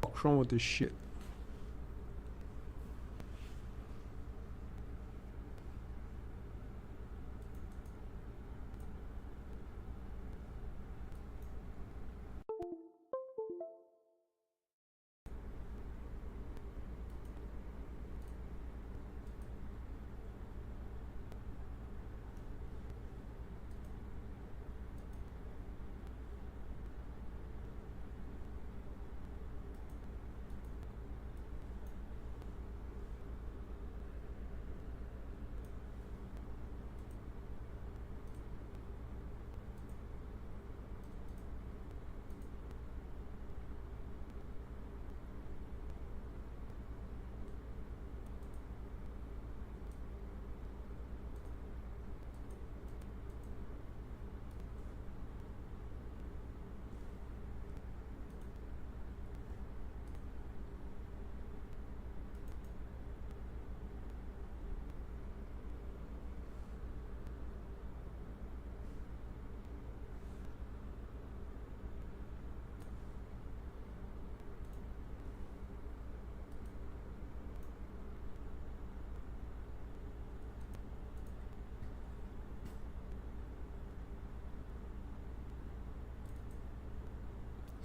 What's wrong with this shit?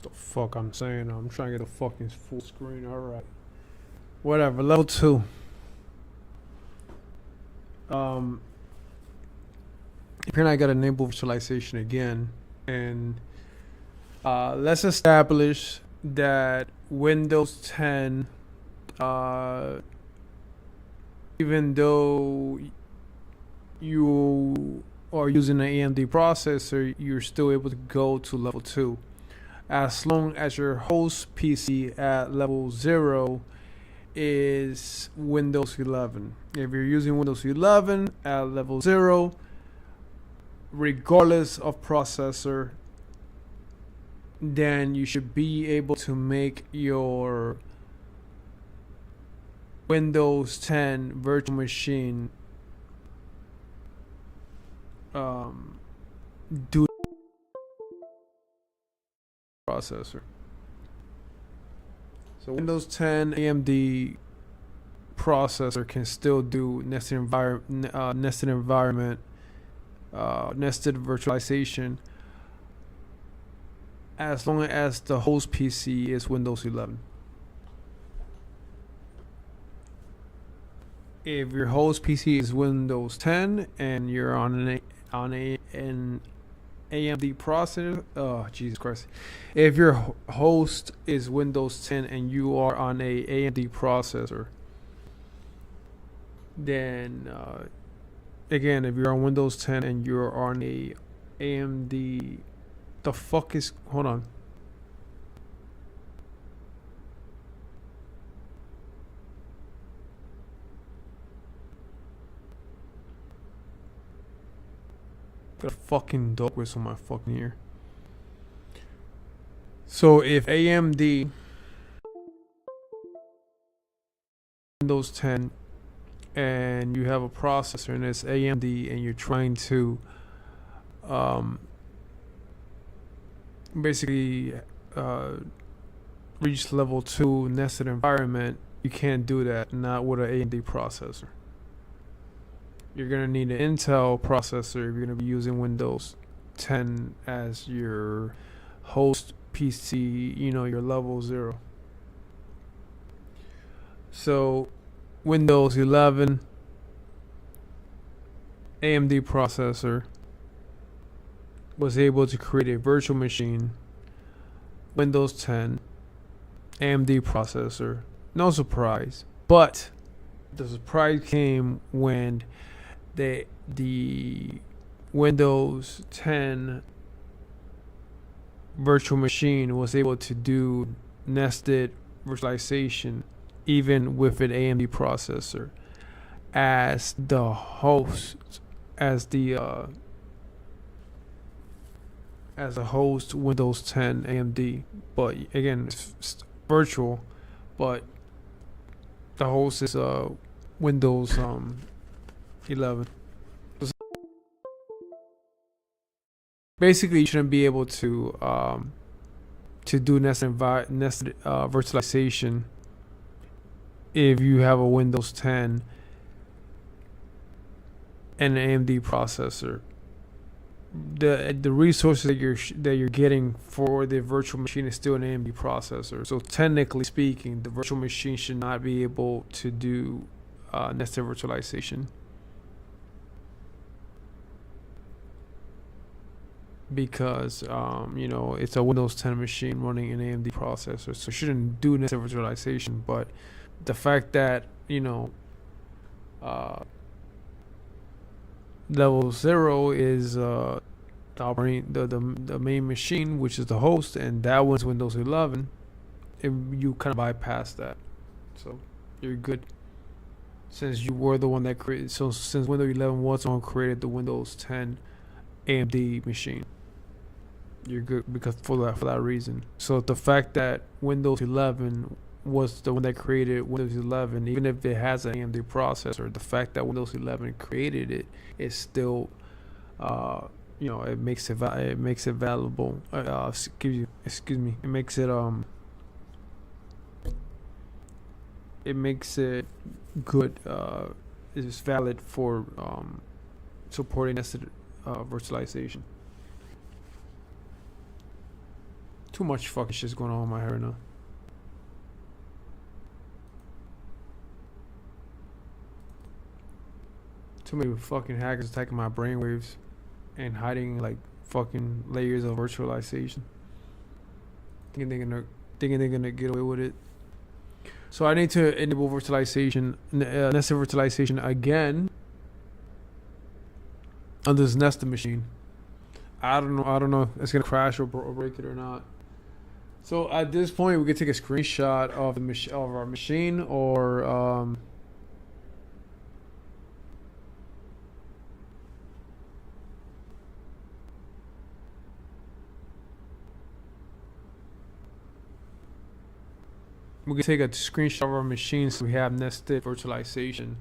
The fuck I'm saying? I'm trying to get a fucking full screen. All right. Whatever. Level 2. Here I got to enable virtualization again, and let's establish that Windows 10, even though you are using an AMD processor, you're still able to go to level 2 as long as your host PC at level 0 is Windows 11. If you're using Windows 11 at level 0, regardless of processor, then you should be able to make your Windows 10 virtual machine do processor. So Windows 10 AMD processor can still do nested environment, nested virtualization, as long as the host PC is Windows 11. If your host PC is Windows 10 and you're on an AMD processor, oh Jesus Christ, if your host is Windows 10 and you are on a AMD processor, then again, if you're on Windows 10 and you're on a AMD, the fuck is, hold on. Got a fucking dog whistle in my fucking ear. So if AMD Windows 10 and you have a processor and it's AMD and you're trying to basically reach level 2 nested environment, you can't do that, not with an AMD processor. You're gonna need an Intel processor if you're gonna be using Windows 10 as your host PC, you know, your level 0. So Windows 11 AMD processor was able to create a virtual machine. Windows 10 AMD processor, no surprise, but the surprise came when the Windows 10 virtual machine was able to do nested virtualization even with an AMD processor as the host, as a host Windows 10 AMD. But again, it's virtual, but the host is Windows 11. Basically, you shouldn't be able to do nested virtualization if you have a Windows 10 and an AMD processor. The resources that you're getting for the virtual machine is still an AMD processor. So technically speaking, the virtual machine should not be able to do nested virtualization, because you know, it's a Windows 10 machine running an AMD processor, so it shouldn't do nested virtualization. But the fact that, you know, level 0 is the main machine, which is the host, and that one's Windows 11, you kind of bypass that, so you're good. Since you were the one that created, so since Windows 11 was the one who created the Windows 10 AMD machine, you're good because for that reason. So the fact that Windows 11 was the one that created Windows 11, even if it has an AMD processor, the fact that Windows 11 created it is still, you know, it makes it valuable. It makes it good. It's valid for supporting nested virtualization. Too much fucking shit's going on in my hair now. Too many fucking hackers attacking my brainwaves and hiding like fucking layers of virtualization. Thinking they're gonna get away with it. So I need to enable virtualization, nested virtualization again on this nested machine. I don't know if it's gonna crash or break it or not. So at this point, we could take a screenshot of our machine, or we can take a screenshot of our machine so we have nested virtualization.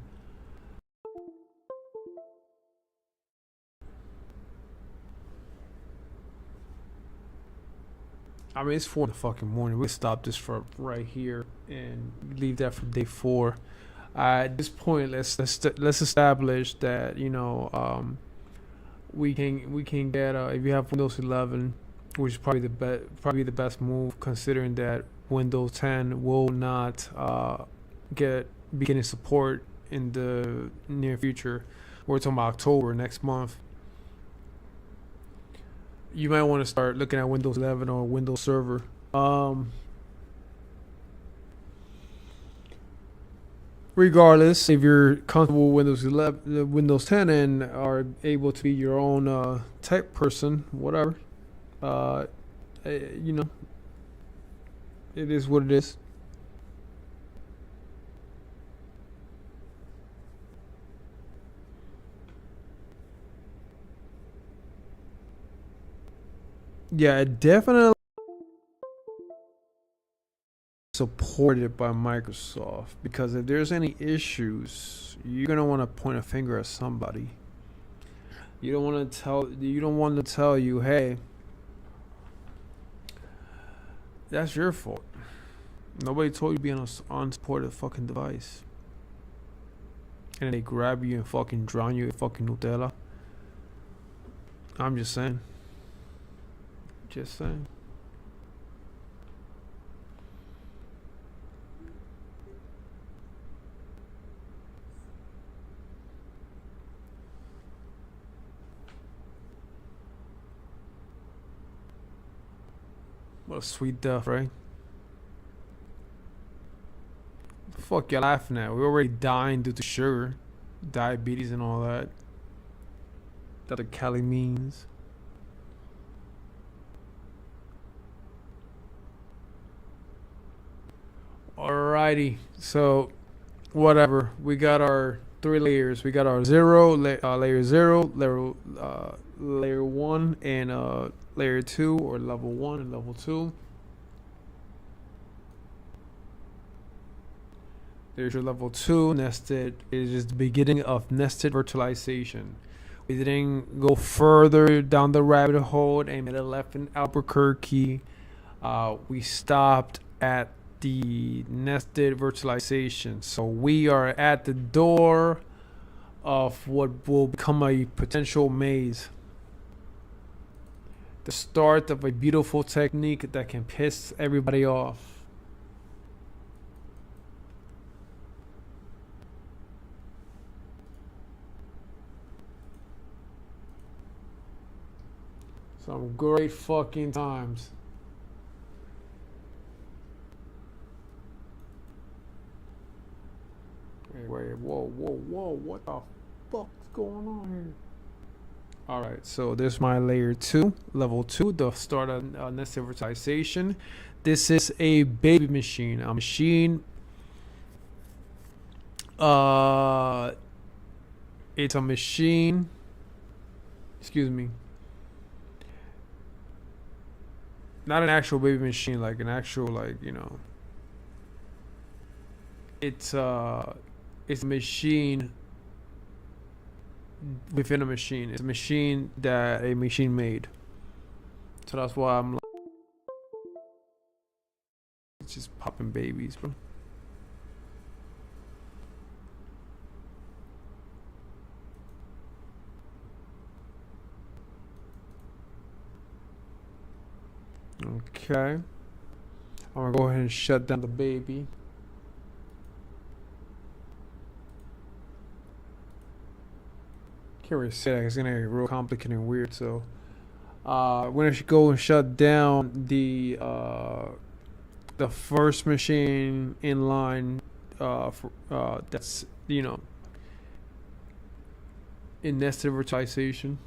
I mean, it's 4 in the fucking morning. We can stop this for right here and leave that for day 4. At this point, let's establish that, you know, we can get if you have Windows 11, which is probably the best move, considering that Windows 10 will not be getting support in the near future. We're talking about October next month. you might want to start looking at Windows 11 or Windows Server. Regardless, if you're comfortable with Windows 11, Windows 10, and are able to be your own tech person, whatever, you know, it is what it is. Yeah, it definitely supported by Microsoft, because if there's any issues, you're gonna want to point a finger at somebody. You don't want to tell you, hey, that's your fault. Nobody told you to be on an unsupported fucking device. And they grab you and fucking drown you in fucking Nutella. I'm just saying. Just saying. What a sweet death, right? The fuck you laughing at? We're already dying due to sugar, diabetes, and all that. That the Cali means. Alrighty, so whatever. We got our 3 layers. We got our layer 0, layer 1, and layer 2, or level 1 and level 2. There's your level 2 nested. It is the beginning of nested virtualization. We didn't go further down the rabbit hole and made a left in Albuquerque. We stopped at the nested virtualization. So we are at the door of what will become a potential maze. The start of a beautiful technique that can piss everybody off. Some great fucking times. Wait, whoa, what the fuck's going on here? Alright, so this is my layer 2, level 2, the start of nested virtualization. This is a baby machine. A machine, it's a machine, excuse me, not an actual baby machine, like an actual, like, you know, it's a machine within a machine. It's a machine that a machine made. So that's why I'm like, it's just popping babies, bro. Okay. I'm gonna go ahead and shut down the baby. Can't really say that, it's gonna get real complicated and weird. So when I should go and shut down the first machine in line, that's, you know, in nested virtualization.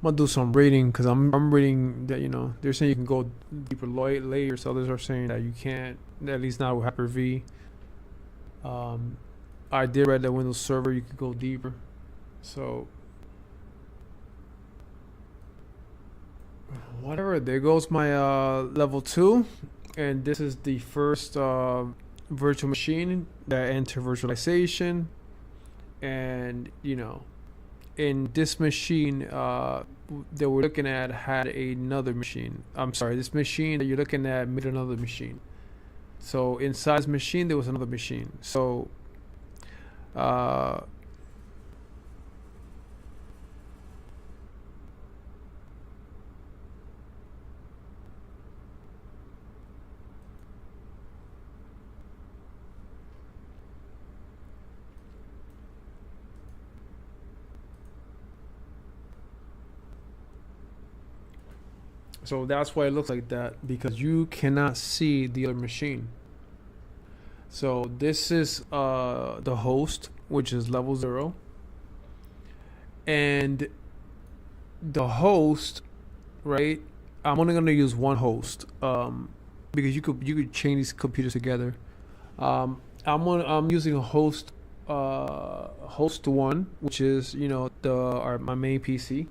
I'm gonna do some rating, because I'm reading that, you know, they're saying you can go deeper layers. Others are saying that you can't, at least not with Hyper-V. I did read that Windows Server you could go deeper. So whatever, there goes my level 2, and this is the first virtual machine that entered virtualization. And, you know, in this machine that we're looking at had another machine. I'm sorry, this machine that you're looking at made another machine. So inside this machine there was another machine. So So that's why it looks like that, because you cannot see the other machine. So this is the host, which is level 0. And the host, right? I'm only gonna use one host, because you could chain these computers together. I'm using a host, host 1, which is my main PC.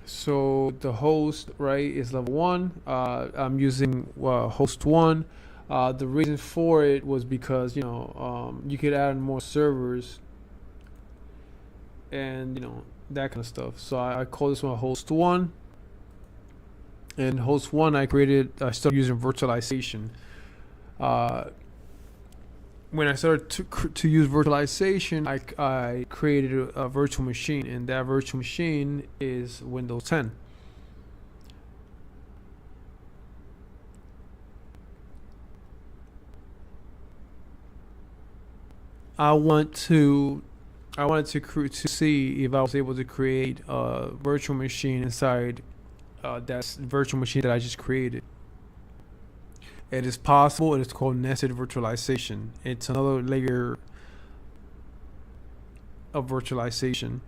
So the host, right, is level 1. I'm using host 1. The reason for it was because you could add more servers and that kind of stuff. So I call this one host 1. And host 1, I started using virtualization. When I started to use virtualization, I created a virtual machine, and that virtual machine is Windows 10. I wanted to see if I was able to create a virtual machine inside that virtual machine that I just created. It is possible. It is called nested virtualization. It's another layer of virtualization.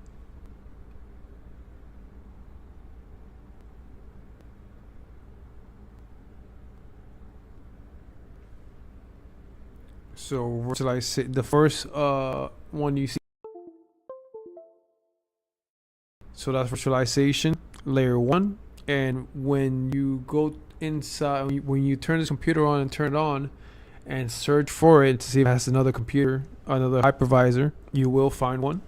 So the first one you see. So that's virtualization layer 1. And when you go inside, when you turn this computer on and turn it on and search for it to see if it has another computer, another hypervisor, you will find one.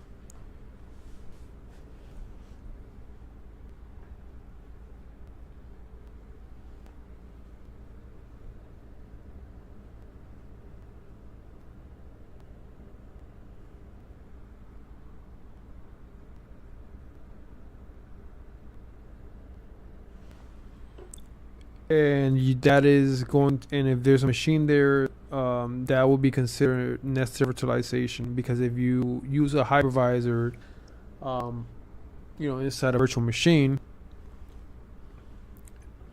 And that is going, and if there's a machine there, that will be considered nested virtualization, because if you use a hypervisor, inside a virtual machine,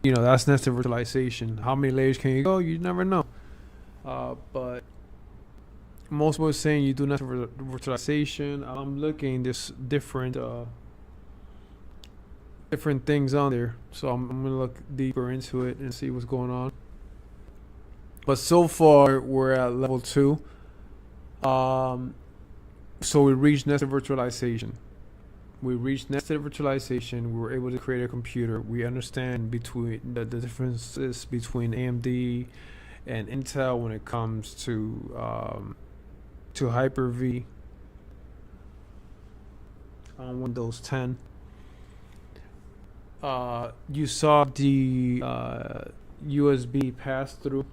that's nested virtualization. How many layers can you go? You never know. But most people are saying you do nested virtualization. I'm looking this different things on there, so I'm gonna look deeper into it and see what's going on. But so far we're at level 2. So we reached nested virtualization. We were able to create a computer. We understand between the differences between AMD and Intel when it comes to Hyper-V on Windows 10. You saw the USB pass-through.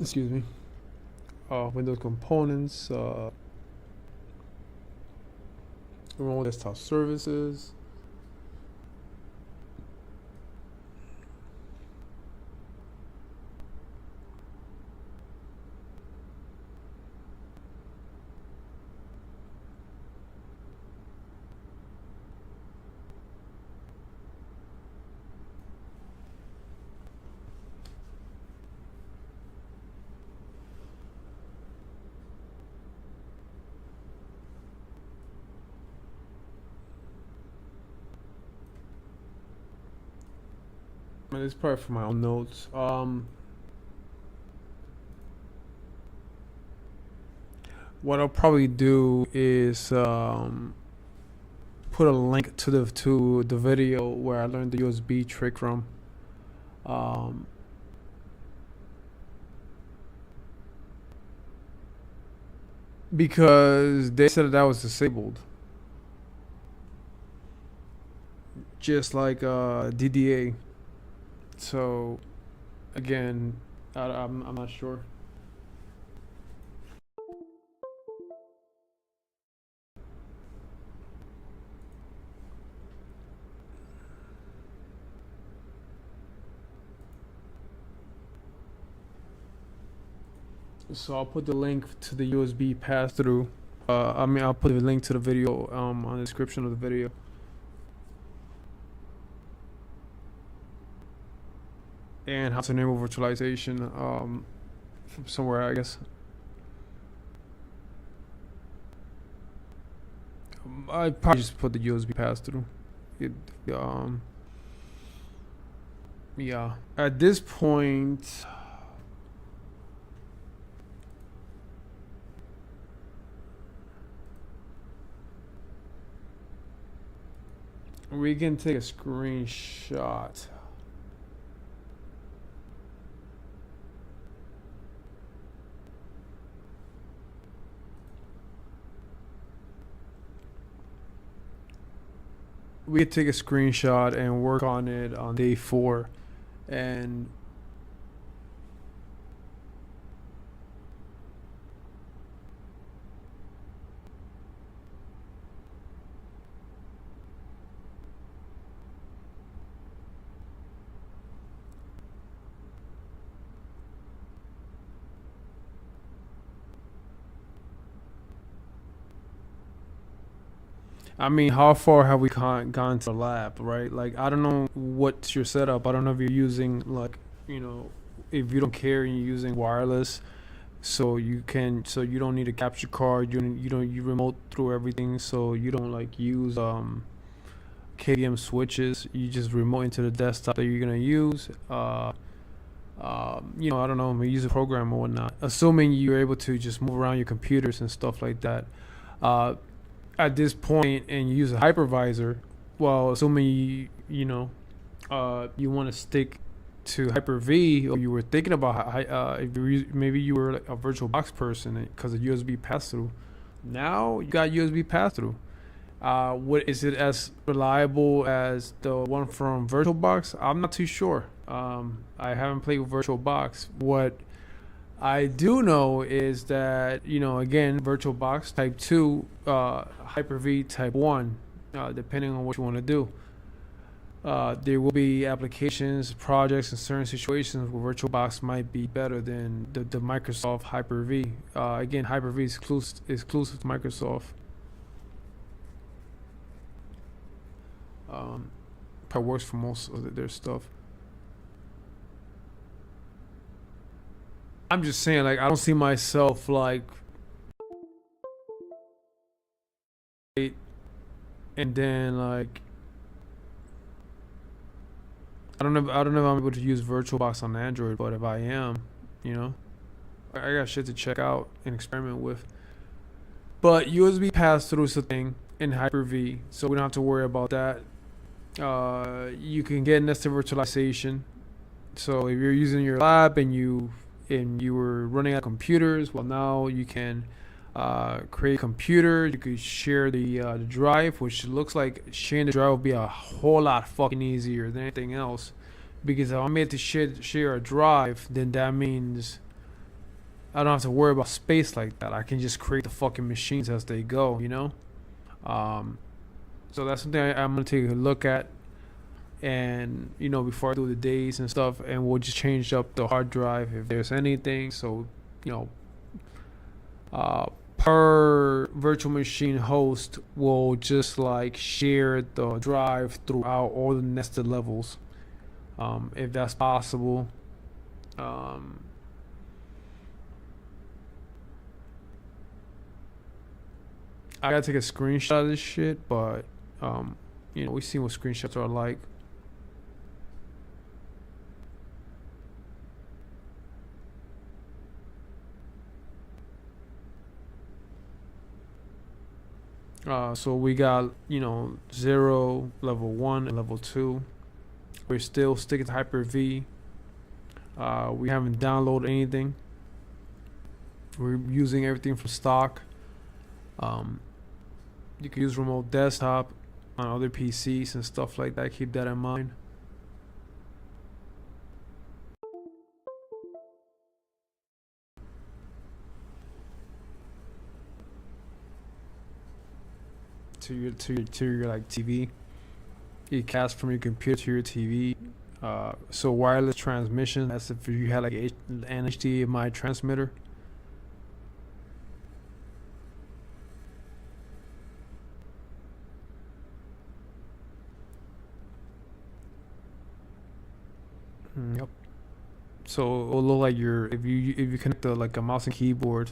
Excuse me. Windows components, remote desktop services. mean, it's probably for my own notes. What I'll probably do is put a link to the video where I learned the USB trick from. Because they said that was disabled, just like DDA. So, again, I'm not sure. So I'll put the link to the USB pass-through. I'll put the link to the video on the description of the video. And how to enable virtualization from somewhere, I guess. I probably just put the USB pass-through. Yeah. At this point, we can take a screenshot. We could take a screenshot and work on it on day 4. And I mean, how far have we gone to the lab, right? Like, I don't know what's your setup. I don't know if you're using, like, if you don't care and you're using wireless, so you don't need a capture card. You remote through everything, so you don't like use KVM switches. You just remote into the desktop that you're gonna use. I don't know, maybe use a program or whatnot. Assuming you're able to just move around your computers and stuff like that. At this point, and you use a hypervisor, well, assuming you want to stick to Hyper-V, or you were thinking about maybe you were like a VirtualBox person because of USB pass-through. Now you got USB pass-through. What is it as reliable as the one from VirtualBox? I'm not too sure. I haven't played with VirtualBox. What I do know is that, again, VirtualBox Type 2, Hyper-V Type 1, depending on what you want to do. There will be applications, projects, in certain situations where VirtualBox might be better than the Microsoft Hyper-V. Again, Hyper-V is exclusive to Microsoft. Probably works for most of their stuff. I'm just saying, like, I don't see myself like, and then like, I don't know if I'm able to use VirtualBox on Android, but if I am, I got shit to check out and experiment with. But USB pass-through is a thing in Hyper-V, so we don't have to worry about that. You can get nested virtualization. So if you're using your lab and you were running out of computers, well, now you can create a computer. You could share the drive, which looks like sharing the drive will be a whole lot fucking easier than anything else. Because if I'm able to share a drive, then that means I don't have to worry about space like that. I can just create the fucking machines as they go, So that's something I'm gonna take a look at. And before I do the days and stuff, and we'll just change up the hard drive if there's anything. So per virtual machine host will just like share the drive throughout all the nested levels, if that's possible. I gotta take a screenshot of this shit, but we see what screenshots are like. So we got, you know, 0, level 1, and level 2. We're still sticking to Hyper-V. We haven't downloaded anything. We're using everything from stock. You can use remote desktop on other PCs and stuff like that. Keep that in mind. To your like TV. You cast from your computer to your TV. So wireless transmission. That's if you had like an HDMI transmitter. Yep. So it'll look like if you connect like a mouse and keyboard,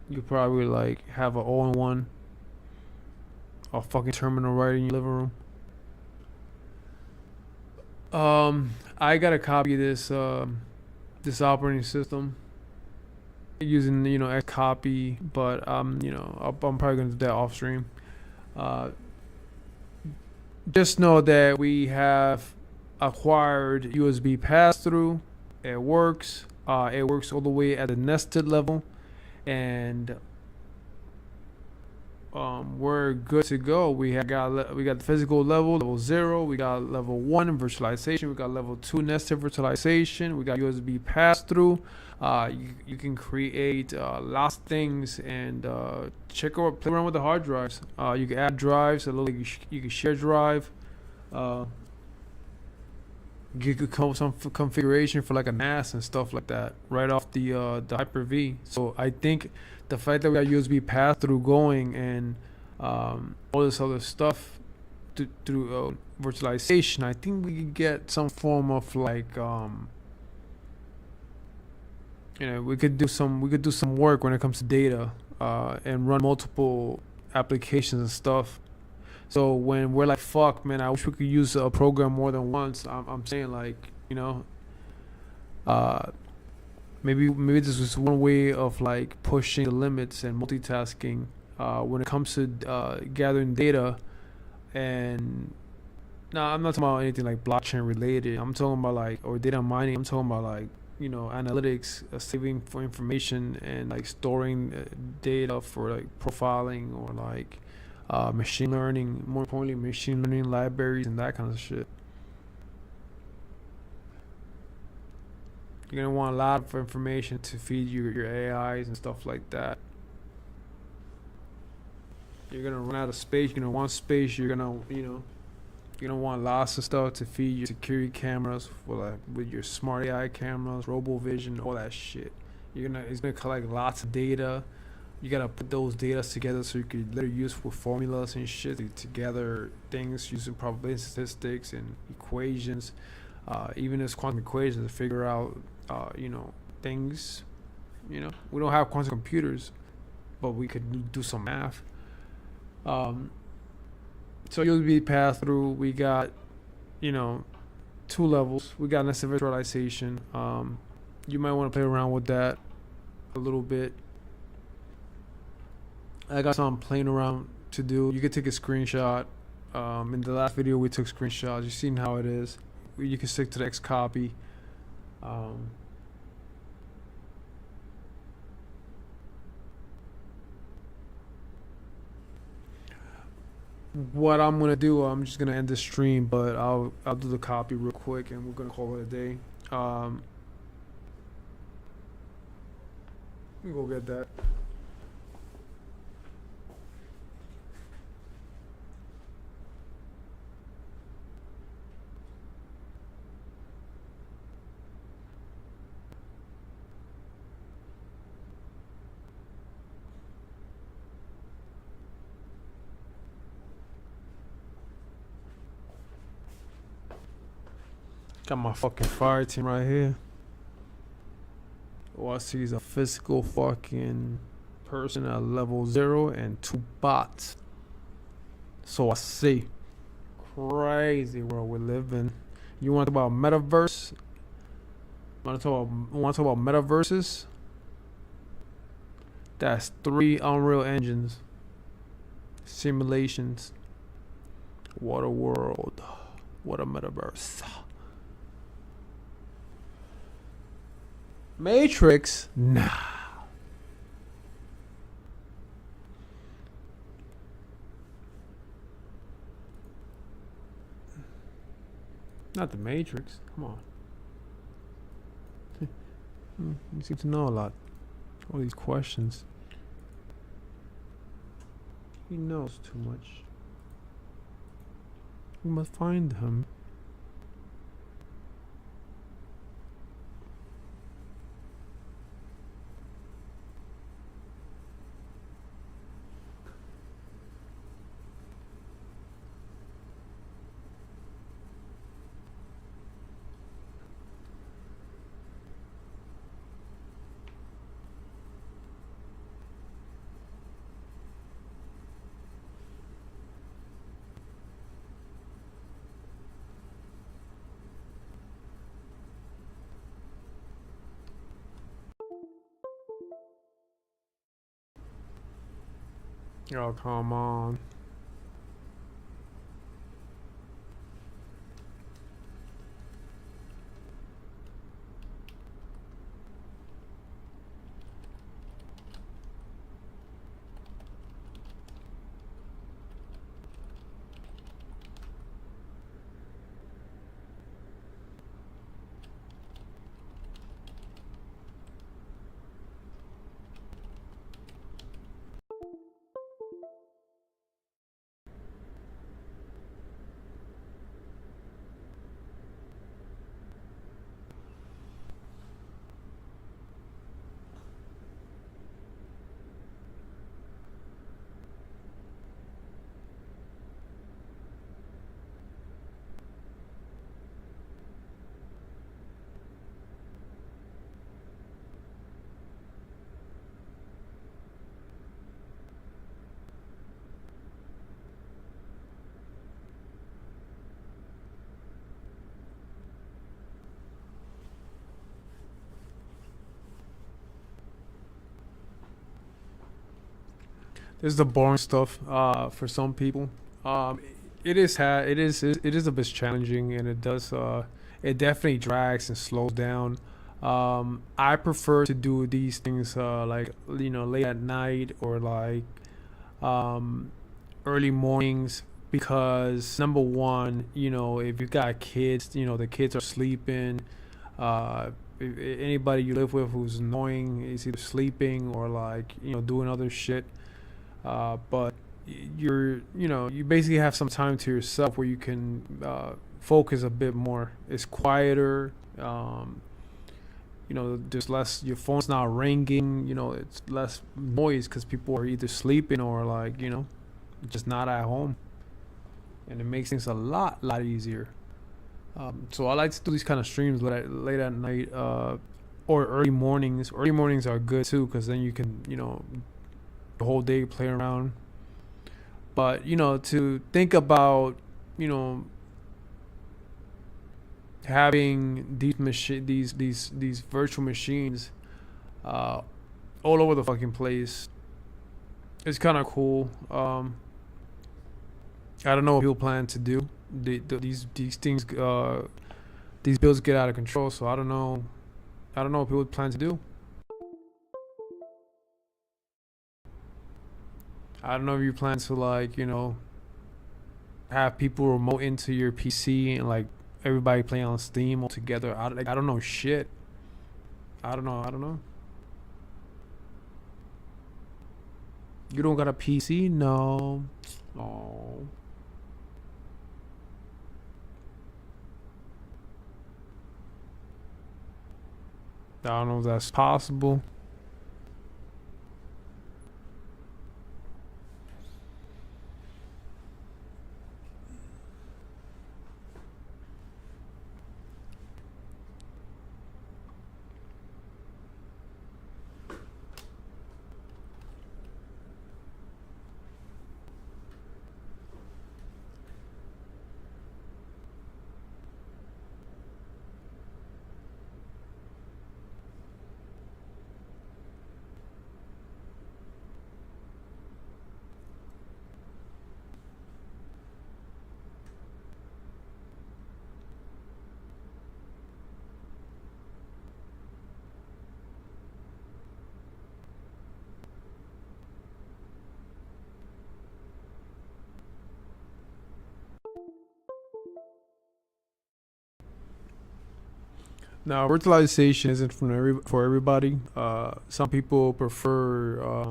you probably like have an all-in-one, a fucking terminal right in your living room. I got a copy of this operating system using, you know, a copy, but you know, I'm probably gonna do that off stream. Just know that we have acquired USB pass-through. It works. It works all the way at the nested level, and we're good to go. We got the physical level 0. We got level 1 in virtualization. We got level 2 nested virtualization. We got USB pass-through. You can create lots of things, and check out, play around with the hard drives. You can add drives. You can share drive. You could come up with some configuration for like a NAS and stuff like that right off the Hyper-V. So I think the fact that we got USB pass-through going and all this other stuff through virtualization, I think we could get some form of like you know, we could do some work when it comes to data and run multiple applications and stuff. So when we're like, fuck, man, I wish we could use a program more than once. I'm saying, like, you know, maybe this is one way of like pushing the limits and multitasking when it comes to gathering data. And no, I'm not talking about anything like blockchain related. I'm talking about like, or data mining. I'm talking about like, you know, analytics, saving for information and like storing data for like profiling or like machine learning, more importantly machine learning libraries and that kind of shit. You're gonna want a lot of information to feed your AIs and stuff like that. You're gonna run out of space. You're gonna want space. You're gonna, you know, you're gonna want lots of stuff to feed your security cameras with your smart AI cameras, RoboVision, all that shit. It's gonna collect lots of data. You gotta put those data together so you could later use for formulas and shit to gather things using probability statistics and equations, even as quantum equations to figure out, you know, things. You know, we don't have quantum computers, but we could do some math. So USB pass through. We got, you know, 2 levels. We got nested virtualization. You might want to play around with that a little bit. I got some playing around to do. You could take a screenshot. In the last video we took screenshots. You've seen how it is. You can stick to the X copy. What I'm gonna do, I'm just gonna end the stream, but I'll do the copy real quick and we're gonna call it a day. Let me go get that. Got my fucking fire team right here. All I see is a physical fucking person at level 0 and 2 bots. So I see. Crazy world we live in. You want to talk about metaverse? Want to talk about metaverses? That's 3 Unreal Engines. Simulations. What a world. What a metaverse. Matrix? Nah. Not the Matrix. Come on. You seem to know a lot. All these questions. He knows too much. We must find him. Oh, come on. This is the boring stuff for some people. It is a bit challenging, and it definitely drags and slows down. I prefer to do these things like late at night or like early mornings, because number one, if you got kids, the kids are sleeping. Anybody you live with who's annoying is either sleeping or like doing other shit. But you basically have some time to yourself where you can focus a bit more. It's quieter. There's less. Your phone's not ringing. It's less noise because people are either sleeping or like just not at home, and it makes things a lot easier. So I like to do these kind of streams late at night or early mornings. Early mornings are good too because then you can the whole day play around. But to think about having these virtual machines all over the fucking place, it's kind of cool. I don't know what people plan to do. These things these builds get out of control, so I don't know what people plan to do. I don't know if you plan to like have people remote into your PC and like everybody playing on Steam all together. I don't know shit. I don't know. You don't got a PC? No. Oh. I don't know if that's possible. Now, virtualization isn't for everybody. Some people prefer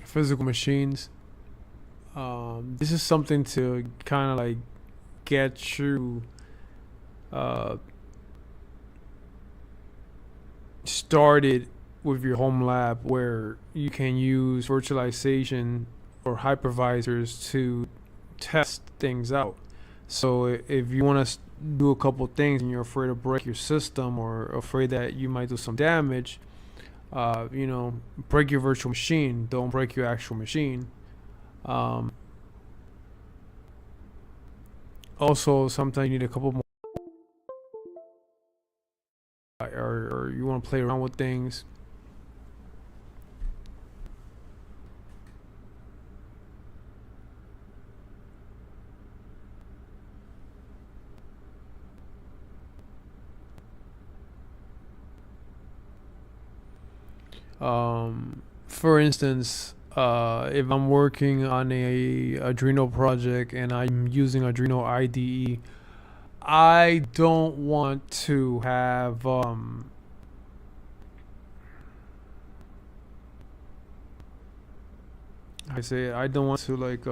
physical machines. This is something to kind of like get you started with your home lab, where you can use virtualization or hypervisors to test things out. So if you want to do a couple things and you're afraid to break your system or afraid that you might do some damage, break your virtual machine. Don't break your actual machine. Also, sometimes you need a couple more, or you want to play around with things. For instance, if I'm working on a Arduino project and I'm using Arduino IDE, I don't want to have I don't want to like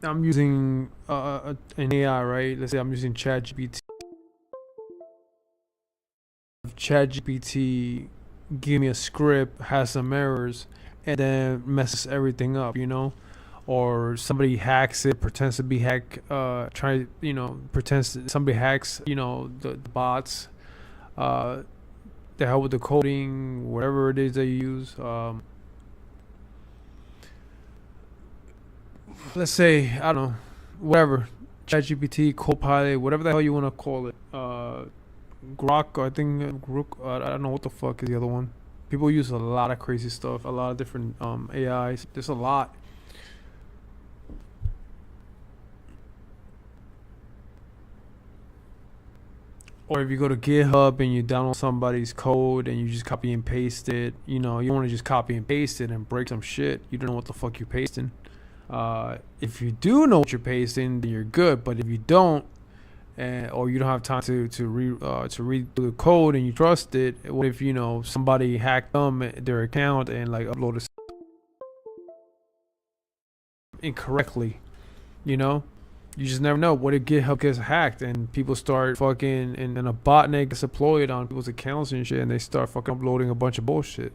I'm using an AI, right? Let's say I'm using ChatGPT. ChatGPT give me a script, has some errors, and then messes everything up, or somebody hacks it, pretends to be pretends somebody hacks, the bots, to help with the coding, whatever it is they use. Let's say, I don't know, whatever, ChatGPT, Copilot, whatever the hell you want to call it. Grok, I think Grok, I don't know what the fuck is the other one. People use a lot of crazy stuff, a lot of different AIs. There's a lot. Or if you go to GitHub and you download somebody's code and you just copy and paste it, you don't want to just copy and paste it and break some shit. You don't know what the fuck you're pasting. If you do know what you're pasting, then you're good. But if you don't, or you don't have time to read the code and you trust it, what if somebody hacked their account and like uploaded incorrectly? You just never know. What if GitHub gets hacked and people start fucking and a botnet gets deployed on people's accounts and shit, and they start fucking uploading a bunch of bullshit,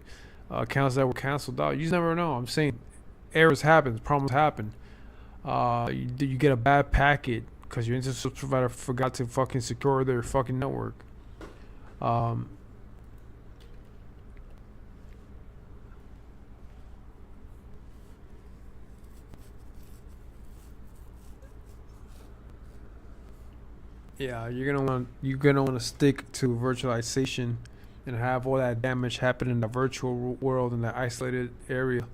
accounts that were canceled out. You just never know. I'm saying errors happen, problems happen. You get a bad packet because your internet service provider forgot to fucking secure their fucking network. Yeah, you're gonna want to stick to virtualization and have all that damage happen in the virtual world in that isolated area.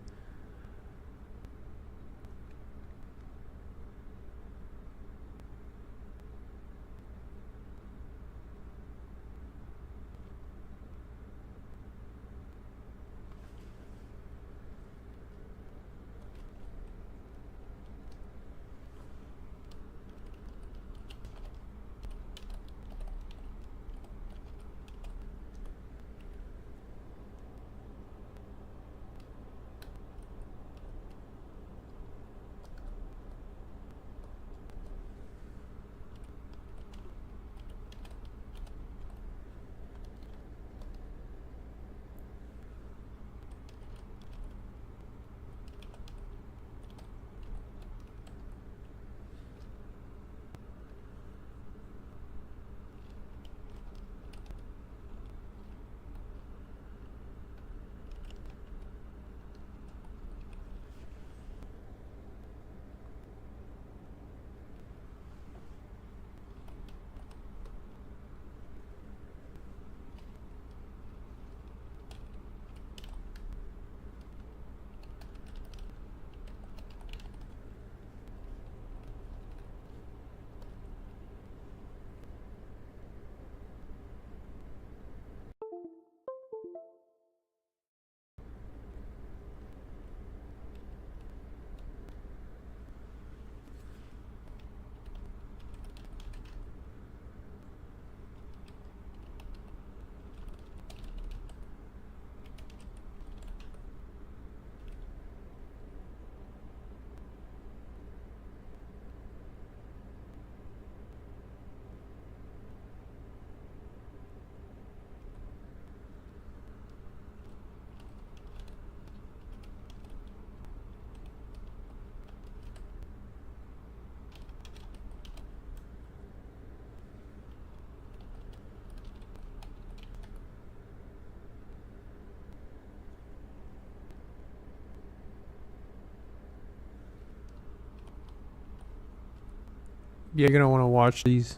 Yeah, you're gonna want to watch these.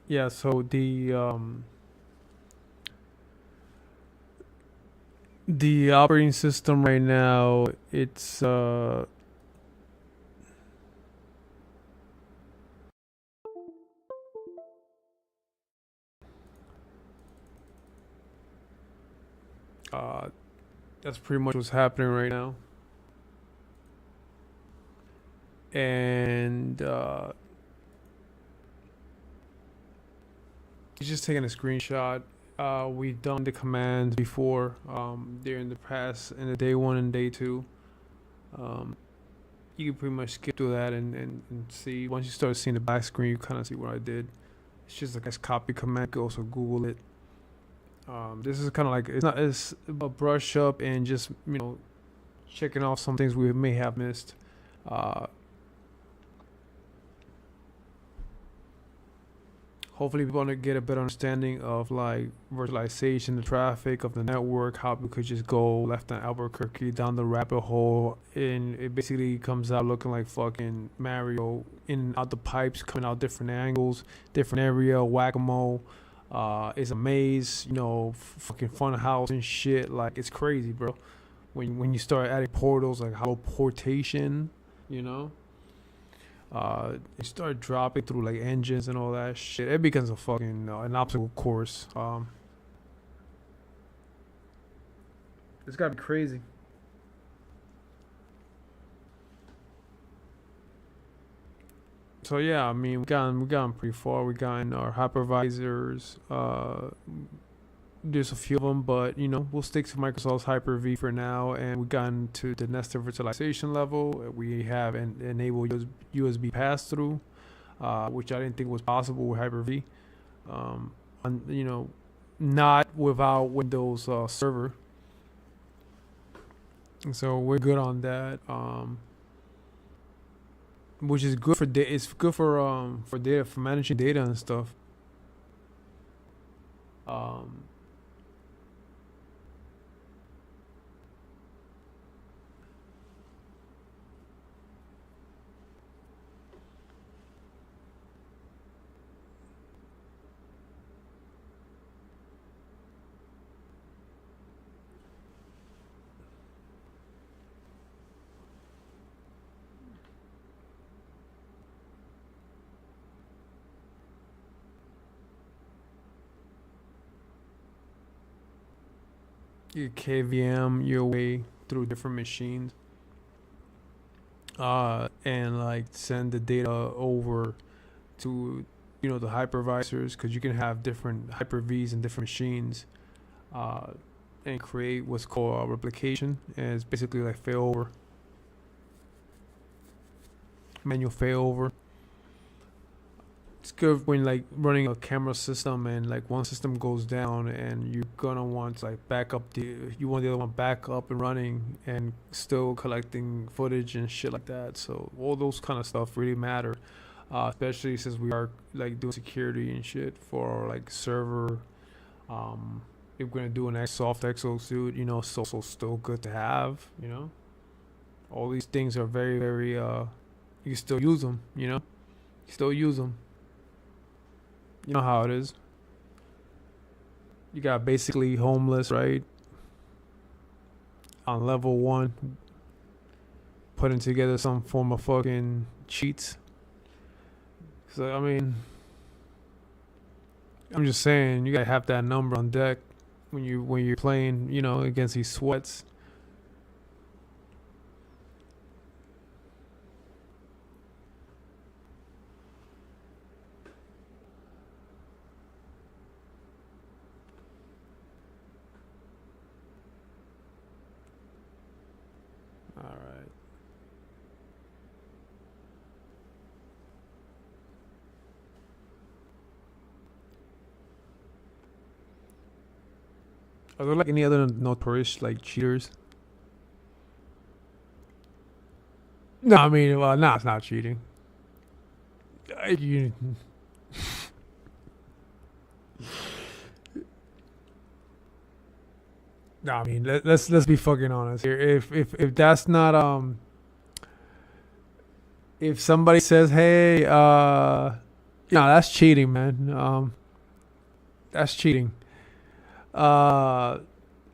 Yeah, so the operating system right now, it's uh that's pretty much what's happening right now. And he's just taking a screenshot. We've done the commands before, there in the past, in the day 1 and day 2. You can pretty much skip through that and see. Once you start seeing the back screen, you kind of see what I did. It's just like a copy command. You can also Google it. This is kind of like, it's a brush up and just, checking off some things we may have missed. Hopefully people want to get a better understanding of like virtualization, the traffic of the network, how we could just go left on Albuquerque down the rabbit hole, and it basically comes out looking like fucking Mario, in and out the pipes, coming out different angles, different area, whack-a-mole. It's a maze, fucking fun house and shit. Like, it's crazy, bro. When you start adding portals, like holoportation, you start dropping through like engines and all that shit, it becomes a fucking an obstacle course. It's gotta be crazy. So yeah, I mean, we gotten pretty far. We gotten our hypervisors. There's a few of them, but we'll stick to Microsoft's Hyper-V for now. And we've gotten to the nested virtualization level. We have enabled USB pass-through, which I didn't think was possible with Hyper-V. Not without Windows Server. So we're good on that. Which is good for it's good for data, for managing data and stuff. You KVM your way through different machines, and like send the data over to the hypervisors, because you can have different Hyper-Vs and different machines, and create what's called replication, and it's basically like failover, manual failover. It's good when like running a camera system and like one system goes down and you're gonna want like you want the other one back up and running and still collecting footage and shit like that. So all those kind of stuff really matter, especially since we are like doing security and shit for our like server. If we're gonna do an soft exosuit, so still good to have, All these things are very, very. You can still use them. You know, you still use them. You know how it is. You got basically homeless, right? On level 1, putting together some form of fucking cheats. So I mean, I'm just saying you gotta have that number on deck when you're playing, you know, against these sweats. All right. Are there like any other notorious like cheaters? No, I mean, well, no, it's not cheating. You, no, I mean, let's be fucking honest here. If that's not if somebody says, hey, that's cheating, man. That's cheating. And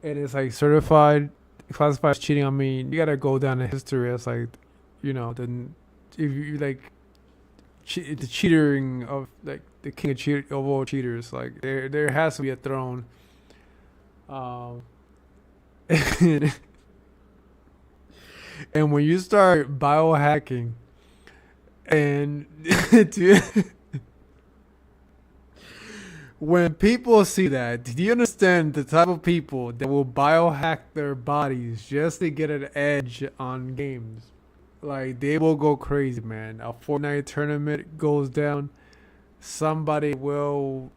it's like certified, classified as cheating. I mean, you gotta go down in history as like, you know, then if you like the cheating of like the king of all cheaters. Like there has to be a throne. And when you start biohacking and when people see that, do you understand the type of people that will biohack their bodies just to get an edge on games? Like, they will go crazy, man. A Fortnite tournament goes down, somebody will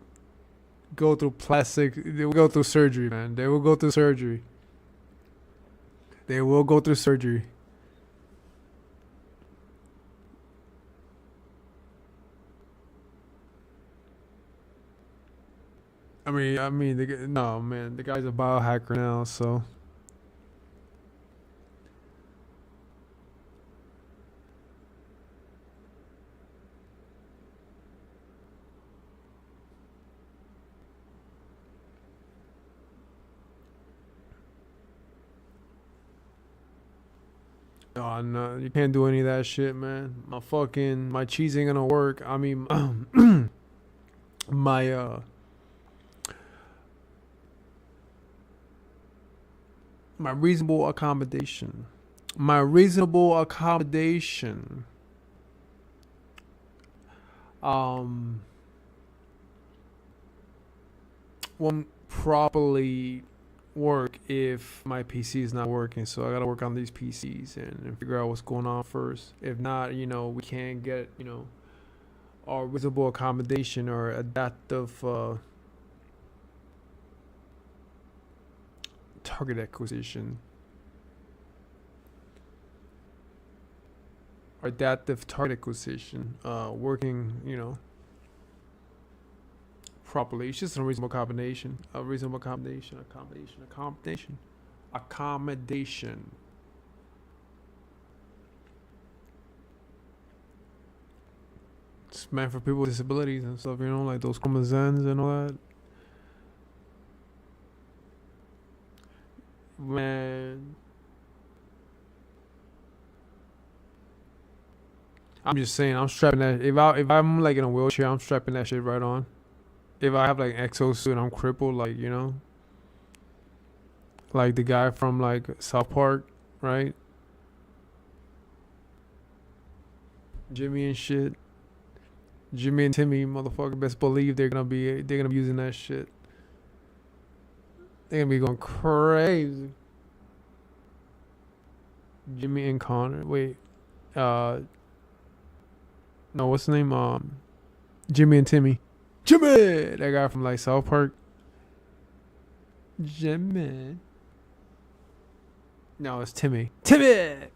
go through they will go through surgery, man. They will go through surgery. They will go through surgery. No, man, the guy's a biohacker now, so. Oh no, you can't do any of that shit, man. My cheese ain't gonna work. I mean, my my reasonable accommodation. My reasonable accommodation. Won't properly work if my PC is not working. So I gotta work on these PCs and figure out what's going on first. If not, we can't get, our reasonable accommodation or adaptive target acquisition. Adaptive target acquisition working, properly. It's just a reasonable combination. Accommodation. It's meant for people with disabilities and stuff, like those chromosomes and all that. Man, I'm just saying, I'm strapping that. If I'm like in a wheelchair, I'm strapping that shit right on. If I have like an exosuit and I'm crippled, like like the guy from like South Park, right? Jimmy and shit. Jimmy and Timmy, motherfucker, best believe they're gonna be using that shit. They're gonna be going crazy. Jimmy and Connor. Wait. No, what's the name? Jimmy and Timmy. Jimmy! That guy from like South Park. Jimmy. No, it's Timmy. Timmy!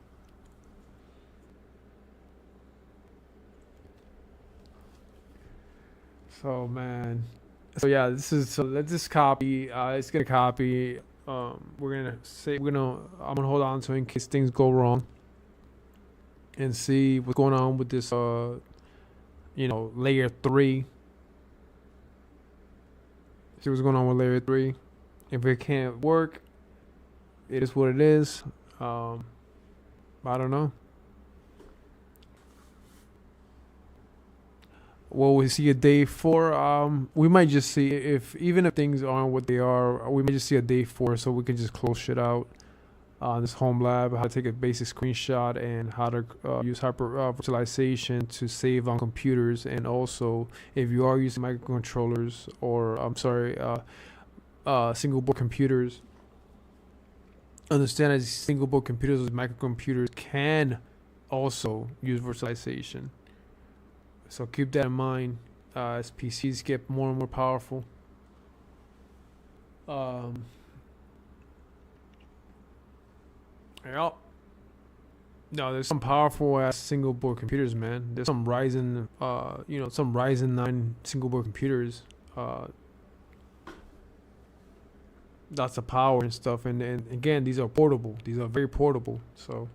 So, man. So, yeah, let's just copy. It's gonna copy. I'm gonna hold on to it in case things go wrong. and see what's going on with this layer 3. See what's going on with layer 3. If it can't work, it is what it is. I don't know. Will we see a day 4? We might just see, even if things aren't what they are, we might just see a day 4 so we can just close shit out. This Homelab, how to take a basic screenshot and how to use virtualization to save on computers, and also if you are using microcontrollers or single board computers, understand that single board computers with microcomputers can also use virtualization. So keep that in mind as PCs get more and more powerful. Yep. No, there's some powerful ass single board computers, man. There's some Ryzen, some Ryzen 9 single board computers. Lots of power and stuff, and again, these are portable. These are very portable. So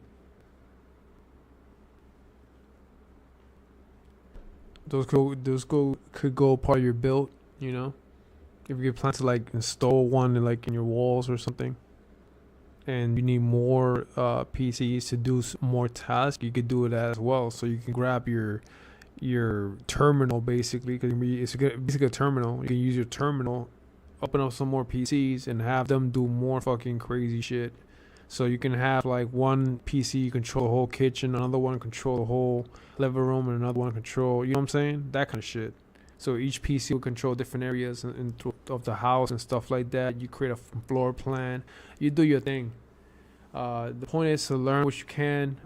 those could go part of your build. You know, if you plan to like install one in your walls or something, and you need more PCs to do more tasks, you could do it as well. So you can grab your terminal basically, because it's basically a terminal. You can use your terminal, open up some more PCs, and have them do more fucking crazy shit. So you can have like one PC control the whole kitchen, another one control the whole living room, and another one control, you know what I'm saying? That kind of shit. So each PC will control different areas of the house and stuff like that. You create a floor plan. You do your thing. The point is to learn what you can.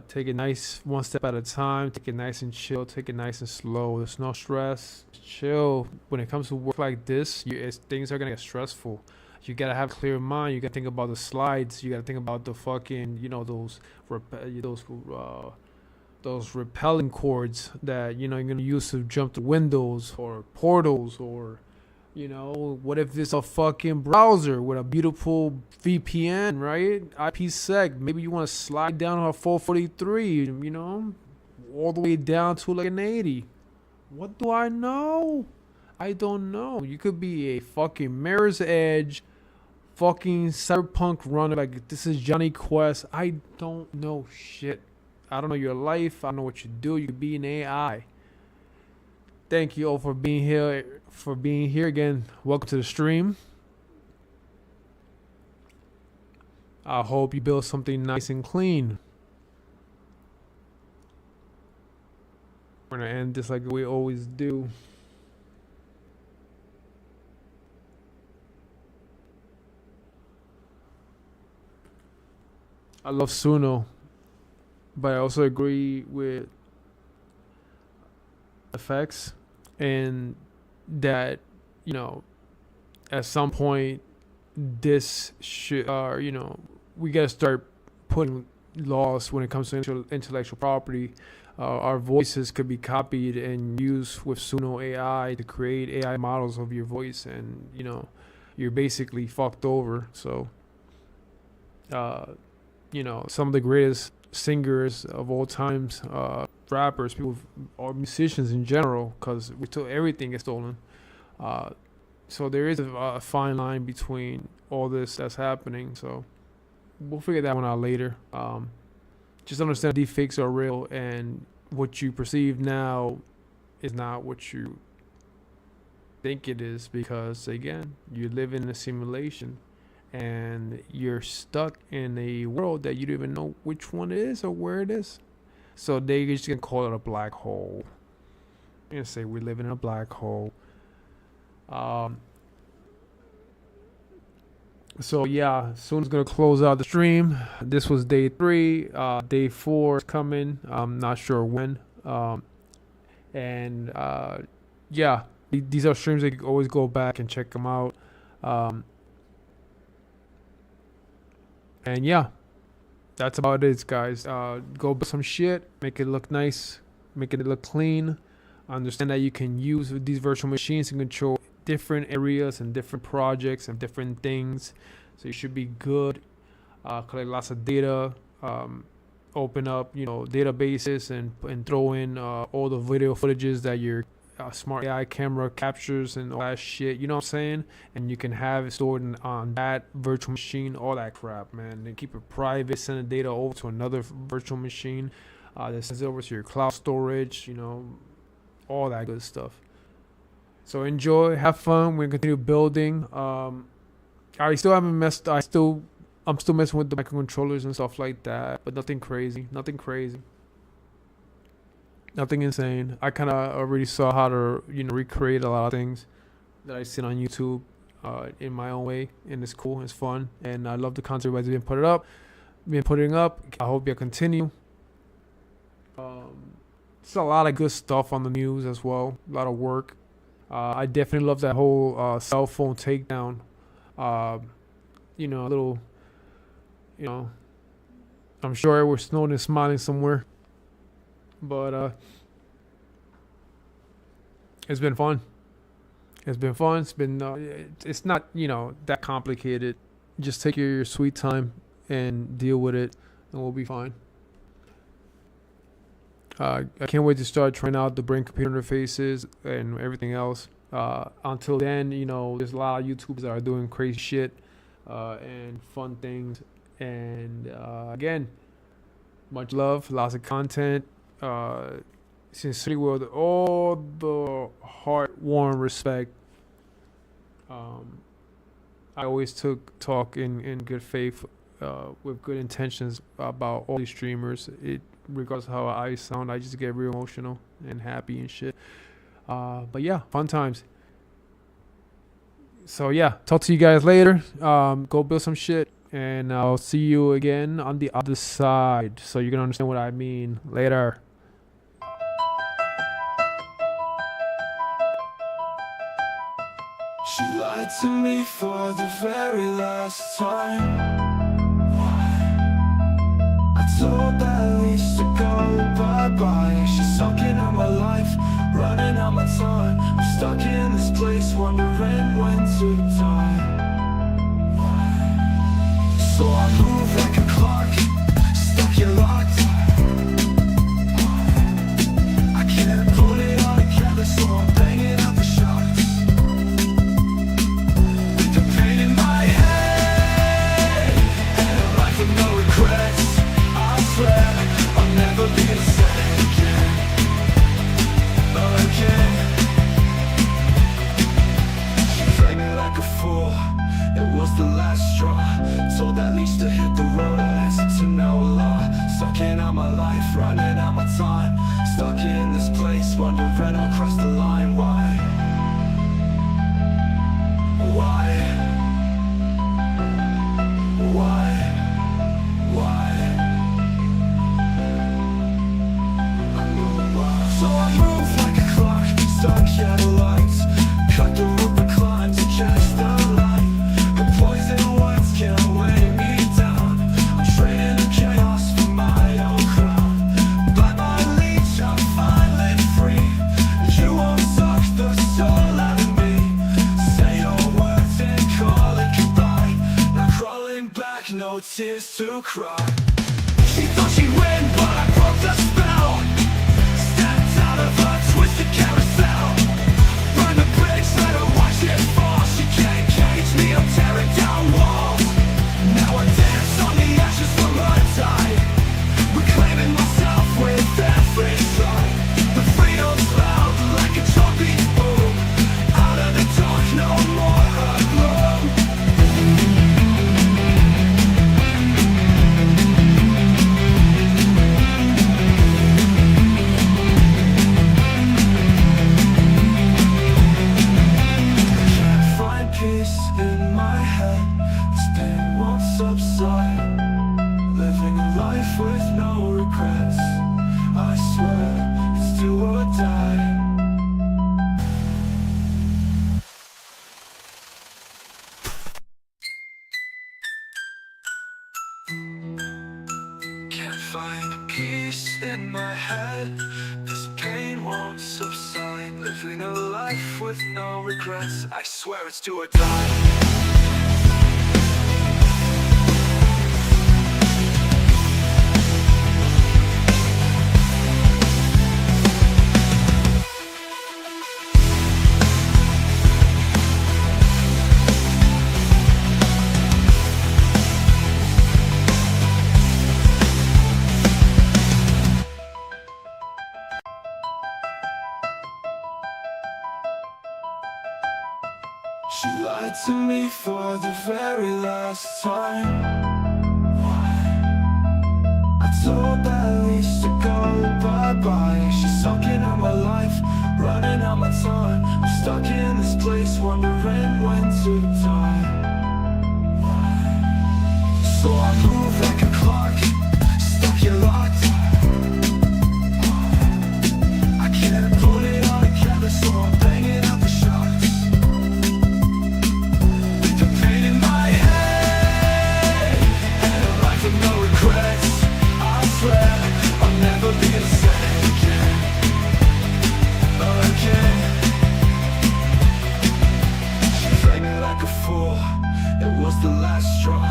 Take it nice, one step at a time. Take it nice and chill. Take it nice and slow. There's no stress. Chill. When it comes to work like this, things are gonna get stressful. You gotta have a clear mind. You gotta think about the slides. You gotta think about the fucking, those repelling cords that you're gonna use to jump to windows or portals, or what if it's a fucking browser with a beautiful VPN, right? IPsec. Maybe you want to slide down a 443, all the way down to like an 80. What do I know? I don't know. You could be a fucking Mirror's Edge, fucking cyberpunk runner. Like, this is Johnny Quest. I don't know shit. I don't know your life. I don't know what you do. You could be an AI. Thank you all for being here again. Welcome to the stream. I hope you build something nice and clean. We're gonna end this like we always do. I love Suno, but I also agree with effects, and that at some point this should we gotta start putting laws when it comes to intellectual property. Our voices could be copied and used with Suno AI to create AI models of your voice, and you're basically fucked over. So some of the greatest singers of all times, rappers, people, or musicians in general, because everything is stolen. So there is a fine line between all this that's happening. So we'll figure that one out later. Just understand deepfakes are real, and what you perceive now is not what you think it is, because again, you live in a simulation and you're stuck in a world that you don't even know which one it is or where it is. So they just gonna call it a black hole. I'm gonna say we're living in a black hole. So yeah, soon it's gonna close out the stream. This was day 3. Day 4 is coming. I'm not sure when. Yeah, these are streams that you can always go back and check them out. And yeah, that's about it, guys. Go build some shit, make it look nice, make it look clean. Understand that you can use these virtual machines to control different areas and different projects and different things. So you should be good. Collect lots of data. open up, databases and throw in all the video footages that your smart AI camera captures and all that shit. You know what I'm saying? And you can have it stored on that virtual machine, all that crap, man. And keep it private. Send the data over to another virtual machine that sends it over to your cloud storage. All that good stuff. So enjoy, have fun. We're gonna continue building. I still haven't messed. I'm still messing with the microcontrollers and stuff like that, but nothing crazy. Nothing insane. I kind of already saw how to, recreate a lot of things that I seen on YouTube in my own way, and it's cool, it's fun, and I love the content everybody's been putting up. I hope you continue. There's a lot of good stuff on the news as well. A lot of work. I definitely love that whole cell phone takedown. A little, I'm sure Edward Snowden is smiling somewhere. But it's been fun. It's been it's not that complicated. Just take your sweet time and deal with it, and we'll be fine. I can't wait to start trying out the brain computer interfaces and everything else. Until then, there's a lot of YouTubers that are doing crazy shit and fun things. And again, much love, lots of content. Sincerely, with all the heart, warm respect. I always talk in good faith, with good intentions about all these streamers. Regardless of how I sound, I just get real emotional and happy and shit. But yeah, fun times. So yeah, talk to you guys later. Go build some shit, and I'll see you again on the other side, so you're gonna understand what I mean later. She lied to me for the very last time. I told her at least to go bye-bye. She's sucking out my life, running out my time. I'm stuck in this place, wondering when to die. So I move like a clock, stuck here locked. I can't put it all together, so I'm banging out the shots. With the pain in my head, and a life with no regrets. I swear I'll never be the same again. She played me like a fool, it was the last straw. Told at least to hit the road, I answered to no law. Sucking out my life, running out my time. Stuck in this place, wondering I'll cross the line. Why? Why? Why? Why? So I move like a clock, stuck at the lights. Cut the rope and climb to catch the light. The poison words can't weigh me down. I'm trading the chaos for my own crown. By my leech, I'm finally free. You won't suck the soul out of me. Say your words and call it goodbye. Now crawling back, no tears to cry. She thought she'd win, but I broke the spell. Stepped out of her twisted carousel. Burn the bridge, let her watch it fall. She can't cage me, I'm tearing down walls. Now I dance on the ashes from her die. Reclaiming myself with every stride. The freedom's loud like a trumpet boom. Out of the dark, no more her gloom. Can't find peace in my head. This pain won't subside. Living a life with no regrets. I swear it's do or die. Can't find peace in my head. This pain won't subside. Living a life with no regrets. I swear it's do or die. She lied to me for the very last time. I told that leash to go bye-bye. She's sucking on my life, running out my time. I'm stuck in this place, wondering when to die. So I move like a clock, stuck here locked. I can't put it all together, so I'm banging out the shots. With the pain in my head and a life with no regrets, I swear I'll never be the same again. She played me like a fool, it was the last straw.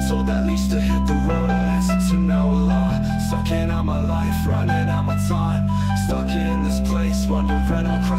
Told that leash to hit the road, I listened to no law. Sucking on my life, running out my time. Stuck in this place, wondering I'll cry.